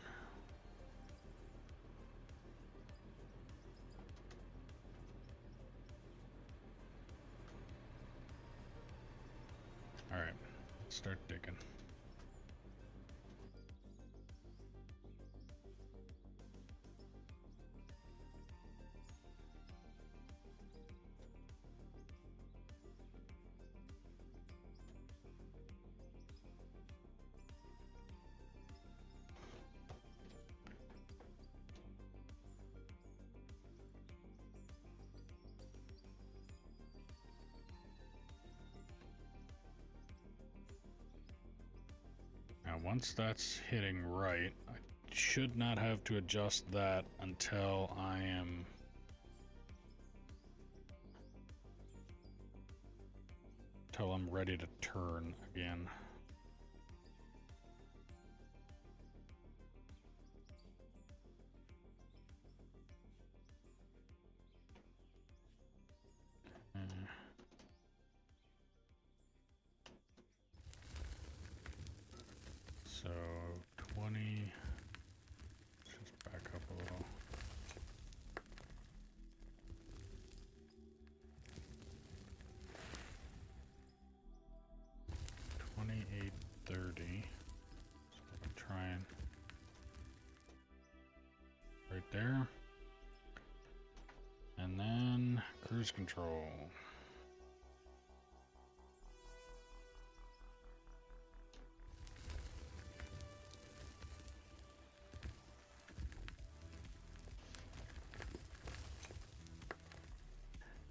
Alright, let's start digging. Now once that's hitting right, I should not have to adjust that until I'm ready to turn again. So 20, let's just back up a little. 2830. So I'm trying right there. And then cruise control.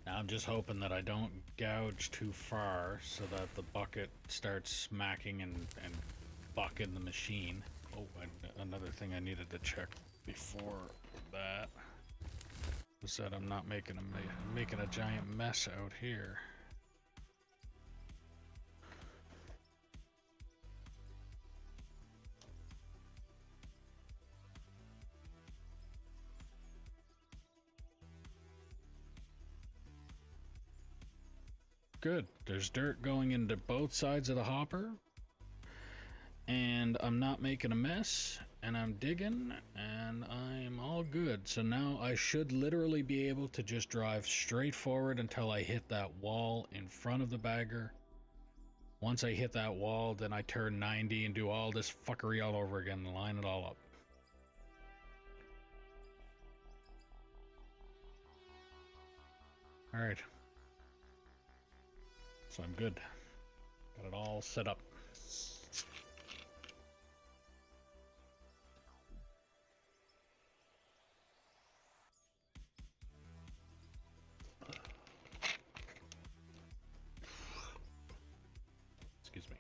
Now I'm just hoping that I don't gouge too far so that the bucket starts smacking and bucking the machine. Oh, and another thing I needed to check before that was that I'm not making a giant mess out here. Good. There's dirt going into both sides of the hopper. And I'm not making a mess. And I'm digging. And I'm all good. So now I should literally be able to just drive straight forward until I hit that wall in front of the bagger. Once I hit that wall, then I turn 90 and do all this fuckery all over again and line it all up. Alright. So I'm good. Got it all set up. Excuse me.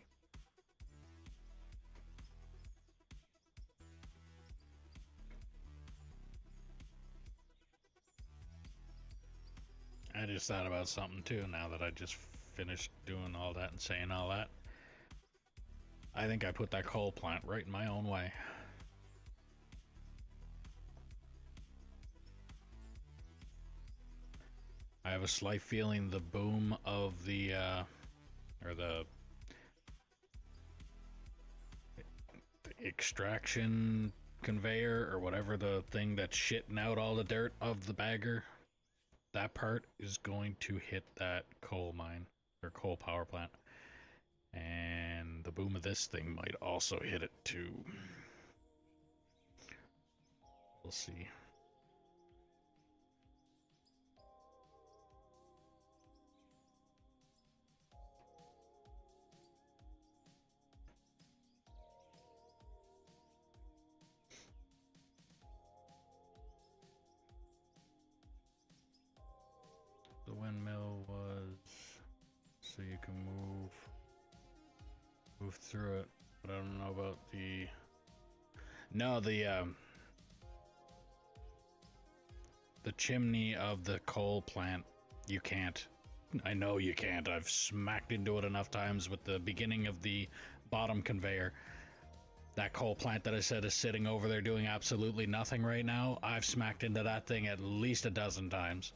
just thought about something too now that I just finished doing all that and saying all that. I think I put that coal plant right in my own way. I have a slight feeling the boom of the, or the extraction conveyor, or whatever the thing that's shitting out all the dirt of the bagger, that part is going to hit that coal mine, or coal power plant. And the boom of this thing might also hit it too. We'll see. The windmill was so you can move through it, but I don't know about the the chimney of the coal plant. You can't. I know you can't. I've smacked into it enough times with the beginning of the bottom conveyor. That coal plant that I said is sitting over there doing absolutely nothing right now, I've smacked into that thing at least a dozen times.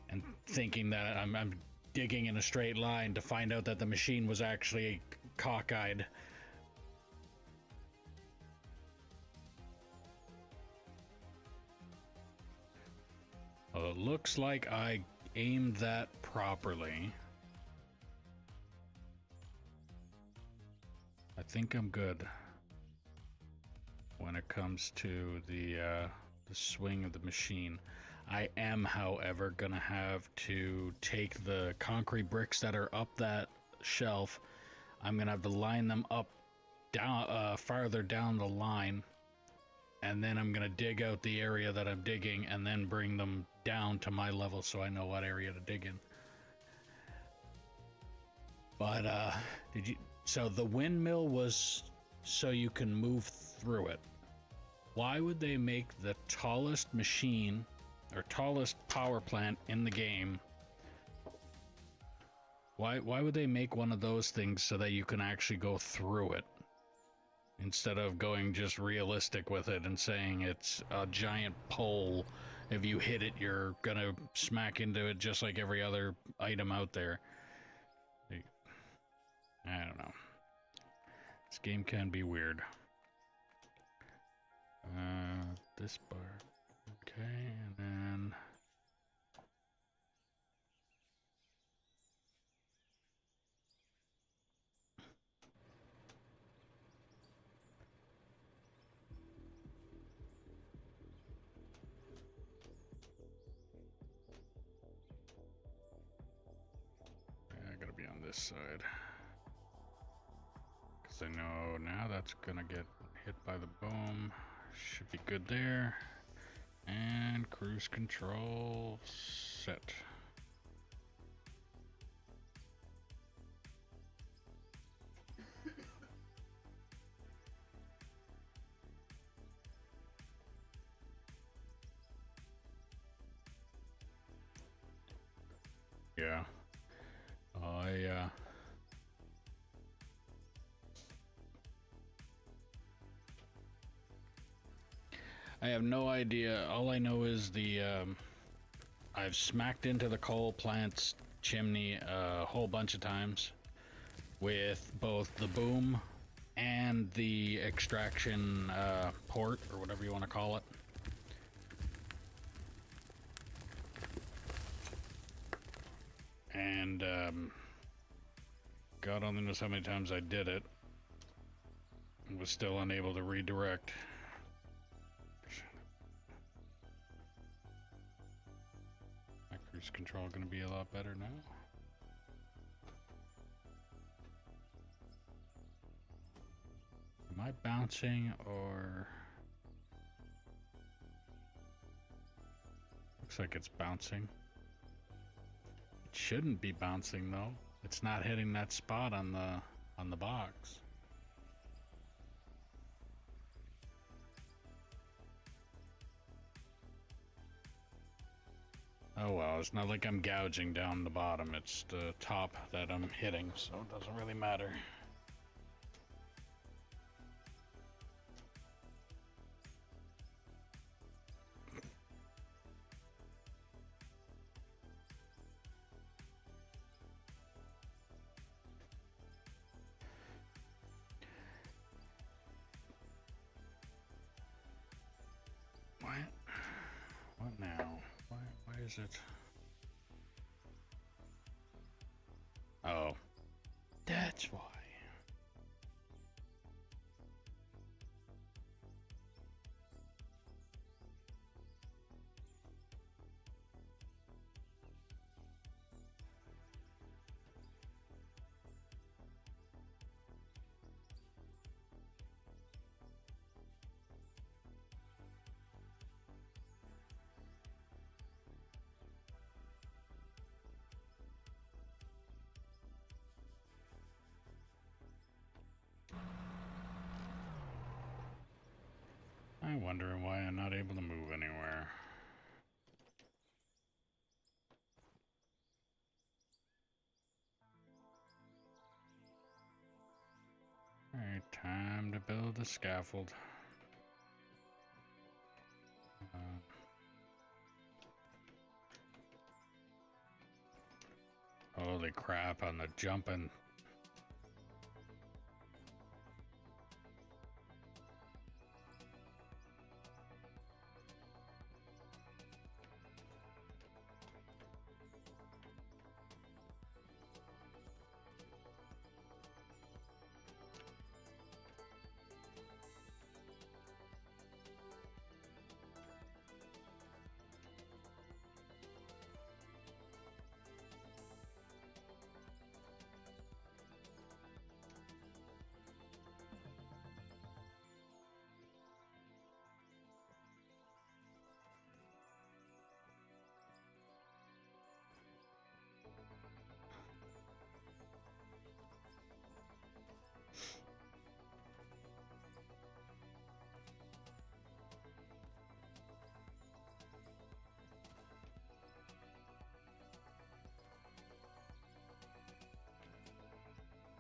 And thinking that I'm digging in a straight line to find out that the machine was actually cockeyed. Well, it looks like I aimed that properly. I think I'm good when it comes to the swing of the machine. I am, however, gonna have to take the concrete bricks that are up that shelf. I'm gonna have to line them up down farther down the line, and then I'm gonna dig out the area that I'm digging and then bring them down to my level so I know what area to dig in. But so the windmill was so you can move through it. Why would they make the tallest machine or tallest power plant in the game? Why would they make one of those things so that you can actually go through it, instead of going just realistic with it and saying it's a giant pole? If you hit it, you're gonna smack into it just like every other item out there. I don't know. This game can be weird. This bar. Okay, and then... I gotta be on this side. Because I know now that's gonna get hit by the boom. Should be good there. And cruise control set. Yeah. I have no idea. All I know is I've smacked into the coal plant's chimney a whole bunch of times with both the boom and the extraction port, or whatever you want to call it. And God only knows how many times I did it. I was still unable to redirect. My cruise control going to be a lot better now. Am I bouncing or... Looks like it's bouncing. It shouldn't be bouncing though. It's not hitting that spot on the box. Oh well, it's not like I'm gouging down the bottom. It's the top that I'm hitting, so it doesn't really matter. What now? Why is it? Oh, that's why. I'm wondering why I'm not able to move anywhere. Alright, time to build a scaffold. Holy crap on the jumping.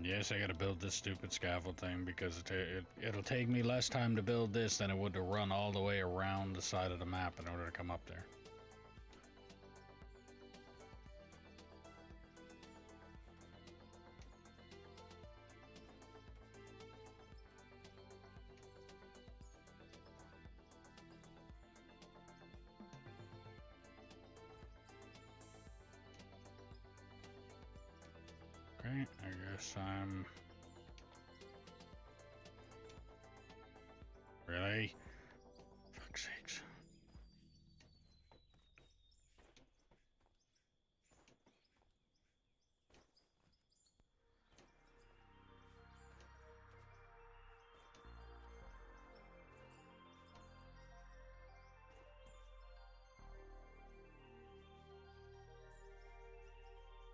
Yes, I gotta build this stupid scaffold thing because it'll take me less time to build this than it would to run all the way around the side of the map in order to come up there. Okay, I guess I'm... Really? Fuck's sakes.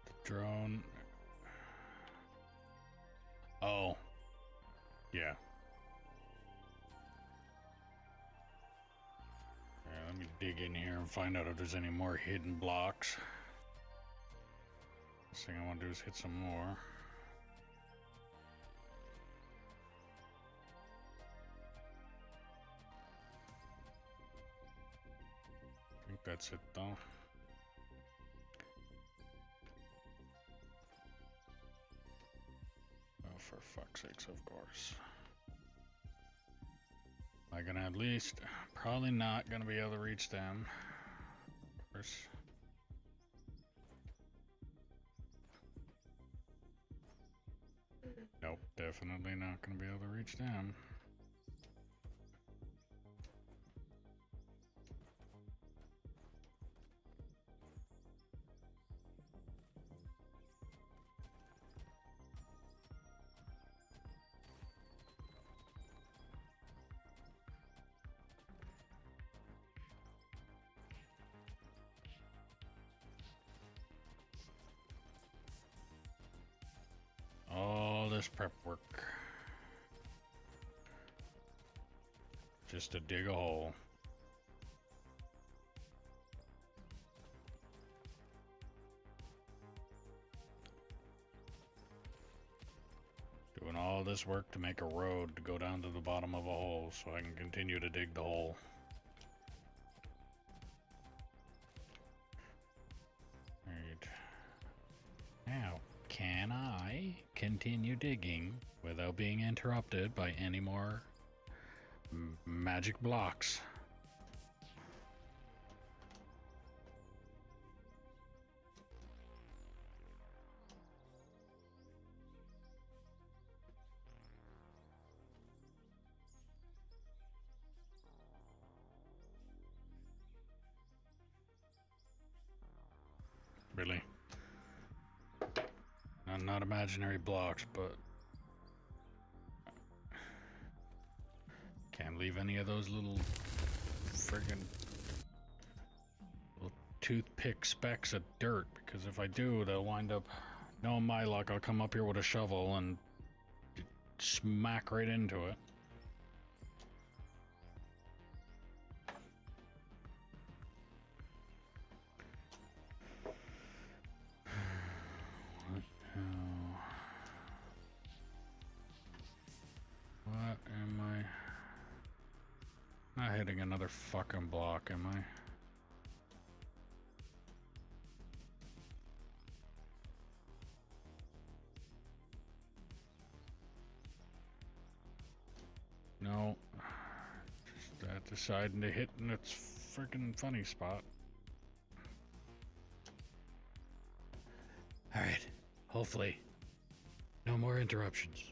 The drone... Oh. Yeah. Let me dig in here and find out if there's any more hidden blocks. First thing I want to do is hit some more. I think that's it though. Oh, for fuck's sakes, of course. Am I gonna at least... Probably not gonna be able to reach them. Of course. Nope, definitely not gonna be able to reach them. All this prep work. Just to dig a hole. this work to make a road to go down to the bottom of a hole so I can continue to dig the hole. Right. Now, can I continue digging without being interrupted by any more magic blocks? Really? Not imaginary blocks, but can't leave any of those little friggin' little toothpick specks of dirt, because if I do, they'll wind up, knowing my luck, I'll come up here with a shovel and smack right into it. What am I? Not hitting another fucking block, am I? No. Just that deciding to hit in its freaking funny spot. Alright. Hopefully. No more interruptions.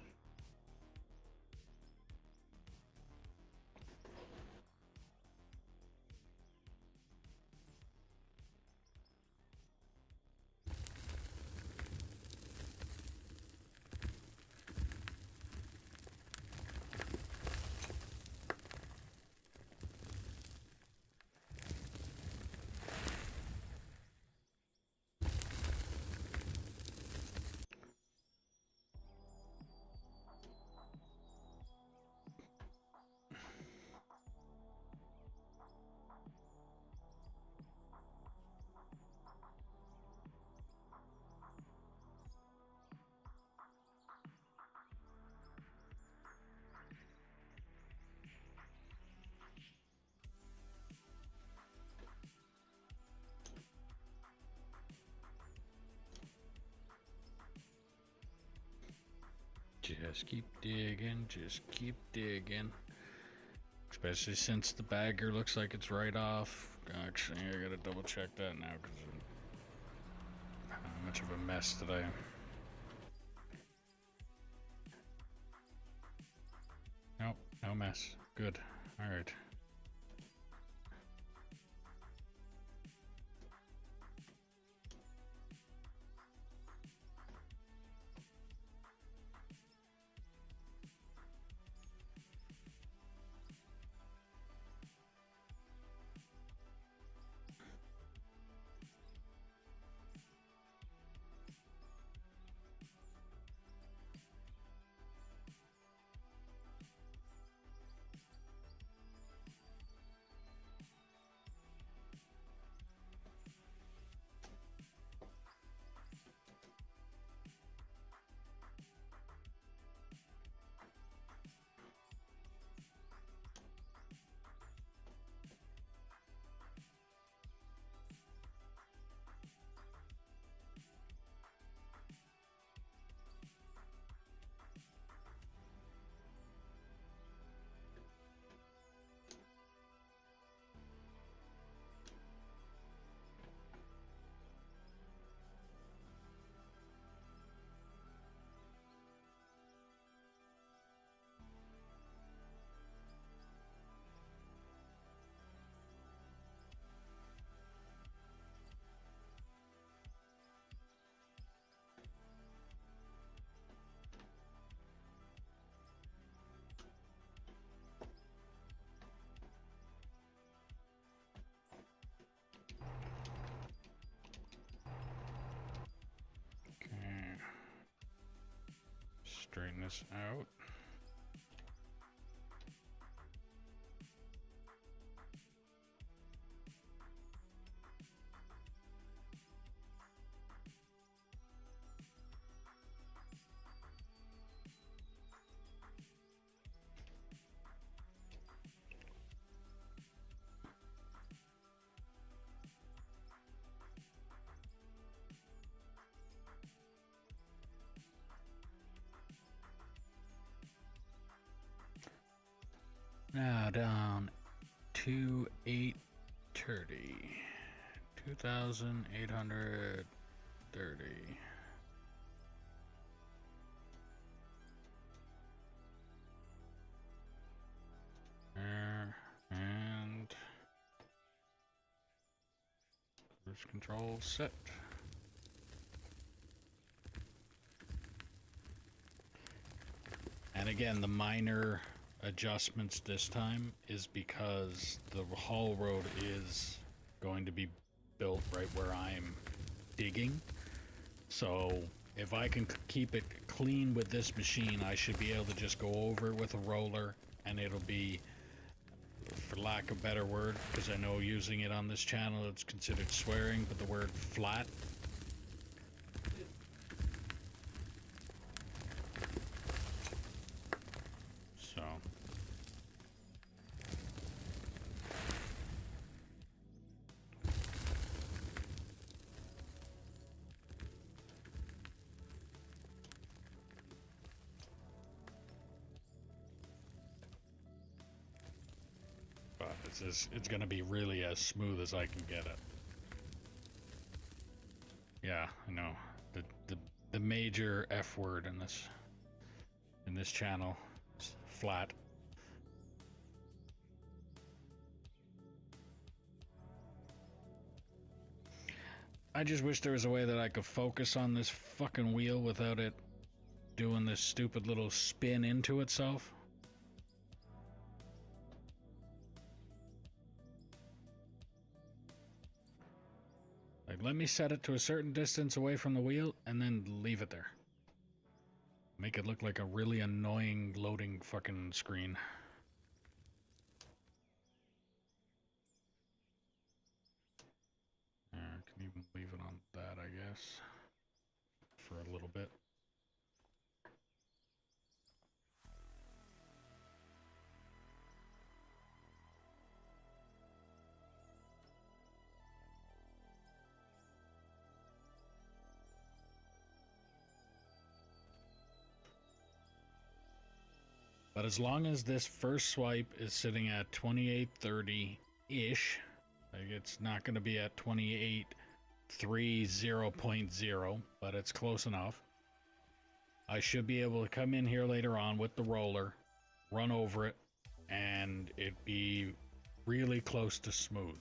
Just keep digging, just keep digging. Especially since the bagger looks like it's right off. Actually, I gotta double check that now because how much of a mess that I am. Nope, no mess. Good. Alright. Straighten this out. Now down to 830. 2,830. There, and cruise control set. And again, the minor adjustments this time is because the haul road is going to be built right where I'm digging. So if I can keep it clean with this machine, I should be able to just go over it with a roller, and it'll be, for lack of a better word, because I know using it on this channel it's considered swearing, but the word flat. So but it's gonna be really as smooth as I can get it. Yeah, I know. The major F word in this channel is flat. I just wish there was a way that I could focus on this fucking wheel without it doing this stupid little spin into itself. Like, let me set it to a certain distance away from the wheel and then leave it there. Make it look like a really annoying loading fucking screen. Can even leave it on that, I guess, for a little bit. But as long as this first swipe is sitting at 2830-ish, like it's not going to be at 2830.0, but it's close enough. I should be able to come in here later on with the roller, run over it, and it be really close to smooth.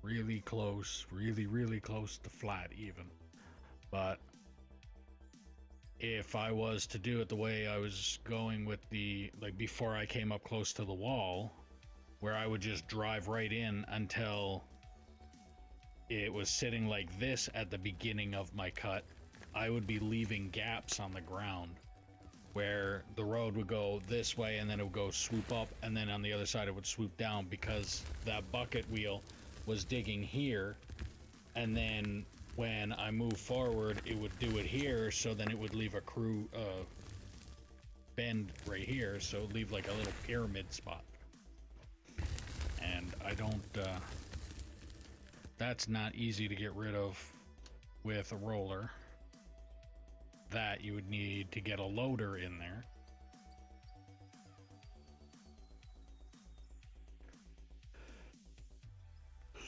Really close, really close to flat even. But if I was to do it the way I was going with the, like before I came up close to the wall, where I would just drive right in until it was sitting like this at the beginning of my cut, I would be leaving gaps on the ground where the road would go this way and then it would go swoop up, and then on the other side it would swoop down, because that bucket wheel was digging here, and then when I move forward it would do it here, so then it would leave a bend right here, so it'd leave like a little pyramid spot. And I don't that's not easy to get rid of with a roller. That you would need to get a loader in there.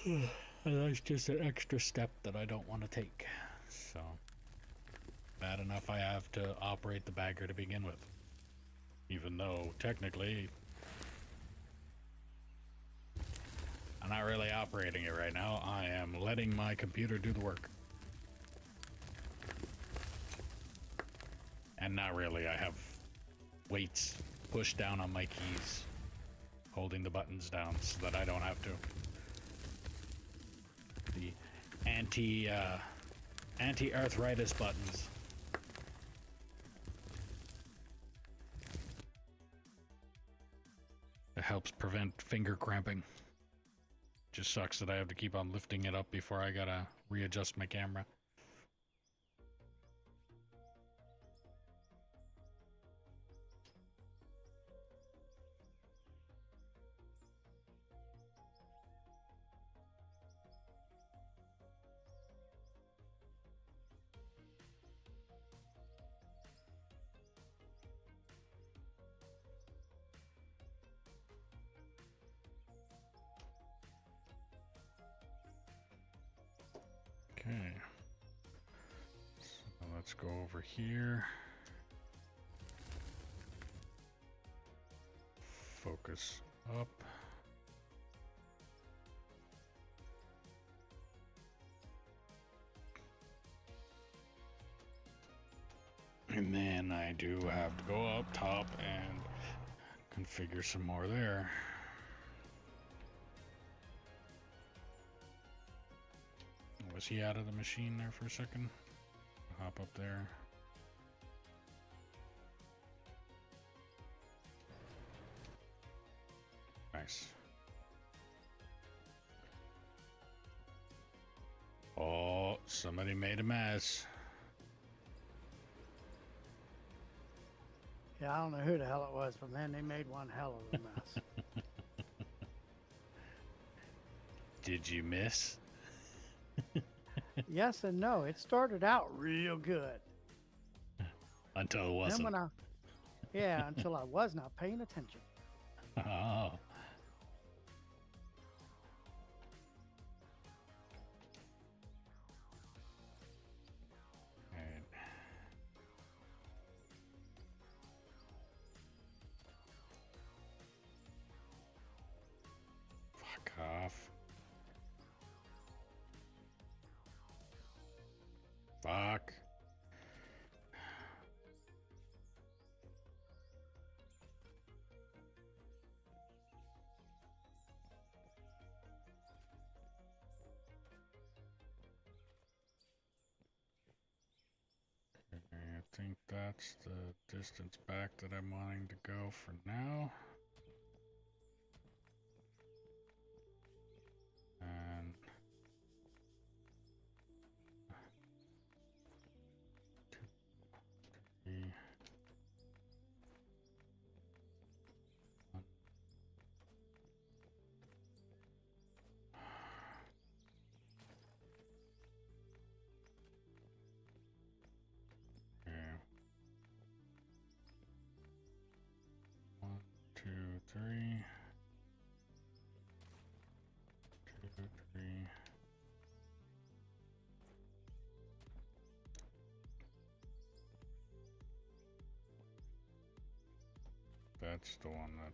And that's just an extra step that I don't want to take. So, bad enough I have to operate the bagger to begin with. Even though, technically, I'm not really operating it right now. I am letting my computer do the work. And not really, I have weights pushed down on my keys, holding the buttons down so that I don't have to. The anti-arthritis buttons. It helps prevent finger cramping. Just sucks that I have to keep on lifting it up before I gotta readjust my camera. let's go over here. Focus up. And then I do have to go up top and configure some more there. Was he out of the machine there for a second? Hop up there. Nice. Oh, somebody made a mess. Yeah, I don't know who the hell it was, but man, they made one hell of a mess. Did you miss? Yes and no. It started out real good. Until it Then wasn't. when until I was not paying attention. Oh. Right. Fuck off. Fuck. I think that's the distance back that I'm wanting to go for now. And two, three, one. Okay. 1, 2, 3. 2, 3. That's the one that.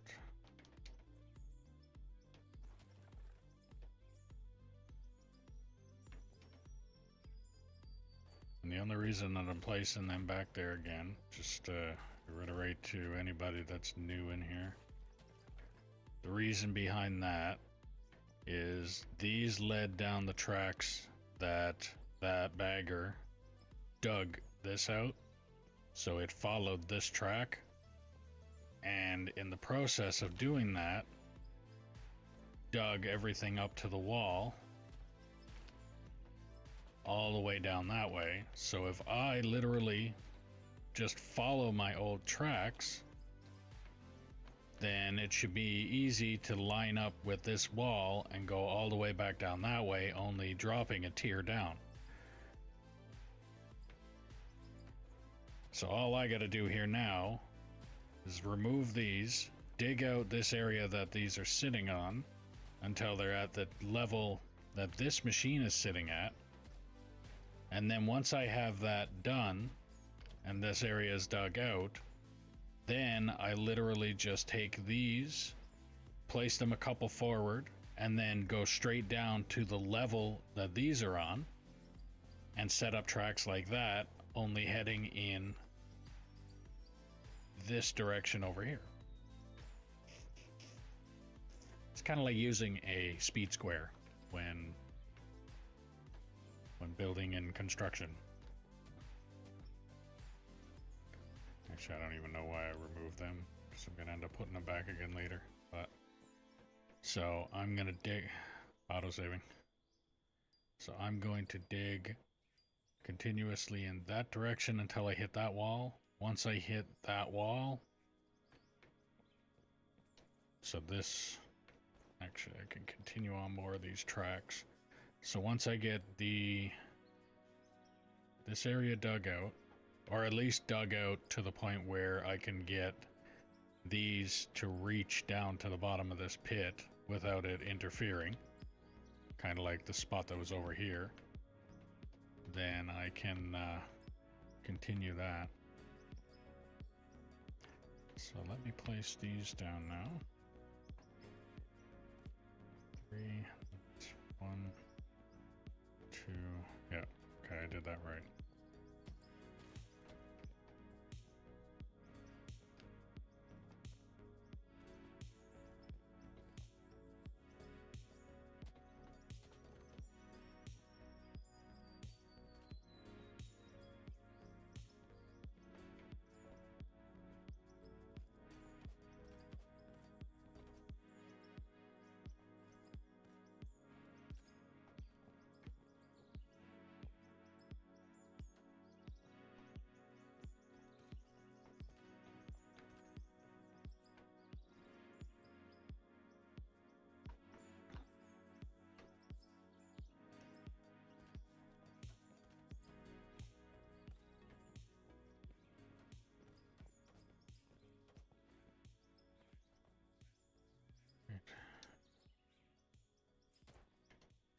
And the only reason that I'm placing them back there again, just to reiterate to anybody that's new in here, the reason behind that is these led down the tracks that bagger dug this out. So it followed this track, and in the process of doing that, dug everything up to the wall all the way down that way. So if I literally just follow my old tracks, then it should be easy to line up with this wall and go all the way back down that way, only dropping a tier down. So all I got to do here now is remove these, dig out this area that these are sitting on until they're at the level that this machine is sitting at. And then once I have that done and this area is dug out, then I literally just take these, place them a couple forward, and then go straight down to the level that these are on and set up tracks like that, only heading in this direction over here. It's kind of like using a speed square when building in construction. Actually, I don't even know why I removed them, because I'm going to end up putting them back again later. But so I'm going to dig, auto-saving. So I'm going to dig continuously in that direction until I hit that wall. Once I hit that wall, so this, actually I can continue on more of these tracks. So once I get this area dug out, or at least dug out to the point where I can get these to reach down to the bottom of this pit without it interfering, kind of like the spot that was over here, then I can continue that. So let me place these down now. 3, 1, 2. Yeah, okay, I did that right.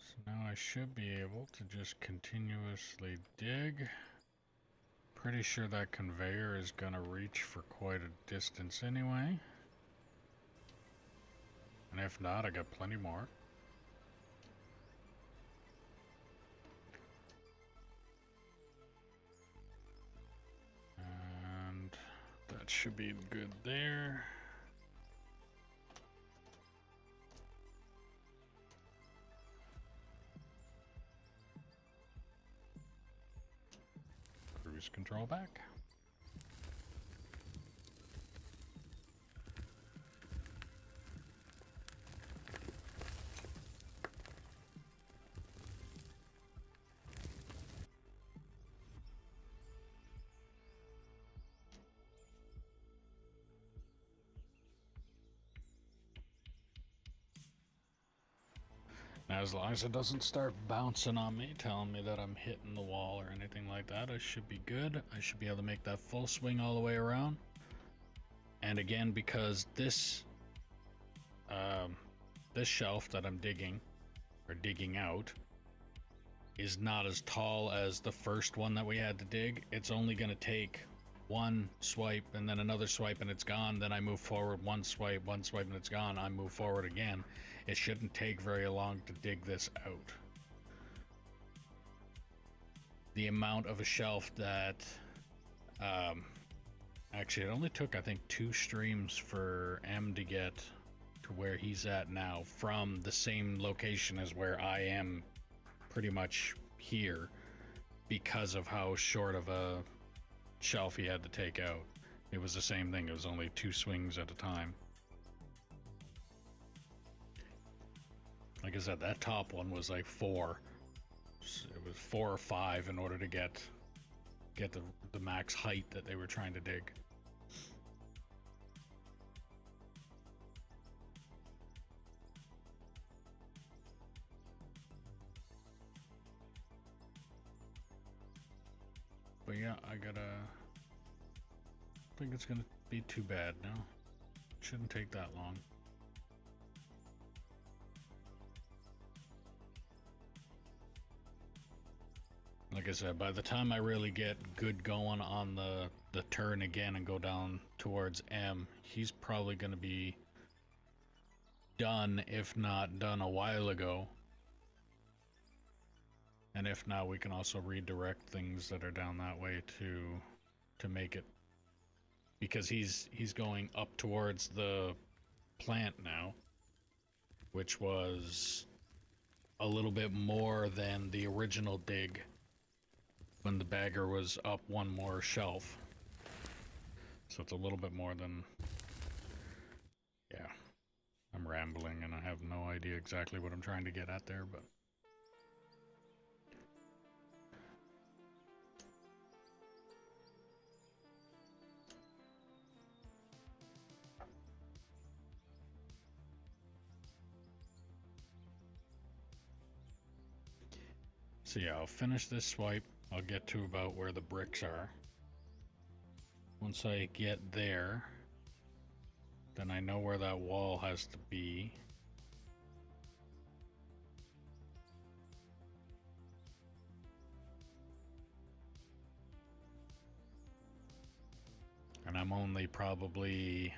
So now I should be able to just continuously dig. Pretty sure that conveyor is gonna reach for quite a distance anyway. And if not, I got plenty more. And that should be good there. Cruise control back. Now, as long as it doesn't start bouncing on me, telling me that I'm hitting the wall or anything like that, I should be good. I should be able to make that full swing all the way around. And again, because this this shelf that I'm digging out is not as tall as the first one that we had to dig, it's only going to take one swipe and then another swipe and it's gone. Then I move forward, one swipe and it's gone. I move forward again. It shouldn't take very long to dig this out. The amount of a shelf that actually it only took, I think, 2 streams for M to get to where he's at now from the same location as where I am pretty much here, because of how short of a shelf he had to take out. It was the same thing. It was only 2 swings at a time. Like I said, that top one was like 4. It was 4 or 5 in order to get the max height that they were trying to dig. But yeah, I think it's gonna be too bad now. Shouldn't take that long. Like I said, by the time I really get good going on the turn again and go down towards M, he's probably gonna be done, if not done a while ago. And if not, we can also redirect things that are down that way to make it, because he's going up towards the plant now, which was a little bit more than the original dig when the bagger was up one more shelf. So it's a little bit more than, yeah. I'm rambling and I have no idea exactly what I'm trying to get at there, but so yeah, I'll finish this swipe. I'll get to about where the bricks are. Once I get there, then I know where that wall has to be. only probably,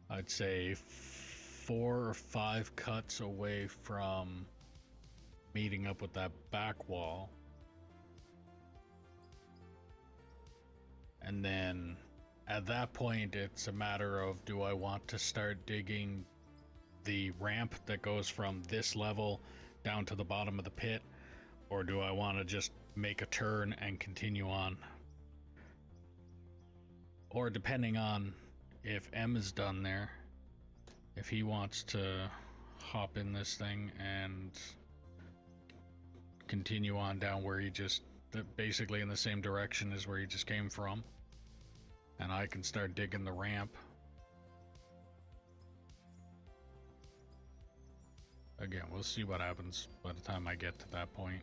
I'd say, 4 or 5 cuts away from meeting up with that back wall. And then at that point, it's a matter of, do I want to start digging the ramp that goes from this level down to the bottom of the pit, or do I want to just make a turn and continue on? Or depending on if M is done there, if he wants to hop in this thing and continue on down where he just, basically in the same direction as where he just came from, and I can start digging the ramp. Again, we'll see what happens by the time I get to that point.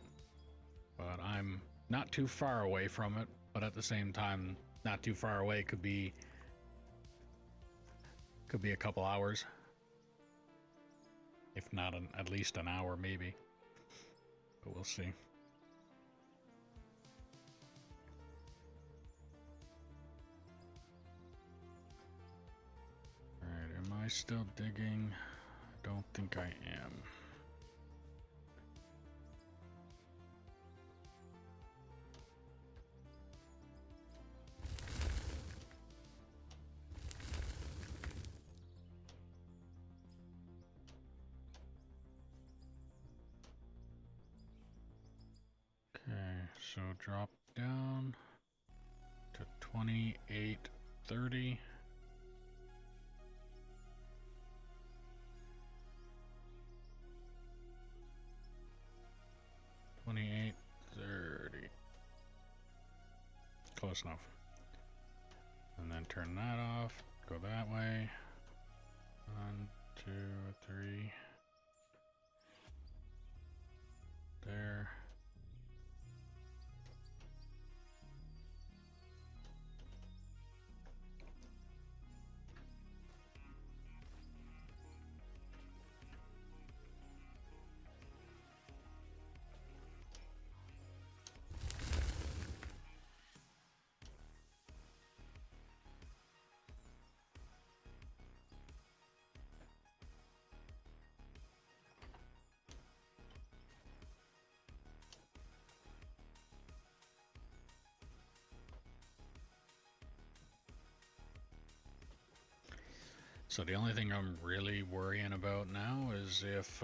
But I'm not too far away from it, but at the same time, not too far away could be a couple hours, if not at least an hour maybe, but we'll see. All right, am I still digging? I don't think I am. Okay, so drop down to 2830. Close enough. And then turn that off. Go that way. 1, 2, 3. There. So the only thing I'm really worrying about now is if,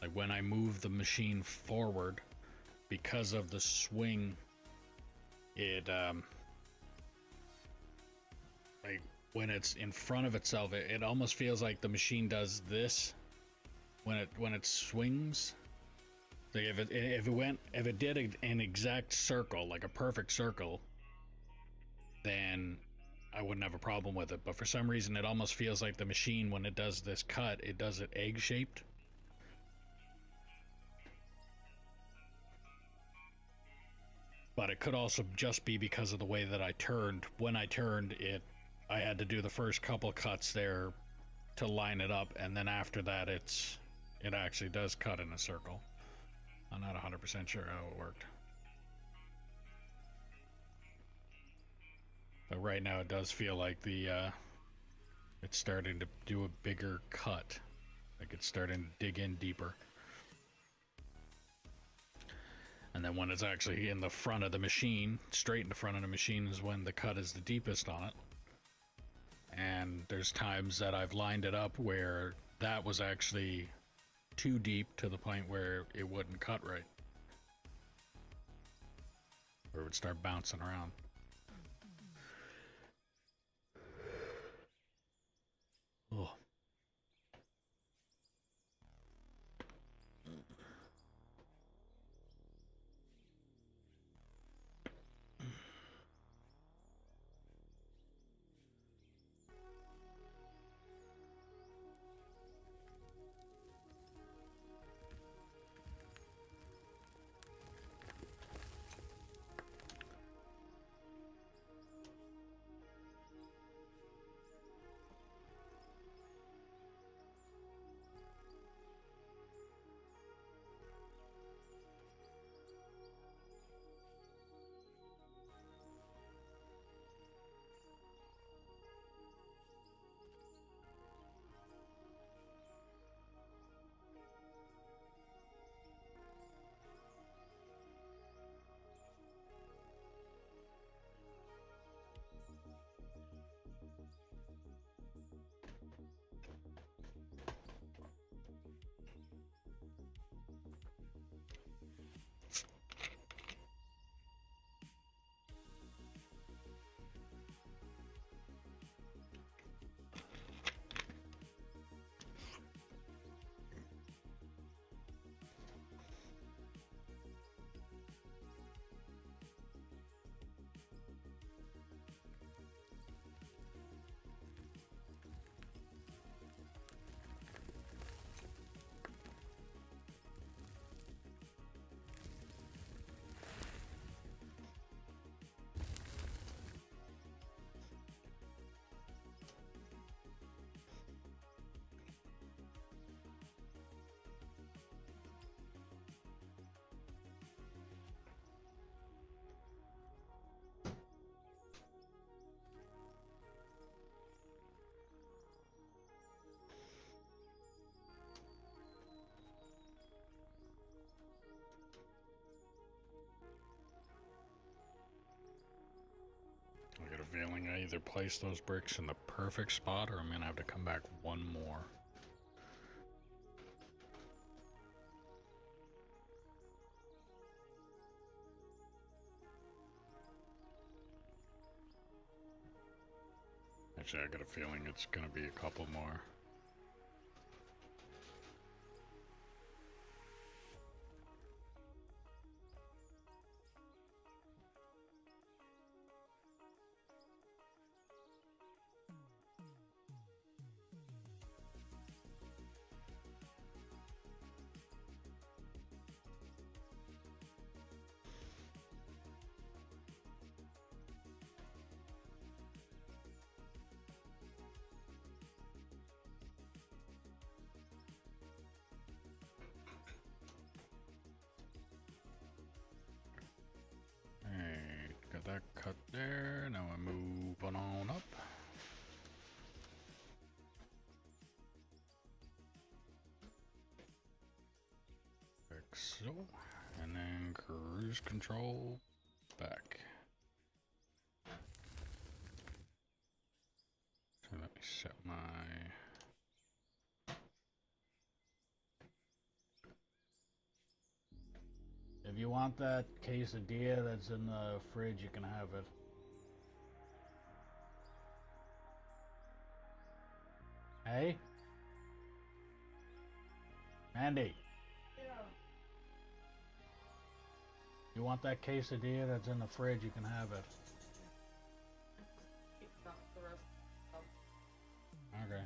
like when I move the machine forward, because of the swing, it, like when it's in front of itself, it almost feels like the machine does this when it swings. Like if it did an exact circle, like a perfect circle, then I wouldn't have a problem with it. But for some reason, it almost feels like the machine, when it does this cut, it does it egg-shaped. But it could also just be because of the way that I turned. When I turned it, I had to do the first couple cuts there to line it up, and then after that, it actually does cut in a circle. I'm not 100% sure how it worked. But right now it does feel like it's starting to do a bigger cut. Like it's starting to dig in deeper. And then when it's actually in the front of the machine, straight in the front of the machine, is when the cut is the deepest on it. And there's times that I've lined it up where that was actually too deep to the point where it wouldn't cut right. Or it would start bouncing around. Oh. feeling I either place those bricks in the perfect spot or I'm gonna have to come back one more. Actually, I got a feeling it's gonna be a couple more. Alright, got that cut there. Now I move on up. Like so. And then cruise control back. So let me set my... If you want that quesadilla that's in the fridge, you can have it. Hey? Andy? Yeah. You want that quesadilla that's in the fridge, you can have it. Okay.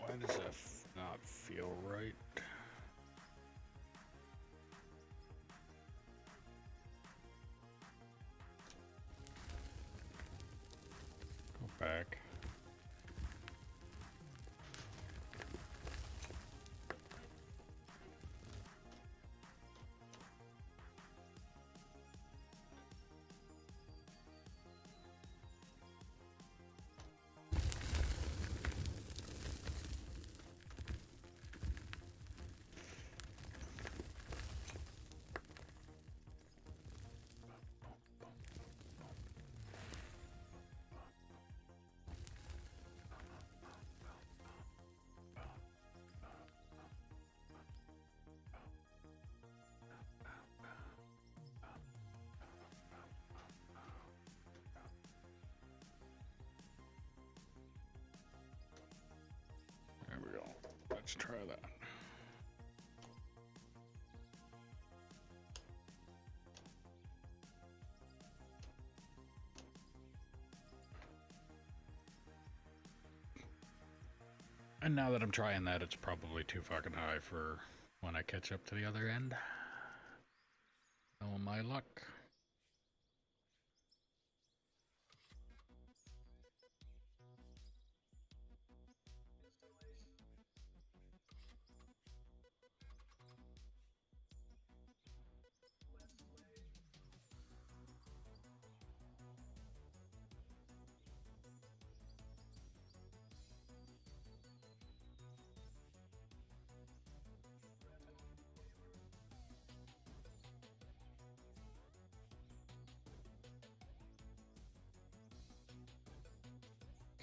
Why does that not feel right? Go back. There we go. Let's try that. And now that I'm trying that, it's probably too fucking high for when I catch up to the other end. Oh my luck.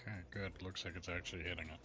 Okay, good. Looks like it's actually hitting it.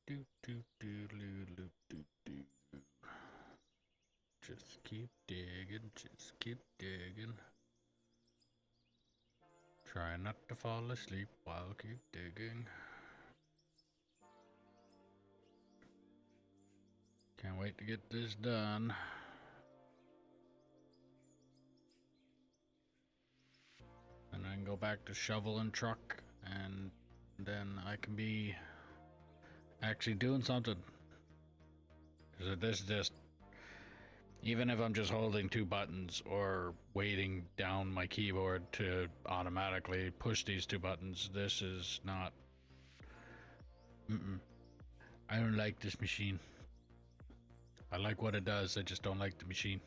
do do do do do do. Just keep digging, just keep digging. Try not to fall asleep while keep digging. Can't wait to get this done. And I can go back to shovel and truck, and then I can be actually doing something. Because this just, even if I'm just holding two buttons or waiting down my keyboard to automatically push these two buttons, this is not. I don't like this machine. I like what it does, I just don't like the machine.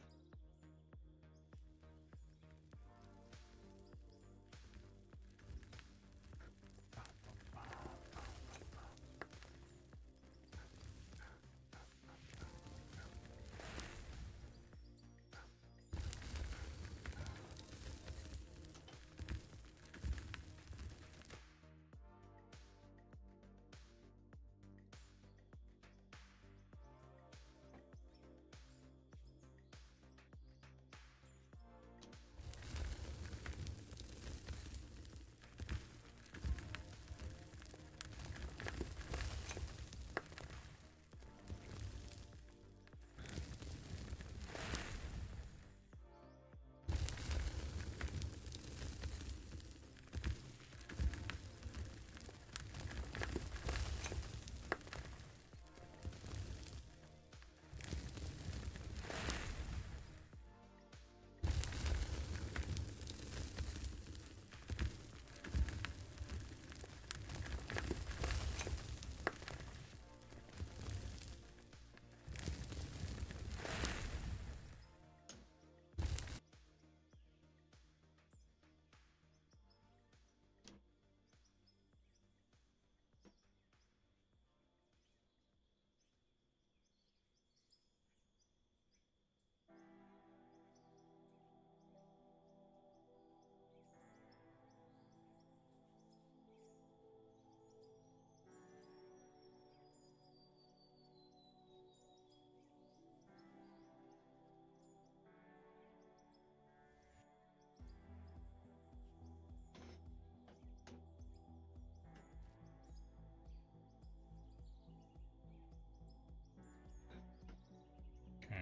Okay.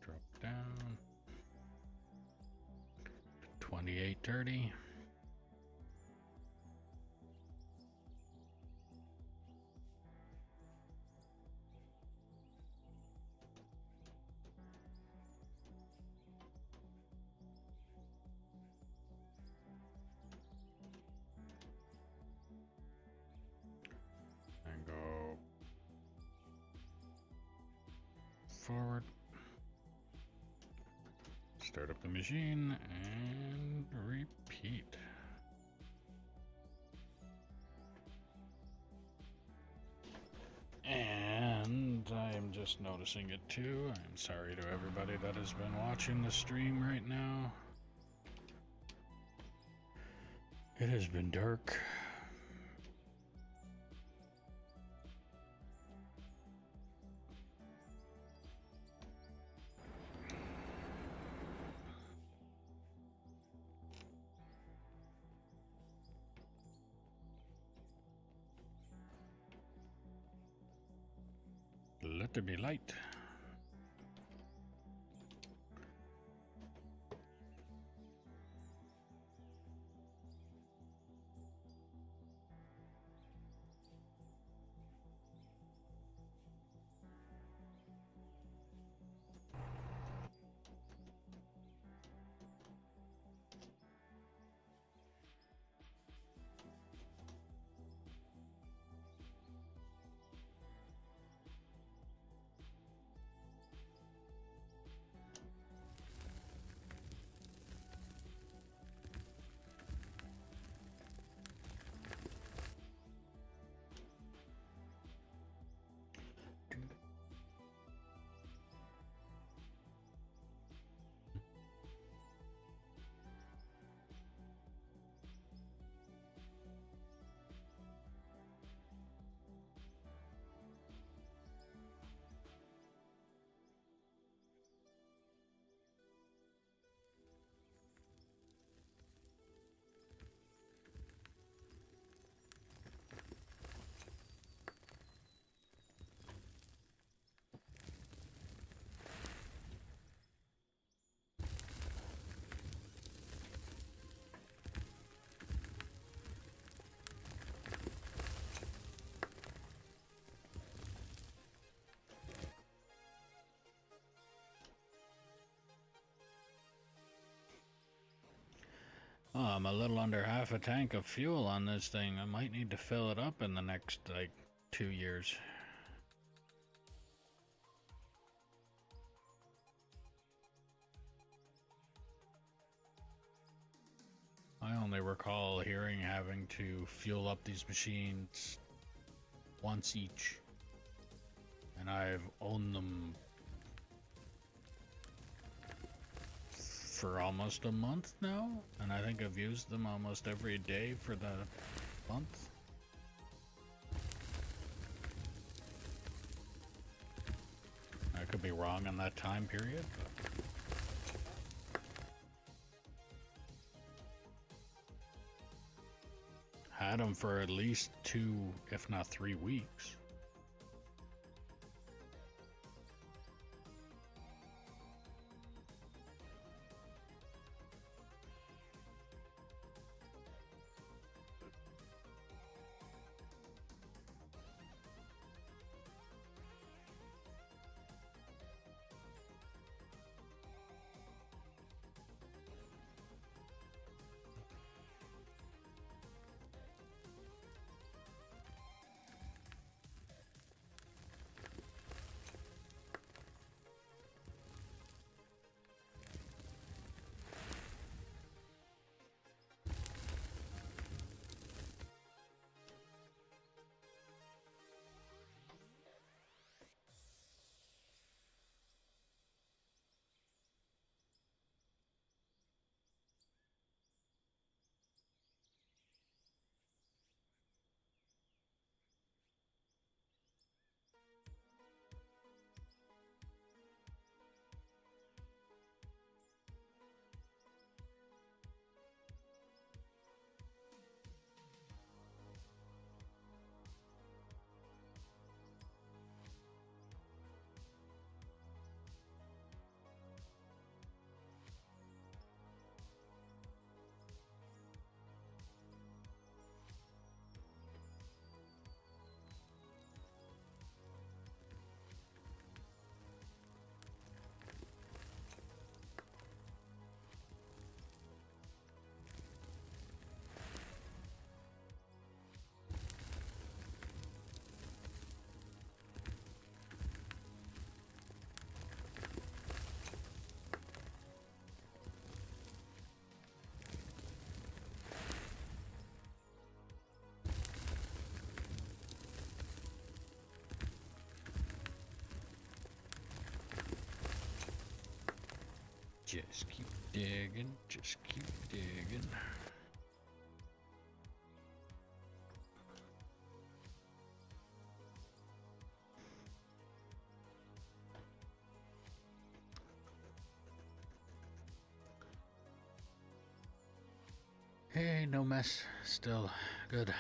Drop down. 2830. And go forward. Start up the machine and repeat. And I am just noticing it too. I'm sorry to everybody that has been watching the stream right now. It has been dark. Let there be light. Oh, I'm a little under half a tank of fuel on this thing. I might need to fill it up in the next, like, 2 years. I only recall having to fuel up these machines once each. And I've owned them for almost a month now, and I think I've used them almost every day for the month. I could be wrong on that time period, but had them for at least 2, if not 3 weeks. Just keep digging, just keep digging. Hey, no mess. Still good.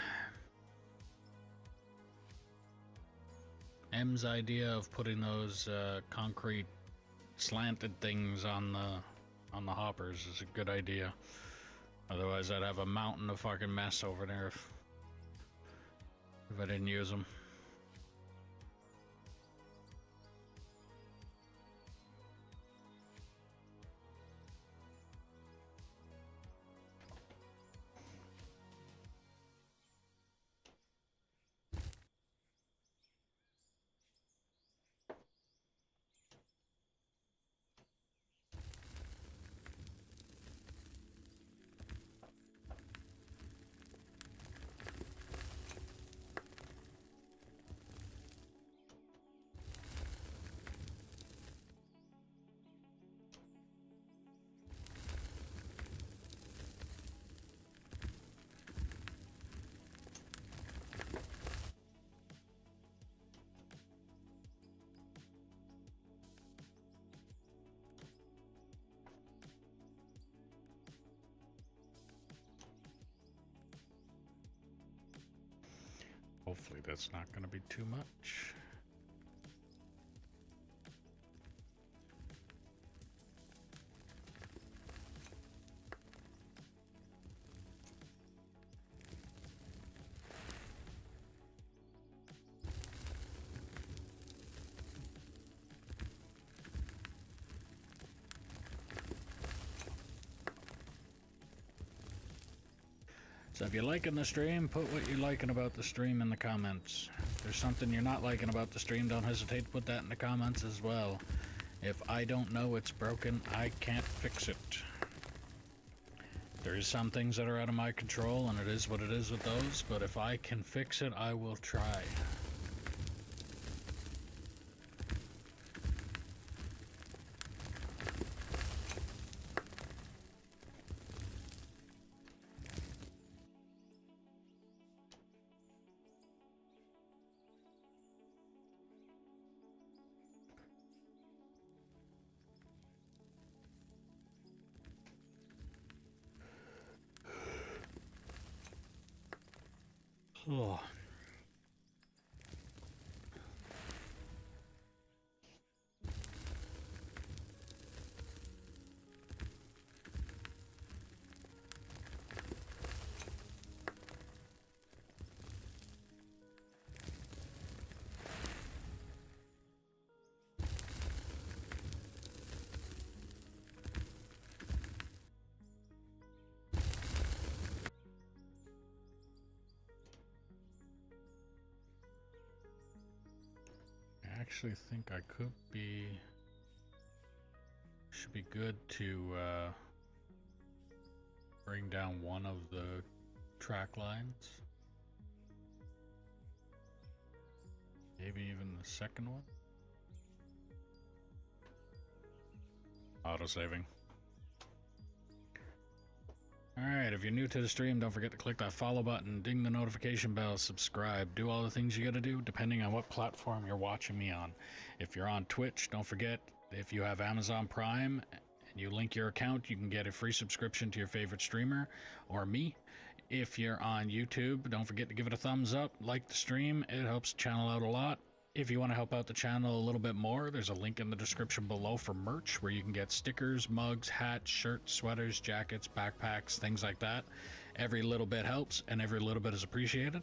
M's idea of putting those concrete slanted things on the hoppers is a good idea. Otherwise, I'd have a mountain of fucking mess over there if I didn't use them. Hopefully that's not going to be too much. So if you're liking the stream, put what you're liking about the stream in the comments. If there's something you're not liking about the stream, don't hesitate to put that in the comments as well. If I don't know it's broken, I can't fix it. There is some things that are out of my control, and it is what it is with those, but if I can fix it, I will try. Oh. I actually think I should be good to bring down one of the track lines. Maybe even the second one. Auto-saving. Alright, if you're new to the stream, don't forget to click that follow button, ding the notification bell, subscribe, do all the things you gotta do depending on what platform you're watching me on. If you're on Twitch, don't forget, if you have Amazon Prime and you link your account, you can get a free subscription to your favorite streamer or me. If you're on YouTube, don't forget to give it a thumbs up, like the stream, it helps the channel out a lot. If you want to help out the channel a little bit more, there's a link in the description below for merch where you can get stickers, mugs, hats, shirts, sweaters, jackets, backpacks, things like that. Every little bit helps and every little bit is appreciated.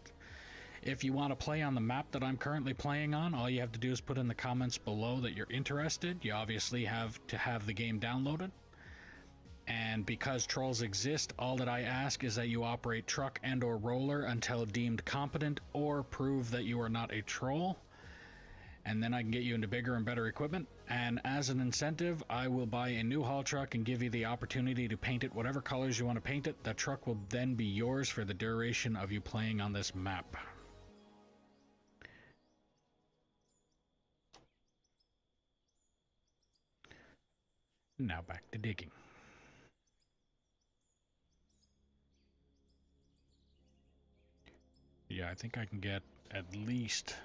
If you want to play on the map that I'm currently playing on, all you have to do is put in the comments below that you're interested. You obviously have to have the game downloaded. And because trolls exist, all that I ask is that you operate truck and or roller until deemed competent or prove that you are not a troll. And then I can get you into bigger and better equipment. And as an incentive, I will buy a new haul truck and give you the opportunity to paint it whatever colors you want to paint it. That truck will then be yours for the duration of you playing on this map. Now back to digging. Yeah, I think I can get at least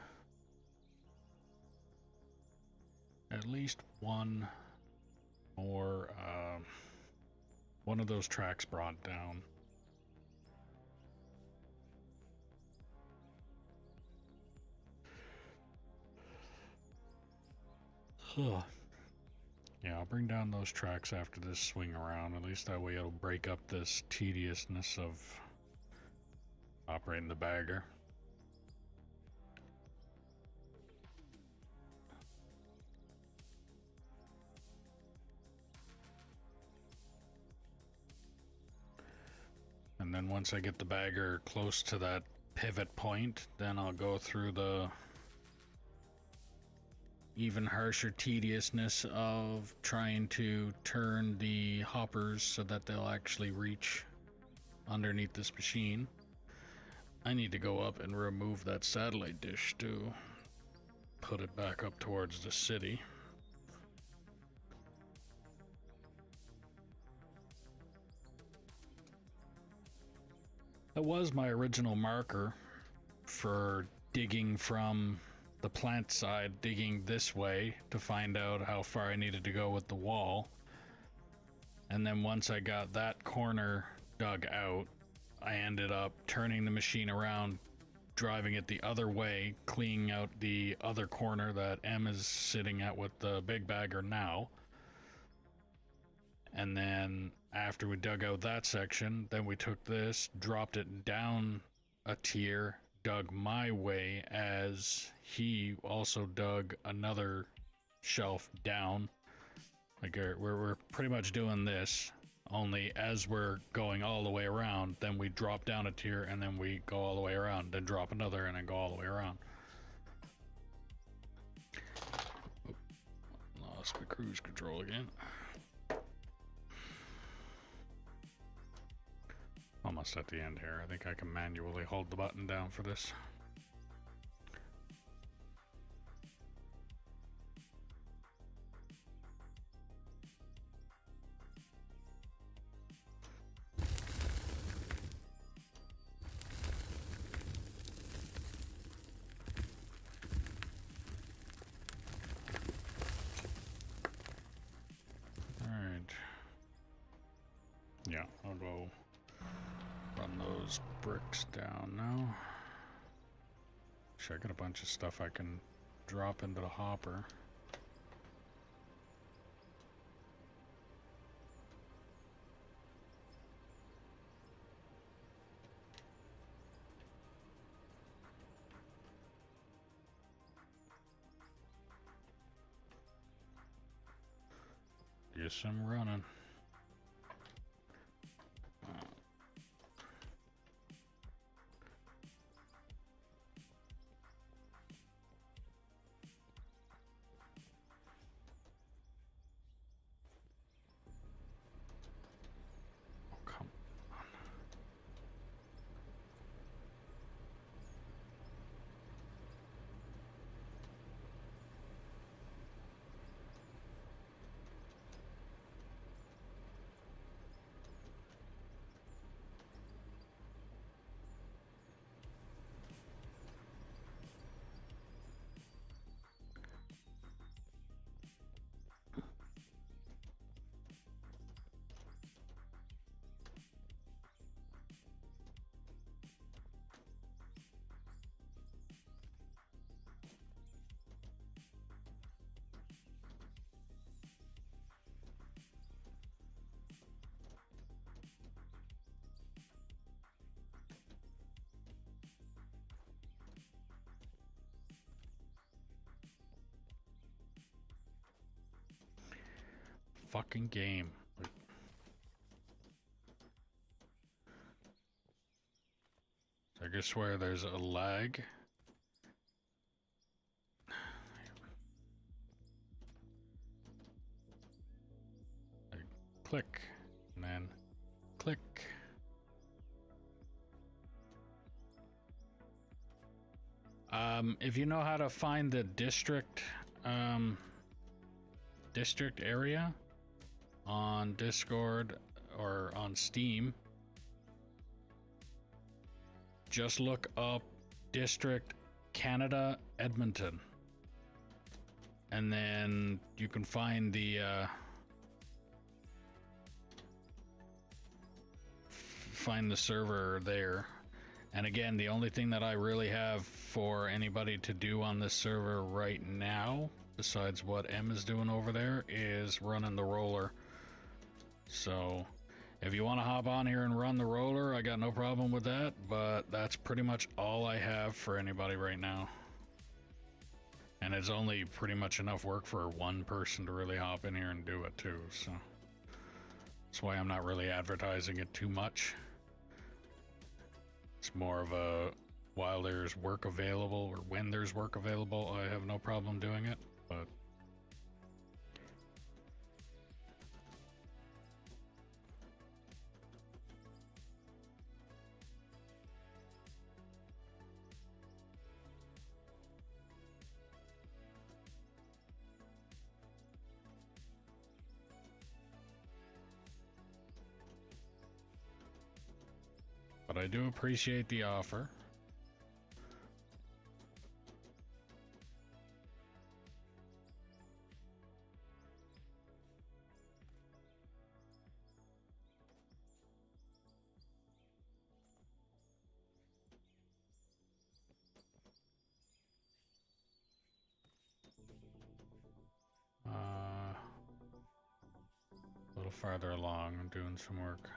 one more one of those tracks brought down. Huh. Yeah, I'll bring down those tracks after this swing around. At least that way it'll break up this tediousness of operating the bagger. And then once I get the bagger close to that pivot point, then I'll go through the even harsher tediousness of trying to turn the hoppers so that they'll actually reach underneath this machine. I need to go up and remove that satellite dish to put it back up towards the city. That was my original marker for digging from the plant side, digging this way to find out how far I needed to go with the wall. And then once I got that corner dug out, I ended up turning the machine around, driving it the other way, cleaning out the other corner that M is sitting at with the big bagger now. And then after we dug out that section, then we took this, dropped it down a tier, dug my way as he also dug another shelf down. Like we're pretty much doing this only as we're going all the way around, then we drop down a tier, and then we go all the way around, then drop another, and then go all the way around. Oop, lost my cruise control again. Almost at the end here. I think I can manually hold the button down for this. Alright. Yeah, I'll go run those bricks down now. Actually, I got a bunch of stuff I can drop into the hopper. Yes, I'm running. Oh, come on. Fucking game. I guess swear there's a lag. I click, and then click. If you know how to find the district area on Discord or on Steam, just look up District Canada Edmonton, and then you can find the server there. And again, the only thing that I really have for anybody to do on this server right now, besides what M is doing over there, is running the roller. So if you want to hop on here and run the roller, I got no problem with that, but that's pretty much all I have for anybody right now. And it's only pretty much enough work for one person to really hop in here and do it too, so that's why I'm not really advertising it too much. It's more of a while there's work available, or when there's work available, I have no problem doing it, but I do appreciate the offer. A little farther along, I'm doing some work.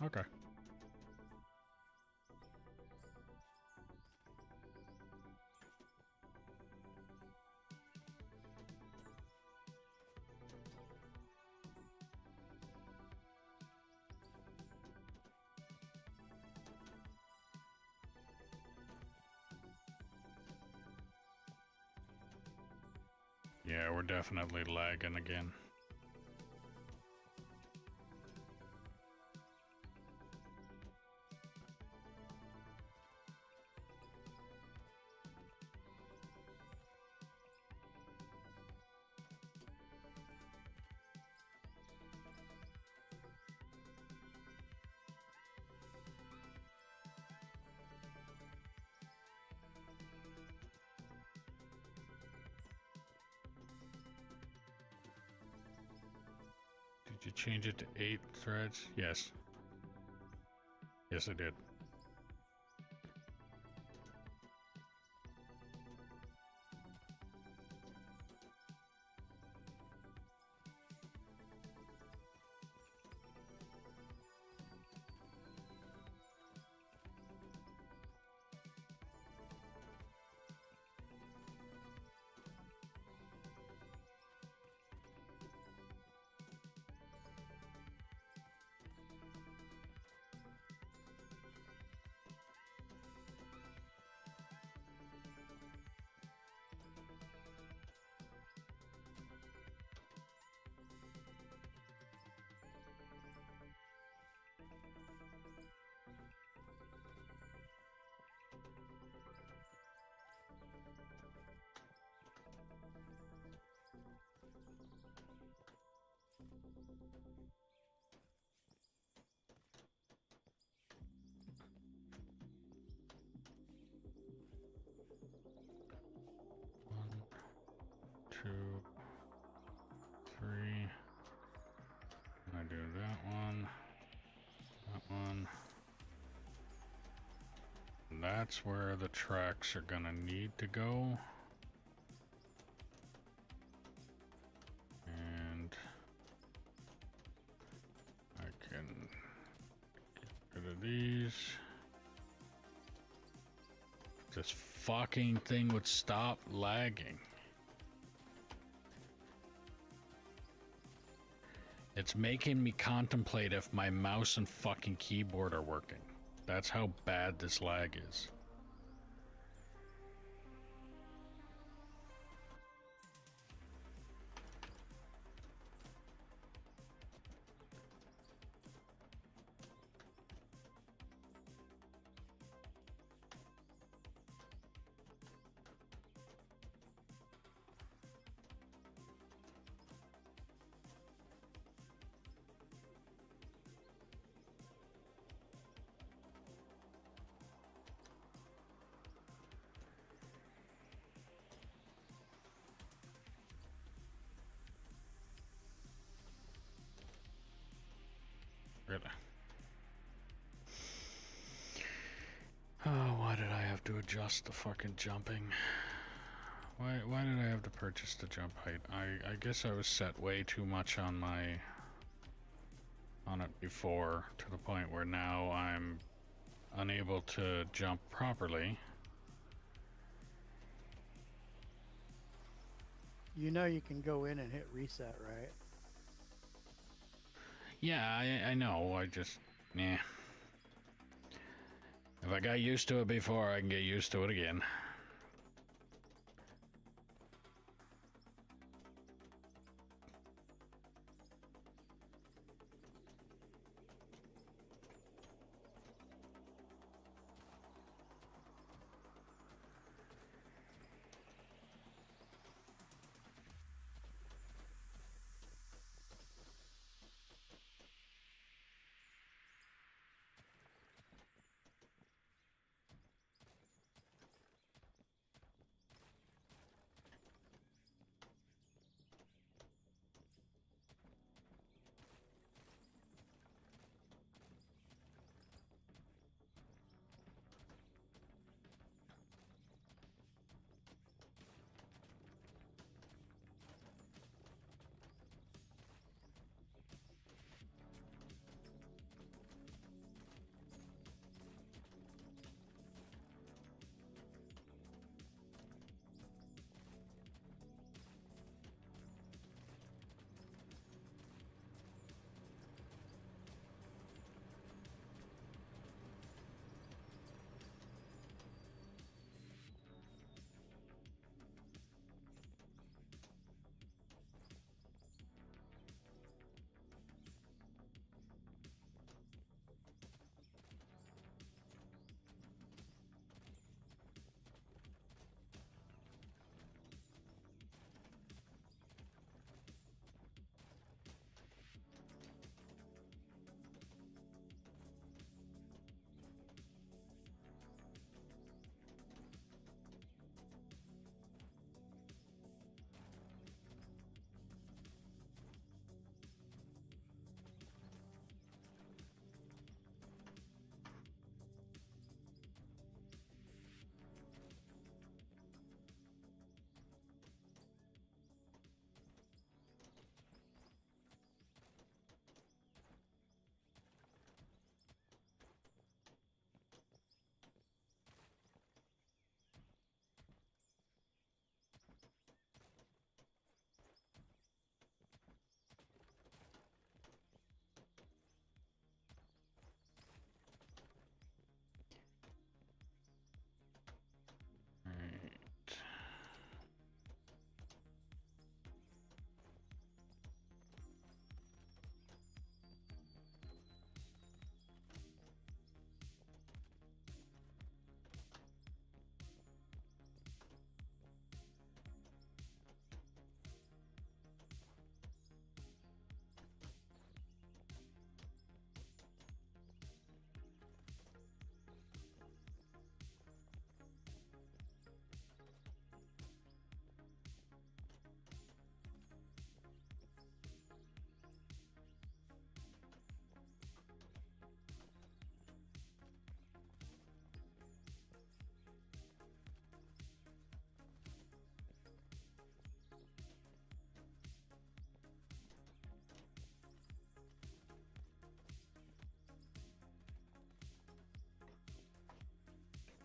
Okay. Yeah, we're definitely lagging again. Did you change it to 8 threads? Yes. Yes, I did. One, 2, 3. I do that one. That one. And that's where the tracks are gonna need to go. And I can get rid of these. This fucking thing would stop lagging. It's making me contemplate if my mouse and fucking keyboard are working. That's how bad this lag is. Really? Oh, why did I have to adjust the fucking jumping? Why did I have to purchase the jump height? I guess I was set way too much on it before, to the point where now I'm unable to jump properly. You know you can go in and hit reset, right? Yeah, I know. I just, yeah. If I got used to it before, I can get used to it again.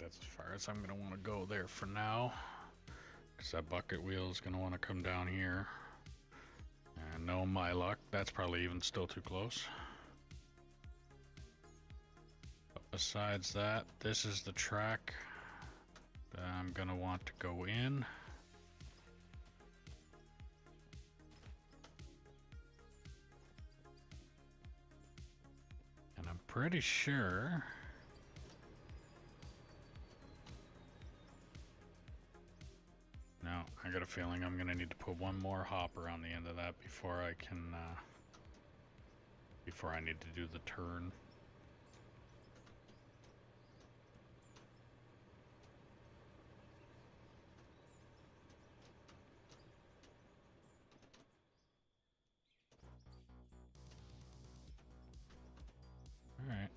that's as far as I'm gonna want to go there for now. Because that bucket wheel is gonna want to come down here. And no, my luck, that's probably even still too close. But besides that, this is the track that I'm gonna want to go in. And I'm pretty sure no, I got a feeling I'm gonna need to put one more hopper on the end of that before I can before I need to do the turn. Alright,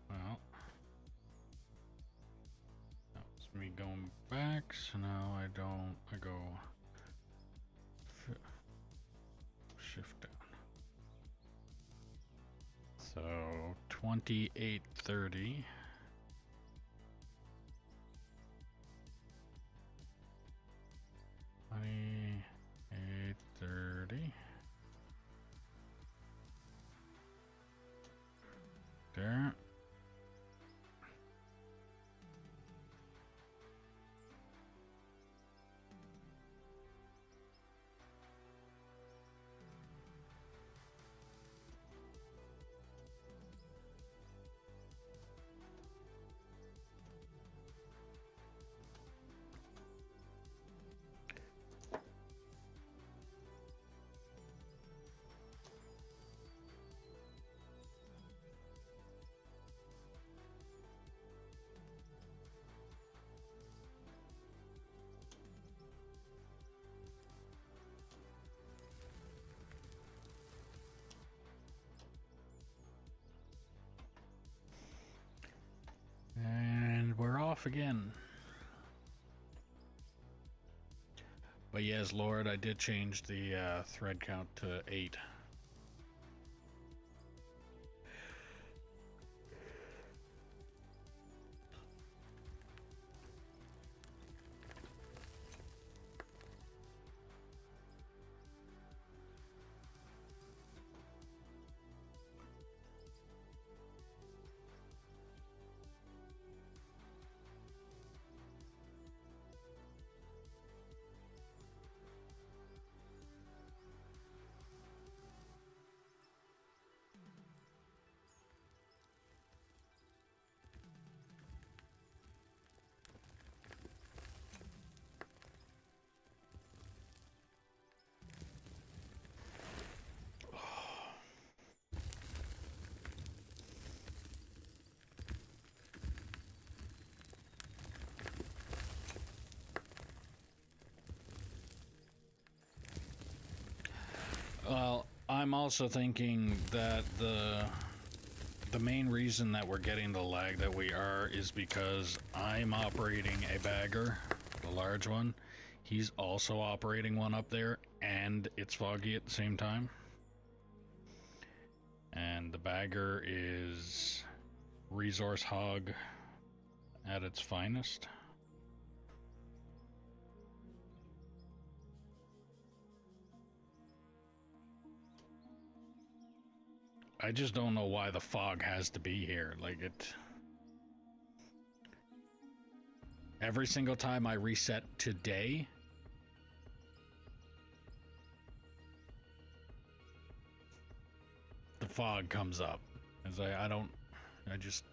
well, that was me going back, so now I go shift down. So 2830. There. And we're off again. But yes, Lord, I did change the thread count to 8. Well, I'm also thinking that the main reason that we're getting the lag that we are is because I'm operating a bagger, the large one. He's also operating one up there, and it's foggy at the same time. And the bagger is resource hog at its finest. I just don't know why the fog has to be here. Like, it... Every single time I reset today, the fog comes up. As I just...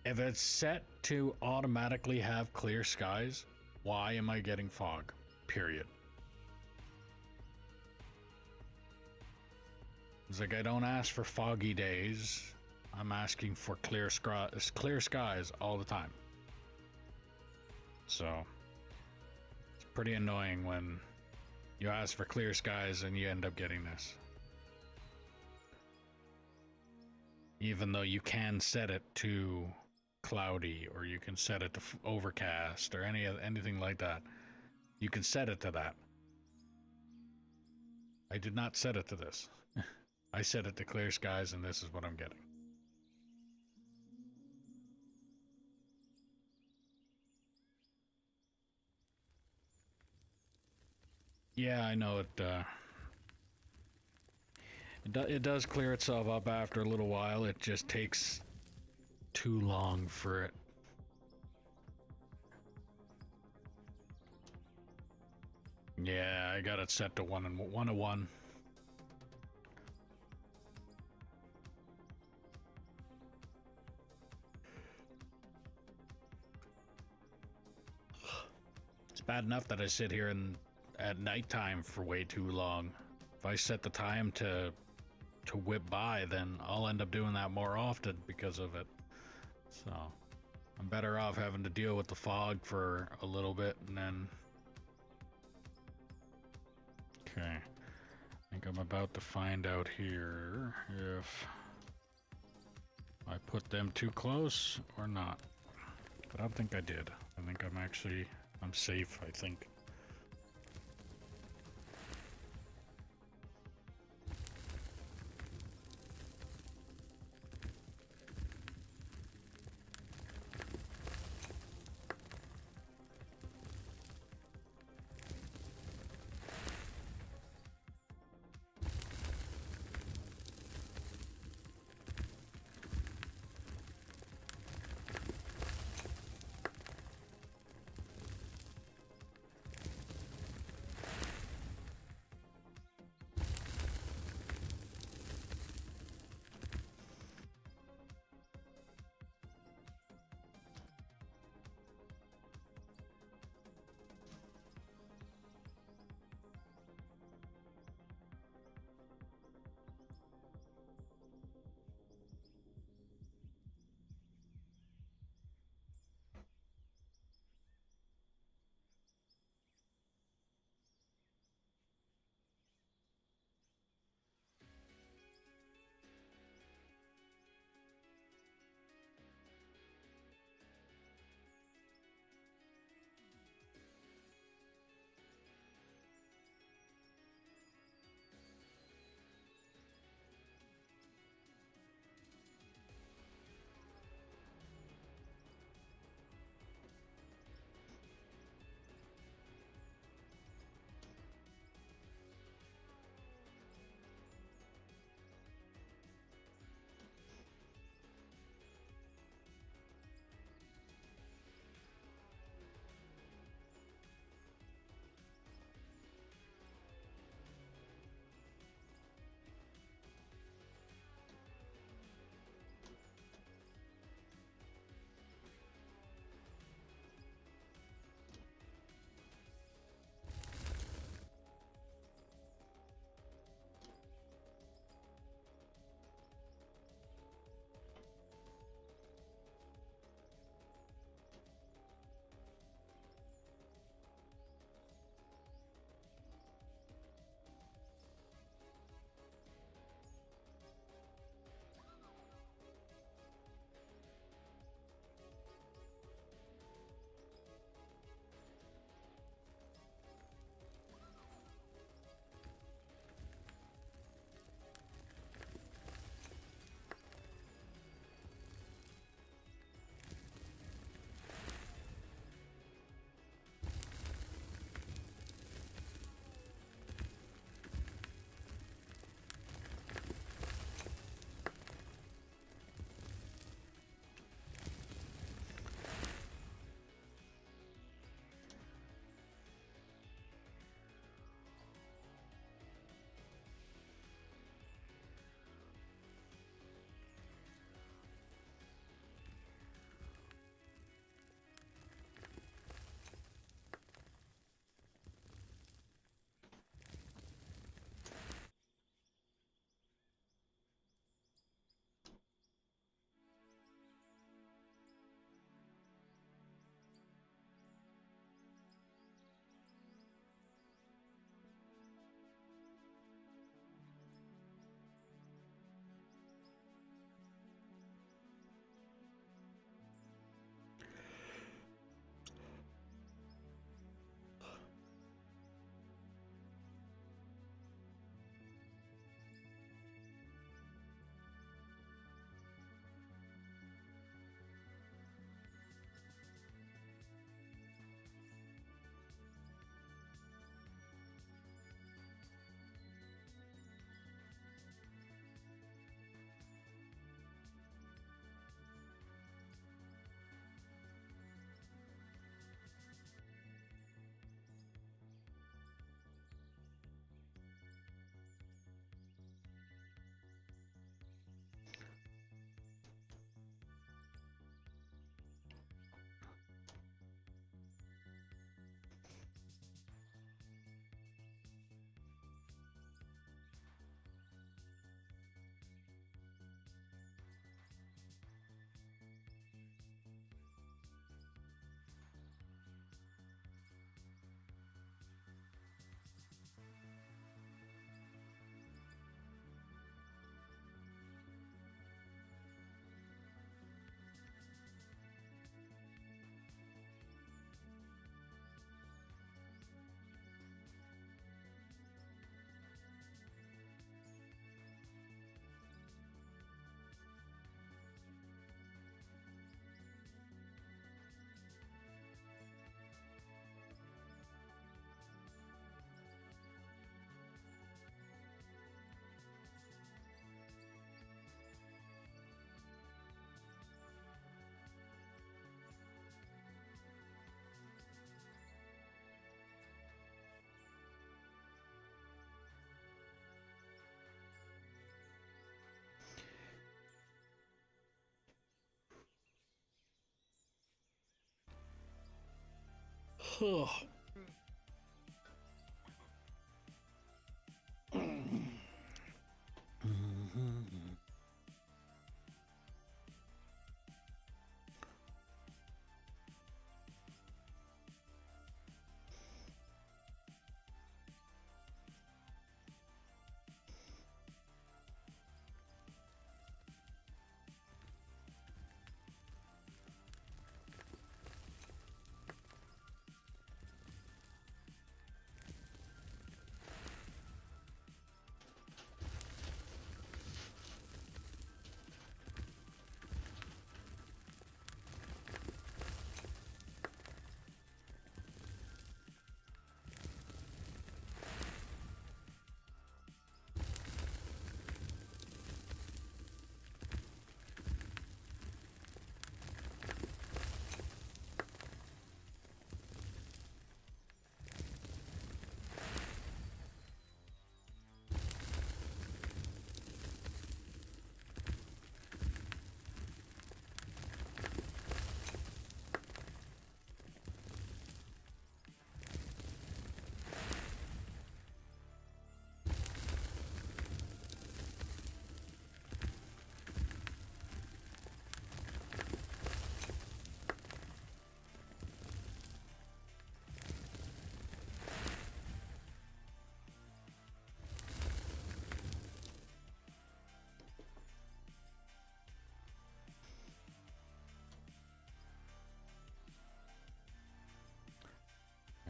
If it's set to automatically have clear skies, why am I getting fog? Period. It's like I don't ask for foggy days. I'm asking for clear skies all the time. So it's pretty annoying when you ask for clear skies and you end up getting this. Even though you can set it to cloudy, or you can set it to overcast, or anything like that. You can set it to that. I did not set it to this. I set it to clear skies, and this is what I'm getting. Yeah, I know it. It does clear itself up after a little while. It just takes too long for it. Yeah, I got it set to 1 to 1. It's bad enough that I sit here at nighttime for way too long. If I set the time to whip by, then I'll end up doing that more often because of it. So I'm better off having to deal with the fog for a little bit and then. Okay. I think I'm about to find out here if I put them too close or not. But I don't think I did. I think I'm safe, I think.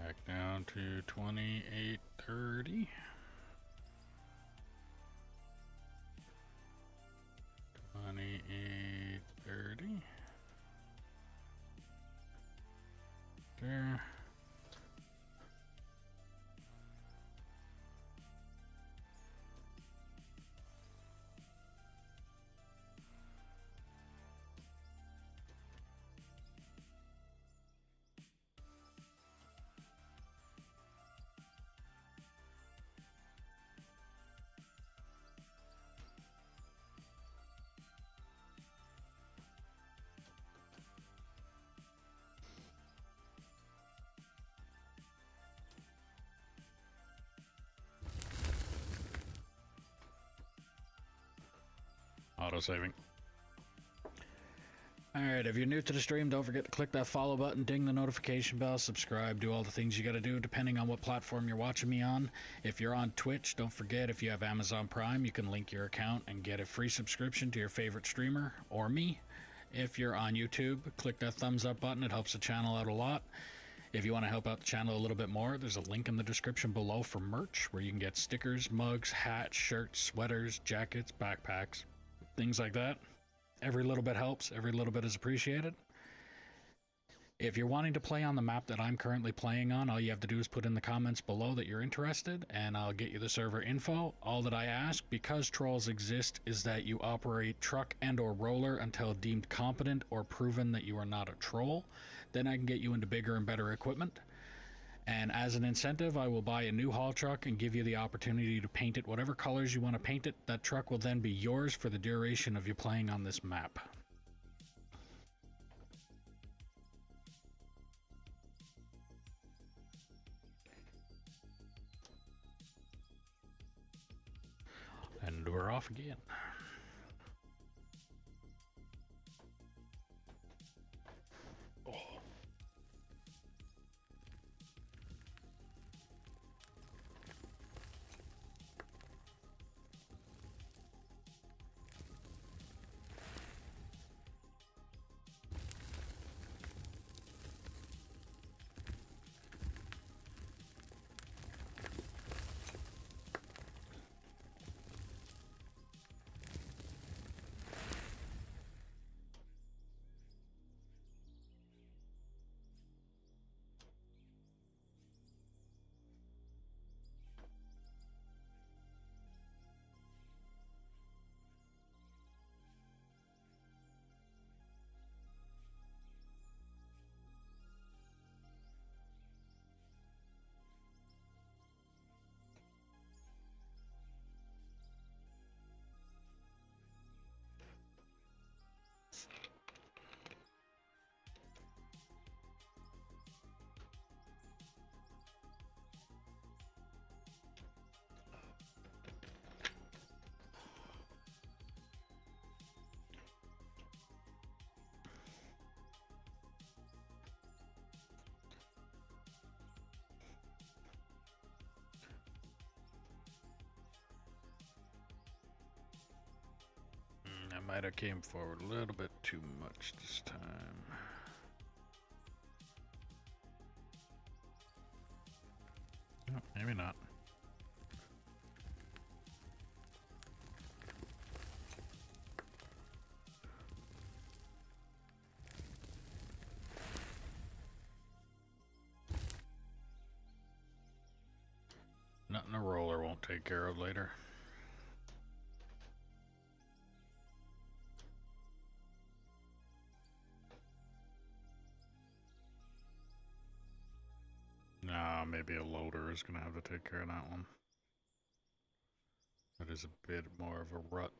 Back down to 2830. 2830. There. Auto-saving. Alright, if you're new to the stream, don't forget to click that follow button, ding the notification bell, subscribe, do all the things you gotta do depending on what platform you're watching me on. If you're on Twitch, don't forget if you have Amazon Prime, you can link your account and get a free subscription to your favorite streamer or me. If you're on YouTube, click that thumbs up button, it helps the channel out a lot. If you want to help out the channel a little bit more, there's a link in the description below for merch where you can get stickers, mugs, hats, shirts, sweaters, jackets, backpacks, things like that. Every little bit helps, every little bit is appreciated. If you're wanting to play on the map that I'm currently playing on, all you have to do is put in the comments below that you're interested, and I'll get you the server info. All that I ask, because trolls exist, is that you operate truck and or roller until deemed competent or proven that you are not a troll. Then I can get you into bigger and better equipment. And as an incentive, I will buy a new haul truck and give you the opportunity to paint it whatever colors you want to paint it. That truck will then be yours for the duration of you playing on this map. And we're off again. Oh. might have came forward a little bit too much this time. Oh, maybe not. Nothing a roller won't take care of later. Nah, maybe a loader is gonna have to take care of that one. That is a bit more of a rut.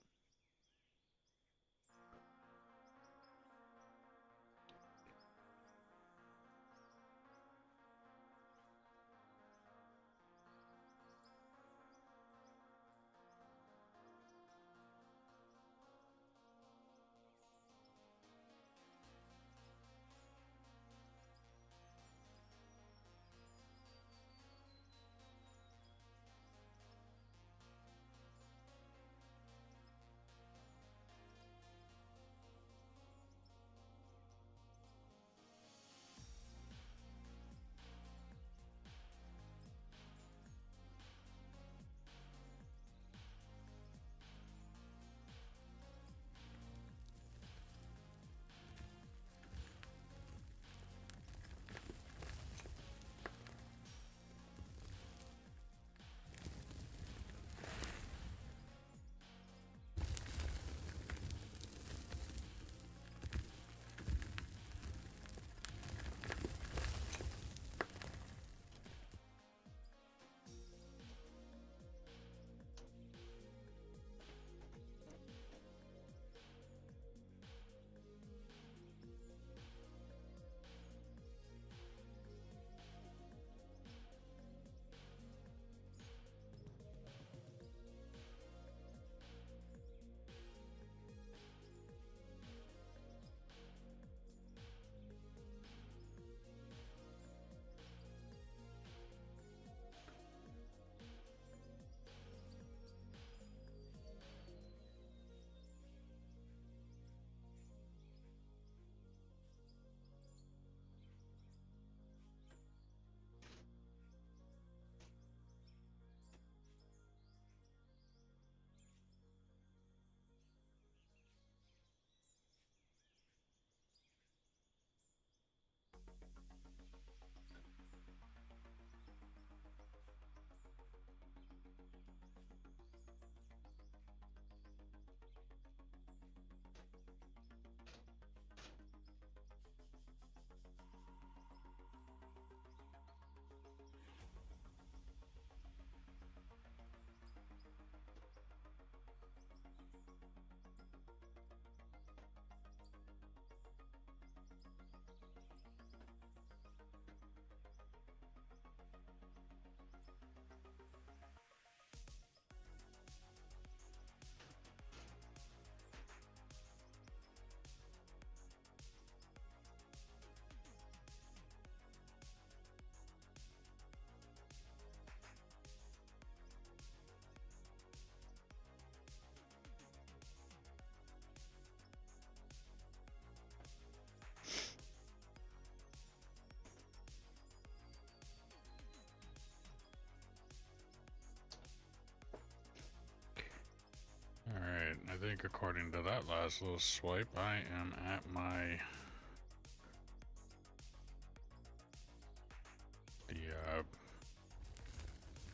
Alright, I think according to that last little swipe, I am at my...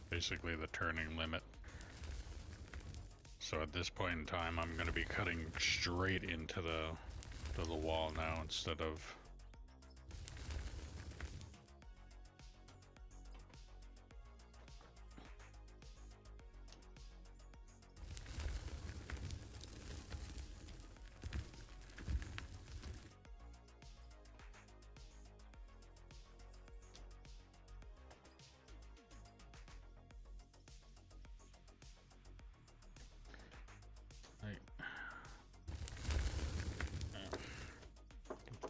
basically the turning limit. So at this point in time, I'm going to be cutting straight into the wall now instead of...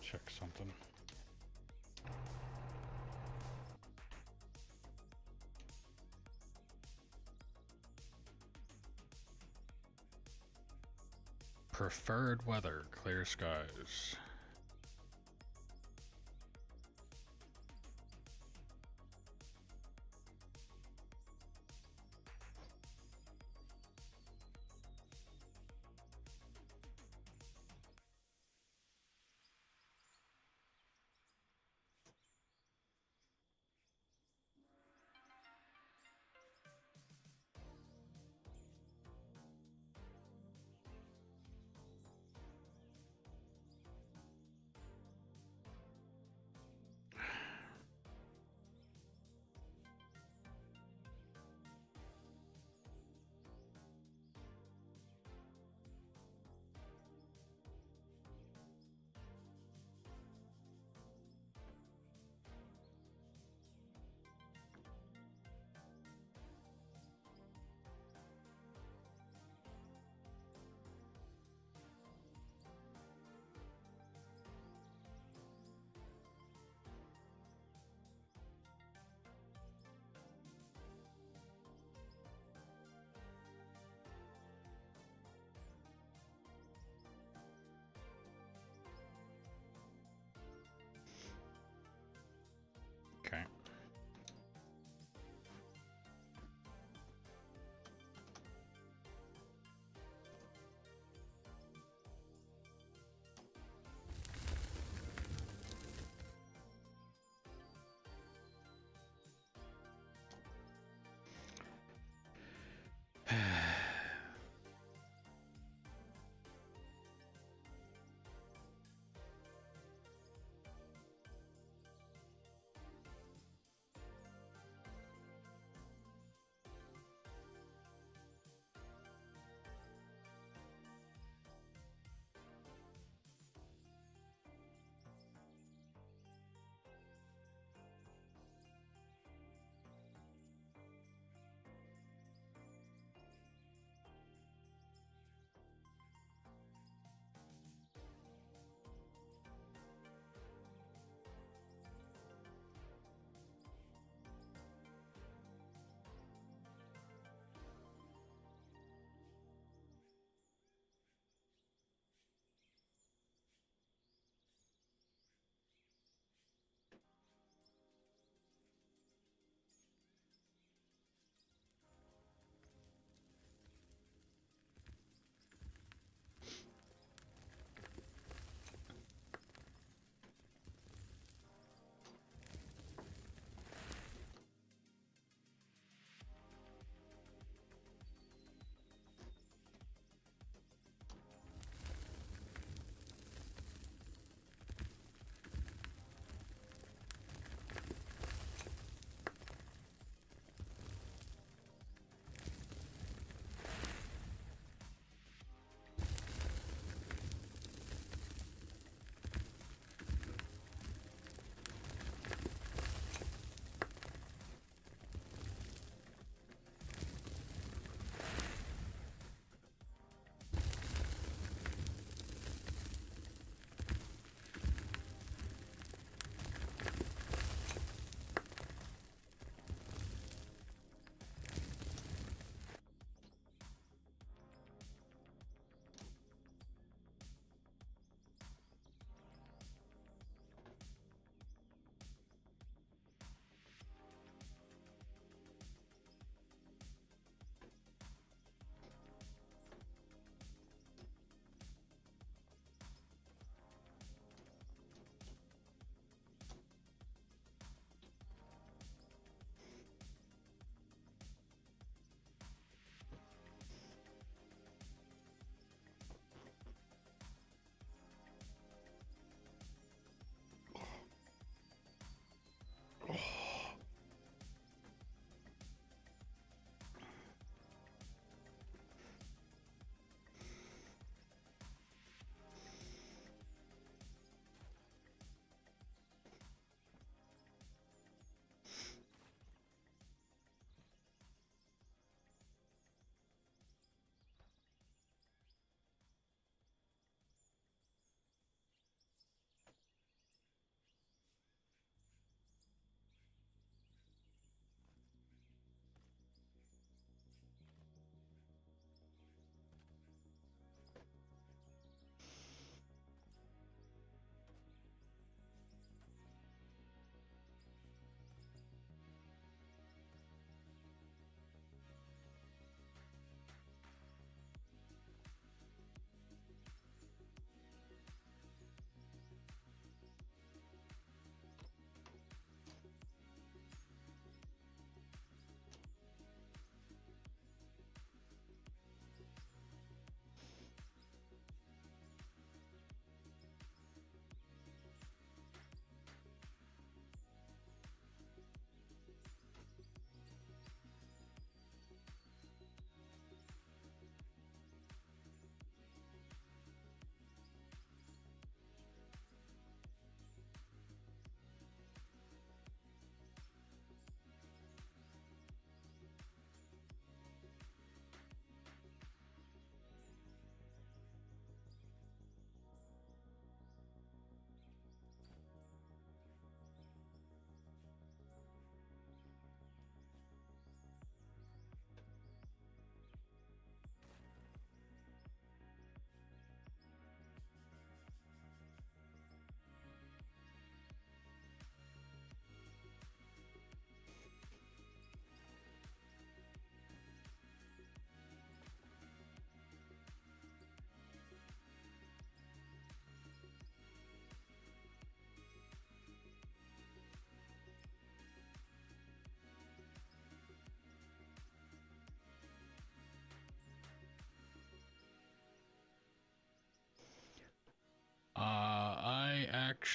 check something. Preferred weather, clear skies.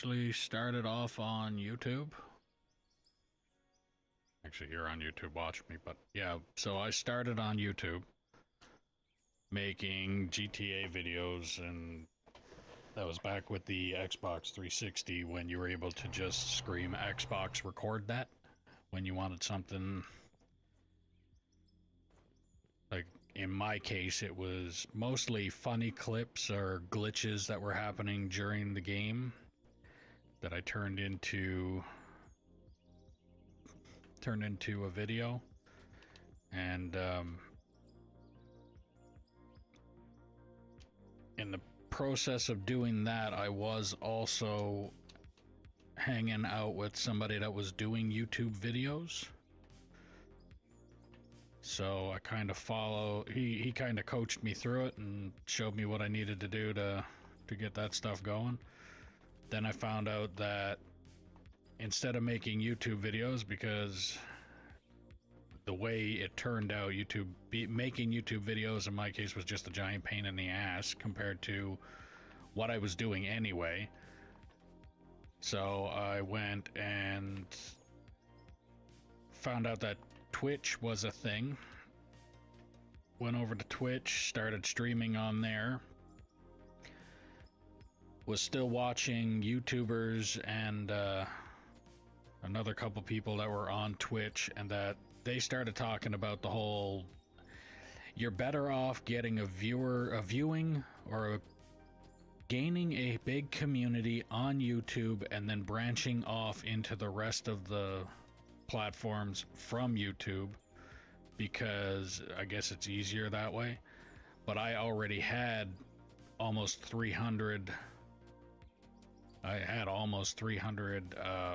actually started off on YouTube. Actually, you're on YouTube, watch me, but yeah, so I started on YouTube making GTA videos, and that was back with the Xbox 360 when you were able to just scream Xbox record that when you wanted something. Like in my case, it was mostly funny clips or glitches that were happening during the game that I turned into a video. And in the process of doing that, I was also hanging out with somebody that was doing YouTube videos. So I kind of he kind of coached me through it and showed me what I needed to do to get that stuff going. Then I found out that instead of making YouTube videos, because the way it turned out, making YouTube videos in my case was just a giant pain in the ass compared to what I was doing anyway. So I went and found out that Twitch was a thing. Went over to Twitch, started streaming on there. Was still watching YouTubers and another couple people that were on Twitch, and that they started talking about the whole, you're better off getting a viewing or gaining a big community on YouTube and then branching off into the rest of the platforms from YouTube, because I guess it's easier that way. But I already had almost 300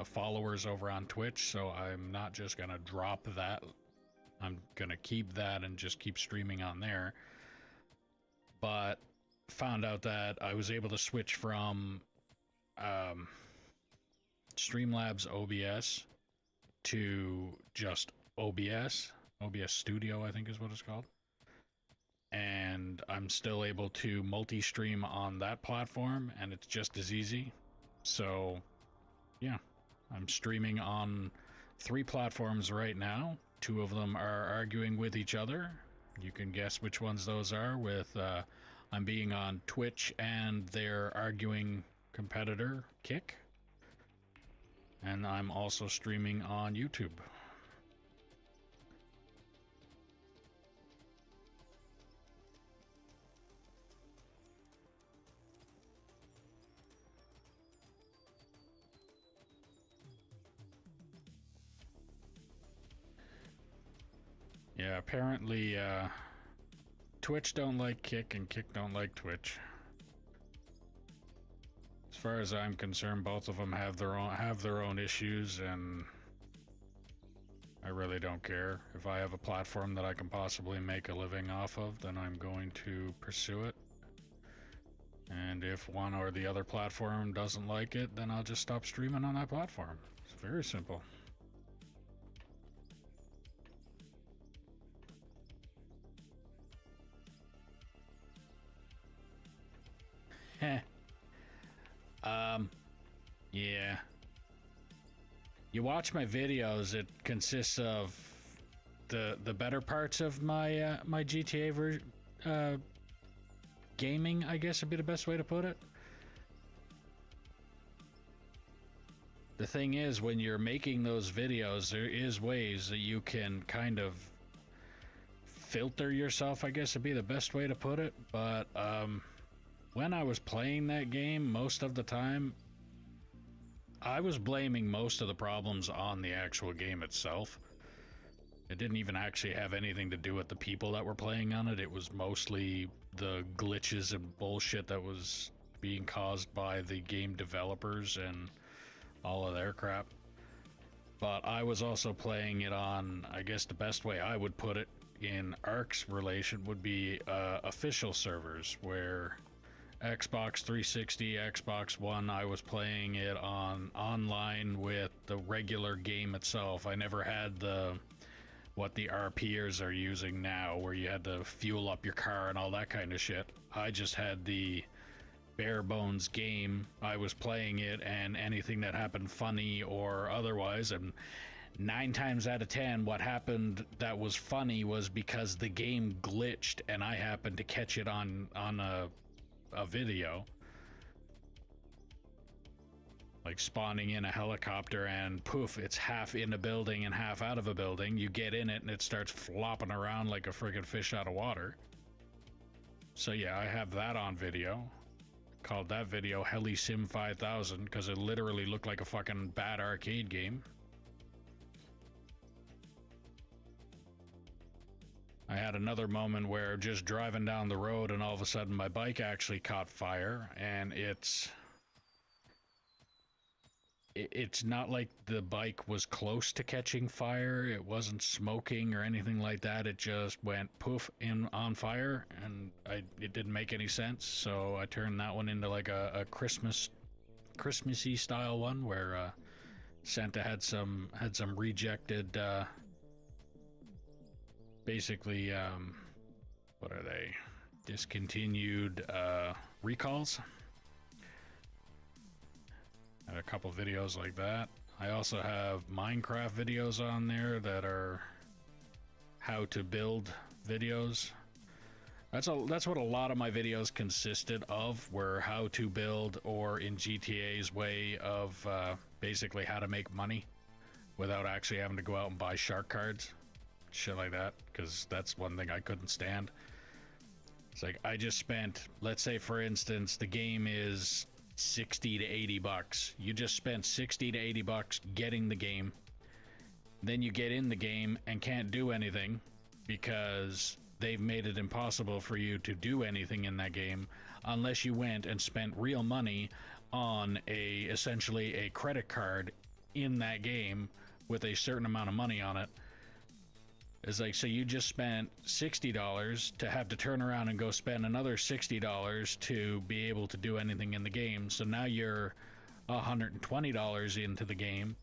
followers over on Twitch, so I'm not just gonna drop that. I'm gonna keep that and just keep streaming on there. But found out that I was able to switch from Streamlabs OBS to just OBS Studio, I think is what it's called. And I'm still able to multi-stream on that platform, and it's just as easy. So, yeah, I'm streaming on 3 platforms right now. 2 of them are arguing with each other. You can guess which ones those are, with I'm being on Twitch and their arguing competitor, Kick. And I'm also streaming on YouTube. Yeah, apparently Twitch don't like Kick and Kick don't like Twitch. As far as I'm concerned, both of them have their own issues, and I really don't care. If I have a platform that I can possibly make a living off of, then I'm going to pursue it. And if one or the other platform doesn't like it, then I'll just stop streaming on that platform. It's very simple. Heh. Yeah. You watch my videos, it consists of the better parts of my my GTA gaming, I guess would be the best way to put it. The thing is, when you're making those videos, there is ways that you can kind of filter yourself, I guess would be the best way to put it. But when I was playing that game, most of the time, I was blaming most of the problems on the actual game itself. It didn't even actually have anything to do with the people that were playing on it. It was mostly the glitches and bullshit that was being caused by the game developers and all of their crap. But I was also playing it on, I guess the best way I would put it in ARC's relation would be official servers, where Xbox 360, Xbox One, I was playing it on online with the regular game itself. I never had what the RPers are using now, where you had to fuel up your car and all that kind of shit. I just had the bare bones game. I was playing it, and anything that happened funny or otherwise, and 9 times out of 10 what happened that was funny was because the game glitched and I happened to catch it on a video, like spawning in a helicopter and poof, it's half in a building and half out of a building. You get in it and it starts flopping around like a friggin' fish out of water. So yeah, I have that on video. Called that video Heli Sim 5000 because it literally looked like a fucking bad arcade game. I had another moment where just driving down the road and all of a sudden my bike actually caught fire, and it's not like the bike was close to catching fire. It wasn't smoking or anything like that. It just went poof on fire, and it didn't make any sense. So I turned that one into like a Christmassy style one where Santa had some rejected basically what are they, discontinued recalls. Had a couple videos like that. I also have Minecraft videos on there that are how to build videos. That's what a lot of my videos consisted of, were how to build, or in GTA's way of basically how to make money without actually having to go out and buy shark cards, shit like that, because that's one thing I couldn't stand. It's like, I just spent, let's say for instance, the game is 60 to 80 bucks. You just spent 60 to 80 bucks getting the game. Then you get in the game and can't do anything because they've made it impossible for you to do anything in that game unless you went and spent real money on essentially a credit card in that game with a certain amount of money on it. It's like, so you just spent $60 to have to turn around and go spend another $60 to be able to do anything in the game. So now you're $120 into the game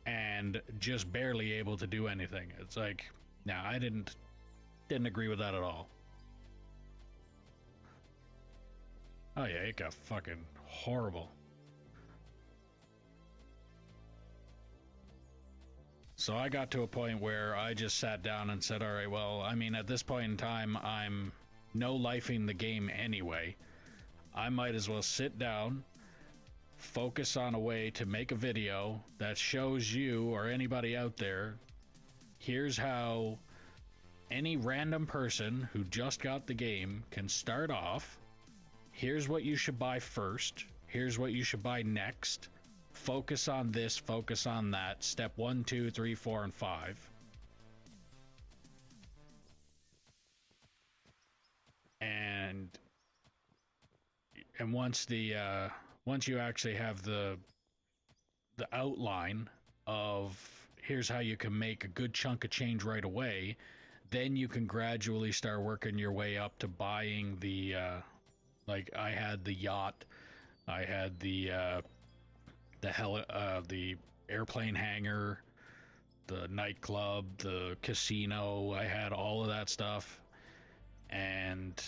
and just barely able to do anything. It's like, now I didn't agree with that at all. Oh yeah, it got fucking horrible. So I got to a point where I just sat down and said, all right, well, I mean, at this point in time, I'm no-lifing the game anyway. I might as well sit down, focus on a way to make a video that shows you or anybody out there, here's how any random person who just got the game can start off. Here's what you should buy first. Here's what you should buy next. Focus on this, focus on that. Step 1, 2, 3, 4, and 5. And once once you actually have the outline of here's how you can make a good chunk of change right away, then you can gradually start working your way up to buying the like I had the yacht, I had the airplane hangar, the nightclub, the casino. I had all of that stuff, and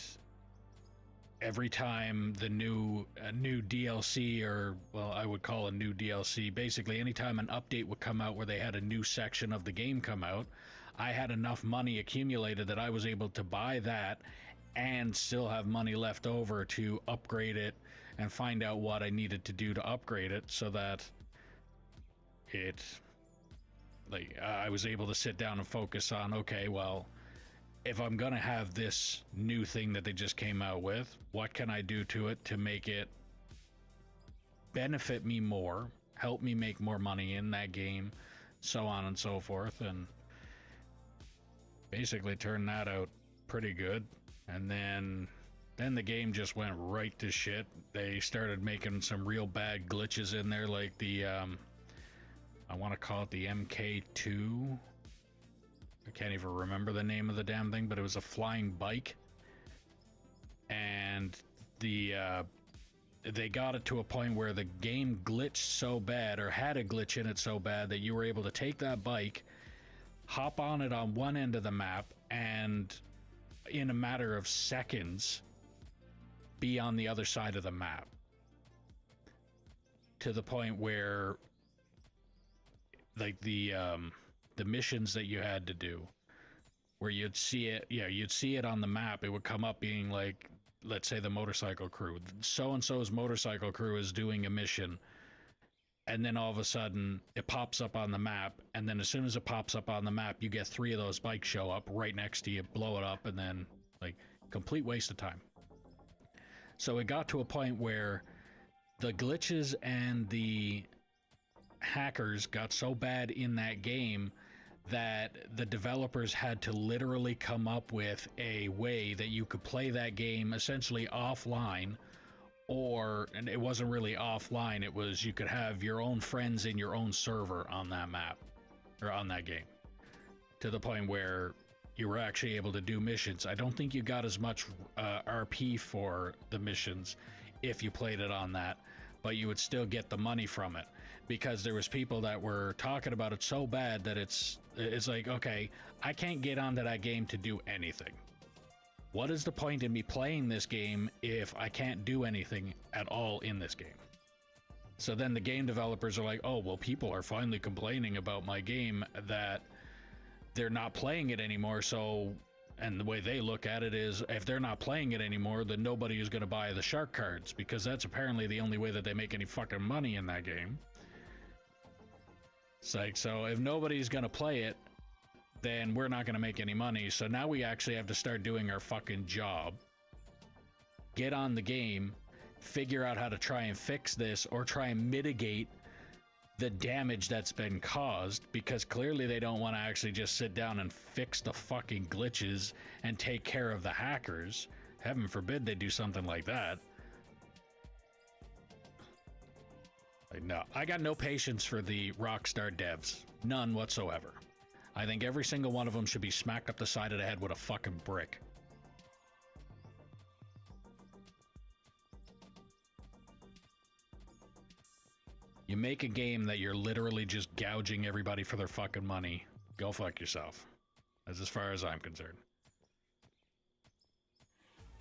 every time the new DLC, or well, I would call a new DLC, basically anytime an update would come out where they had a new section of the game come out, I had enough money accumulated that I was able to buy that and still have money left over to upgrade it and find out what I needed to do to upgrade it, so that I was able to sit down and focus on, okay, well, if I'm gonna have this new thing that they just came out with, what can I do to it to make it benefit me more, help me make more money in that game, so on and so forth, and basically turned that out pretty good. And then the game just went right to shit. They started making some real bad glitches in there, like the I want to call it the MK2. I can't even remember the name of the damn thing, but it was a flying bike, and they got it to a point where the game glitched so bad, or had a glitch in it so bad, that you were able to take that bike, hop on it on one end of the map, and in a matter of seconds be on the other side of the map, to the point where like the missions that you had to do, where you'd see it, yeah, you'd see it on the map. It would come up being like, let's say the motorcycle crew, so and so's motorcycle crew is doing a mission, and then all of a sudden it pops up on the map, and then as soon as it pops up on the map, you get 3 of those bikes show up right next to you, blow it up, and then like complete waste of time. So it got to a point where the glitches and the hackers got so bad in that game that the developers had to literally come up with a way that you could play that game essentially offline, and it wasn't really offline, it was you could have your own friends in your own server on that map, or on that game, to the point where you were actually able to do missions. I don't think you got as much RP for the missions if you played it on that, but you would still get the money from it, because there was people that were talking about it so bad that it's like, okay, I can't get onto that game to do anything. What is the point in me playing this game if I can't do anything at all in this game? So then the game developers are like, oh, well, people are finally complaining about my game that they're not playing it anymore, so, and the way they look at it is, if they're not playing it anymore, then nobody is going to buy the shark cards, because that's apparently the only way that they make any fucking money in that game. It's like, so if nobody's going to play it, then we're not going to make any money, so now we actually have to start doing our fucking job, get on the game, figure out how to try and fix this, or try and mitigate the damage that's been caused, because clearly they don't want to actually just sit down and fix the fucking glitches and take care of the hackers. Heaven forbid they do something like that. Like, no, I got no patience for the Rockstar devs. None whatsoever. I think every single one of them should be smacked up the side of the head with a fucking brick. You make a game that you're literally just gouging everybody for their fucking money, go fuck yourself. That's as far as I'm concerned.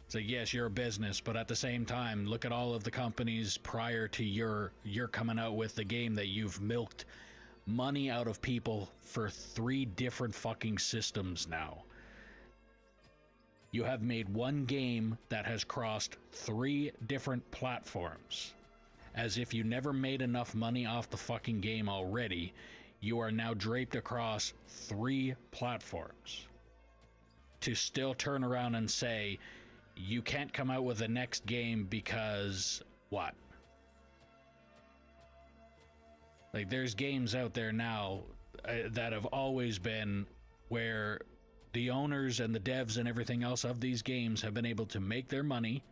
So yes, you're a business, but at the same time, look at all of the companies prior to your coming out with the game that you've milked money out of people for 3 different fucking systems now. You have made one game that has crossed 3 different platforms. As if you never made enough money off the fucking game already, you are now draped across 3 platforms. To still turn around and say, you can't come out with the next game because what? Like, there's games out there now that have always been where the owners and the devs and everything else of these games have been able to make their money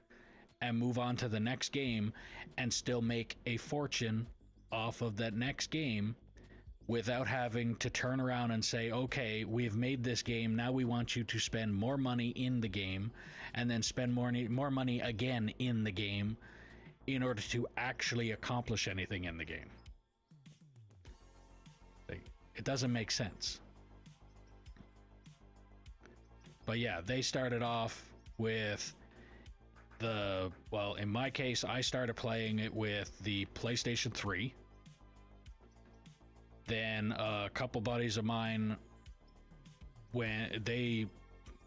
and move on to the next game and still make a fortune off of that next game without having to turn around and say, okay, we've made this game, now we want you to spend more money in the game and then spend more money again in the game in order to actually accomplish anything in the game. It doesn't make sense. But yeah, they started off with well, in my case, I started playing it with the PlayStation 3. Then a couple buddies of mine, when they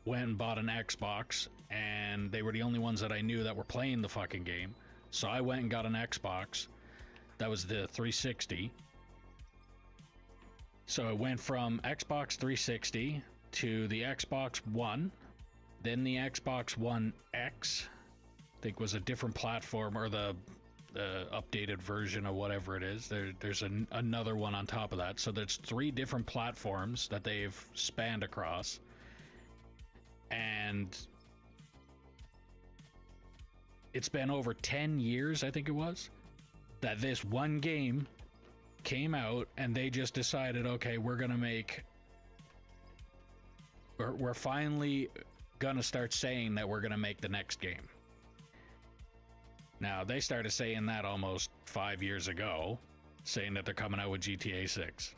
went and bought an Xbox, and they were the only ones that I knew that were playing the fucking game. So I went and got an Xbox. That was the 360. So it went from Xbox 360 to the Xbox One, then the Xbox One X, I think was a different platform, or the updated version of whatever it is. There's another one on top of that. So there's 3 different platforms that they've spanned across. And it's been over 10 years, I think it was, that this one game came out, and they just decided, okay, we're finally gonna start saying that we're gonna make the next game. Now, they started saying that almost 5 years ago, saying that they're coming out with GTA 6.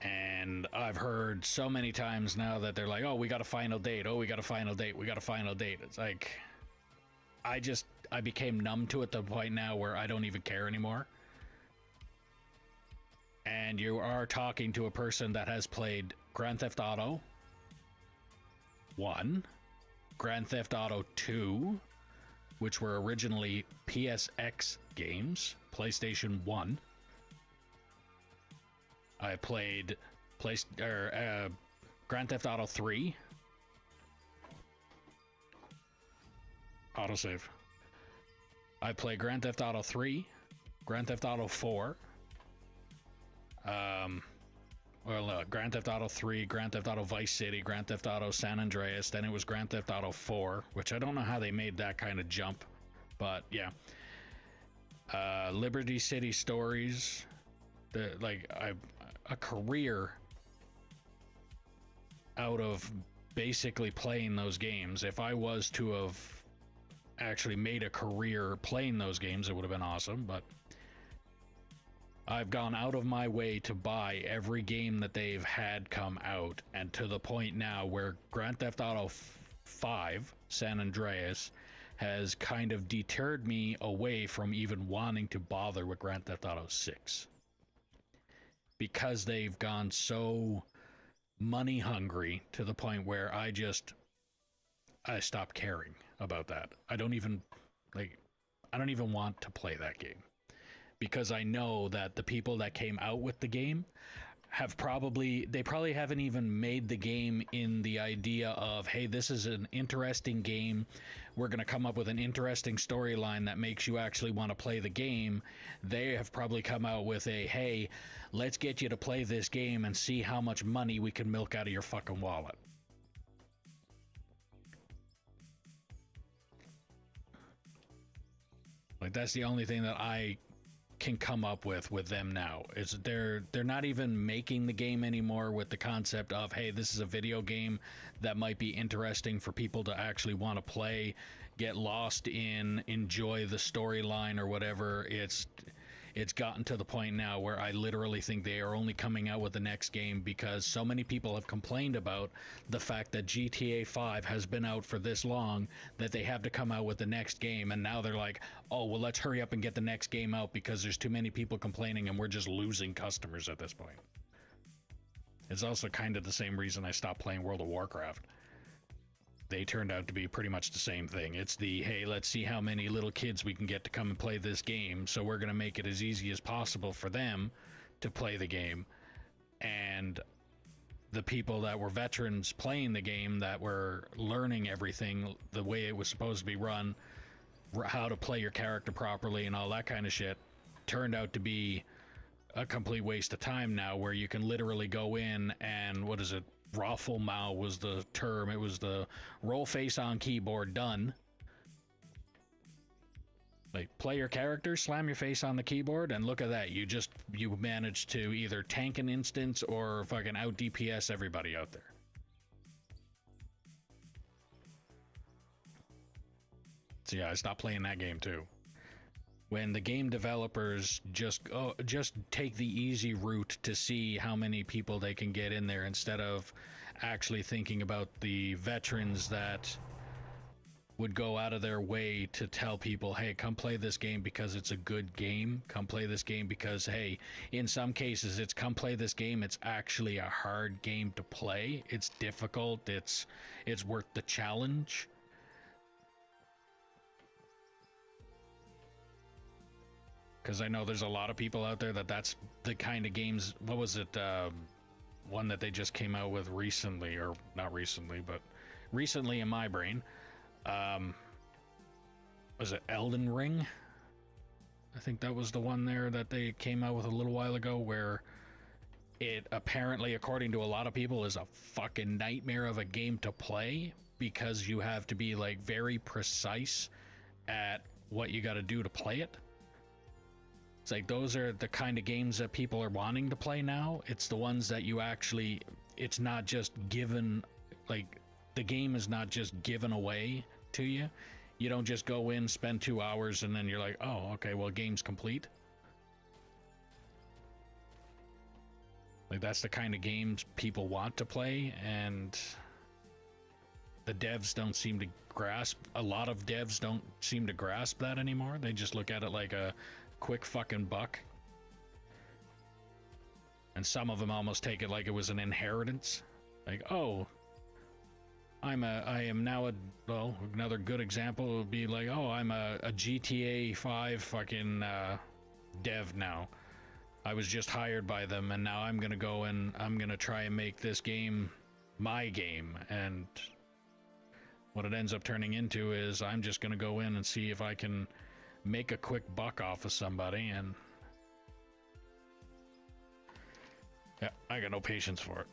And I've heard so many times now that they're like, oh, we got a final date. Oh, we got a final date. We got a final date. It's like, I became numb to it to the point now where I don't even care anymore. And you are talking to a person that has played Grand Theft Auto 1, Grand Theft Auto 2, which were originally PSX games, PlayStation 1. I played Grand Theft Auto 3. Autosave. I played Grand Theft Auto 3, Grand Theft Auto 4. Grand Theft Auto 3, Grand Theft Auto Vice City, Grand Theft Auto San Andreas, then it was Grand Theft Auto 4, which I don't know how they made that kind of jump, but yeah. Liberty City Stories, a career out of basically playing those games. If I was to have actually made a career playing those games, it would have been awesome, but I've gone out of my way to buy every game that they've had come out, and to the point now where Grand Theft Auto 5, San Andreas, has kind of deterred me away from even wanting to bother with Grand Theft Auto 6. Because they've gone so money hungry to the point where I stopped caring about that. I don't even want to play that game. Because I know that the people that came out with the game they probably haven't even made the game in the idea of, hey, this is an interesting game. We're going to come up with an interesting storyline that makes you actually want to play the game. They have probably come out with hey, let's get you to play this game and see how much money we can milk out of your fucking wallet. Like, that's the only thing that I can come up with them now. Is they're not even making the game anymore with the concept of, hey, this is a video game that might be interesting for people to actually want to play, get lost in, enjoy the storyline or whatever. It's gotten to the point now where I literally think they are only coming out with the next game because so many people have complained about the fact that GTA 5 has been out for this long that they have to come out with the next game, and now they're like, oh, well, let's hurry up and get the next game out because there's too many people complaining and we're just losing customers at this point. It's also kind of the same reason I stopped playing World of Warcraft. They turned out to be pretty much the same thing. It's the, hey, let's see how many little kids we can get to come and play this game, so we're going to make it as easy as possible for them to play the game. And the people that were veterans playing the game, that were learning everything, the way it was supposed to be run, how to play your character properly and all that kind of shit, turned out to be a complete waste of time now, where you can literally go in and, what is it, Raffle Mao was the term. It was the roll face on keyboard done. Like, play your character, slam your face on the keyboard, and look at that. You managed to either tank an instance or fucking out DPS everybody out there. So yeah, I stopped playing that game too. When the game developers just take the easy route to see how many people they can get in there, instead of actually thinking about the veterans that would go out of their way to tell people, hey, come play this game because it's a good game. Come play this game because, hey, in some cases it's come play this game. It's actually a hard game to play. It's difficult. It's worth the challenge. Because I know there's a lot of people out there that's the kind of games. What was it? One that they just came out with recently, or not recently, but recently in my brain. Was it Elden Ring? I think that was the one there that they came out with a little while ago, where it apparently, according to a lot of people, is a fucking nightmare of a game to play, because you have to be like very precise at what you got to do to play it. It's like, those are the kind of games that people are wanting to play now. It's the ones that you actually, it's not just given, like, the game is not just given away to you. You don't just go in, spend 2 hours, and then you're like, oh, okay, well, game's complete. Like, that's the kind of games people want to play, and the devs don't seem to grasp. A lot of devs don't seem to grasp that anymore. They just look at it like a quick fucking buck. And some of them almost take it like it was an inheritance. Like, oh, I am now well, another good example would be like, oh, I'm a GTA 5 fucking dev now. I was just hired by them, and now I'm gonna go and I'm gonna try and make this game my game. And what it ends up turning into is I'm just gonna go in and see if I can make a quick buck off of somebody, and yeah, I got no patience for it.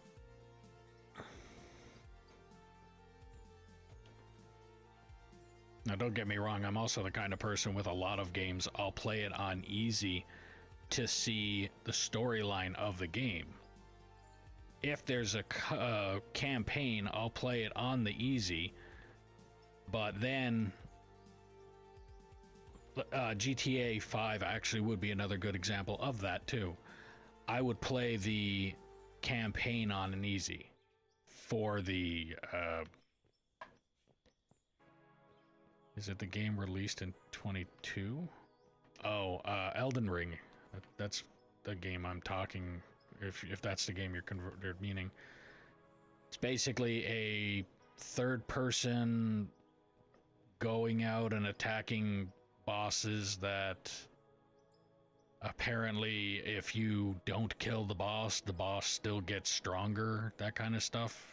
Now, don't get me wrong, I'm also the kind of person with a lot of games, I'll play it on easy to see the storyline of the game. If there's a campaign, I'll play it on the easy, but then GTA 5 actually would be another good example of that too. I would play the campaign on an easy for the is it the game released in 22? Oh, Elden Ring. That's the game I'm talking, if that's the game you're meaning. It's basically a third person going out and attacking bosses that apparently if you don't kill the boss still gets stronger, that kind of stuff.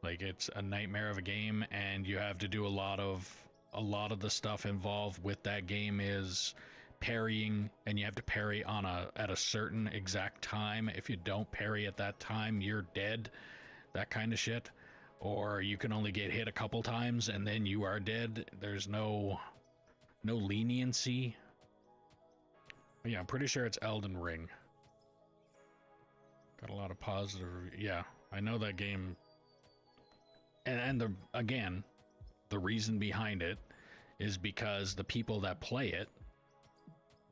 Like, it's a nightmare of a game, and you have to do a lot of the stuff involved with that game is parrying, and you have to parry on at a certain exact time. If you don't parry at that time, you're dead. That kind of shit. Or you can only get hit a couple times and then you are dead. There's no leniency. But yeah, I'm pretty sure it's Elden Ring. Got a lot of positive. Yeah, I know that game. And again, the reason behind it is because the people that play it,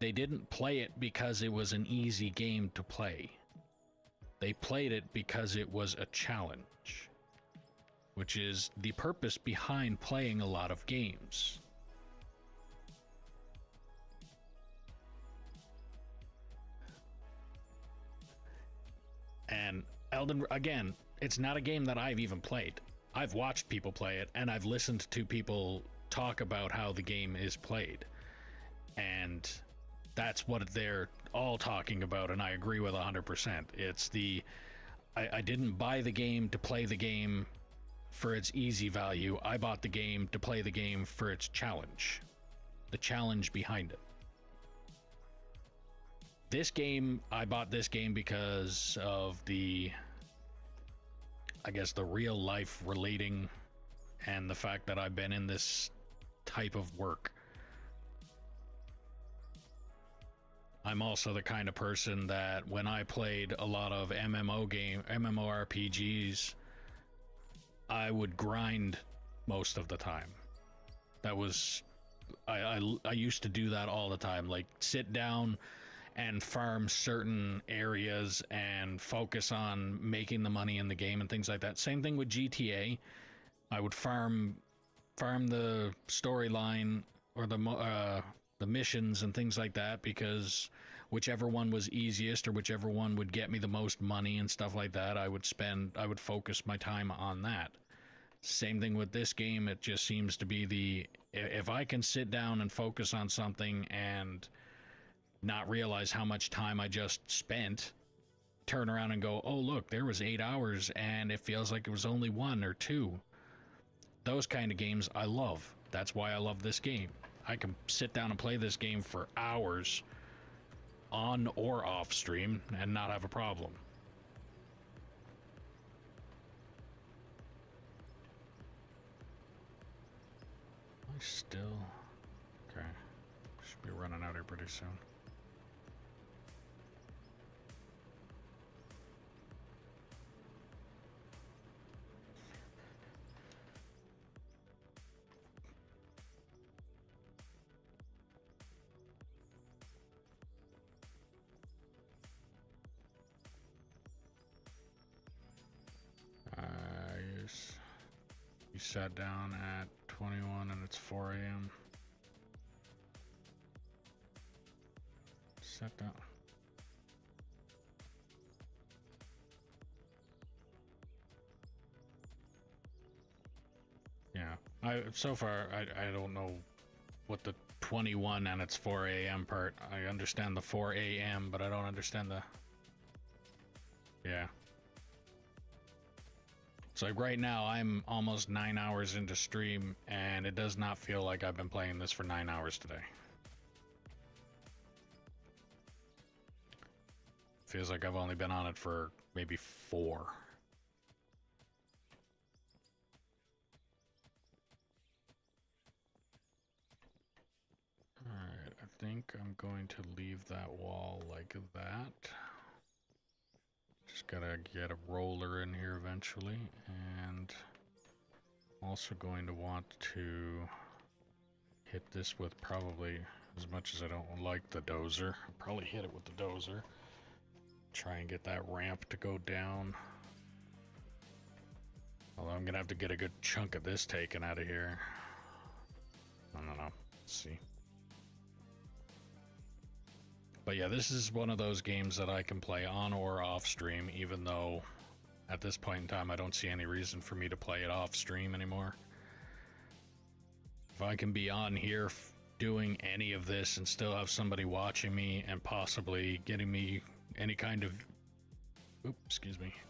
they didn't play it because it was an easy game to play. They played it because it was a challenge, which is the purpose behind playing a lot of games. And Elden, again, it's not a game that I've even played. I've watched people play it, and I've listened to people talk about how the game is played. And that's what they're all talking about, and I agree with 100%. It's I didn't buy the game to play the game for its easy value. I bought the game to play the game for its challenge. The challenge behind it. This game, I bought this game because of the, I guess, the real life relating and the fact that I've been in this type of work. I'm also the kind of person that when I played a lot of MMORPGs, I would grind most of the time. That was, I used to do that all the time, like sit down and farm certain areas and focus on making the money in the game and things like that. Same thing with GTA. I would farm the storyline or the missions and things like that, because whichever one was easiest or whichever one would get me the most money and stuff like that, I would focus my time on that. Same thing with this game. It just seems to be if I can sit down and focus on something and not realize how much time I just spent, turn around and go, oh look, there was 8 hours and it feels like it was only 1 or 2. Those kind of games I love. That's why I love this game. I can sit down and play this game for hours on or off stream and not have a problem. I still... Okay. Should be running out here pretty soon. sat down at 21 and it's 4 a.m. Sat down. Yeah, so far I don't know what the 21 and it's 4 a.m. part. I understand the 4 a.m. but I don't understand the... Yeah. So like right now I'm almost 9 hours into stream and it does not feel like I've been playing this for 9 hours today. Feels like I've only been on it for maybe 4. Alright, I think I'm going to leave that wall like that. Just gotta get a roller in here eventually, and I'm also going to want to hit this with probably, as much as I don't like the dozer, I'll probably hit it with the dozer. Try and get that ramp to go down. Although I'm gonna have to get a good chunk of this taken out of here. I don't know. Let's see. But yeah, this is one of those games that I can play on or off stream, even though at this point in time I don't see any reason for me to play it off stream anymore. If I can be on here doing any of this and still have somebody watching me and possibly getting me any kind of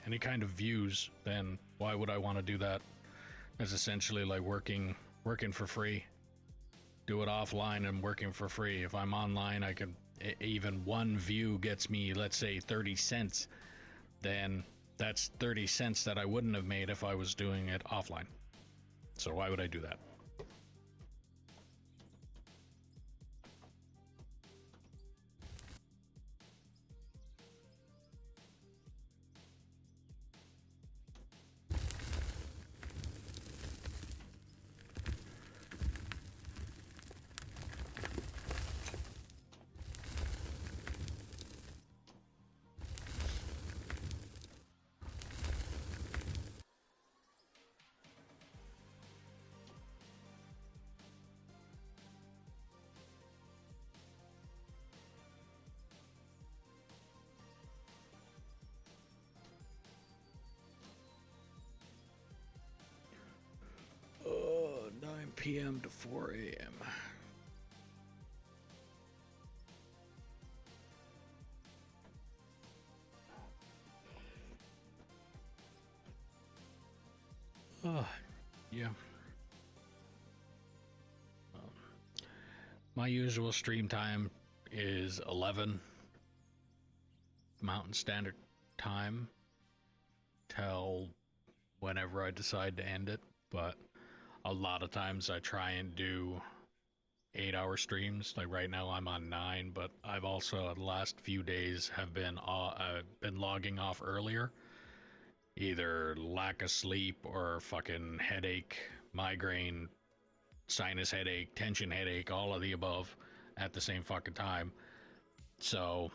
any kind of views, then why would I want to do that? It's essentially like working for free. Do it offline and working for free. If I'm online, I can, even one view gets me, let's say 30 cents, then that's 30 cents that I wouldn't have made if I was doing it offline. So why would I do that? Oh, 9 p.m. to 4 a.m. Oh, yeah. My usual stream time is 11 Mountain Standard Time till whenever I decide to end it, but a lot of times I try and do 8-hour streams. Like right now I'm on 9, but I've also the last few days have been logging off earlier. Either lack of sleep or fucking headache, migraine, sinus headache, tension headache, all of the above at the same fucking time. So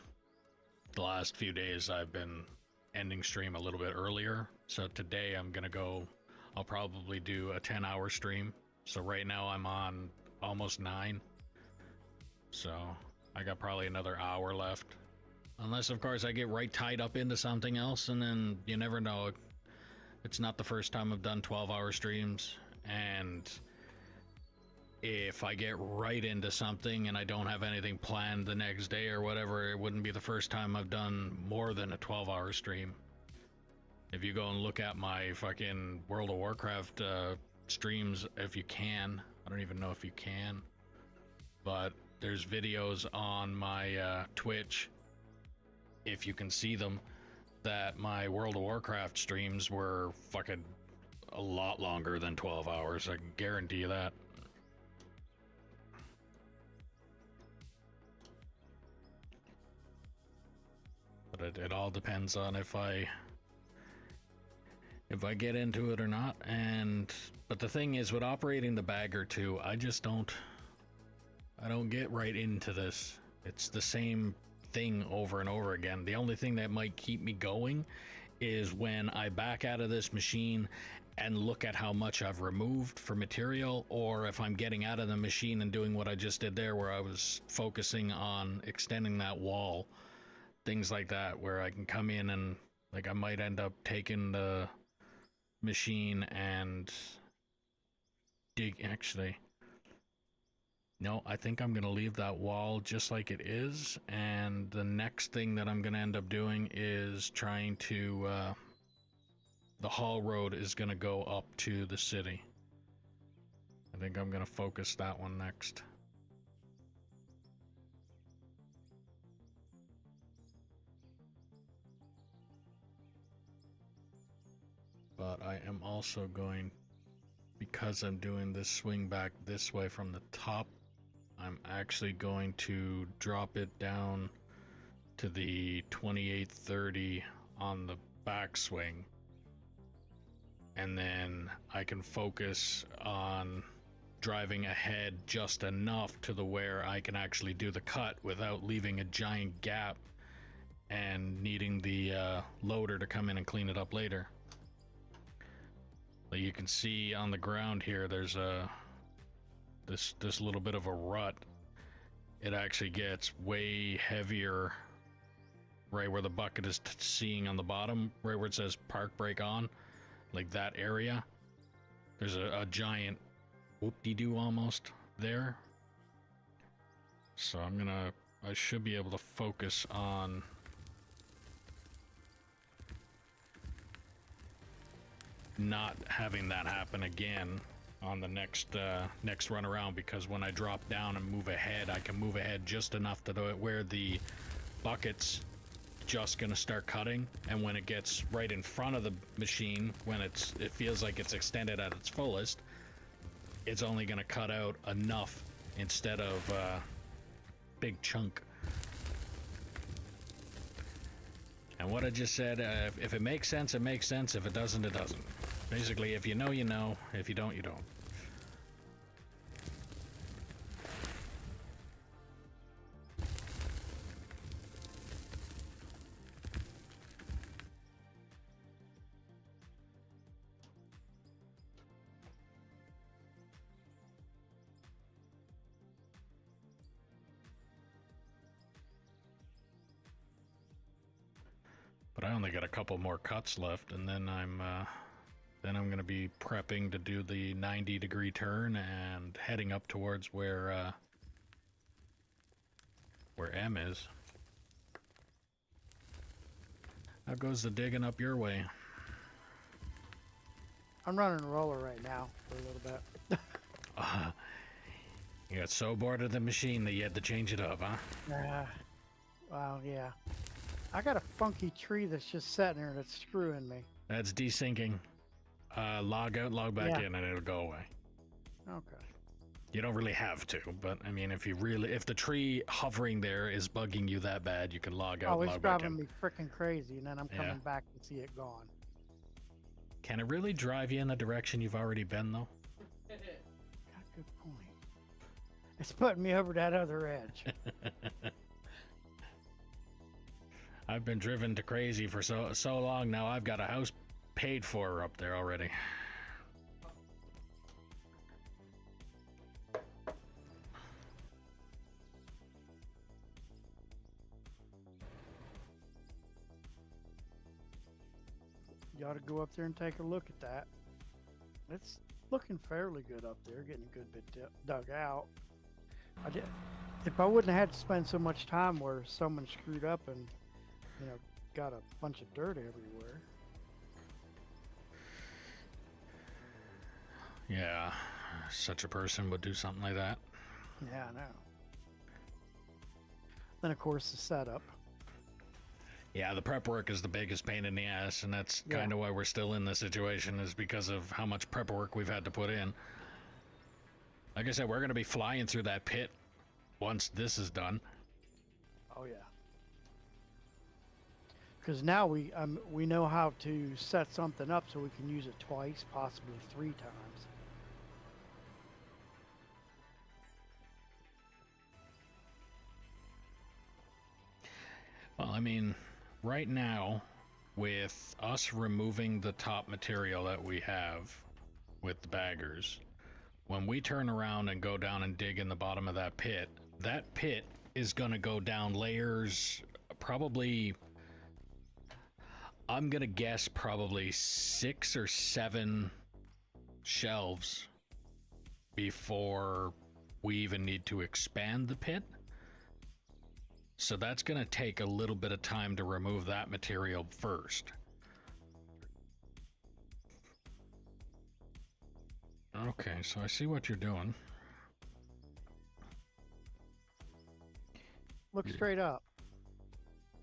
the last few days I've been ending stream a little bit earlier. So today I'll probably do a 10-hour stream. So right now I'm on almost 9. So I got probably another hour left. Unless, of course, I get right tied up into something else, and then you never know. It's not the first time I've done 12-hour streams, and if I get right into something and I don't have anything planned the next day or whatever, it wouldn't be the first time I've done more than a 12-hour stream. If you go and look at my fucking World of Warcraft streams, if you can, I don't even know if you can, but there's videos on my Twitch, if you can see them, that my World of Warcraft streams were fucking a lot longer than 12 hours. I can guarantee you that. But it all depends on if I get into it or not. But the thing is, with operating the bagger too, I don't get right into this. It's the same thing over and over again. The only thing that might keep me going is when I back out of this machine and look at how much I've removed for material, or if I'm getting out of the machine and doing what I just did there, where I was focusing on extending that wall, things like that, where I can come in and, like, I might end up taking the machine and actually, no, I think I'm gonna leave that wall just like it is, and the next thing that I'm gonna end up doing is trying to the haul road is gonna go up to the city. I think I'm gonna focus that one next. But I am also going, because I'm doing this swing back this way from the top, I'm actually going to drop it down to the 2830 on the backswing, and then I can focus on driving ahead just enough to the where I can actually do the cut without leaving a giant gap and needing the loader to come in and clean it up later. But you can see on the ground here, there's a this little bit of a rut. It actually gets way heavier right where the bucket is seeing on the bottom, right where it says park brake on, like that area. There's a giant whoop-de-doo almost there. So I should be able to focus on not having that happen again on the next run around, because when I drop down and move ahead, I can move ahead just enough to where the bucket's just gonna start cutting, and when it gets right in front of the machine, when it feels like it's extended at its fullest, it's only gonna cut out enough instead of big chunk. And what I just said, if it makes sense, it makes sense. If it doesn't, it doesn't. Basically, if you know, you know. If you don't, you don't. But I only got a couple more cuts left, and then I'm going to be prepping to do the 90-degree turn and heading up towards where M is. How goes the digging up your way? I'm running a roller right now for a little bit. You got so bored of the machine that you had to change it up, huh? Wow, yeah. I got a funky tree that's just sitting there that's screwing me. That's desyncing. Log out, log back in, and it'll go away. Okay. You don't really have to, but I mean, if the tree hovering there is bugging you that bad, you can log out, it's log back in. driving me freaking crazy, and then I'm coming back and see it gone. Can it really drive you in the direction you've already been, though? Got a good point. It's putting me over that other edge. I've been driven to crazy for so long now. I've got a house paid for up there already. You ought to go up there and take a look at that. It's looking fairly good up there, getting a good bit dug out. If I wouldn't have had to spend so much time where someone screwed up and, got a bunch of dirt everywhere. Yeah, such a person would do something like that. Yeah, I know. Then, of course, the setup. Yeah, the prep work is the biggest pain in the ass, and that's kind of why we're still in this situation, is because of how much prep work we've had to put in. Like I said, we're going to be flying through that pit once this is done. Oh, yeah. Because now we know how to set something up so we can use it twice, possibly 3 times. Well, I mean, right now, with us removing the top material that we have with the baggers, when we turn around and go down and dig in the bottom of that pit is going to go down layers, probably, I'm going to guess probably 6 or 7 shelves before we even need to expand the pit. So that's going to take a little bit of time to remove that material first. Okay, so I see what you're doing. Look straight up.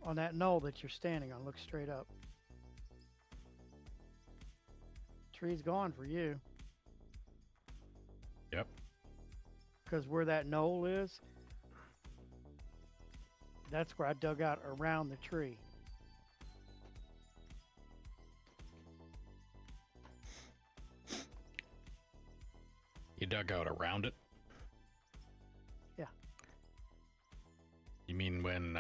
On that knoll that you're standing on, look straight up. Tree's gone for you. Yep. Because where that knoll is, that's where I dug out around the tree. You dug out around it? Yeah. You mean when,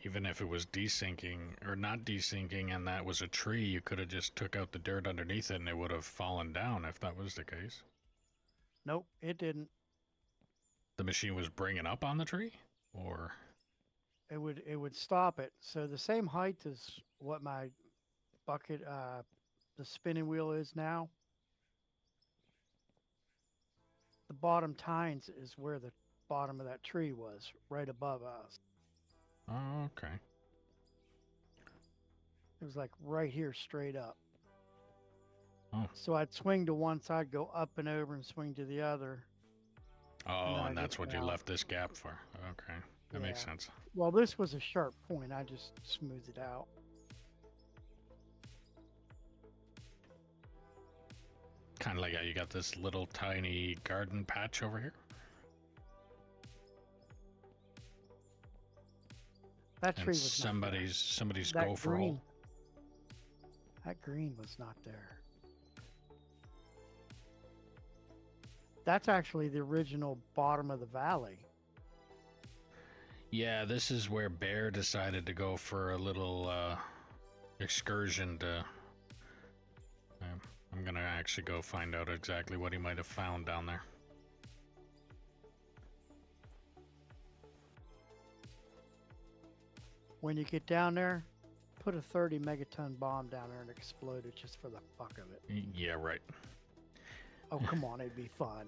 even if it was desinking, or not desinking, and that was a tree, you could have just took out the dirt underneath it and it would have fallen down if that was the case? Nope, it didn't. The machine was bringing up on the tree? Or... It would stop it. So the same height as what my bucket, the spinning wheel is now. The bottom tines is where the bottom of that tree was, right above us. Oh, okay. It was like right here, straight up. Oh. So I'd swing to one side, go up and over, and swing to the other. Oh, then and I that's get what you down. left this gap for. Okay, that makes Yeah. sense. Well, this was a sharp point. I just smoothed it out. Kind of like how you got this little tiny garden patch over here. That tree And was somebody's not there. gopher hole. That green was not there. That's actually the original bottom of the valley. Yeah, this is where Bear decided to go for a little excursion to... I'm gonna actually go find out exactly what he might have found down there. When you get down there, put a 30 megaton bomb down there and explode it just for the fuck of it. Yeah, right. Oh, come on, it'd be fun.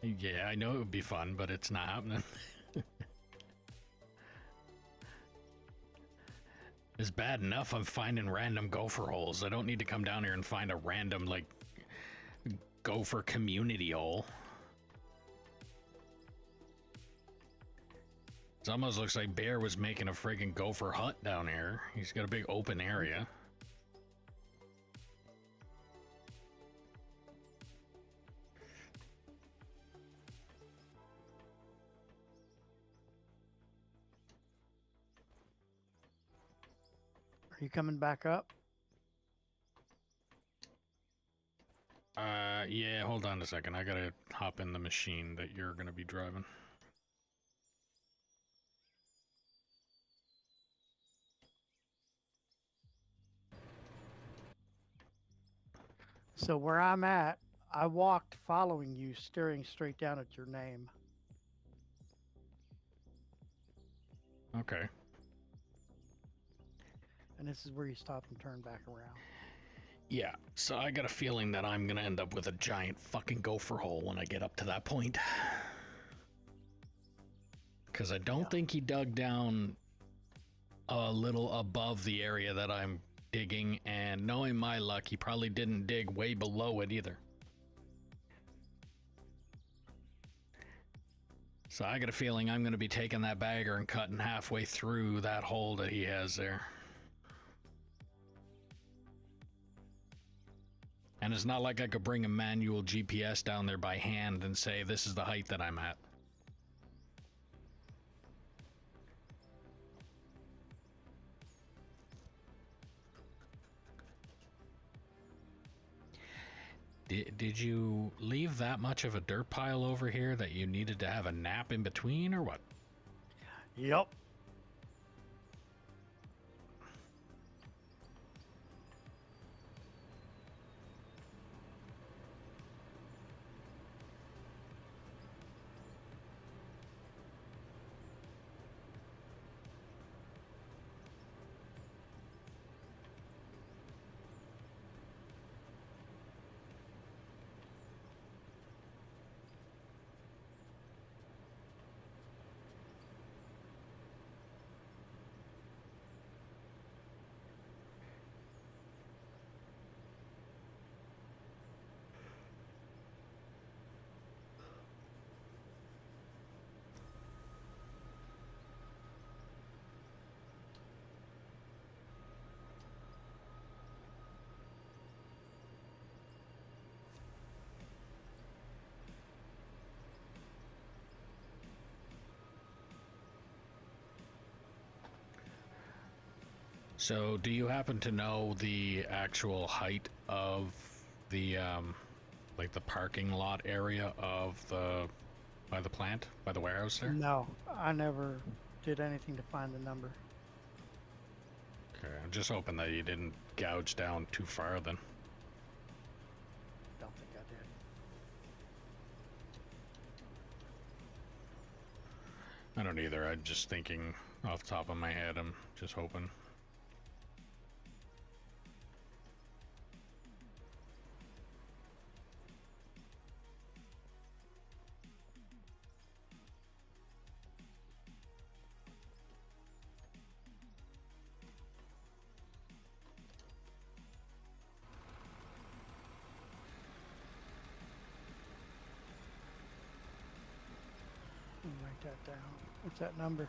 Yeah, I know it would be fun, but it's not happening. It's bad enough I'm finding random gopher holes. I don't need to come down here and find a random, like, gopher community hole. It almost looks like Bear was making a friggin' gopher hut down here. He's got a big open area. Are you coming back up? Yeah, hold on a second. I gotta hop in the machine that you're gonna be driving. So where I'm at, I walked following you, staring straight down at your name. Okay. And this is where you stopped and turned back around. Yeah, so I got a feeling that I'm gonna end up with a giant fucking gopher hole when I get up to that point. Because I don't think he dug down a little above the area that I'm digging, and knowing my luck, he probably didn't dig way below it either. So I got a feeling I'm gonna be taking that bagger and cutting halfway through that hole that he has there. And it's not like I could bring a manual GPS down there by hand and say, this is the height that I'm at. Did you leave that much of a dirt pile over here that you needed to have a nap in between, or what? Yep. So, do you happen to know the actual height of the like the parking lot area of the by the plant, by the warehouse there? No, I never did anything to find the number. Okay, I'm just hoping that you didn't gouge down too far then. Don't think I did. I don't either. I'm just thinking off the top of my head. I'm just hoping. Let me write that down. What's that number?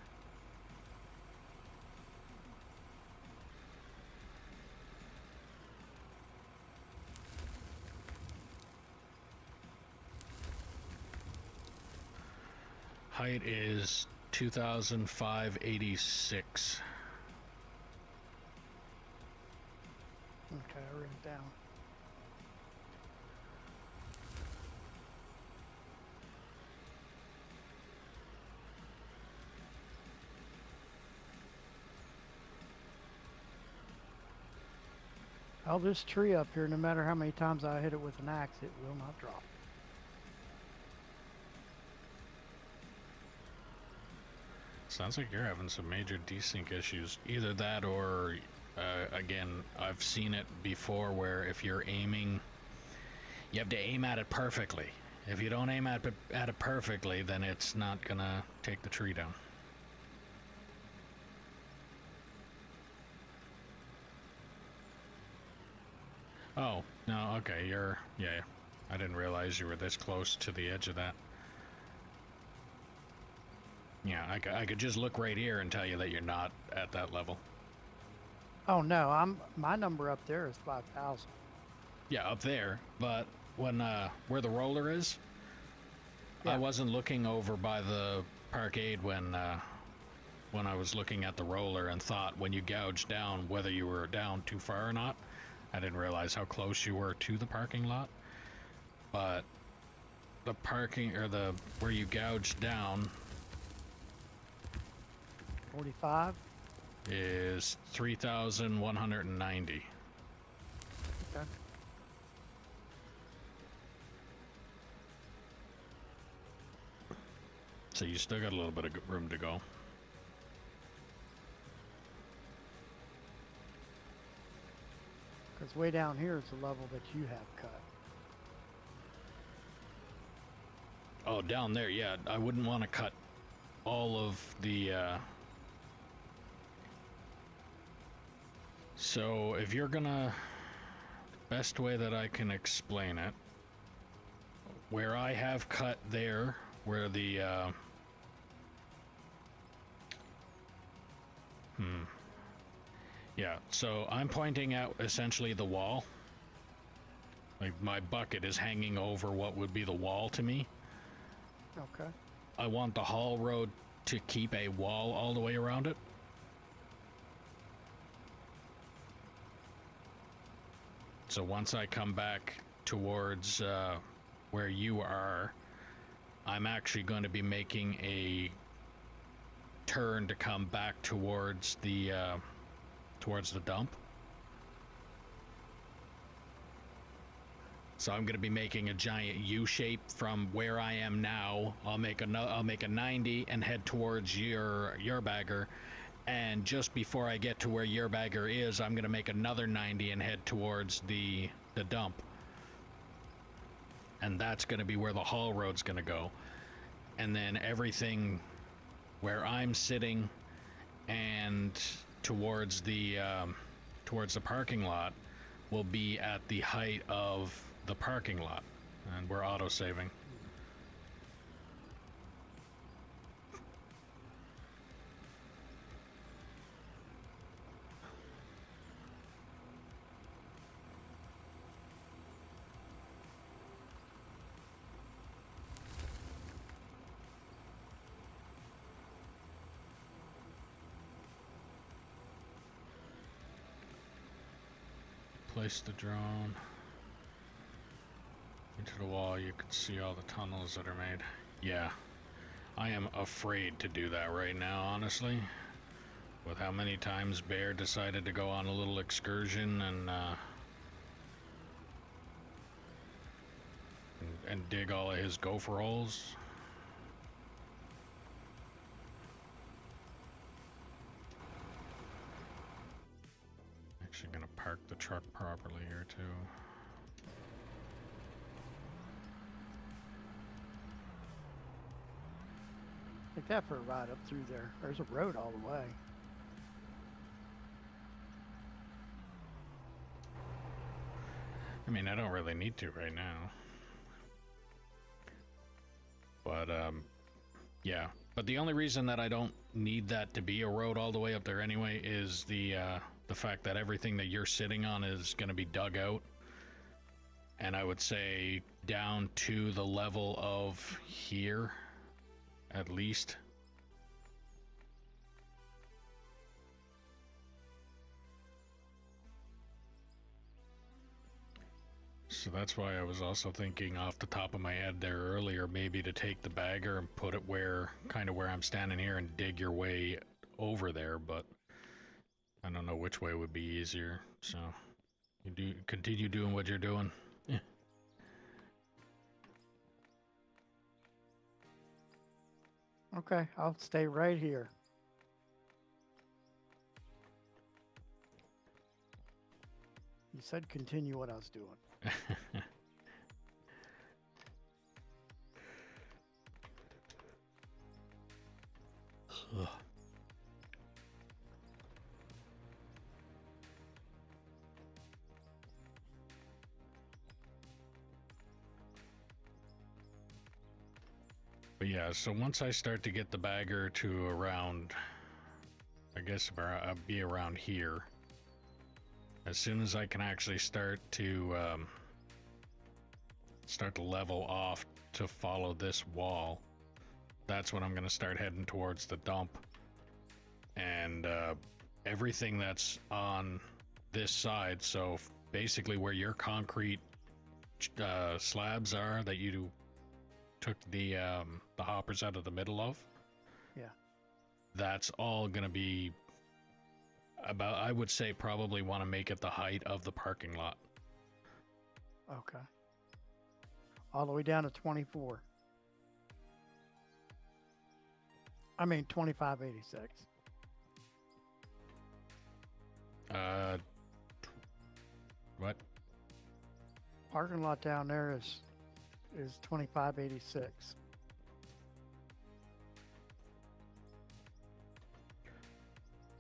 Height is 2,586. Okay, I wrote it down. Oh, this tree up here, no matter how many times I hit it with an axe, it will not drop. Sounds like you're having some major desync issues. Either that or, again, I've seen it before where if you're aiming, you have to aim at it perfectly. If you don't aim at it perfectly, then it's not gonna take the tree down. Oh, no, okay, yeah, I didn't realize you were this close to the edge of that. Yeah, I could just look right here and tell you that you're not at that level. Oh no, my number up there is 5,000. Yeah, up there, but when where the roller is, Yeah. I wasn't looking over by the parkade when I was looking at the roller and thought when you gouged down whether you were down too far or not. I didn't realize how close you were to the parking lot. But the parking or the where you gouged down 45? is 3,190. Okay. So you still got a little bit of room to go. Because way down here is the level that you have cut. Oh, down there, yeah. I wouldn't want to cut all of the. So if you're gonna, best way that I can explain it, where I have cut there, where the. Yeah, so I'm pointing out essentially the wall. Like my bucket is hanging over what would be the wall to me. Okay. I want the haul road to keep a wall all the way around it. So once I come back towards where you are, I'm actually going to be making a turn to come back towards the dump. So I'm going to be making a giant U shape from where I am now. I'll make a 90 and head towards your bagger, and just before I get to where your bagger is, I'm going to make another 90 and head towards the dump. And that's going to be where the haul road's going to go. And then everything where I'm sitting and towards the parking lot will be at the height of the parking lot, and we're auto saving. place the drone into the wall, you can see all the tunnels that are made. Yeah, I am afraid to do that right now, honestly. With how many times Bear decided to go on a little excursion and dig all of his gopher holes. Actually gonna park the truck properly here too. Take that for a ride up through there. There's a road all the way. I mean, I don't really need to right now. But, yeah. But the only reason that I don't need that to be a road all the way up there anyway is the fact that everything that you're sitting on is going to be dug out. And I would say down to the level of here, at least. So that's why I was also thinking off the top of my head there earlier, maybe to take the bagger and put it where, kind of where I'm standing here and dig your way over there, but I don't know which way would be easier, so you continue doing what you're doing. Yeah. Okay, I'll stay right here. You said continue what I was doing. Ugh. But yeah, so once I start to get the bagger to around, I guess I'll be around here. As soon as I can actually start to level off to follow this wall, that's when I'm going to start heading towards the dump. And everything that's on this side, so basically where your concrete slabs are that you took the hoppers out of the middle of, yeah, that's all going to be about, I would say, probably want to make it the height of the parking lot. okay. All the way down to 24. I mean 2586. What? Parking lot down there is 2586.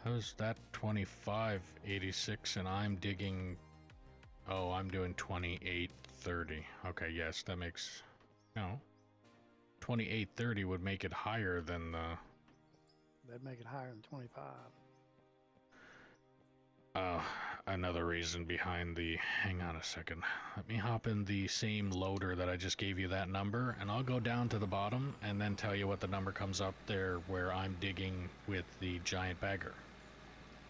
How's that 2586 and I'm digging? Oh, I'm doing 2830. Okay, yes, that makes, no, 2830 would make it higher than the, That'd make it higher than 25. another reason behind the, hang on a second, let me hop in the same loader that I just gave you that number, and I'll go down to the bottom and then tell you what the number comes up there where I'm digging with the giant bagger.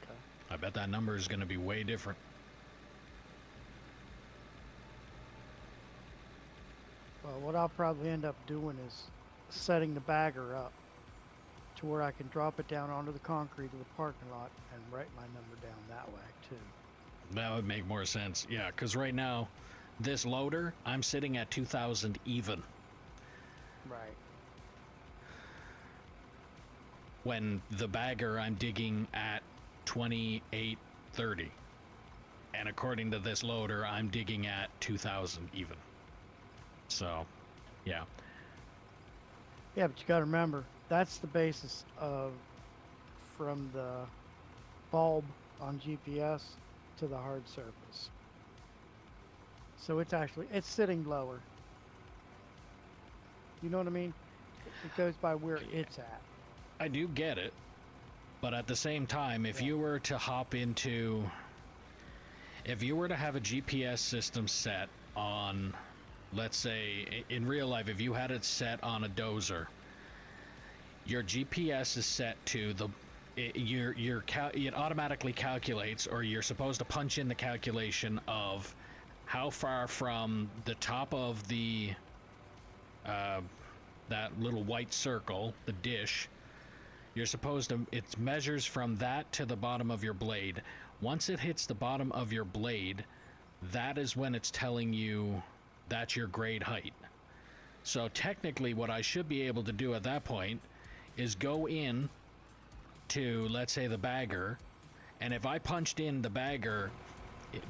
Okay. I bet that number is going to be way different. Well, what I'll probably end up doing is setting the bagger up to where I can drop it down onto the concrete of the parking lot and write my number down that way too. That would make more sense. Yeah, because right now, this loader, I'm sitting at 2,000 even. Right. When the bagger, I'm digging at 2830. And according to this loader, I'm digging at 2,000 even. So, yeah. Yeah, but you got to remember, that's the basis of from the bulb on GPS to the hard surface. So it's sitting lower. You know what I mean? It goes by where it's at. I do get it. But at the same time, if you were to hop into, if you were to have a GPS system set on, let's say in real life, if you had it set on a dozer, your GPS is set to it automatically calculates, or you're supposed to punch in the calculation of how far from the top of the that little white circle, the dish. You're supposed to, it measures from that to the bottom of your blade. Once it hits the bottom of your blade, that is when it's telling you that's your grade height. So technically what I should be able to do at that point is go in to, let's say, the bagger, and if I punched in the bagger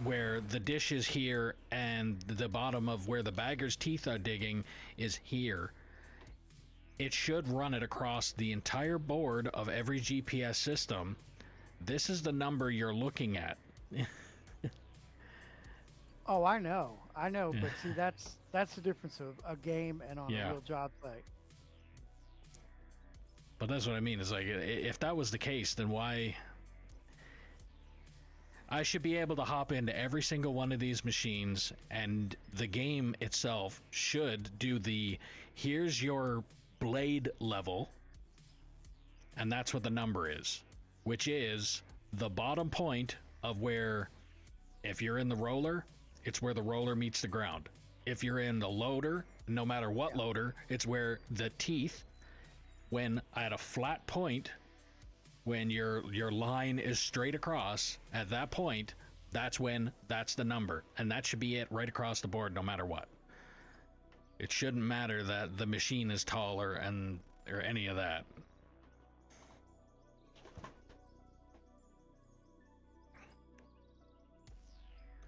where the dish is here and the bottom of where the bagger's teeth are digging is here, it should run it across the entire board of every GPS system. This is the number you're looking at. Oh, I know, but see, that's the difference of a game and on a real job site. But that's what I mean. Is like, if that was the case, then why? I should be able to hop into every single one of these machines, and the game itself should do the, here's your blade level, and that's what the number is, which is the bottom point of where, if you're in the roller, it's where the roller meets the ground. If you're in the loader, no matter what loader, it's where the teeth, when at a flat point, when your line is straight across, at that point, that's when that's the number, and that should be it right across the board, no matter what. It shouldn't matter that the machine is taller or any of that.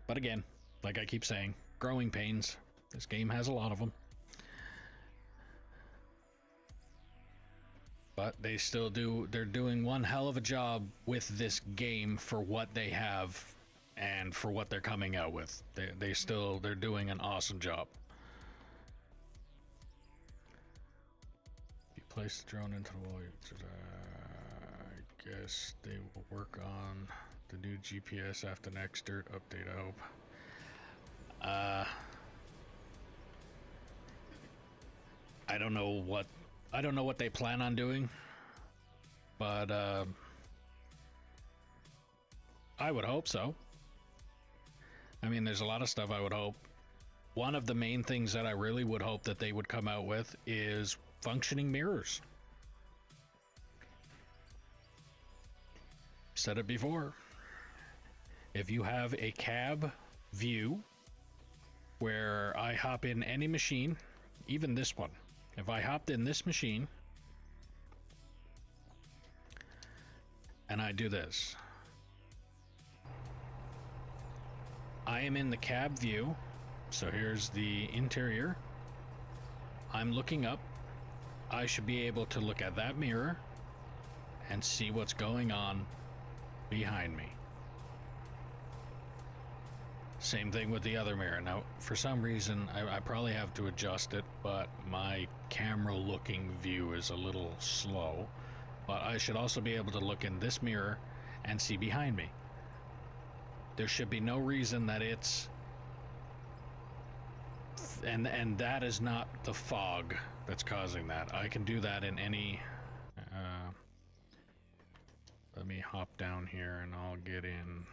But again, like I keep saying, growing pains. This game has a lot of them. But they still they're doing one hell of a job with this game for what they have and for what they're coming out with. They're doing an awesome job. If you place the drone into the wall, I guess they will work on the new GPS after next dirt update, I hope. I don't know what they plan on doing, but I would hope so. I mean, there's a lot of stuff I would hope. One of the main things that I really would hope that they would come out with is functioning mirrors. Said it before. If you have a cab view where I hop in any machine, even this one, if I hopped in this machine and I do this, I am in the cab view. So here's the interior. I'm looking up. I should be able to look at that mirror and see what's going on behind me. Same thing with the other mirror. Now, for some reason, I probably have to adjust it, but my camera looking view is a little slow. But I should also be able to look in this mirror and see behind me. There should be no reason that it's... And that is not the fog that's causing that. I can do that in any... let me hop down here and I'll get in...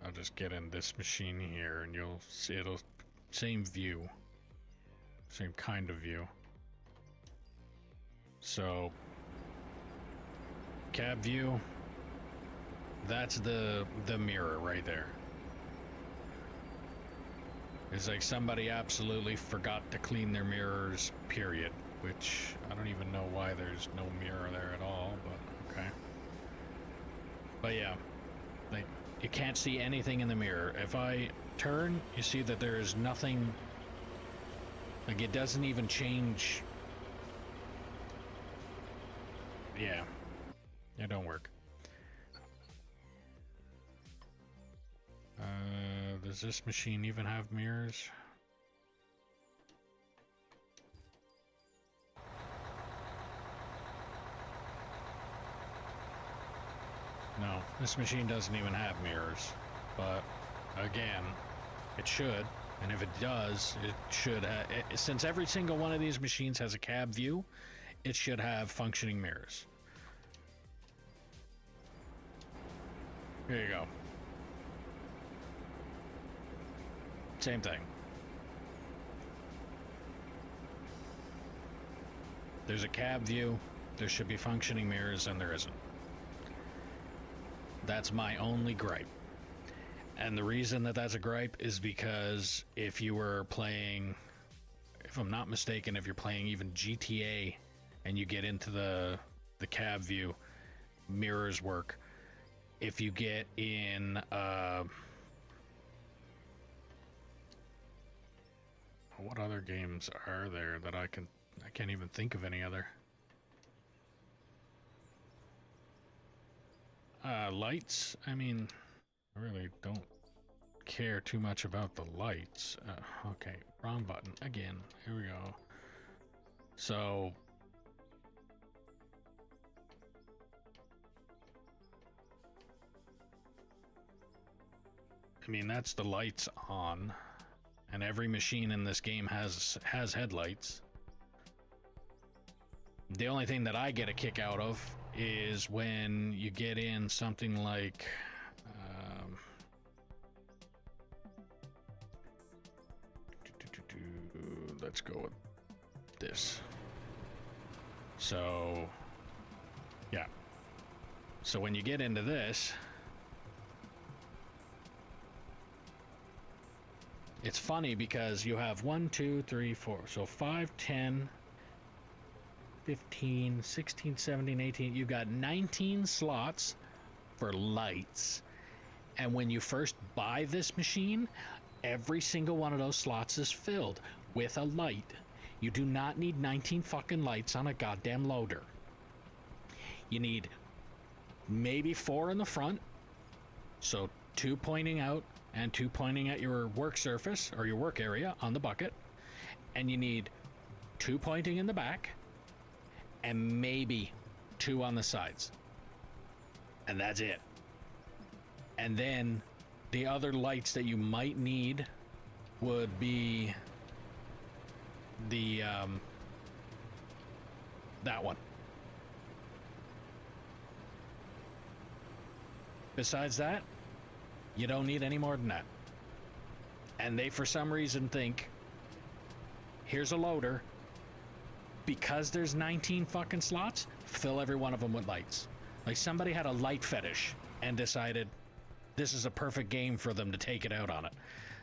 I'll just get in this machine here and you'll see it'll same view, same kind of view. So cab view, that's the mirror right there. It's like somebody absolutely forgot to clean their mirrors, period, which I don't even know why there's no mirror there at all, but okay. But yeah, like, you can't see anything in the mirror. If I turn, you see that there is nothing, like it doesn't even change. Yeah, it don't work. Does this machine even have mirrors? No, this machine doesn't even have mirrors, but again, it should. And if it does, it should since every single one of these machines has a cab view, it should have functioning mirrors. Here you go. Same thing. There's a cab view, there should be functioning mirrors, and there isn't. That's my only gripe. And the reason that that's a gripe is because if you were playing, if I'm not mistaken, if you're playing even GTA and you get into the cab view, mirrors work. If you get in what other games are there that I can't even think of any other. Lights, I mean, I really don't care too much about the lights. Okay, wrong button again. Here we go. So I mean, that's the lights on, and every machine in this game has headlights. The only thing that I get a kick out of is when you get in something like let's go with this. So yeah, so when you get into this, it's funny because you have 1, 2, 3, 4, so 5, 10, 15, 16, 17, 18. You got 19 slots for lights. And when you first buy this machine, every single one of those slots is filled with a light. You do not need 19 fucking lights on a goddamn loader. You need maybe 4 in the front, so 2 pointing out and 2 pointing at your work surface or your work area on the bucket, and you need 2 pointing in the back and maybe 2 on the sides, and that's it. And then the other lights that you might need would be the that one. Besides that, you don't need any more than that. And they, for some reason, think, here's a loader. Because there's 19 fucking slots, fill every one of them with lights. Like somebody had a light fetish and decided this is a perfect game for them to take it out on it.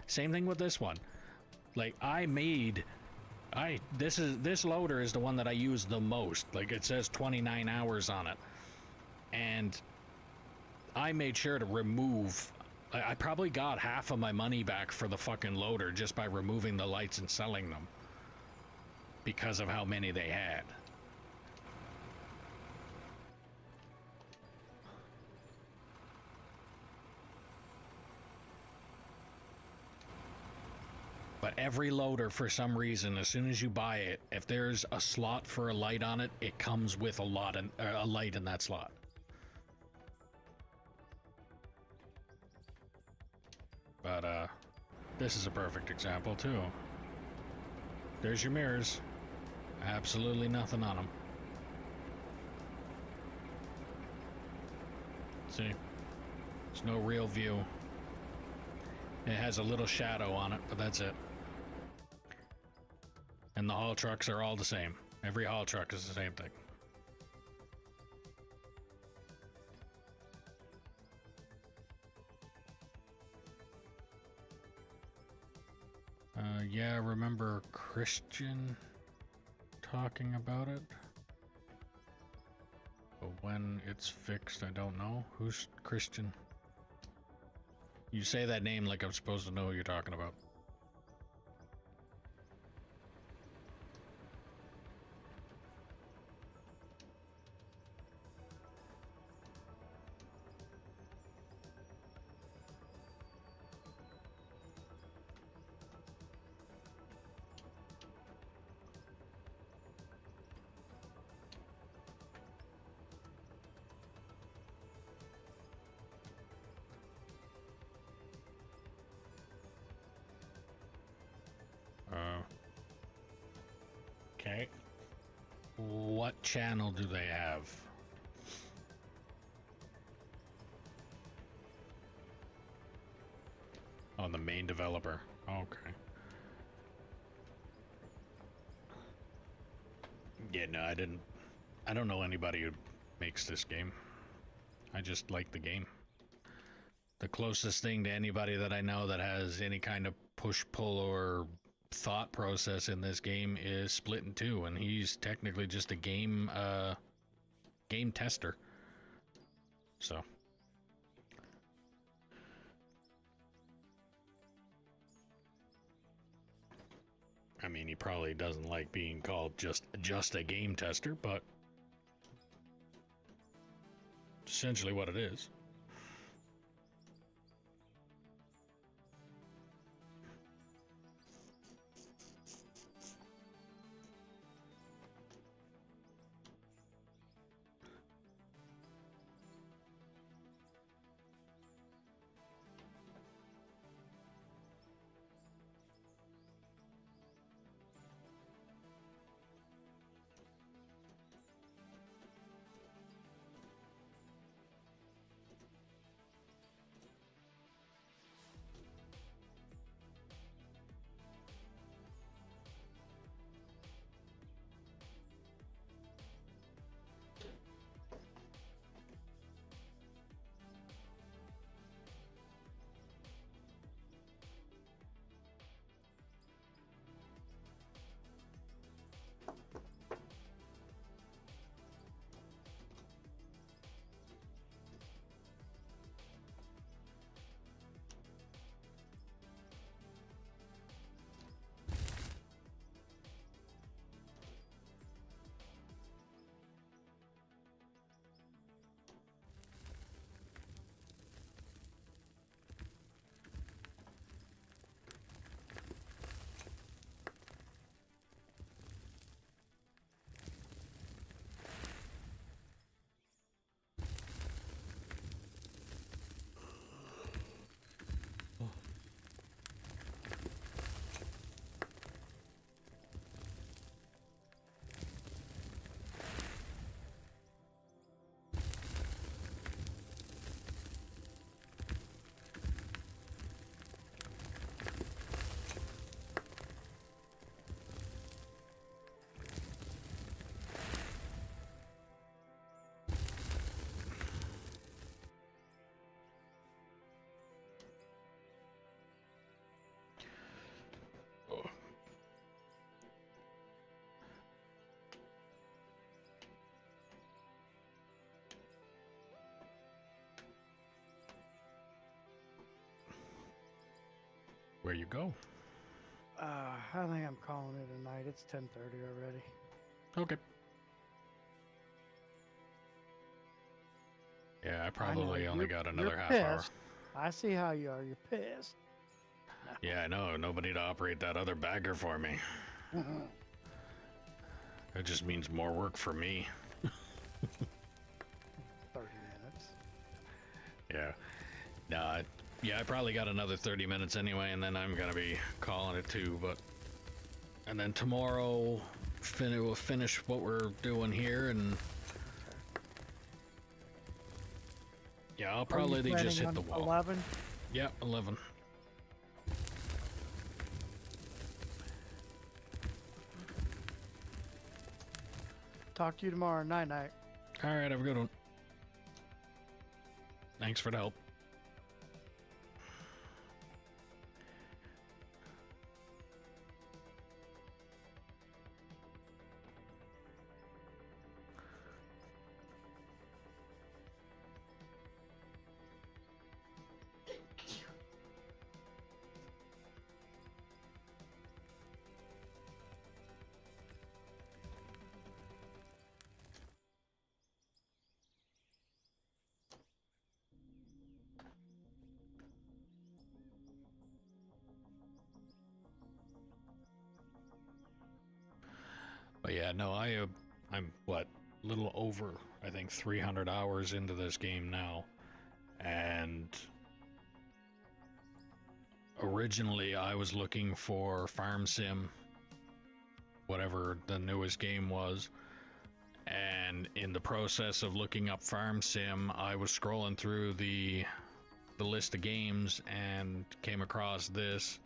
Same thing with this one. Like this loader is the one that I use the most. Like it says 29 hours on it. And I made sure to remove, I probably got half of my money back for the fucking loader just by removing the lights and selling them, because of how many they had. But every loader, for some reason, as soon as you buy it, if there's a slot for a light on it, it comes with a light in that slot. But this is a perfect example too. There's your mirrors. Absolutely nothing on them. See? There's no real view. It has a little shadow on it, but that's it. And the haul trucks are all the same. Every haul truck is the same thing. Yeah, I remember Christian talking about it. But when it's fixed, I don't know. Who's Christian? You say that name like I'm supposed to know who you're talking about. What channel do they have? On the main developer. Okay. Yeah, no, I don't know anybody who makes this game. I just like the game. The closest thing to anybody that I know that has any kind of push-pull or thought process in this game is Splitting 2, and he's technically just a game tester. So I mean, he probably doesn't like being called just a game tester, but essentially what it is. Where you go? I think I'm calling it a night. It's 10:30 already. Okay. Yeah, I I know, probably only you're- got you're another half hour. pissed. I see how you are. You're pissed. Yeah, I know. Nobody to operate that other bagger for me. That just means more work for me. 30 minutes. Yeah. No, yeah, I probably got another 30 minutes anyway, and then I'm gonna be calling it too, but... And then tomorrow, we'll finish what we're doing here, and... Yeah, I'll probably just hit the wall. 11. Yep, 11. Talk to you tomorrow. Night night. Alright, have a good one. Thanks for the help. But yeah, no, I'm what, little over, I think 300 hours into this game now, and originally I was looking for Farm Sim, whatever the newest game was, And in the process of looking up Farm Sim, I was scrolling through the list of games and came across this.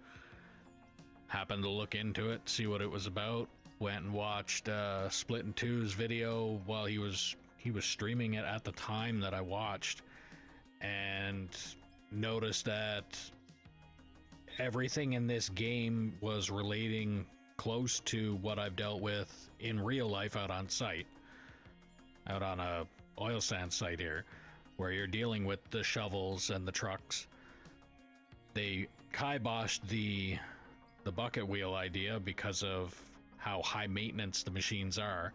Happened to look into it, see what it was about. Went and watched Splitting 2's video while he was streaming it at the time that I watched, and noticed that everything in this game was relating close to what I've dealt with in real life out on site, out on a oil sand site here, where you're dealing with the shovels and the trucks. They kiboshed the bucket wheel idea because of how high maintenance the machines are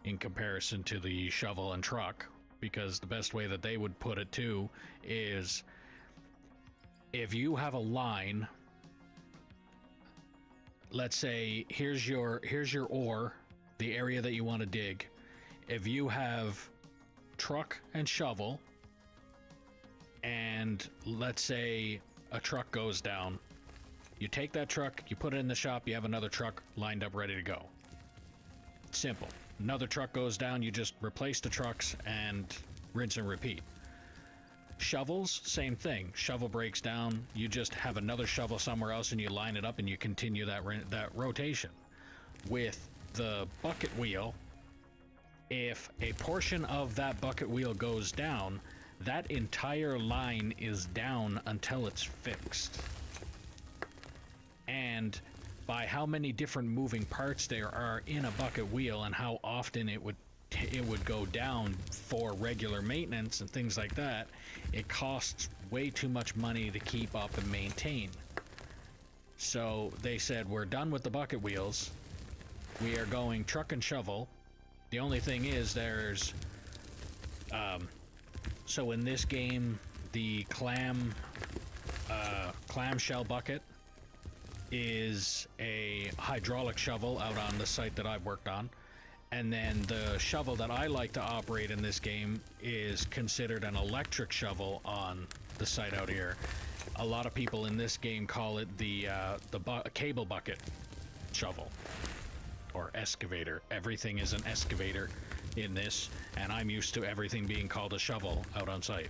in comparison to the shovel and truck, because the best way that they would put it too is, if you have a line, let's say here's your ore, the area that you want to dig. If you have truck and shovel, and let's say a truck goes down, you take that truck, you put it in the shop, you have another truck lined up ready to go. Simple. Another truck goes down, you just replace the trucks and rinse and repeat. Shovels, same thing. Shovel breaks down, you just have another shovel somewhere else and you line it up and you continue that rotation. With the bucket wheel, if a portion of that bucket wheel goes down, that entire line is down until it's fixed. And by how many different moving parts there are in a bucket wheel and how often it would go down for regular maintenance and things like that, it costs way too much money to keep up and maintain. So they said, we're done with the bucket wheels, we are going truck and shovel. The only thing is there's so in this game, the clamshell bucket is a hydraulic shovel out on the site that I've worked on, and then the shovel that I like to operate in this game is considered an electric shovel on the site out here. A lot of people in this game call it the cable bucket shovel or excavator. Everything is an excavator in this, and I'm used to everything being called a shovel out on site.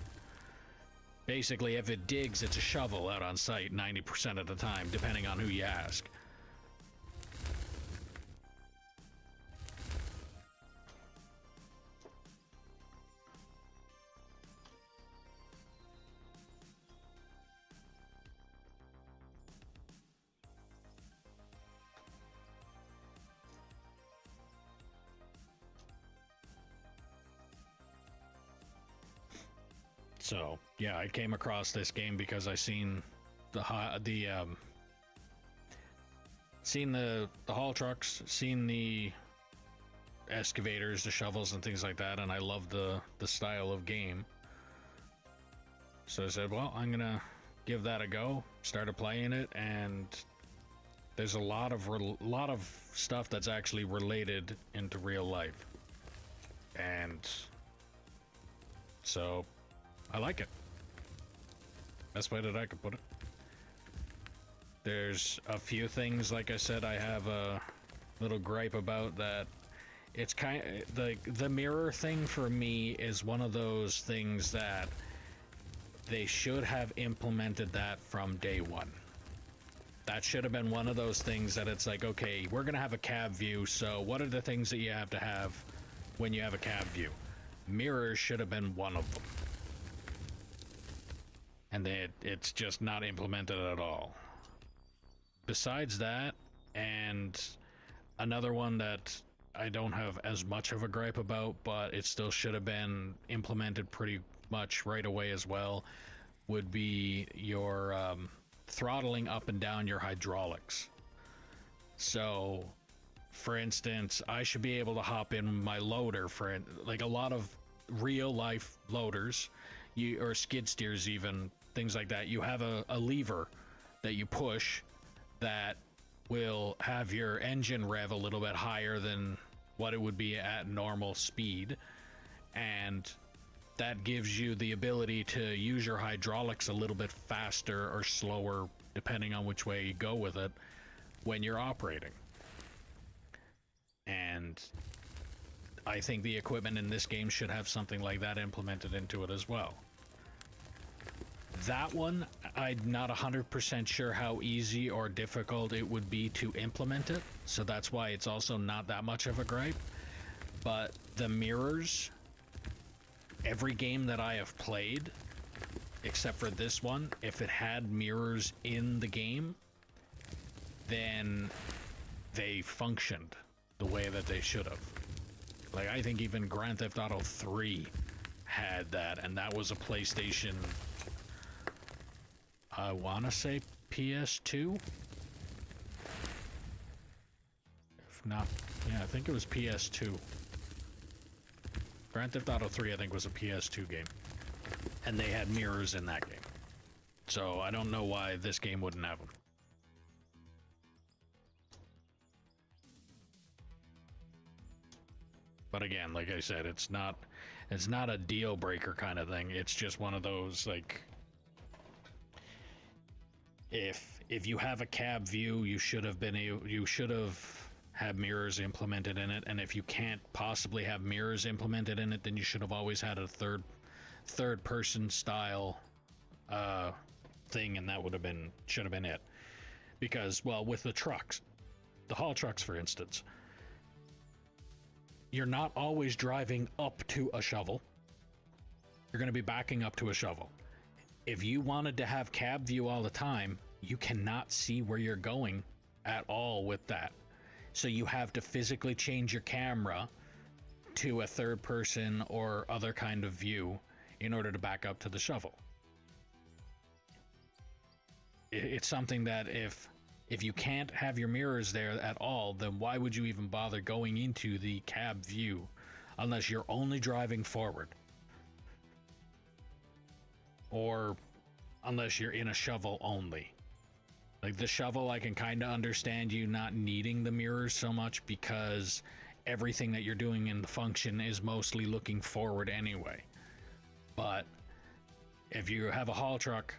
Basically, if it digs, it's a shovel out on site 90% of the time, depending on who you ask. So yeah, I came across this game because I seen the haul trucks, seen the excavators, the shovels, and things like that, and I love the style of game. So I said, well, I'm gonna give that a go. Started playing it, and there's a lot of stuff that's actually related into real life, and so I like it. Best way that I could put it. There's a few things, like I said, I have a little gripe about that. It's kind of the mirror thing for me is one of those things that they should have implemented that from day one. That should have been one of those things that it's like, okay, we're gonna have a cab view, so what are the things that you have to have when you have a cab view? Mirrors should have been one of them. And it's just not implemented at all. Besides that, and another one that I don't have as much of a gripe about, but it still should have been implemented pretty much right away as well, would be your throttling up and down your hydraulics. So, for instance, I should be able to hop in my loader for like a lot of real life loaders, or skid steers even, things like that. You have a lever that you push that will have your engine rev a little bit higher than what it would be at normal speed, and that gives you the ability to use your hydraulics a little bit faster or slower depending on which way you go with it when you're operating. And I think the equipment in this game should have something like that implemented into it as well. That one, I'm not 100% sure how easy or difficult it would be to implement it, so that's why it's also not that much of a gripe. But the mirrors, every game that I have played, except for this one, if it had mirrors in the game, then they functioned the way that they should have. Like, I think even Grand Theft Auto 3 had that, and that was a PlayStation, I want to say PS2? If not, yeah, I think it was PS2. Grand Theft Auto 3, I think, was a PS2 game. And they had mirrors in that game. So I don't know why this game wouldn't have them. But again, like I said, it's not a deal breaker kind of thing. It's just one of those, like, if you have a cab view, you should have had mirrors implemented in it, and if you can't possibly have mirrors implemented in it, then you should have always had a third person style thing, and that should have been it. Because, well, with the trucks, the haul trucks, for instance, you're not always driving up to a shovel. You're going to be backing up to a shovel. If you wanted to have cab view all the time, you cannot see where you're going at all with that. So you have to physically change your camera to a third person or other kind of view in order to back up to the shovel. It's something that if you can't have your mirrors there at all, then why would you even bother going into the cab view unless you're only driving forward? Or unless you're in a shovel only. Like the shovel, I can kind of understand you not needing the mirrors so much because everything that you're doing in the function is mostly looking forward anyway. But if you have a haul truck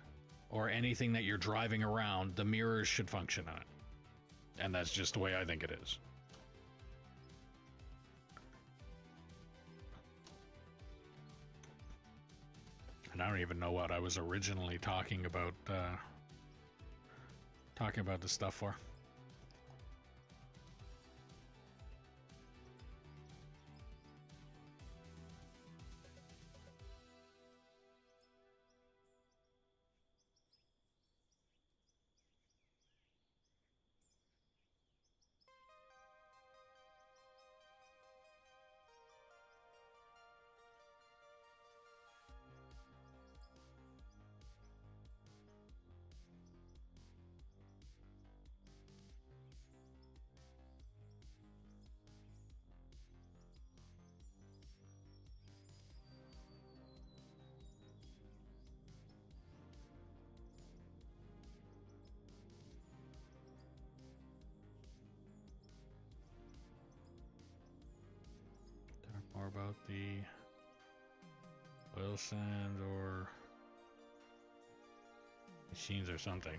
or anything that you're driving around, the mirrors should function on it. And that's just the way I think it is. And I don't even know what I was originally talking about this stuff for. More about the oil sands or machines or something.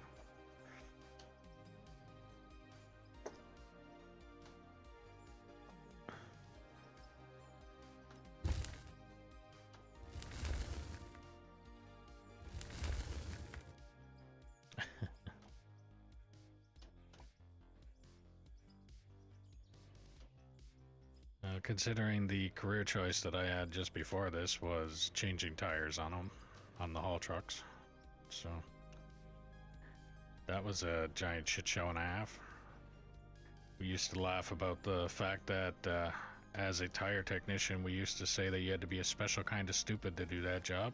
Considering the career choice that I had just before this was changing tires on them, on the haul trucks. So that was a giant shit show and a half. We used to laugh about the fact that as a tire technician, we used to say that you had to be a special kind of stupid to do that job.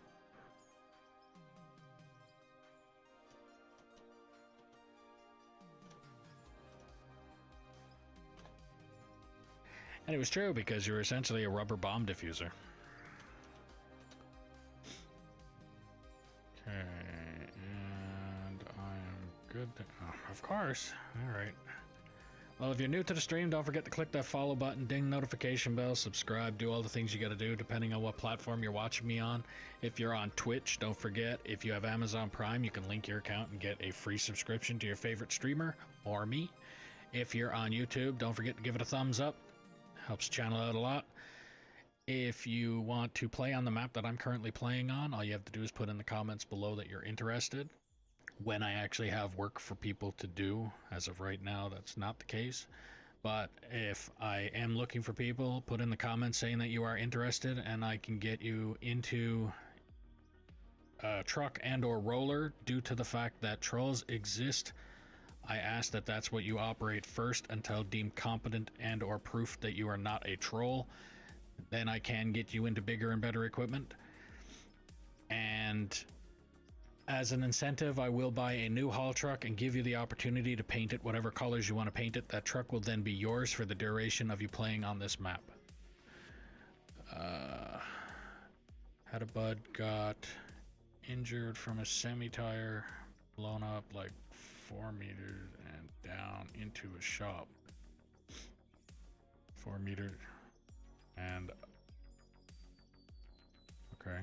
And it was true because you were essentially a rubber bomb diffuser. Okay, and I am good. Oh, of course. All right. Well, if you're new to the stream, don't forget to click that follow button, ding notification bell, subscribe, do all the things you got to do depending on what platform you're watching me on. If you're on Twitch, don't forget, if you have Amazon Prime, you can link your account and get a free subscription to your favorite streamer or me. If you're on YouTube, don't forget to give it a thumbs up. Helps the channel out a lot. If you want to play on the map that I'm currently playing on, all you have to do is put in the comments below that you're interested. When I actually have work for people to do, as of right now, that's not the case. But if I am looking for people, put in the comments saying that you are interested, and I can get you into a truck and or roller. Due to the fact that trolls exist, I ask that that's what you operate first until deemed competent and or proof that you are not a troll. Then I can get you into bigger and better equipment. And as an incentive, I will buy a new haul truck and give you the opportunity to paint it whatever colors you want to paint it. That truck will then be yours for the duration of you playing on this map. Had a bud got injured from a semi-tire blown up like 4 meters and down into a shop. 4 meters and okay.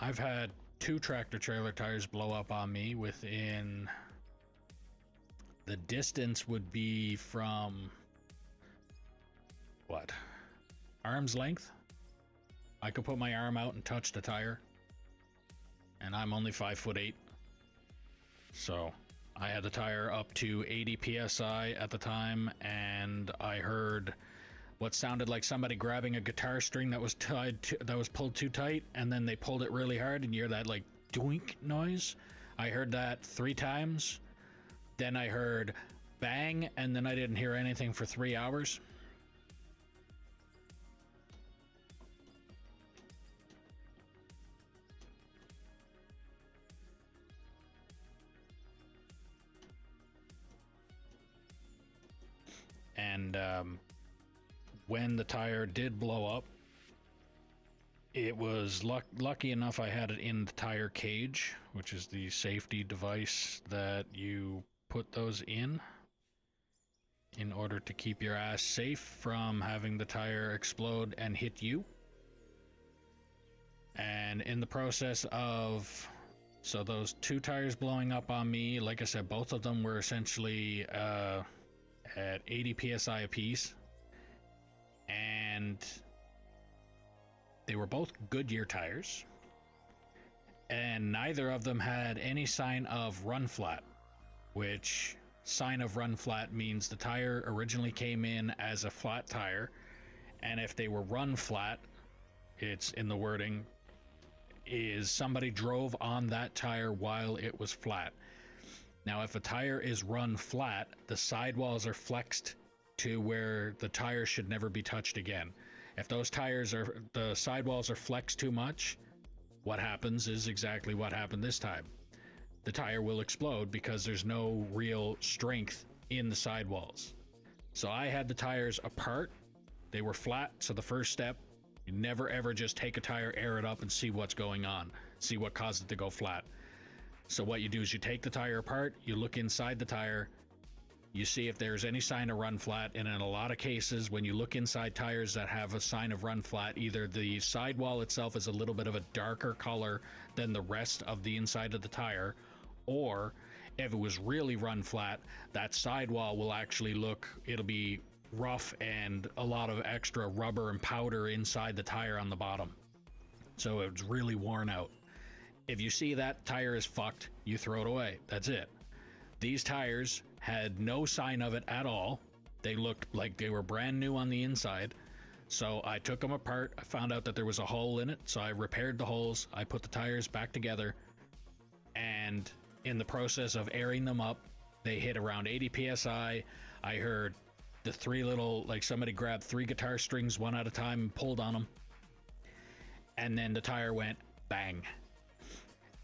I've had 2 tractor trailer tires blow up on me within the distance would be from what, arm's length. I could put my arm out and touch the tire, and I'm only 5'8", so I had the tire up to 80 psi at the time, and I heard what sounded like somebody grabbing a guitar string that was pulled too tight, and then they pulled it really hard, and you hear that like doink noise. I heard that 3 times. Then I heard bang, and then I didn't hear anything for 3 hours. And when the tire did blow up, it was lucky enough I had it in the tire cage, which is the safety device that you put those in order to keep your ass safe from having the tire explode and hit you. And in the process of, so those 2 tires blowing up on me, like I said, both of them were essentially at 80 psi apiece, and they were both Goodyear tires, and neither of them had any sign of run flat, which sign of run flat means the tire originally came in as a flat tire, and if they were run flat, it's in the wording, is somebody drove on that tire while it was flat. Now, if a tire is run flat, the sidewalls are flexed to where the tire should never be touched again. If those the sidewalls are flexed too much, what happens is exactly what happened this time. The tire will explode because there's no real strength in the sidewalls. So I had the tires apart. They were flat, so the first step, you never ever just take a tire, air it up, and see what's going on. See what caused it to go flat. So what you do is you take the tire apart, you look inside the tire, you see if there's any sign of run flat, and in a lot of cases, when you look inside tires that have a sign of run flat, either the sidewall itself is a little bit of a darker color than the rest of the inside of the tire, or if it was really run flat, that sidewall will actually it'll be rough and a lot of extra rubber and powder inside the tire on the bottom. So it's really worn out. If you see that tire is fucked, you throw it away. That's it. These tires had no sign of it at all. They looked like they were brand new on the inside. So I took them apart. I found out that there was a hole in it. So I repaired the holes. I put the tires back together. And in the process of airing them up, they hit around 80 psi. I heard the 3 little, like somebody grabbed 3 guitar strings one at a time and pulled on them. And then the tire went bang.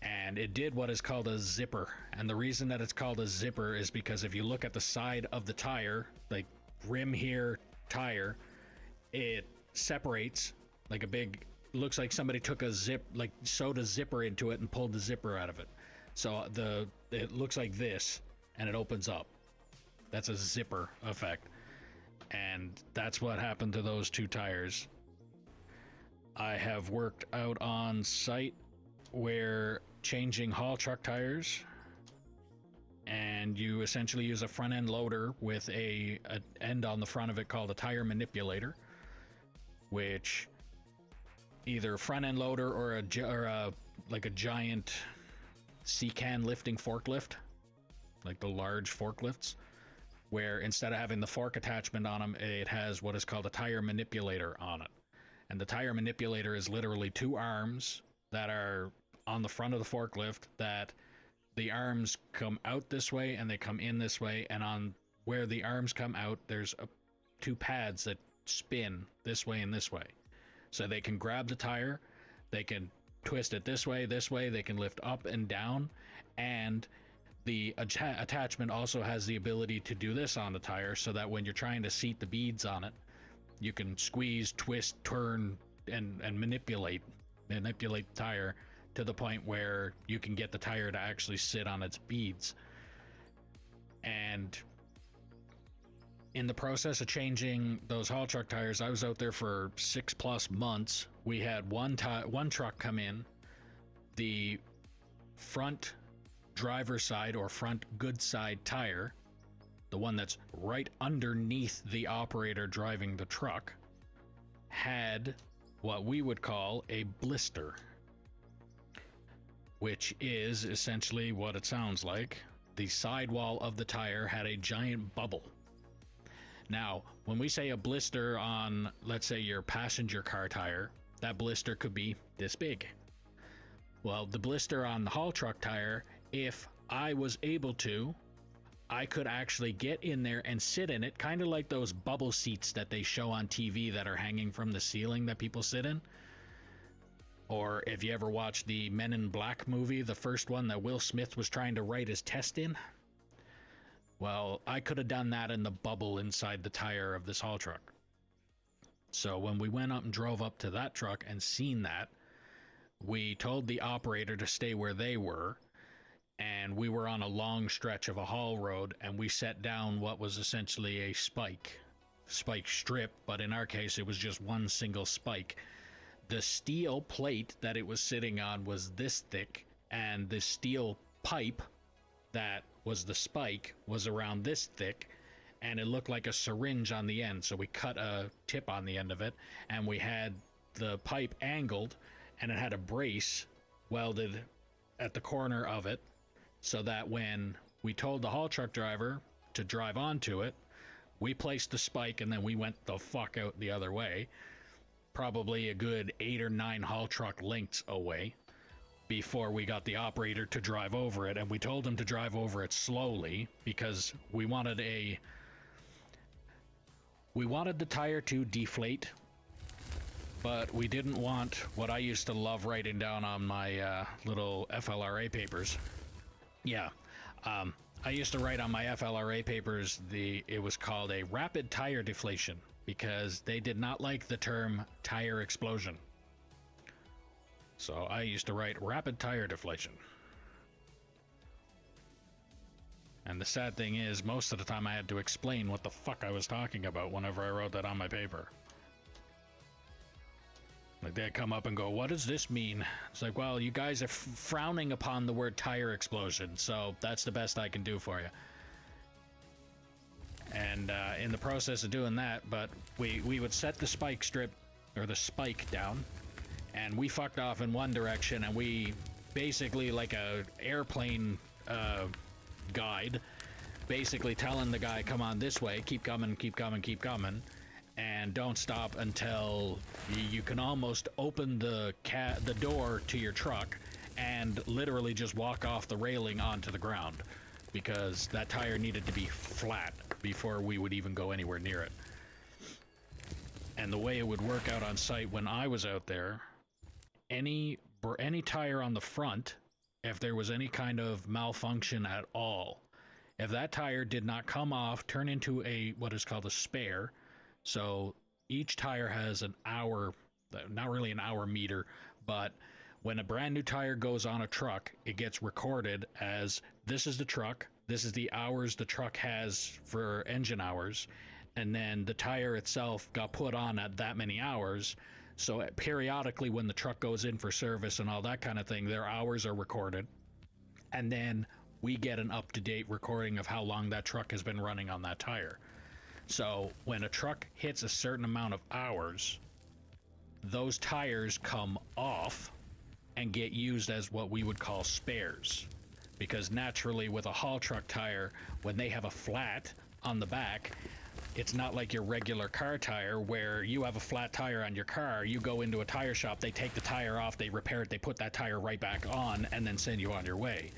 And it did what is called a zipper. And the reason that it's called a zipper is because if you look at the side of the tire, like rim here tire, it separates like a big, looks like somebody took a sewed a zipper into it and pulled the zipper out of it. So it looks like this, and it opens up. That's a zipper effect. And that's what happened to those 2 tires. I have worked out on site where changing haul truck tires, and you essentially use a front end loader with a end on the front of it called a tire manipulator. which either front end loader or like a giant C-can lifting forklift, like the large forklifts, where instead of having the fork attachment on them, it has what is called a tire manipulator on it. And the tire manipulator is literally two arms that are on the front of the forklift, that the arms come out this way and they come in this way, and on where the arms come out, there's two pads that spin this way and this way. So they can grab the tire, they can twist it this way, they can lift up and down, and the attachment also has the ability to do this on the tire, so that when you're trying to seat the beads on it, you can squeeze, twist, turn, and manipulate the tire to the point where you can get the tire to actually sit on its beads. And in the process of changing those haul truck tires, I was out there for 6+ months. We had one truck come in, the front driver's side or front good side tire, the one that's right underneath the operator driving the truck, had what we would call a blister, which is essentially what it sounds like. The sidewall of the tire had a giant bubble. Now, when we say a blister on, let's say, your passenger car tire, that blister could be this big. Well, the blister on the haul truck tire, if I was able to, I could actually get in there and sit in it, kind of like those bubble seats that they show on TV that are hanging from the ceiling that people sit in. Or if you ever watched the Men in Black movie, the first one that Will Smith was trying to write his test in, well, I could have done that in the bubble inside the tire of this haul truck. So when we went up and drove up to that truck and seen that, we told the operator to stay where they were, and we were on a long stretch of a haul road, and we set down what was essentially a spike strip, but in our case it was just one single spike. The steel plate that it was sitting on was this thick, and the steel pipe that was the spike was around this thick, and it looked like a syringe on the end. So we cut a tip on the end of it, and we had the pipe angled, and it had a brace welded at the corner of it, so that when we told the haul truck driver to drive onto it, we placed the spike and then we went the fuck out the other way, probably a good 8 or 9 haul truck lengths away, before we got the operator to drive over it. And we told him to drive over it slowly because we wanted the tire to deflate, but we didn't want what I used to love writing down on my little FLRA papers. Yeah, I used to write on my FLRA papers, it was called a rapid tire deflation, because they did not like the term tire explosion. So I used to write rapid tire deflation. And the sad thing is, most of the time I had to explain what the fuck I was talking about whenever I wrote that on my paper. Like, they'd come up and go, what does this mean? It's like, well, you guys are frowning upon the word tire explosion, so that's the best I can do for you. And in the process of doing that, but we would set the spike strip, or the spike down, and we fucked off in one direction, and we basically, like a airplane guide, basically telling the guy, come on this way, keep coming, keep coming, keep coming, and don't stop until you can almost open the door to your truck and literally just walk off the railing onto the ground, because that tire needed to be flat before we would even go anywhere near it. And the way it would work out on site when I was out there, any tire on the front, if there was any kind of malfunction at all, if that tire did not come off, turn into what is called a spare. So each tire has an hour, not really an hour meter, but when a brand new tire goes on a truck, it gets recorded as, this is the truck, this is the hours the truck has for engine hours, and then the tire itself got put on at that many hours. So periodically when the truck goes in for service and all that kind of thing, their hours are recorded, and then we get an up-to-date recording of how long that truck has been running on that tire. So when a truck hits a certain amount of hours, those tires come off and get used as what we would call spares. Because naturally with a haul truck tire, when they have a flat on the back, it's not like your regular car tire where you have a flat tire on your car, you go into a tire shop, they take the tire off, they repair it, they put that tire right back on and then send you on your way.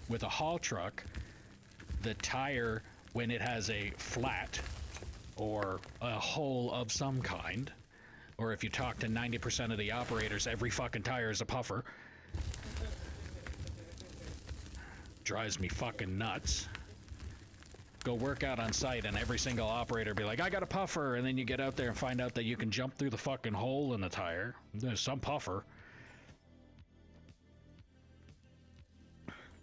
With a haul truck, the tire, when it has a flat or a hole of some kind, or if you talk to 90% of the operators, every fucking tire is a puffer. Drives me fucking nuts. Go work out on site and every single operator be like, I got a puffer, and then you get out there and find out that you can jump through the fucking hole in the tire. There's some puffer.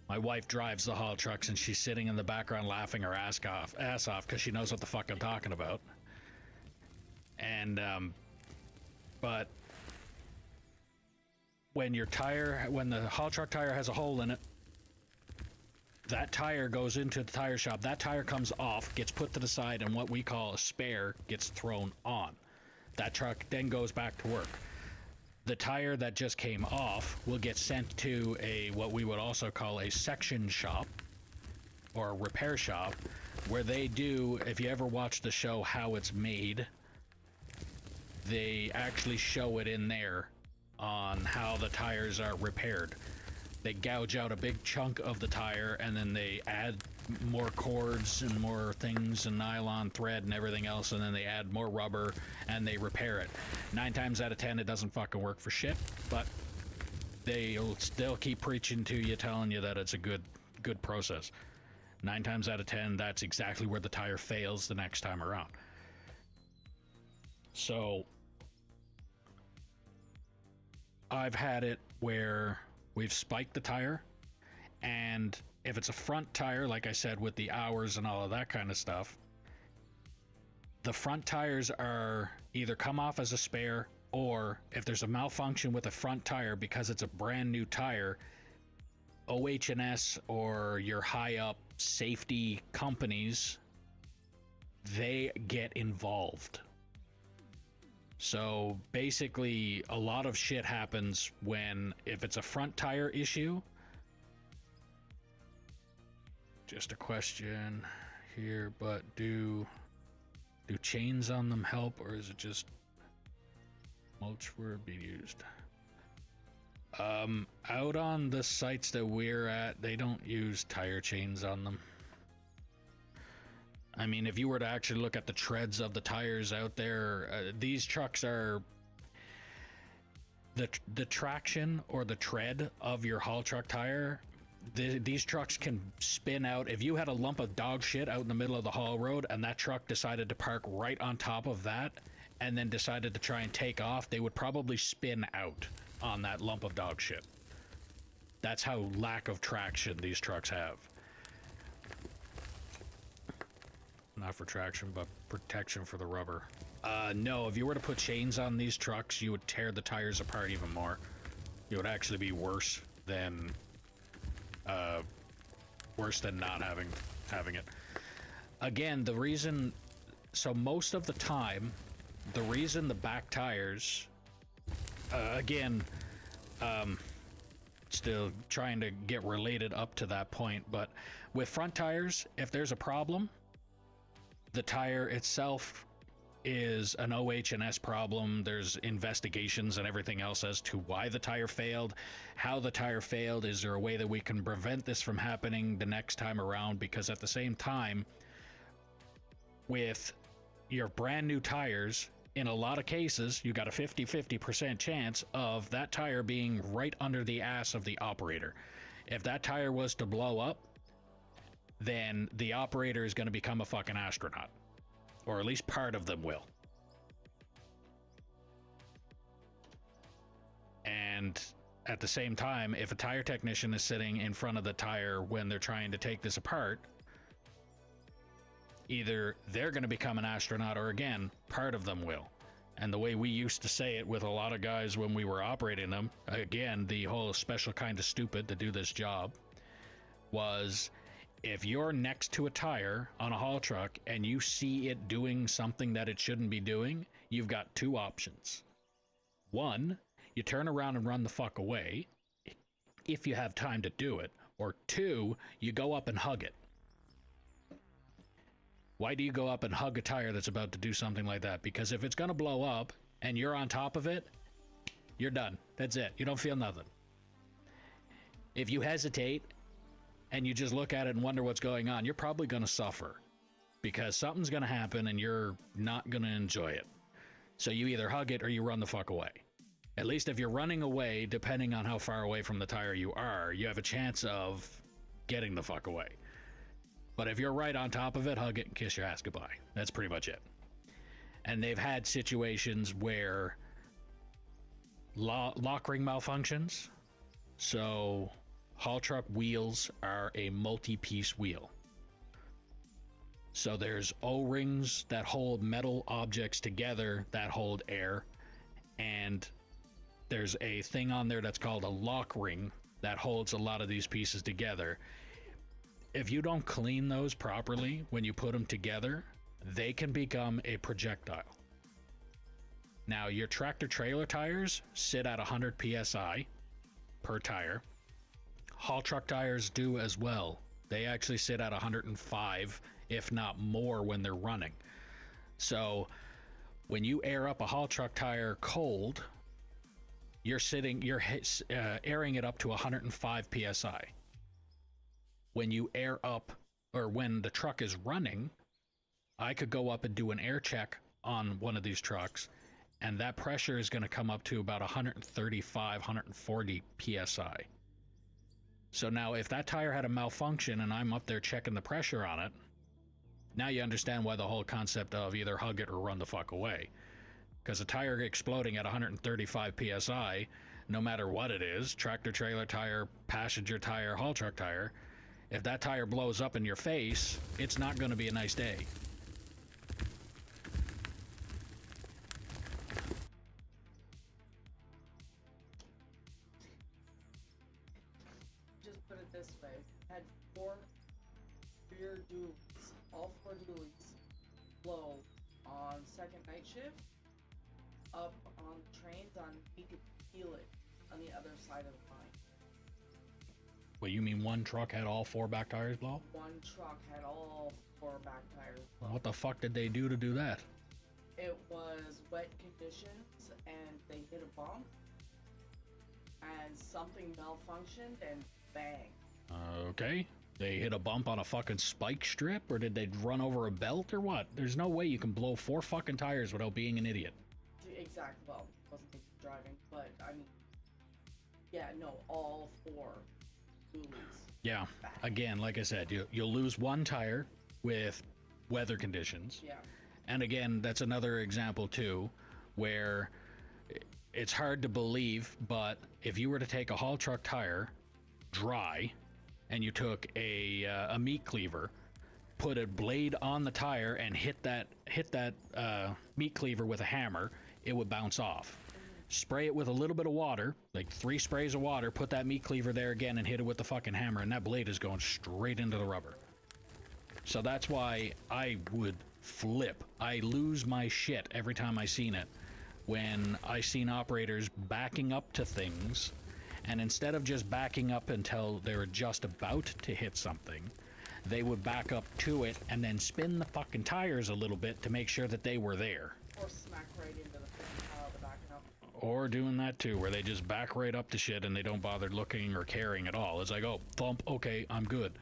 My wife drives the haul trucks and she's sitting in the background laughing her ass off because she knows what the fuck I'm talking about. And but when the haul truck tire has a hole in it, that tire goes into the tire shop, that tire comes off, gets put to the side, and what we call a spare gets thrown on. That truck then goes back to work. The tire that just came off will get sent to what we would also call a section shop or a repair shop, where they do, if you ever watch the show How It's Made, they actually show it in there on how the tires are repaired. They gouge out a big chunk of the tire and then they add more cords and more things and nylon thread and everything else, and then they add more rubber and they repair it. 9 times out of 10 it doesn't fucking work for shit, but they'll still keep preaching to you, telling you that it's a good process. 9 times out of 10 that's exactly where the tire fails the next time around. So I've had it where we've spiked the tire, and if it's a front tire, like I said, with the hours and all of that kind of stuff, the front tires are either come off as a spare, or if there's a malfunction with the front tire because it's a brand new tire, OH&S or your high up safety companies, they get involved. So basically a lot of shit happens if it's a front tire issue. Just a question here, but do chains on them help, or is it just mulch were being used? Out on the sites that we're at, they don't use tire chains on them. I mean, if you were to actually look at the treads of the tires out there, these trucks are the traction or the tread of your haul truck tire. These trucks can spin out. If you had a lump of dog shit out in the middle of the haul road and that truck decided to park right on top of that and then decided to try and take off, they would probably spin out on that lump of dog shit. That's how lack of traction these trucks have. Not for traction, but protection for the rubber. No, if you were to put chains on these trucks, you would tear the tires apart even more. It would actually be worse than not having it. Again, the reason, so most of the time, the reason the back tires, still trying to get related up to that point, but with front tires, if there's a problem, the tire itself is an OH&S problem. There's investigations and everything else as to why the tire failed, how the tire failed. Is there a way that we can prevent this from happening the next time around? Because at the same time, with your brand new tires, in a lot of cases, you got a 50% chance of that tire being right under the ass of the operator. If that tire was to blow up, then the operator is going to become a fucking astronaut. Or at least part of them will. And at the same time, if a tire technician is sitting in front of the tire when they're trying to take this apart, either they're going to become an astronaut, or again, part of them will. And the way we used to say it with a lot of guys when we were operating them, again, the whole special kind of stupid to do this job, was if you're next to a tire on a haul truck and you see it doing something that it shouldn't be doing, you've got 2 options. One, you turn around and run the fuck away, if you have time to do it. Or two, you go up and hug it. Why do you go up and hug a tire that's about to do something like that? Because if it's going to blow up and you're on top of it, you're done. That's it. You don't feel nothing. If you hesitate and you just look at it and wonder what's going on, you're probably going to suffer because something's going to happen and you're not going to enjoy it. So you either hug it or you run the fuck away. At least if you're running away, depending on how far away from the tire you are, you have a chance of getting the fuck away. But if you're right on top of it, hug it and kiss your ass goodbye. That's pretty much it. And they've had situations where lock ring malfunctions. So haul truck wheels are a multi-piece wheel. So there's O-rings that hold metal objects together that hold air. And there's a thing on there that's called a lock ring that holds a lot of these pieces together. If you don't clean those properly when you put them together, they can become a projectile. Now, your tractor trailer tires sit at 100 psi per tire. Haul truck tires do as well. They actually sit at 105, if not more, when they're running. So when you air up a haul truck tire cold, you're airing it up to 105 psi. When you air up, or when the truck is running, I could go up and do an air check on one of these trucks, and that pressure is going to come up to about 135, 140 psi. So now if that tire had a malfunction and I'm up there checking the pressure on it, now you understand why the whole concept of either hug it or run the fuck away. Because a tire exploding at 135 psi, no matter what it is, tractor trailer tire, passenger tire, haul truck tire, if that tire blows up in your face, it's not going to be a nice day. Just put it this way. Had 4 rear dualies. All 4 dualies blow on second night shift. Up on trains, we could feel it on the other side of the line. Well, you mean one truck had all 4 back tires blow? One truck had all 4 back tires blow. What the fuck did they do to do that? It was wet conditions and they hit a bump and something malfunctioned and bang. Okay. They hit a bump on a fucking spike strip, or did they run over a belt, or what? There's no way you can blow 4 fucking tires without being an idiot. Exactly. Well, wasn't driving, but I mean, yeah, no, all 4 dualies. Yeah. Again, like I said, you'll lose 1 tire with weather conditions. Yeah. And again, that's another example too, where it's hard to believe, but if you were to take a haul truck tire dry and you took a meat cleaver, put a blade on the tire and hit that meat cleaver with a hammer, it would bounce off. Spray it with a little bit of water, like 3 sprays of water, put that meat cleaver there again and hit it with the fucking hammer, and that blade is going straight into the rubber. So that's why I would flip. I lose my shit every time I seen it when I seen operators backing up to things, and instead of just backing up until they were just about to hit something, they would back up to it and then spin the fucking tires a little bit to make sure that they were there. Or smack right into the freaking pile of the backing up. Or doing that too, where they just back right up to shit and they don't bother looking or caring at all. It's like, oh, thump, okay, I'm good.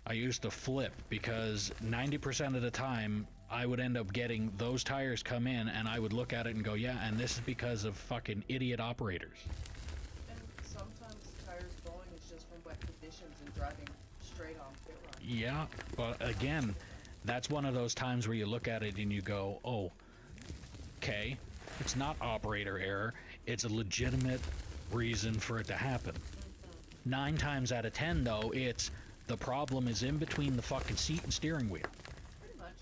I used to flip because 90% of the time I would end up getting those tires come in and I would look at it and go, yeah, and this is because of fucking idiot operators. And sometimes tires blowing is just from wet conditions and driving straight on pit run. Yeah, but again, that's one of those times where you look at it and you go, oh, okay, it's not operator error, it's a legitimate reason for it to happen. 9 times out of 10 though, it's the problem is in between the fucking seat and steering wheel. Pretty much.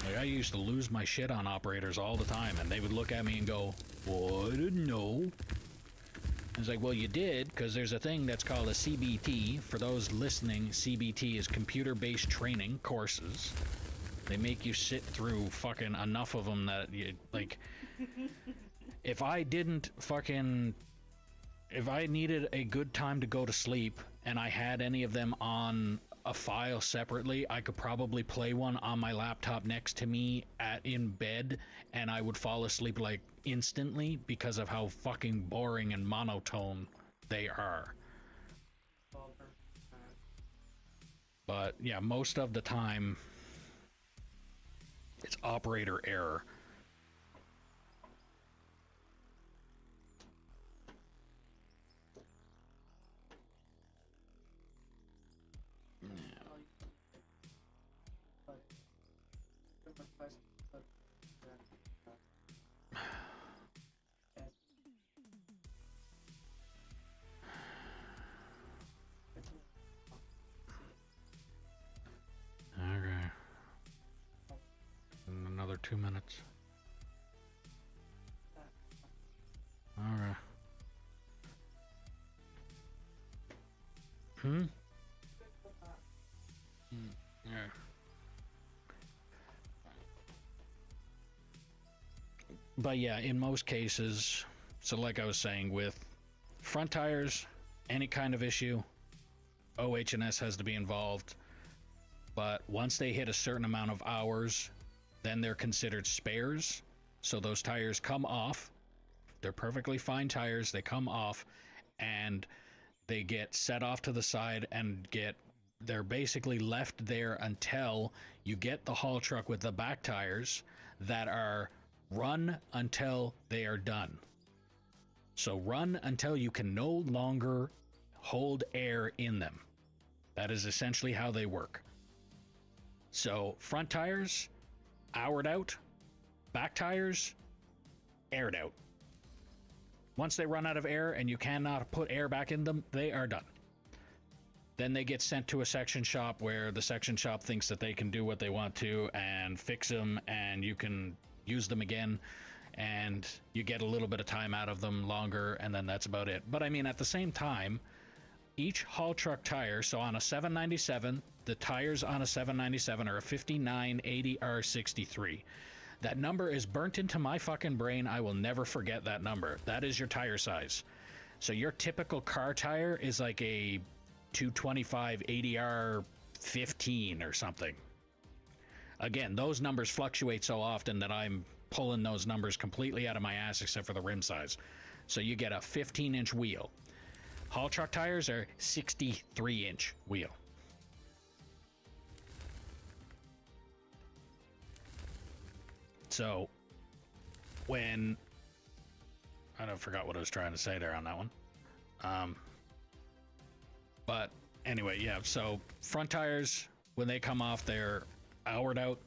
Like, I used to lose my shit on operators all the time, and they would look at me and go, well, I didn't know. I was like, well, you did, because there's a thing that's called a CBT. For those listening, CBT is computer-based training courses. They make you sit through fucking enough of them that you, like, if I needed a good time to go to sleep and I had any of them on a file separately, I could probably play one on my laptop next to me in bed, and I would fall asleep like instantly because of how fucking boring and monotone they are. But yeah, most of the time it's operator error. Okay. Another 2 minutes. Okay. Yeah. But yeah, in most cases, so like I was saying, with front tires, any kind of issue, OH&S has to be involved. But once they hit a certain amount of hours, then they're considered spares. So those tires come off. They're perfectly fine tires. They come off and they get set off to the side and they're basically left there until you get the haul truck with the back tires that are run until they are done. So run until you can no longer hold air in them. That is essentially how they work. So front tires, houred out. Back tires, aired out. Once they run out of air and you cannot put air back in them, they are done. Then they get sent to a section shop where the section shop thinks that they can do what they want to and fix them, and you can use them again, and you get a little bit of time out of them longer, and then that's about it. But I mean, at the same time, each haul truck tire, so on a 797, the tires on a 797 are a 5980 R63. That number is burnt into my fucking brain. I will never forget that number. That is your tire size. So your typical car tire is like a 225 80R 15 or something. Again, those numbers fluctuate so often that I'm pulling those numbers completely out of my ass except for the rim size. So you get a 15-inch wheel. Haul truck tires are 63-inch wheel. So when I forgot what I was trying to say there on that one. But anyway, yeah, so front tires, when they come off, they're houred out.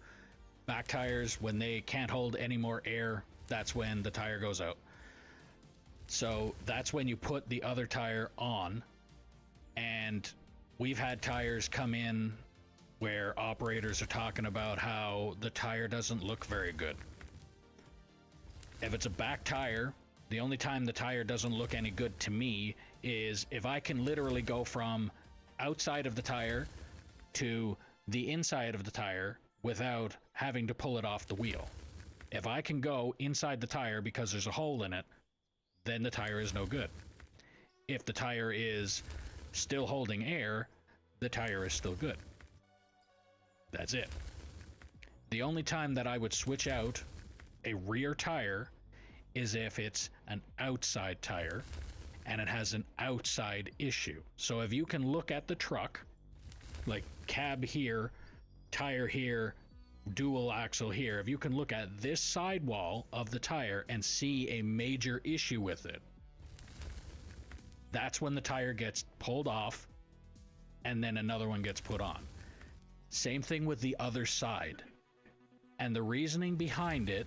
Back tires, when they can't hold any more air, that's when the tire goes out. So that's when you put the other tire on. And we've had tires come in where operators are talking about how the tire doesn't look very good. If it's a back tire, the only time the tire doesn't look any good to me is if I can literally go from outside of the tire to the inside of the tire without having to pull it off the wheel. If I can go inside the tire because there's a hole in it, then the tire is no good. If the tire is still holding air, the tire is still good. That's it. The only time that I would switch out a rear tire is if it's an outside tire and it has an outside issue. So if you can look at the truck, like cab here, tire here, dual axle here, if you can look at this sidewall of the tire and see a major issue with it, that's when the tire gets pulled off and then another one gets put on. Same thing with the other side. And the reasoning behind it,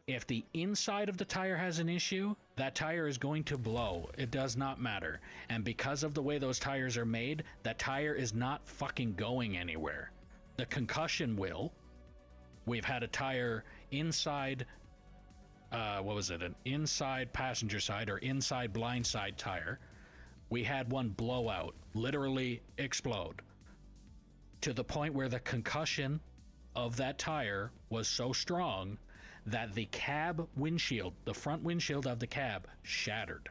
if the inside of the tire has an issue, that tire is going to blow. It does not matter. And because of the way those tires are made, that tire is not fucking going anywhere. The concussion will. We've had a tire inside, an inside passenger side or inside blind side tire. We had one blow out, literally explode, to the point where the concussion of that tire was so strong that the cab windshield, the front windshield of the cab, shattered.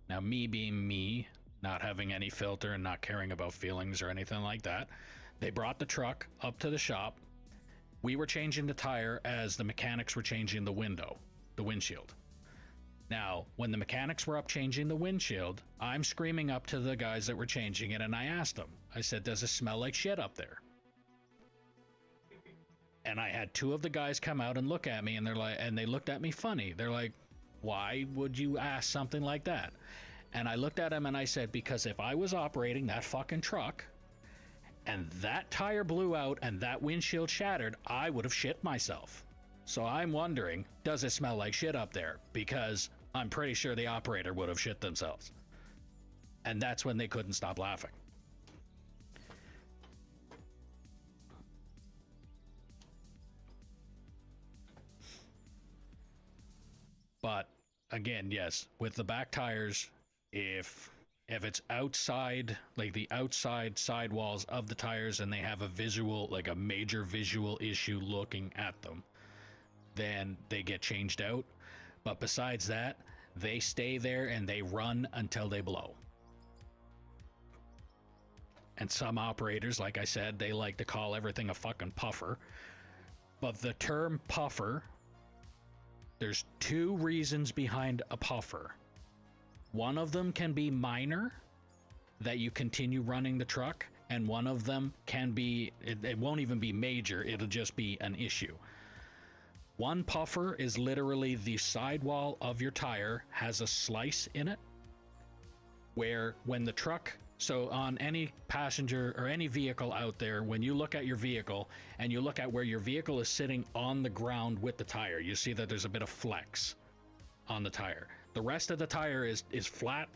Now, me being me, not having any filter and not caring about feelings or anything like that, they brought the truck up to the shop. We were changing the tire as the mechanics were changing the windshield. Now, when the mechanics were up changing the windshield, I'm screaming up to the guys that were changing it, and I asked them, I said, does it smell like shit up there? And I had two of the guys come out and look at me, and they looked at me funny. They're like, why would you ask something like that? And I looked at him and I said, because if I was operating that fucking truck and that tire blew out and that windshield shattered, I would have shit myself. So I'm wondering, does it smell like shit up there? Because I'm pretty sure the operator would have shit themselves. And that's when they couldn't stop laughing. But again, yes, with the back tires, if it's outside, like the outside sidewalls of the tires, and they have a visual, like a major visual issue looking at them, then they get changed out. But besides that, they stay there and they run until they blow. And some operators, like I said, they like to call everything a fucking puffer. But the term puffer, there's two reasons behind a puffer. One of them can be minor, that you continue running the truck, and one of them can be, it won't even be major, it'll just be an issue. One puffer is literally the sidewall of your tire has a slice in it, where when the truck, so on any passenger or any vehicle out there, when you look at your vehicle and you look at where your vehicle is sitting on the ground with the tire, you see that there's a bit of flex on the tire. The rest of the tire is flat.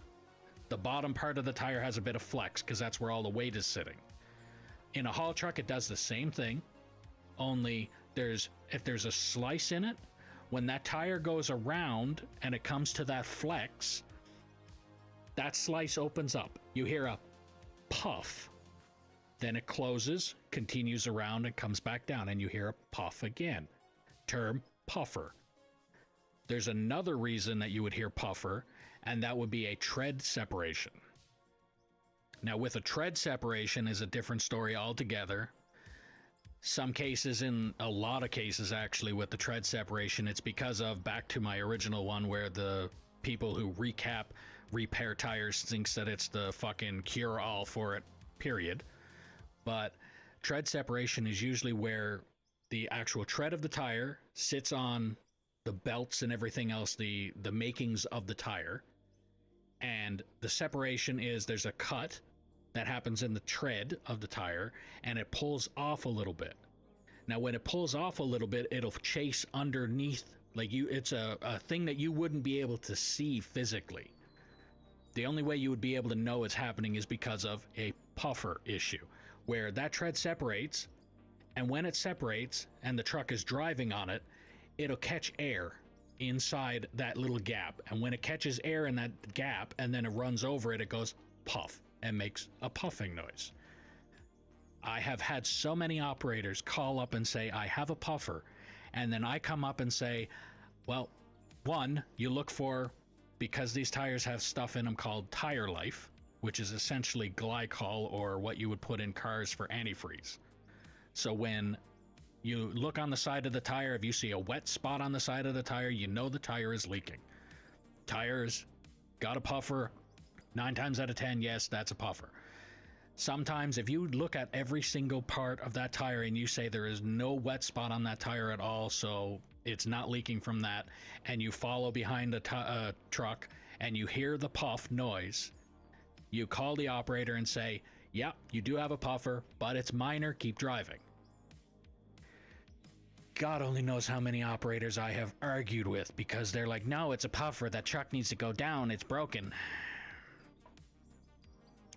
The bottom part of the tire has a bit of flex because that's where all the weight is sitting. In a haul truck, it does the same thing, only if there's a slice in it, when that tire goes around and it comes to that flex, that slice opens up. You hear a puff. Then it closes, continues around, and comes back down, and you hear a puff again. Term puffer. There's another reason that you would hear puffer, and that would be a tread separation. Now, with a tread separation is a different story altogether. Some cases, in a lot of cases actually, with the tread separation, it's because of, back to my original one, where the people who repair tires thinks that it's the fucking cure-all for it, period. But tread separation is usually where the actual tread of the tire sits on the belts and everything else, the makings of the tire, and the separation is there's a cut that happens in the tread of the tire, and it pulls off a little bit. Now, when it pulls off a little bit, it'll chase underneath, like it's a thing that you wouldn't be able to see physically. The only way you would be able to know it's happening is because of a puffer issue, where that tread separates, and when it separates and the truck is driving on it, it'll catch air inside that little gap, and when it catches air in that gap and then it runs over it, it goes puff and makes a puffing noise. I have had so many operators call up and say, I have a puffer, and then I come up and say, well, one, you look for, because these tires have stuff in them called tire life, which is essentially glycol, or what you would put in cars for antifreeze. So when you look on the side of the tire, if you see a wet spot on the side of the tire, you know the tire is leaking. Tires got a puffer, 9 times out of 10, yes, that's a puffer. Sometimes if you look at every single part of that tire and you say there is no wet spot on that tire at all, so it's not leaking from that, and you follow behind a truck and you hear the puff noise, you call the operator and say, yeah, you do have a puffer, but it's minor, keep driving. God only knows how many operators I have argued with because they're like, no, it's a puffer, that truck needs to go down, it's broken.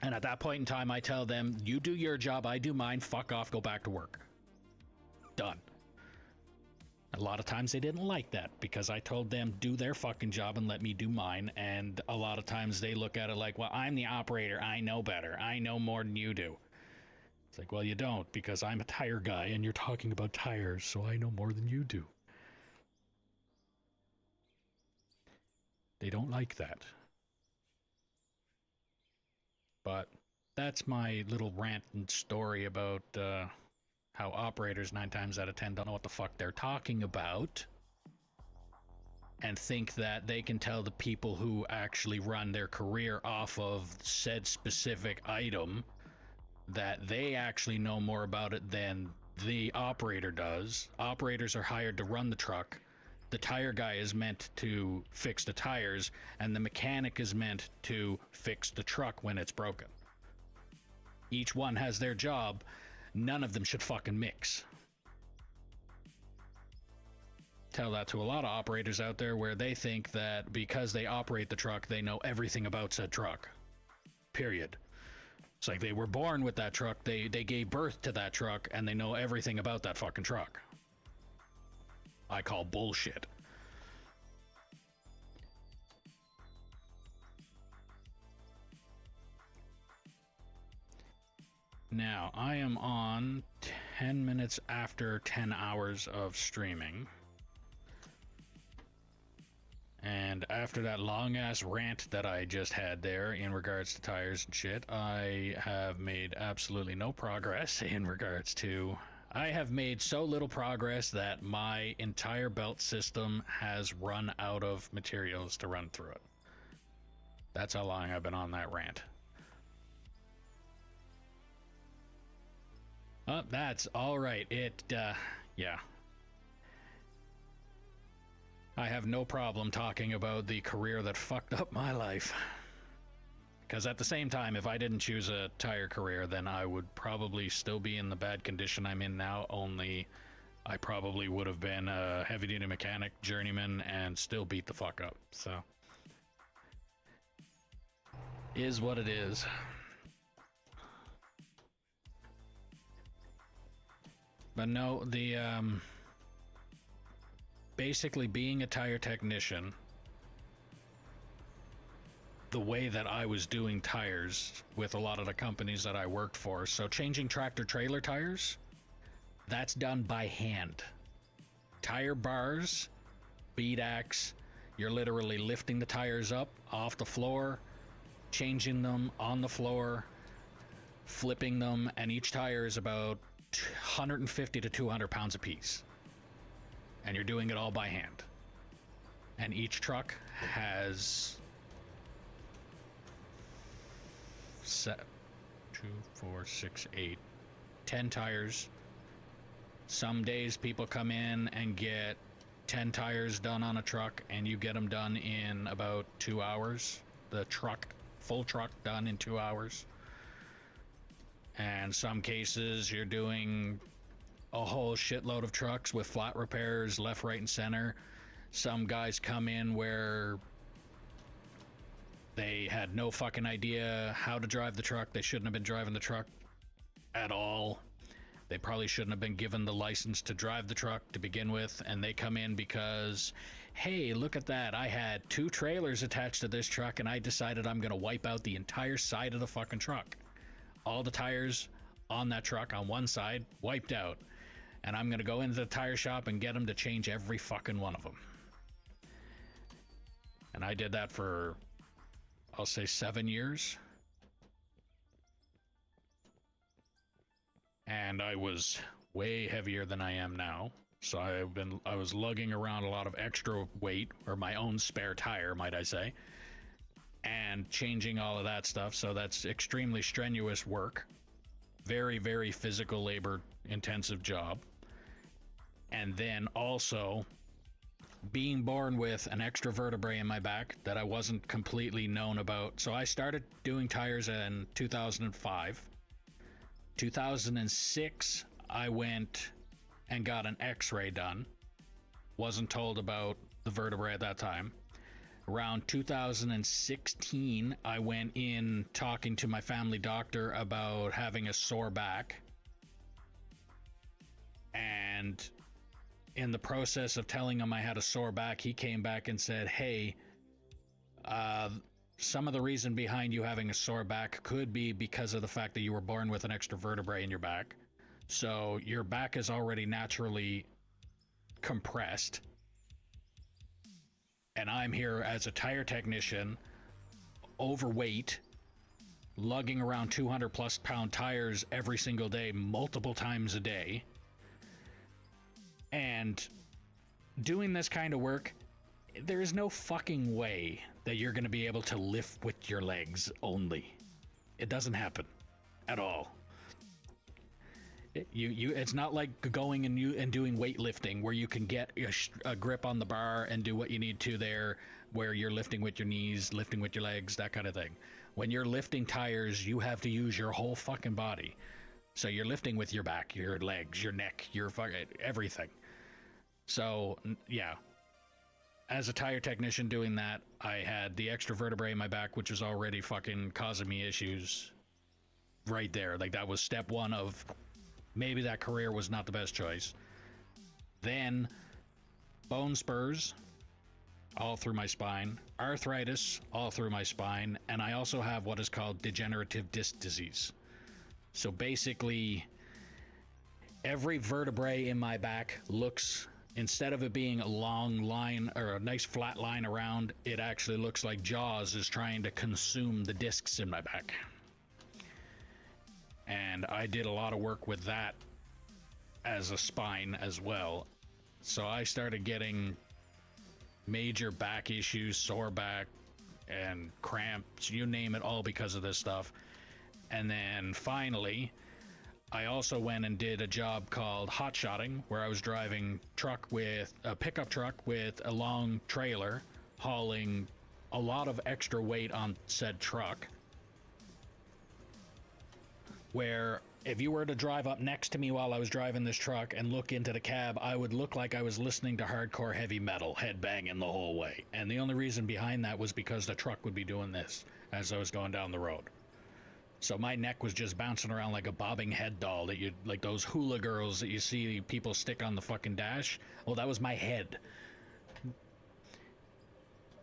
And at that point in time, I tell them, you do your job, I do mine, fuck off, go back to work. Done. A lot of times they didn't like that because I told them, do their fucking job and let me do mine. And a lot of times they look at it like, well, I'm the operator, I know better, I know more than you do. It's like, well, you don't, because I'm a tire guy and you're talking about tires, so I know more than you do. They don't like that. But that's my little rant and story about how operators 9 times out of 10 don't know what the fuck they're talking about. And think that they can tell the people who actually run their career off of said specific item that they actually know more about it than the operator does. Operators are hired to run the truck. The tire guy is meant to fix the tires, and the mechanic is meant to fix the truck when it's broken. Each one has their job. None of them should fucking mix. Tell that to a lot of operators out there where they think that because they operate the truck, they know everything about said truck. Period. It's like they were born with that truck, they gave birth to that truck, and they know everything about that fucking truck. I call bullshit. Now, I am on 10 minutes after 10 hours of streaming. And after that long-ass rant that I just had there in regards to tires and shit, I have made absolutely no progress in regards to... I have made so little progress that my entire belt system has run out of materials to run through it. That's how long I've been on that rant. Oh, that's alright. Yeah. I have no problem talking about the career that fucked up my life. Because at the same time, if I didn't choose a tire career, then I would probably still be in the bad condition I'm in now, only I probably would have been a heavy-duty mechanic, journeyman, and still beat the fuck up, so. Is what it is. But no, basically being a tire technician, the way that I was doing tires with a lot of the companies that I worked for, so changing tractor trailer tires, that's done by hand. Tire bars, bead axe, you're literally lifting the tires up off the floor, changing them on the floor, flipping them, and each tire is about 150 to 200 pounds a piece. And you're doing it all by hand. And each truck has 2, 4, 6, 8, 10 tires. Some days people come in and get 10 tires done on a truck, and you get them done in about 2 hours. The truck, full truck, done in 2 hours. And some cases you're doing a whole shitload of trucks with flat repairs left, right, and center. Some guys come in where they had no fucking idea how to drive the truck. They shouldn't have been driving the truck at all. They probably shouldn't have been given the license to drive the truck to begin with, and they come in because, hey, look at that, I had 2 trailers attached to this truck and I decided I'm gonna wipe out the entire side of the fucking truck. All the tires on that truck on one side wiped out, and I'm gonna go into the tire shop and get them to change every fucking one of them. And I did that for, I'll say, 7 years. And I was way heavier than I am now. So I was lugging around a lot of extra weight, or my own spare tire, might I say, and changing all of that stuff. So that's extremely strenuous work. Very, very physical labor intensive job. And then also being born with an extra vertebrae in my back that I wasn't completely known about. So I started doing tires in 2005. 2006, I went and got an x-ray done. Wasn't told about the vertebrae at that time. Around 2016, I went in talking to my family doctor about having a sore back. And in the process of telling him I had a sore back, he came back and said, hey, some of the reason behind you having a sore back could be because of the fact that you were born with an extra vertebrae in your back. So your back is already naturally compressed. And I'm here as a tire technician, overweight, lugging around 200 plus pound tires every single day, multiple times a day. And doing this kind of work, there is no fucking way that you're going to be able to lift with your legs only. It doesn't happen at all. It's not like going and doing weightlifting where you can get a grip on the bar and do what you need to there, where you're lifting with your knees, lifting with your legs, that kind of thing. When you're lifting tires, you have to use your whole fucking body. So you're lifting with your back, your legs, your neck, your fucking everything. So yeah, as a tire technician doing that, I had the extra vertebrae in my back, which was already fucking causing me issues right there. Like, that was step one of maybe that career was not the best choice. Then bone spurs all through my spine, arthritis all through my spine, and I also have what is called degenerative disc disease. So basically, every vertebrae in my back looks, instead of it being a long line or a nice flat line around, it actually looks like Jaws is trying to consume the discs in my back. And I did a lot of work with that as a spine as well. So I started getting major back issues, sore back and cramps, you name it, all because of this stuff. And then finally, I also went and did a job called hot shotting, where I was driving a pickup truck with a long trailer, hauling a lot of extra weight on said truck. Where if you were to drive up next to me while I was driving this truck and look into the cab, I would look like I was listening to hardcore heavy metal, headbanging the whole way. And the only reason behind that was because the truck would be doing this as I was going down the road. So my neck was just bouncing around like a bobbing head doll that you, like those hula girls that you see people stick on the fucking dash. Well, that was my head.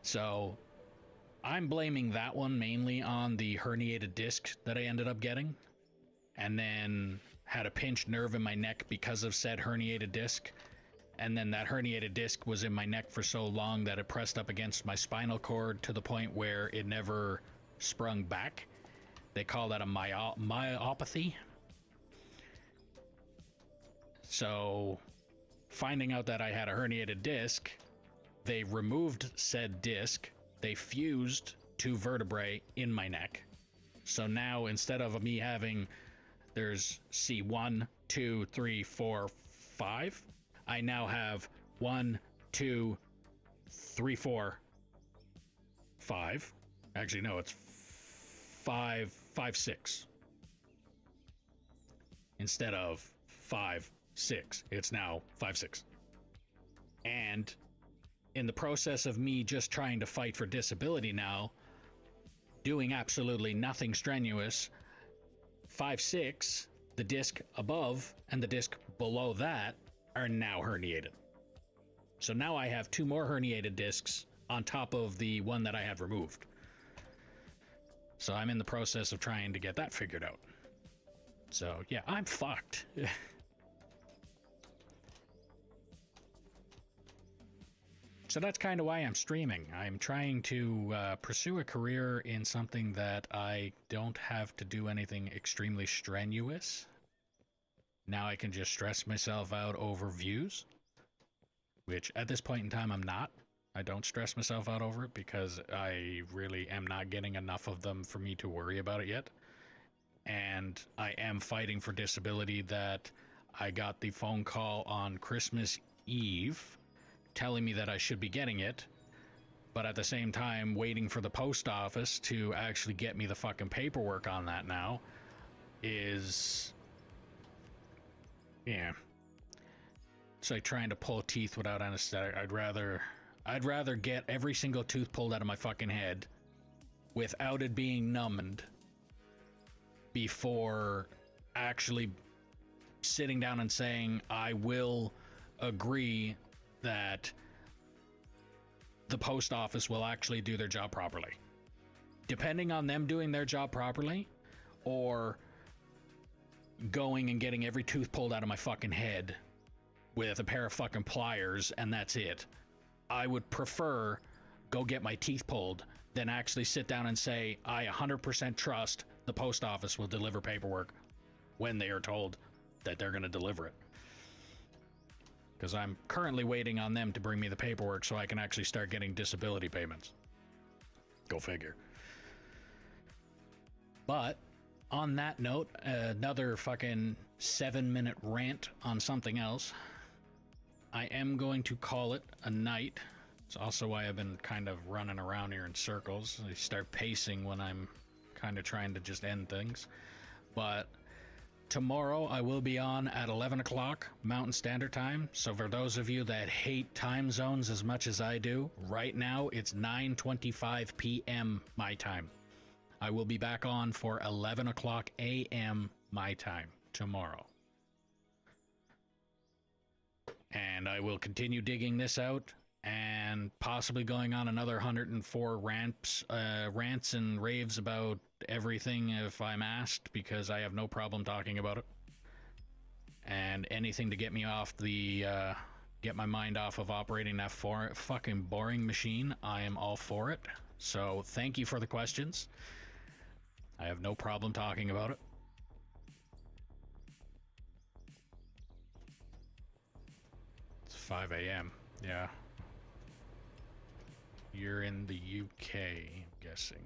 So I'm blaming that one mainly on the herniated disc that I ended up getting. And then had a pinched nerve in my neck because of said herniated disc. And then that herniated disc was in my neck for so long that it pressed up against my spinal cord to the point where it never sprung back. They call that a myopathy. So, finding out that I had a herniated disc, they removed said disc, they fused 2 vertebrae in my neck. So now, instead of me having, there's C1, 2, 3, 4, 5, I now have 1, 2, 3, 4, 5. Actually, no, it's 5, 5, 6. Instead of 5, 6, it's now 5, 6. And in the process of me just trying to fight for disability now, doing absolutely nothing strenuous, 5, 6, the disc above and the disc below that are now herniated. So now I have 2 more herniated discs on top of the one that I had removed. So I'm in the process of trying to get that figured out. So yeah, I'm fucked. So that's kind of why I'm streaming. I'm trying to pursue a career in something that I don't have to do anything extremely strenuous. Now I can just stress myself out over views, which at this point in time I'm not. I don't stress myself out over it because I really am not getting enough of them for me to worry about it yet. And I am fighting for disability that I got the phone call on Christmas Eve telling me that I should be getting it, but at the same time waiting for the post office to actually get me the fucking paperwork on that now is, yeah, it's like trying to pull teeth without anesthetic. I'd rather get every single tooth pulled out of my fucking head without it being numbed before actually sitting down and saying I will agree that the post office will actually do their job properly. depending on them doing their job properly, or going and getting every tooth pulled out of my fucking head with a pair of fucking pliers and that's it. I would prefer go get my teeth pulled than actually sit down and say, I 100% trust the post office will deliver paperwork when they are told that they're going to deliver it. Because I'm currently waiting on them to bring me the paperwork so I can actually start getting disability payments. Go figure. But on that note, another fucking 7-minute rant on something else. I am going to call it a night. It's also why I've been kind of running around here in circles. I start pacing when I'm kind of trying to just end things. But tomorrow I will be on at 11 o'clock Mountain Standard Time. So for those of you that hate time zones as much as I do, right now it's 9:25 p.m. my time. I will be back on for 11 o'clock a.m. my time tomorrow. And I will continue digging this out and possibly going on another 104 rants and raves about everything if I'm asked, because I have no problem talking about it. And anything to get me off the, get my mind off of operating that fucking boring machine, I am all for it. So thank you for the questions. I have no problem talking about it. It's 5 a.m. Yeah. You're in the UK, I'm guessing.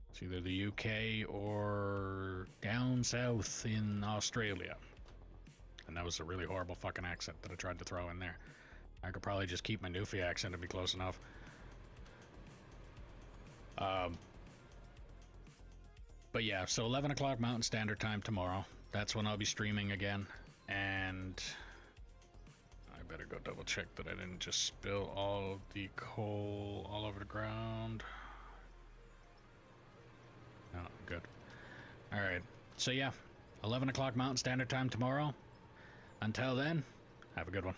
It's either the UK or down south in Australia. And that was a really horrible fucking accent that I tried to throw in there. I could probably just keep my Newfie accent to be close enough. But yeah, so 11 o'clock Mountain Standard Time tomorrow. That's when I'll be streaming again. And I better go double check that I didn't just spill all of the coal all over the ground. No, good. Alright, so yeah, 11 o'clock Mountain Standard Time tomorrow. Until then, have a good one.